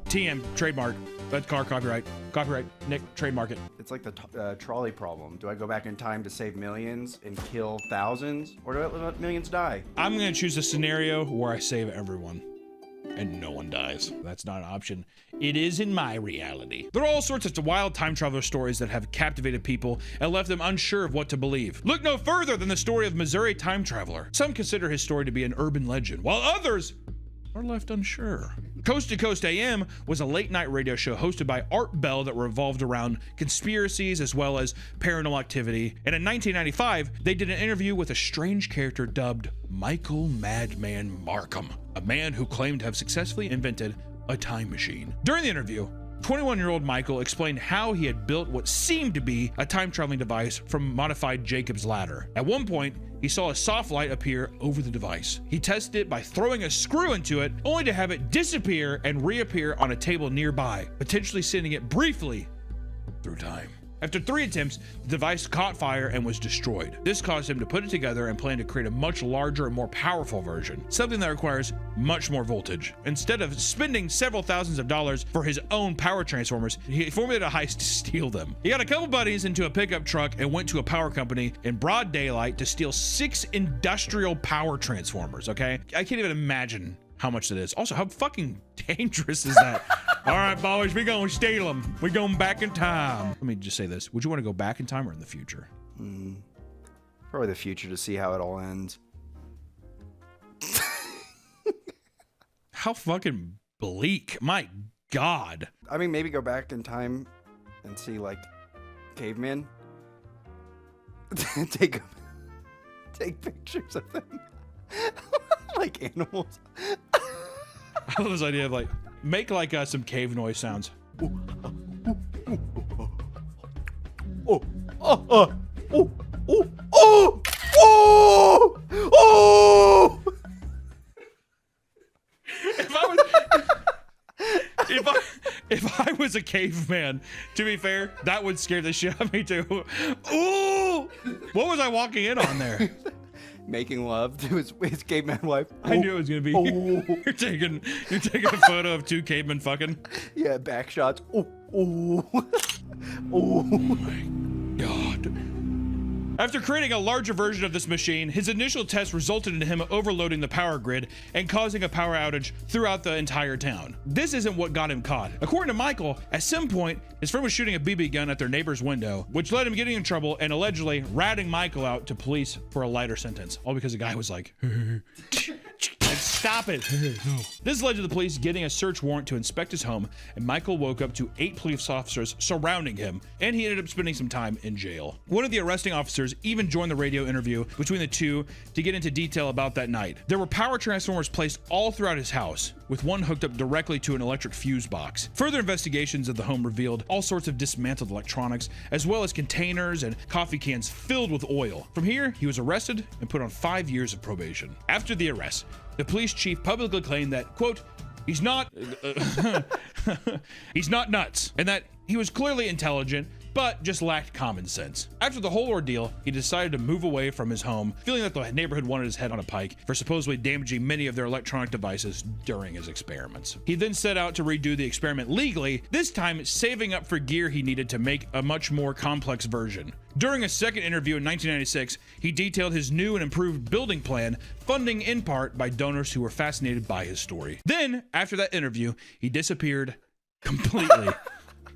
TM, trademark. That's car copyright. Copyright. Nick, trademark it. It's like the trolley problem. Do I go back in time to save millions and kill thousands, or do I let millions die? I'm gonna choose a scenario where I save everyone and no one dies. That's not an option. It is in my reality. There are all sorts of wild time traveler stories that have captivated people and left them unsure of what to believe. Look no further than the story of Missouri time traveler. Some consider his story to be an urban legend, while others are left unsure. Coast to Coast AM was a late night radio show hosted by Art Bell that revolved around conspiracies as well as paranormal activity. And in 1995, they did an interview with a strange character dubbed Michael Madman Markham, a man who claimed to have successfully invented a time machine. During the interview, 21-year-old Michael explained how he had built what seemed to be a time-traveling device from modified Jacob's ladder. At one point, he saw a soft light appear over the device. He tested it by throwing a screw into it, only to have it disappear and reappear on a table nearby, potentially sending it briefly through time. After 3 attempts, the device caught fire and was destroyed. This caused him to put it together and plan to create a much larger and more powerful version, something that requires much more voltage. Instead of spending several thousands of dollars for his own power transformers, he formulated a heist to steal them. He got a couple buddies into a pickup truck and went to a power company in broad daylight to steal 6 industrial power transformers, okay? I can't even imagine how much that is. Also, how fucking dangerous is that? All right, boys, we gonna steal them. We going back in time. Let me just say this. Would you want to go back in time or in the future? Probably the future to see how it all ends. How fucking bleak. My God. I mean, maybe go back in time and see, like, cavemen. take pictures of them. Like animals. I love this idea of like, make like some cave noise sounds. If I was a caveman, to be fair, that would scare the shit out of me too. Ooh! What was I walking in on there? Making love to his caveman wife. I knew it was gonna be. You're taking a photo of 2 cavemen fucking. Yeah, back shots. Oh my God. After creating a larger version of this machine, his initial test resulted in him overloading the power grid and causing a power outage throughout the entire town. This isn't what got him caught. According to Michael, at some point, his friend was shooting a BB gun at their neighbor's window, which led him getting in trouble and allegedly ratting Michael out to police for a lighter sentence. All because the guy was like, stop it. This led to the police getting a search warrant to inspect his home, and Michael woke up to 8 police officers surrounding him, and he ended up spending some time in jail. One of the arresting officers even joined the radio interview between the two to get into detail about that night. There were power transformers placed all throughout his house, with one hooked up directly to an electric fuse box. Further investigations of the home revealed all sorts of dismantled electronics, as well as containers and coffee cans filled with oil. From here, he was arrested and put on 5 years of probation. After the arrest, the police chief publicly claimed that, quote, he's not nuts, and that he was clearly intelligent, but just lacked common sense. After the whole ordeal, he decided to move away from his home, feeling that the neighborhood wanted his head on a pike for supposedly damaging many of their electronic devices during his experiments. He then set out to redo the experiment legally, this time saving up for gear he needed to make a much more complex version. During a second interview in 1996, he detailed his new and improved building plan, funding in part by donors who were fascinated by his story. Then, after that interview, he disappeared completely.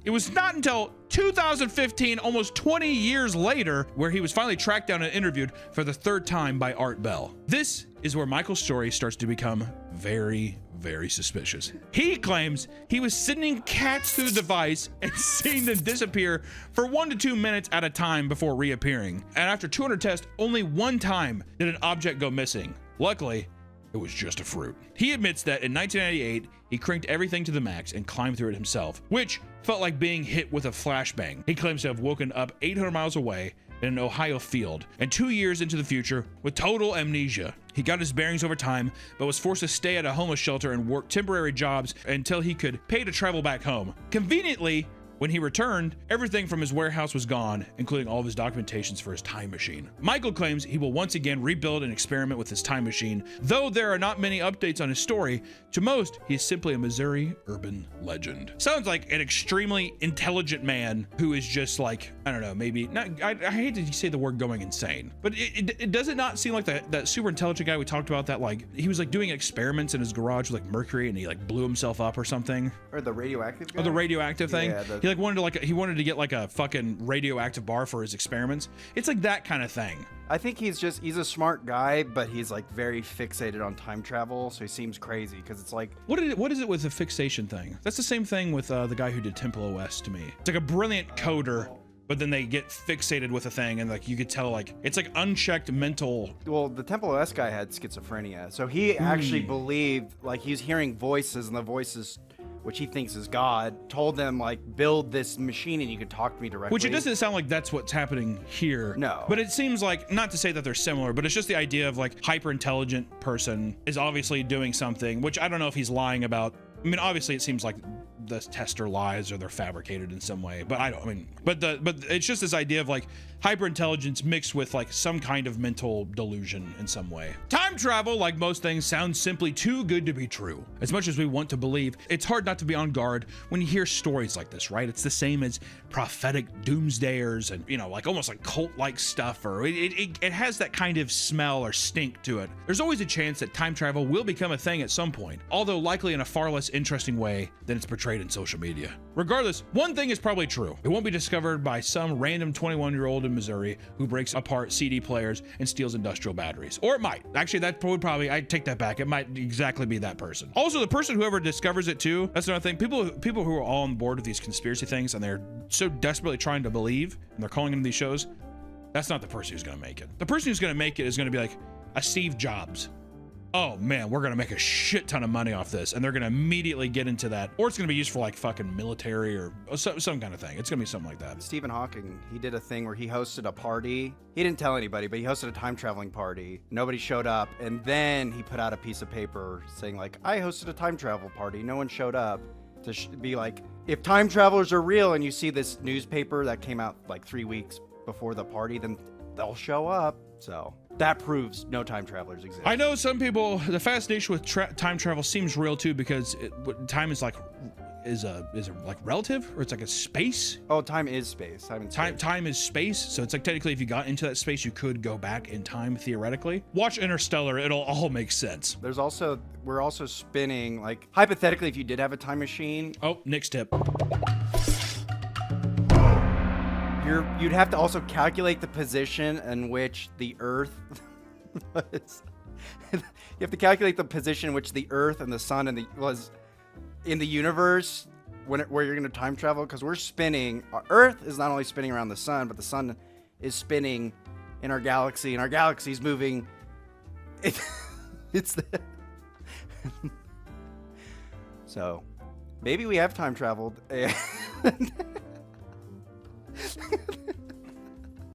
It was not until 2015, almost 20 years later, where he was finally tracked down and interviewed for the 3rd time by Art Bell. This is where Michael's story starts to become very, very suspicious. He claims he was sending cats through the device and seeing them disappear for 1 to 2 minutes at a time before reappearing. And after 200 tests, only one time did an object go missing. Luckily, it was just a fruit. He admits that in 1998, he cranked everything to the max and climbed through it himself, which felt like being hit with a flashbang. He claims to have woken up 800 miles away in an Ohio field and 2 years into the future with total amnesia. He got his bearings over time, but was forced to stay at a homeless shelter and work temporary jobs until he could pay to travel back home. Conveniently, when he returned, everything from his warehouse was gone, including all of his documentations for his time machine. Michael claims he will once again rebuild and experiment with his time machine. Though there are not many updates on his story, to most, he is simply a Missouri urban legend. Sounds like an extremely intelligent man who is just like, I don't know, maybe, not, I hate to say the word going insane, but it does it not seem like that super intelligent guy we talked about that like, he was like doing experiments in his garage with like mercury and he like blew himself up or something? Or the radioactive guy? Oh, the radioactive thing? Yeah, He wanted to get like a fucking radioactive bar for his experiments. It's like that kind of thing. I think he's a smart guy, but he's like very fixated on time travel, so he seems crazy because it's like... What is it with the fixation thing? That's the same thing with the guy who did Temple OS to me. It's like a brilliant coder, but then they get fixated with a thing and like you could tell like, it's like unchecked mental... Well, the Temple OS guy had schizophrenia, so he actually believed, like he was hearing voices and the voices... which he thinks is God, told them like, build this machine and you can talk to me directly. Which it doesn't sound like that's what's happening here. No. But it seems like, not to say that they're similar, but it's just the idea of like hyper intelligent person is obviously doing something, which I don't know if he's lying about. I mean, obviously it seems like the tester lies or they're fabricated in some way, but but it's just this idea of like hyper intelligence mixed with like some kind of mental delusion in some way. Time travel, like most things, sounds simply too good to be true. As much as we want to believe, it's hard not to be on guard when you hear stories like this, right? It's the same as prophetic doomsdayers and, you know, like almost like cult-like stuff, or it has that kind of smell or stink to it. There's always a chance that time travel will become a thing at some point, although likely in a far less interesting way than it's portrayed in social media. Regardless, one thing is probably true. It won't be discovered by some random 21-year-old in Missouri who breaks apart CD players and steals industrial batteries. Or it might. Actually, that would probably, I take that back. It might exactly be that person. Also, the person whoever discovers it too, that's another thing. People who are all on board with these conspiracy things and they're so desperately trying to believe and they're calling into these shows, that's not the person who's gonna make it. The person who's gonna make it is gonna be like a Steve Jobs. Oh man, we're gonna make a shit ton of money off this, and they're gonna immediately get into that, or it's gonna be used for like fucking military or some kind of thing. It's gonna be something like that. Stephen Hawking, he did a thing where he hosted a party. He didn't tell anybody, but he hosted a time traveling party. Nobody showed up, and then he put out a piece of paper saying like, I hosted a time travel party. No one showed up. To be like, if time travelers are real and you see this newspaper that came out like 3 weeks before the party, then they'll show up. So that proves no time travelers exist. I know some people, the fascination with time travel seems real too, because time is like, is it like relative, or it's like a space? Oh, time is space. Time is space. So it's like technically if you got into that space, you could go back in time theoretically. Watch Interstellar, it'll all make sense. We're also spinning, like hypothetically, if you did have a time machine. Oh, Nick's tip. You'd have to also calculate the position in which the Earth was. You have to calculate the position in which the Earth and the Sun was in the universe where you're going to time travel, because we're spinning. Our Earth is not only spinning around the Sun, but the Sun is spinning in our galaxy, and our galaxy is moving. It's the so maybe we have time traveled.